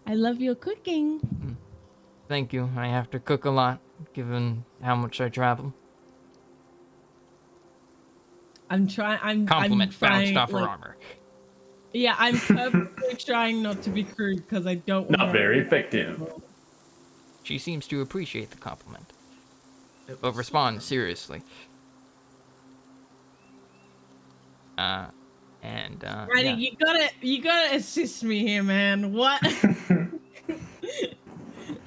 I love your cooking. Thank you. I have to cook a lot, given how much I travel. I'm trying. Compliment I'm trying, bounced off her like, armor. Yeah, I'm purposely trying not to be crude because I don't want. Not very effective. She seems to appreciate the compliment, but responds seriously. Righty, Yeah. you gotta assist me here, man. What?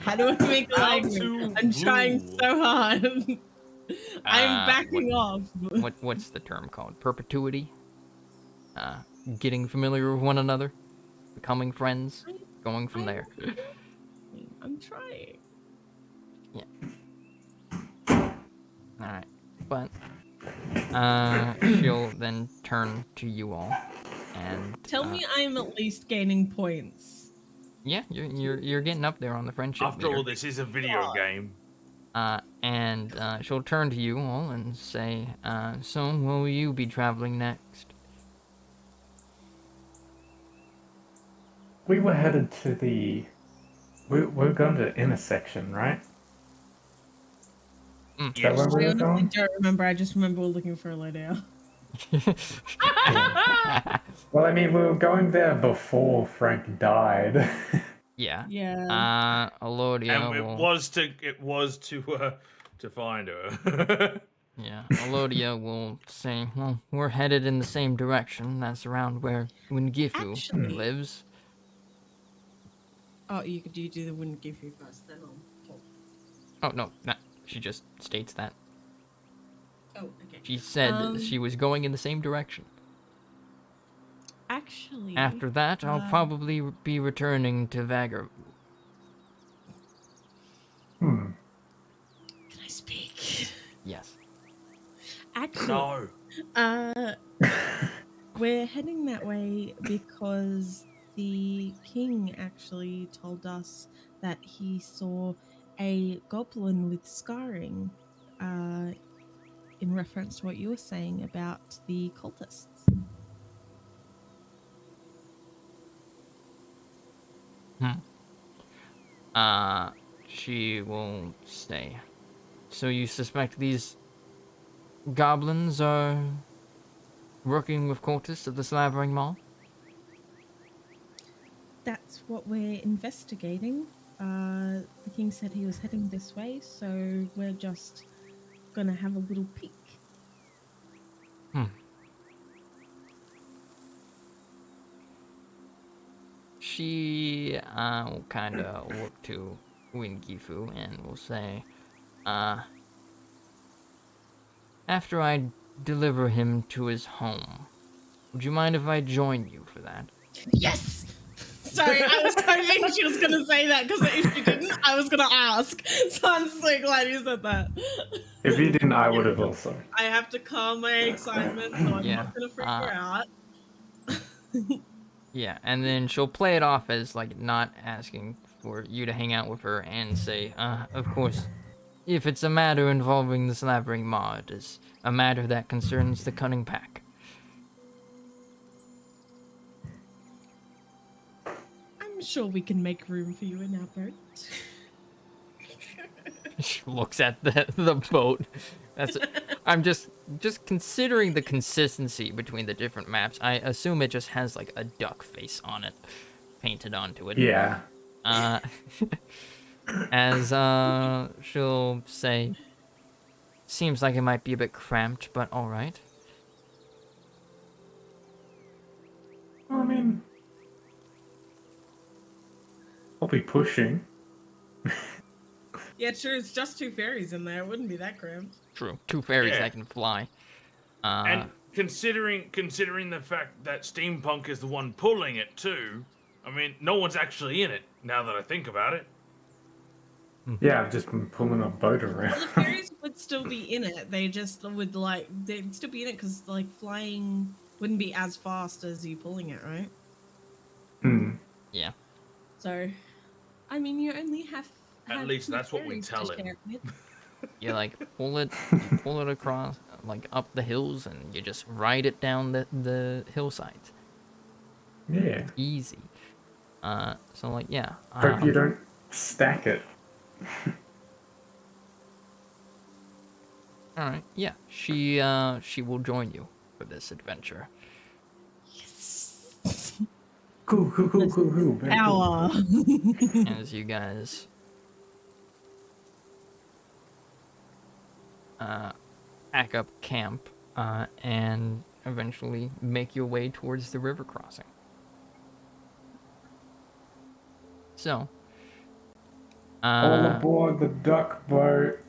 How do I make a language? I'm trying so hard. I'm backing off. What's the term called? Perpetuity? Getting familiar with one another, becoming friends, going from there. I'm trying. Yeah. Alright. But she'll then turn to you all and Tell me I'm at least gaining points. yeah, you're getting up there on the friendship After meter. all, this is a video game. And she'll turn to you all and say, so where will you be traveling next? We were headed to the... We're going to intersection, right? Is that where we I were honestly going? don't remember. I just remember we're looking for a loadout. Well, I mean, we were going there before Frank died. Yeah. Yeah. Elodia And it was to find her. Yeah, Elodia will say, well, we're headed in the same direction. That's around where Wingifu Actually- lives. Oh, you do the wouldn't give you first, then I'll talk. Oh, no, she just states that. Oh, okay. She said she was going in the same direction. Actually, After that, I'll probably be returning to Vagger. Hmm. Can I speak? Yes. actually, No. we're heading that way because the king actually told us that he saw a goblin with scarring, in reference to what you were saying about the cultists. Hmm. She will say. So you suspect these goblins are working with cultists at the Slavering Mall? That's what we're investigating. The king said he was heading this way, so we're just gonna have a little peek. Hmm. She will kind of look to Wingifu and will say, after I deliver him to his home, would you mind if I join you for that? Yes. Sorry, I was hoping she was gonna say that because if she didn't, I was gonna ask. So I'm so glad you said that. If you didn't, I would have also. I have to calm my excitement, so I'm Yeah. not gonna freak her out. Yeah, and then she'll play it off as like not asking for you to hang out with her and say, of course, if it's a matter involving the Slavering Maw, it is a matter that concerns the Cunning Pack. I'm sure we can make room for you in our boat. She looks at the boat. I'm just considering the consistency between the different maps. I assume it just has like a duck face on it, painted onto it. Yeah. Uh, as she'll say, seems like it might be a bit cramped, but all right. I mean, I'll be pushing. Yeah, true. It's just two fairies in there. It wouldn't be that cramped. True, two fairies Yeah. that can fly. And considering the fact that steampunk is the one pulling it too, I mean, no one's actually in it. Now that I think about it. Yeah, I've just been pulling a boat around. Well, the fairies would still be in it. They just would they'd still be in it because like flying wouldn't be as fast as you pulling it, right? Yeah. So I mean, you only have At least two that's what we fairies tell to him. share it with. You like pull it across, like up the hills, and you just ride it down the hillsides. Yeah. Easy. So like yeah. Hope you don't stack it. All right. Yeah. She will join you for this adventure. Cool. Very cool. Power. As you guys pack up camp and eventually make your way towards the river crossing. So, All aboard the duck boat.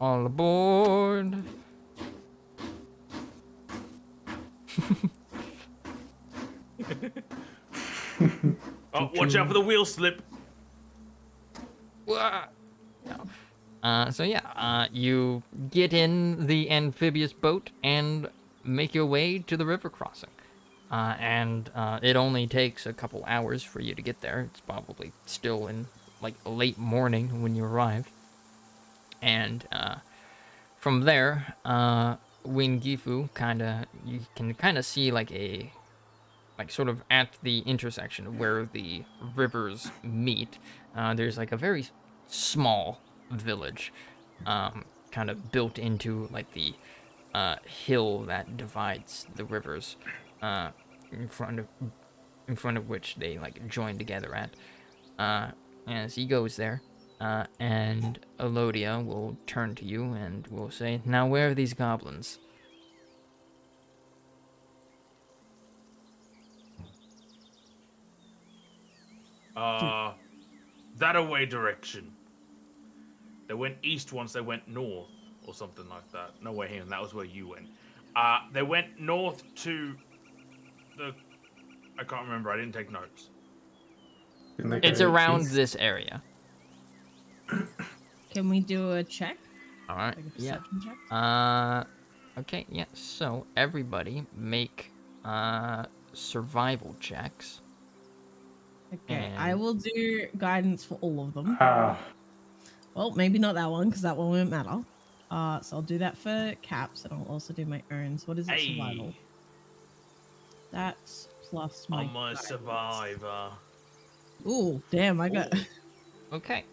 all aboard. Oh, watch out for the wheel slip. Wah! So yeah, you get in the amphibious boat and make your way to the river crossing. And it only takes a couple hours for you to get there. It's probably still in like late morning when you arrive. And from there, Wingifu you can kind of see like sort of at the intersection where the rivers meet. There's like a very small village, kind of built into like the hill that divides the rivers, in front of which they like join together at. As he goes there, and Elodia will turn to you and will say, "Now where are these goblins?" That away direction. They went east once, they went north, or something like that. No way, hang on, that was where you went. They went north to the I can't remember. I didn't take notes. Didn't they It's go around east? this area. Can we do a check? All right. Like a Yeah. perception check? Okay. Yeah. So everybody make survival checks. Okay, I And will do guidance for all of them. Ah, Well, maybe not that one because that one won't matter. So I'll do that for Caps, and I'll also do my own. So what is it? Survival. Hey, That's plus my I'm a guidance. survivor. Ooh, damn! I got. Ooh. okay.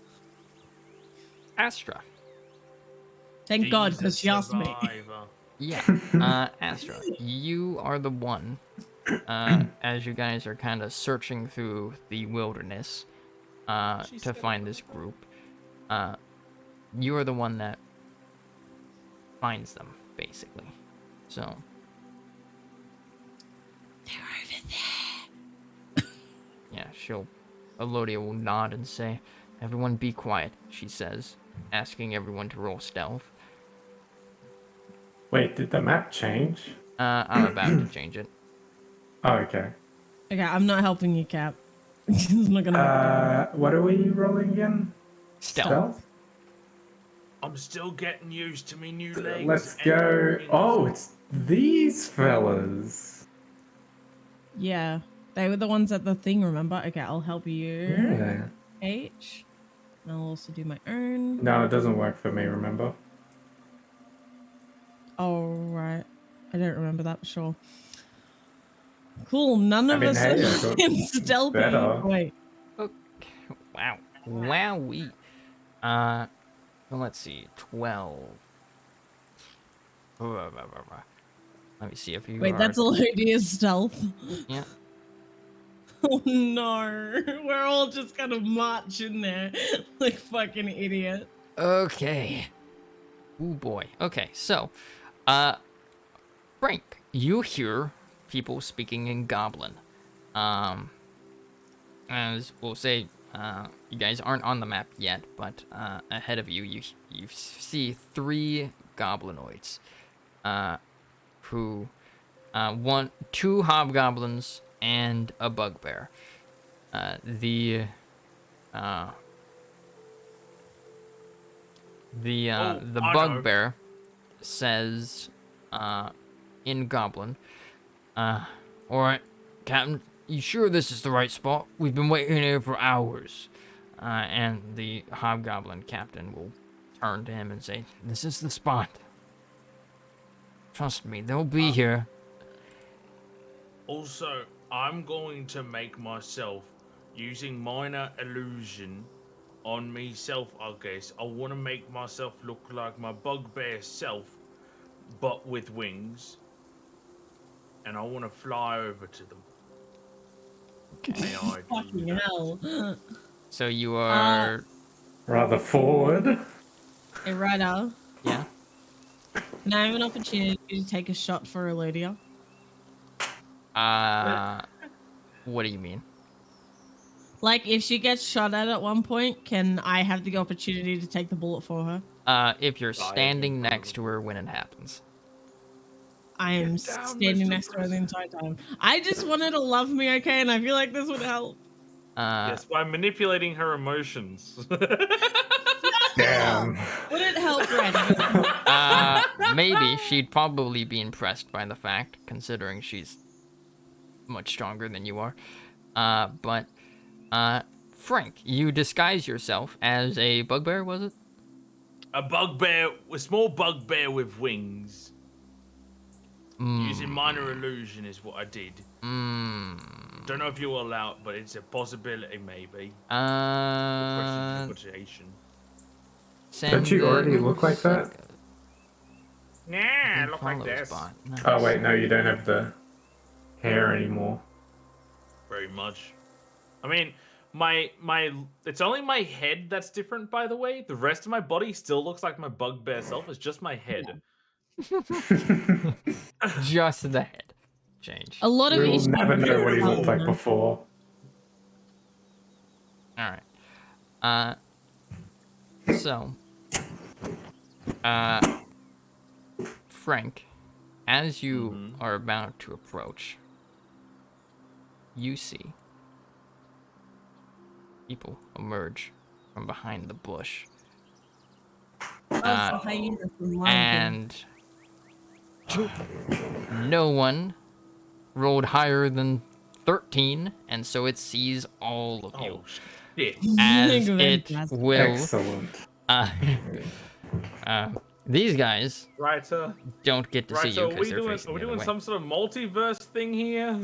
Astra. Thank God, She's a because she asked me. survivor. Yeah. Astra, you are the one. As you guys are kind of searching through the wilderness, to find this group, you are the one that finds them, basically. So. They're over there. Yeah, Elodia will nod and say, "Everyone be quiet," she says, asking everyone to roll stealth. wait, did the map change? I'm about to change it. Oh, okay. Okay, I'm not helping you, Cap. It's not gonna make What are we rolling again? Stealth. I'm still getting used to me new legs. Let's and go. wings. Oh, it's these fellas. Yeah, they were the ones at the thing. Remember? Okay, I'll help you. Yeah. H. And I'll also do my own. No, it doesn't work for me, remember? Oh, right. I don't remember that for sure. Cool. None I of mean, us hey, I got are stealthy. better. Wait. Okay. Wow. Wowee. Well, let's see. 12. Let me see if you Wait, are. that's Elodia's stealth. Yeah. Oh no. We're all just kind of marching there like fucking idiot. Okay. Oh boy. Okay, so, Frank, you hear people speaking in Goblin. As we'll say, you guys aren't on the map yet, but ahead of you, you see 3 goblinoids, who, two hobgoblins and a bugbear. The Oh, I know. bugbear says, in Goblin, all right, Captain, you sure this is the right spot? We've been waiting here for hours. And the hobgoblin captain will turn to him and say, "This is the spot. Trust me, they'll be here." Also, I'm going to make myself using minor illusion on myself, I guess. I want to make myself look like my bugbear self, but with wings. And I want to fly over to them. May I do Fucking that? hell. So you are, Rather forward. Hey, Ryder, yeah. can I have an opportunity to take a shot for Elodia? What do you mean? Like, if she gets shot at one point, can I have the opportunity to take the bullet for her? If you're standing next to her when it happens. I am Get down, standing Mr. next to her the President. entire time. I just wanted to love me, okay? And I feel like this would help. Yes, by manipulating her emotions. Damn. Would it help, Randy? Maybe she'd probably be impressed by the fact, considering she's much stronger than you are. But Frank, you disguise yourself as a bugbear, was it? A bugbear, a small bugbear with wings. Using minor illusion is what I did. Don't know if you will allow it, but it's a possibility, maybe. Interpretation. Don't you already look like that? Nah, I look like Follow this. spot. Oh, wait, no, you don't have the hair anymore. Very much. I mean, my it's only my head that's different, by the way. The rest of my body still looks like my bugbear self. It's just my head. Just the head change. A lot of We will issues. never know what he looked like man. before. All right. So, Frank, as you are about to approach, you see people emerge from behind the bush. That's the hyena from Lion King. And no one rolled higher than 13, and so it sees all of you. Oh shit! As it Fantastic. will. Excellent. Uh, these guys Writer, don't get to see you are because we they're doing facing the other way. some sort of multiverse thing here?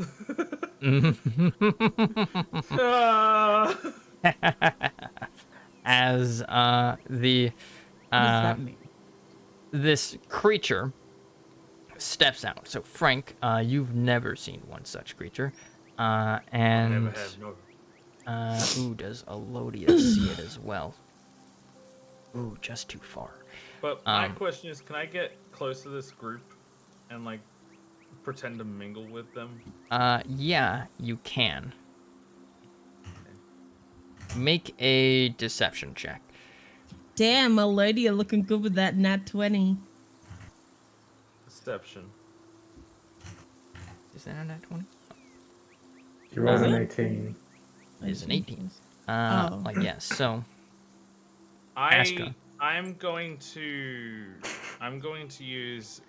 As the What does that mean? this creature steps out. So Frank, you've never seen one such creature, and Never have, no. ooh, does Elodia see it as well? Ooh, just too far. But my question is, can I get close to this group and like pretend to mingle with them? Yeah, you can. Make a deception check. Damn, Elodia looking good with that nat 20. Deception. Is that a nat 20? You rolled an Uh, 18. It is an 18. Oh. Like, yes, so Astra. I'm going to use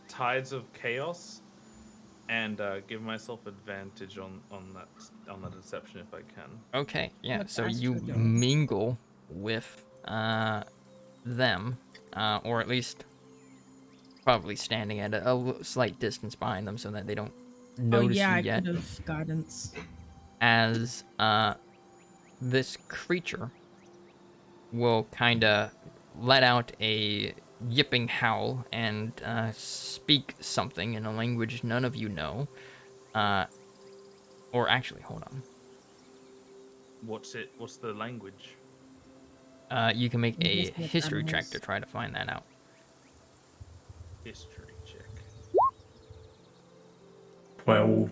Tides of Chaos and give myself advantage on the deception if I can. Okay, yeah, What's so you Astra doing? mingle with them, or at least probably standing at a slight distance behind them so that they don't Oh notice yeah, you I yet. could have guidance. As this creature will kind of let out a yipping howl and speak something in a language none of you know. Or actually, hold on. What's the language? You can make a Just with history check animals. to try to find that out. History check. 12.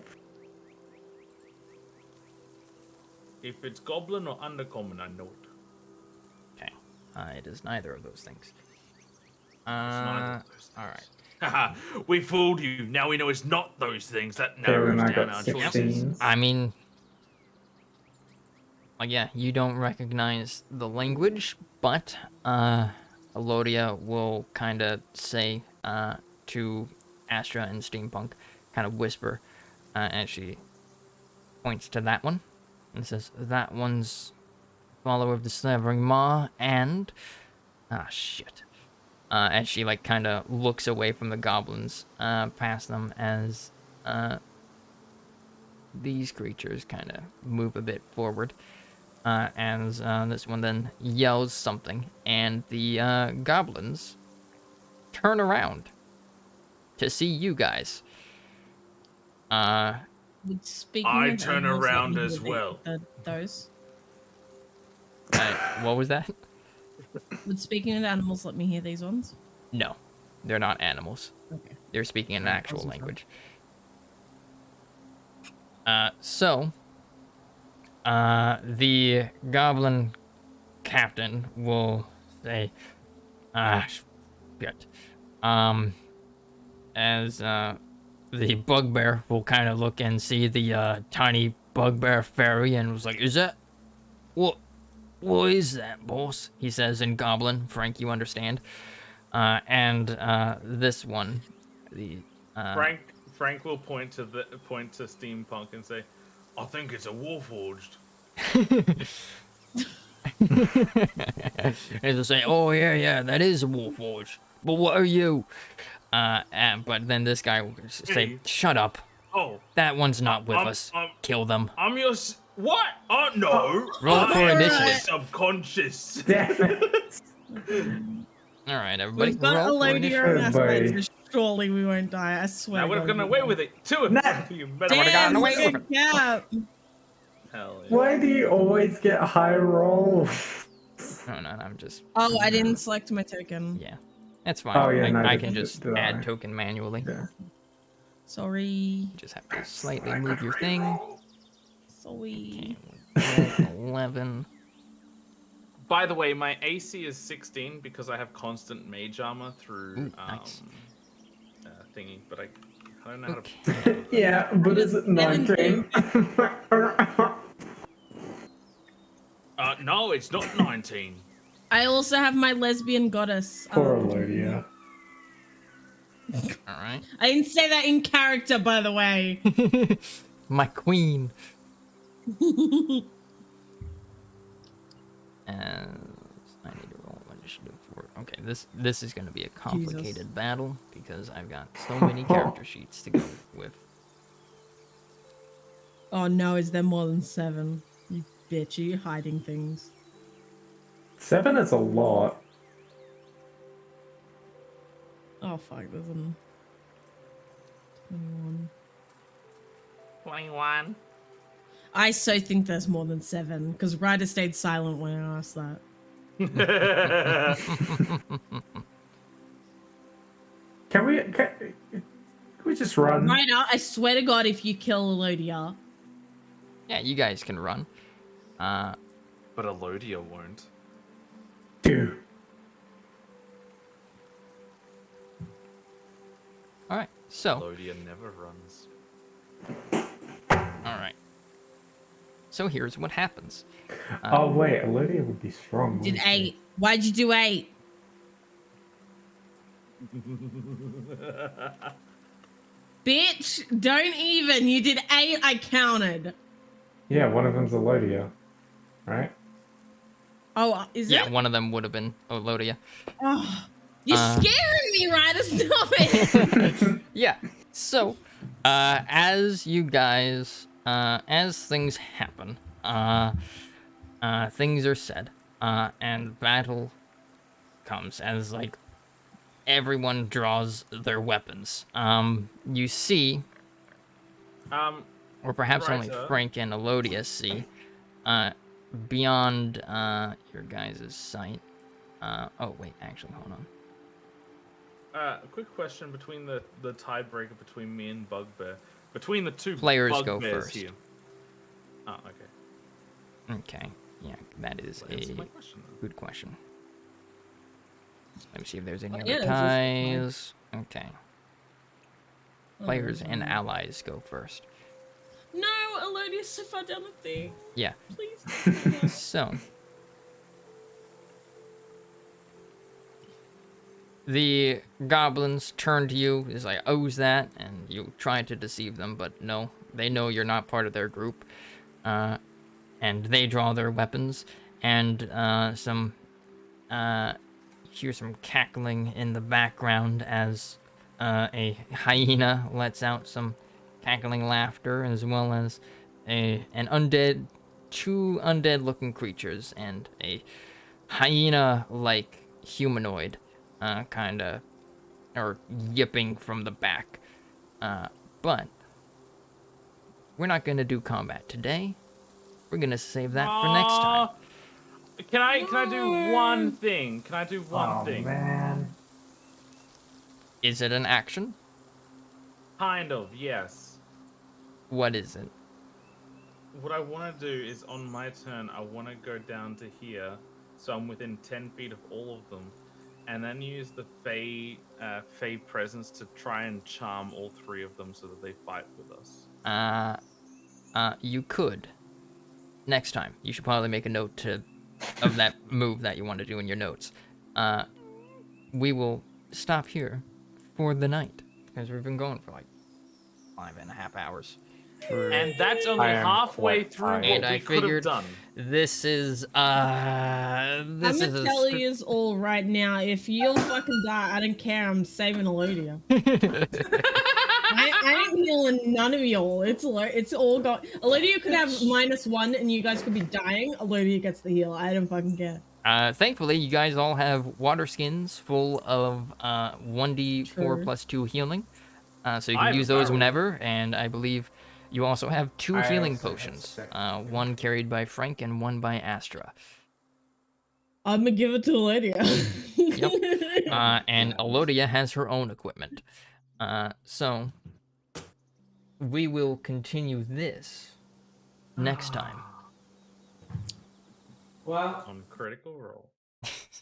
If it's goblin or undercommon, I know it. Okay. It is neither of those things. It's neither of those All right. Haha, we fooled you. Now we know it's not those things. That Karen, narrows I down got our choices. 16s. I mean, like, yeah, you don't recognize the language, but Elodia will kind of say to Astra and Steampunk, kind of whisper, as she points to that one and says, "That one's follower of the Slavering Maw, and shit." As she like kind of looks away from the goblins, past them as these creatures kind of move a bit forward. As this one then yells something, and the goblins turn around to see you guys. Speaking I of turn animals, let around me as hear well. Those. What was that? Would speaking of animals, let me hear these ones. No, they're not animals. Okay. They're speaking an Right, actual wasn't sure. language. So, the goblin captain will say, shit. As the bugbear will kind of look and see the tiny bugbear fairy and was like, "Is that what is that, boss?" He says in goblin. Frank, you understand. And this one, the Frank will point to Steampunk and say, I think it's a warforged. and they'll say, "Oh yeah, that is a warforged. But what are you?" But then this guy will say, Hey. "Shut up. Oh, That one's not with us. Kill them." I'm your what? Oh no! Roll for I'm initiative. your subconscious. All right, everybody, We've got roll for Elodia initiative. and Oh, Aspect, boy. so surely we won't die. I swear. "I would have God, gotten we away won't. with it. Two in front of you better would have Damn, gotten away look with it." at Cap. Hell yeah. Why do you always get high rolls? No, I'm just. Oh, I didn't select my token. Yeah, that's fine. Oh, yeah, no, I did- can did- just did I? add token manually. Yeah. Sorry. You just have to slightly move your thing. Sorry. Okay, roll 11. By the way, my AC is 16 because I have constant mage armor through Ooh, nice. thingy. But I don't know how Okay. to. Yeah, but is it 19? No, it's not 19. I also have my lesbian goddess. Poor Elodia. All right. I didn't say that in character, by the way. My queen. And I need to roll initiative for. Okay, this is going to be a complicated battle because I've got so many character sheets to go with. Oh no, is there more than 7? You bitch, are you hiding things? 7 is a lot. Oh fuck, there's an 21. 21. I so think there's more than 7, because Ryder stayed silent when I asked that. Can we just run? Ryder, I swear to God, if you kill Elodia. Yeah, you guys can run. But Elodia won't. Dude. All right. So. Elodia never runs. All right. So here's what happens. Oh wait, Elodia would be strong. Did wouldn't she? 8. Why'd you do 8? Bitch, don't even. You did 8, I counted. Yeah, one of them's Elodia, right? Oh, is Yeah, it? one of them would have been Elodia. Oh, you're scaring me, Ryder. Stop it. Yeah. So, as you guys, as things happen, things are said, and battle comes as like everyone draws their weapons. You see, or perhaps only Writer. Frank and Elodia see, beyond your guys' sight. Oh wait, actually, hold on. A quick question between the tiebreaker between me and Bugbear. Between the two Players go Bugbears first. here. Oh, okay. Okay, yeah, that is Well, answer a my question, then. good question. Let me see if there's any yeah, other that's just ties. Okay. Players and allies go first. No, Elodia's so far down the thing. Yeah. Please. So. The goblins turn to you, is like, oh, who's that? And you try to deceive them, but no, they know you're not part of their group. And they draw their weapons, and hear some cackling in the background as a hyena lets out some cackling laughter, as well as two undead-looking creatures, and a hyena-like humanoid, kinda, or yipping from the back. But we're not gonna do combat today. We're gonna save that for next time. Can I do one thing? Can I do one thing? Man. Is it an action? Kind of, yes. What is it? What I want to do is on my turn, I want to go down to here, so I'm within 10 feet of all of them, and then use the Fey presence to try and charm all 3 of them so that they fight with us. You could. Next time, you should probably make a note of that move that you want to do in your notes. We will stop here for the night, because we've been going for like 5.5 hours. And that's only halfway through what And we I could have figured done. this is I'm gonna tell you all right now. If you'll fucking die, I don't care. I'm saving Elodia. I ain't healing none of y'all. It's all got. Elodia could have -1, and you guys could be dying. Elodia gets the heal. I don't fucking care. Thankfully, you guys all have water skins full of 1d4 True. plus 2 healing. So you can use those whenever, and I believe you also have 2 healing potions. One carried by Frank and one by Astra. I'm gonna give it to Elodia. Yep. And Elodia has her own equipment. So we will continue this next time. Well, On Critical Role.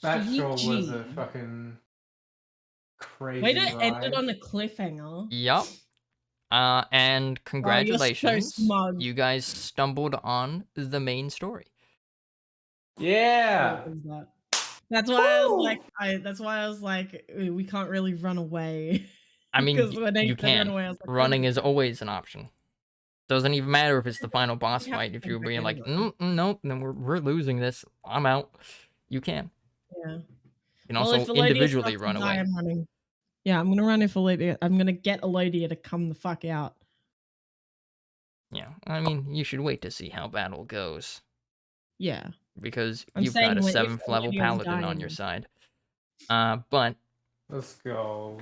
that sure was GG. a fucking crazy Way to end ride. it on a cliffhanger. Yup. And Oh, you're so congratulations, smug. you guys stumbled on the main story. Yeah. What was that? That's why I was like, that's why I was like, we can't really run away. I mean, because when they you said run can. away, I was like, Running is always an option. Doesn't even matter if it's the final boss We have fight. to If come you're back being like, anyway. nope, then we're losing this. I'm out. You can. Yeah. You can Well, also if Elodia individually starts to run die, away. I'm running. Yeah, I'm gonna run if Elodia. I'm gonna get Elodia to come the fuck out. Yeah, I mean, you should wait to see how battle goes. Yeah. Because I'm you've got saying a when if 7th level Elodia was paladin on your dying. side. But Let's go.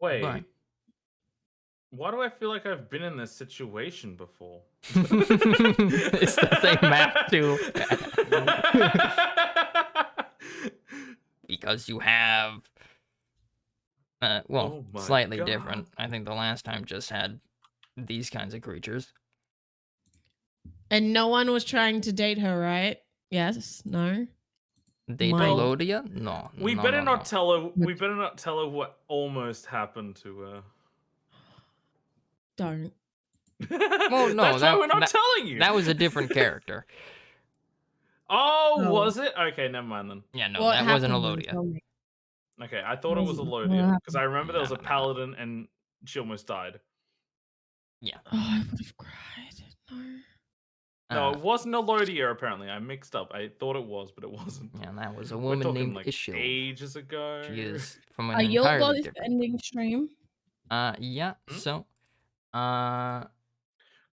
Wait. Why do I feel like I've been in this situation before? it's the same map too. Because you have well, Oh my slightly God. different. I think the last time just had these kinds of creatures. And no one was trying to date her, right? Yes. No. Date My- Elodia? No. We no, better no, not no. tell her. We better not tell her what almost happened to her. Don't. Well, no, That's why we're not telling you. That was a different character. Oh, Oh. was it? Okay, never mind then. Yeah, no, What that wasn't happened then? Elodia. Tell me. Okay, I thought it was What Elodia because I remember there No, was a no, no, no. paladin and she almost died. Yeah. Oh, I would have cried. No. No, it wasn't Elodia. Apparently, I mixed up. I thought it was, but it wasn't. Yeah, that was a We're woman talking named like Ishil. ages ago. She is from an Are you entirely both different. ending stream? Yeah. So,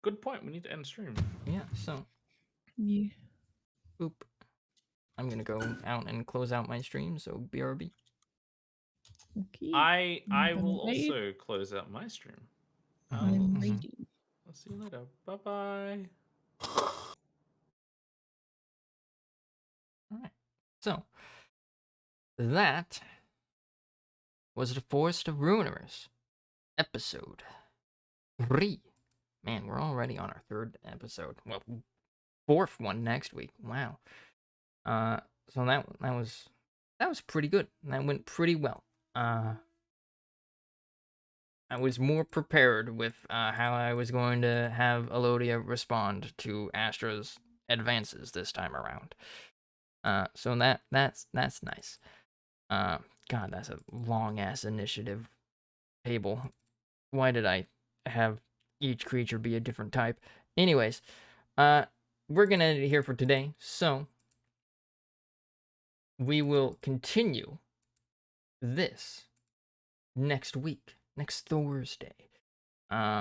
good point. We need to end stream. Yeah. So, Yeah. boop. I'm gonna go out and close out my stream. So, BRB. Okay. I will also close out my stream. I'm reading. I'll see you later. Bye bye. All right. So, that was the Forest of Ruiners, episode 3. Man, we're already on our 3rd episode. Well, 4th one next week. Wow. So that was pretty good. That went pretty well. I was more prepared with how I was going to have Elodia respond to Astra's advances this time around. So that's nice. God, that's a long ass initiative table. Why did I have each creature be a different type? Anyways, we're gonna end it here for today. So we will continue this next week, next Thursday.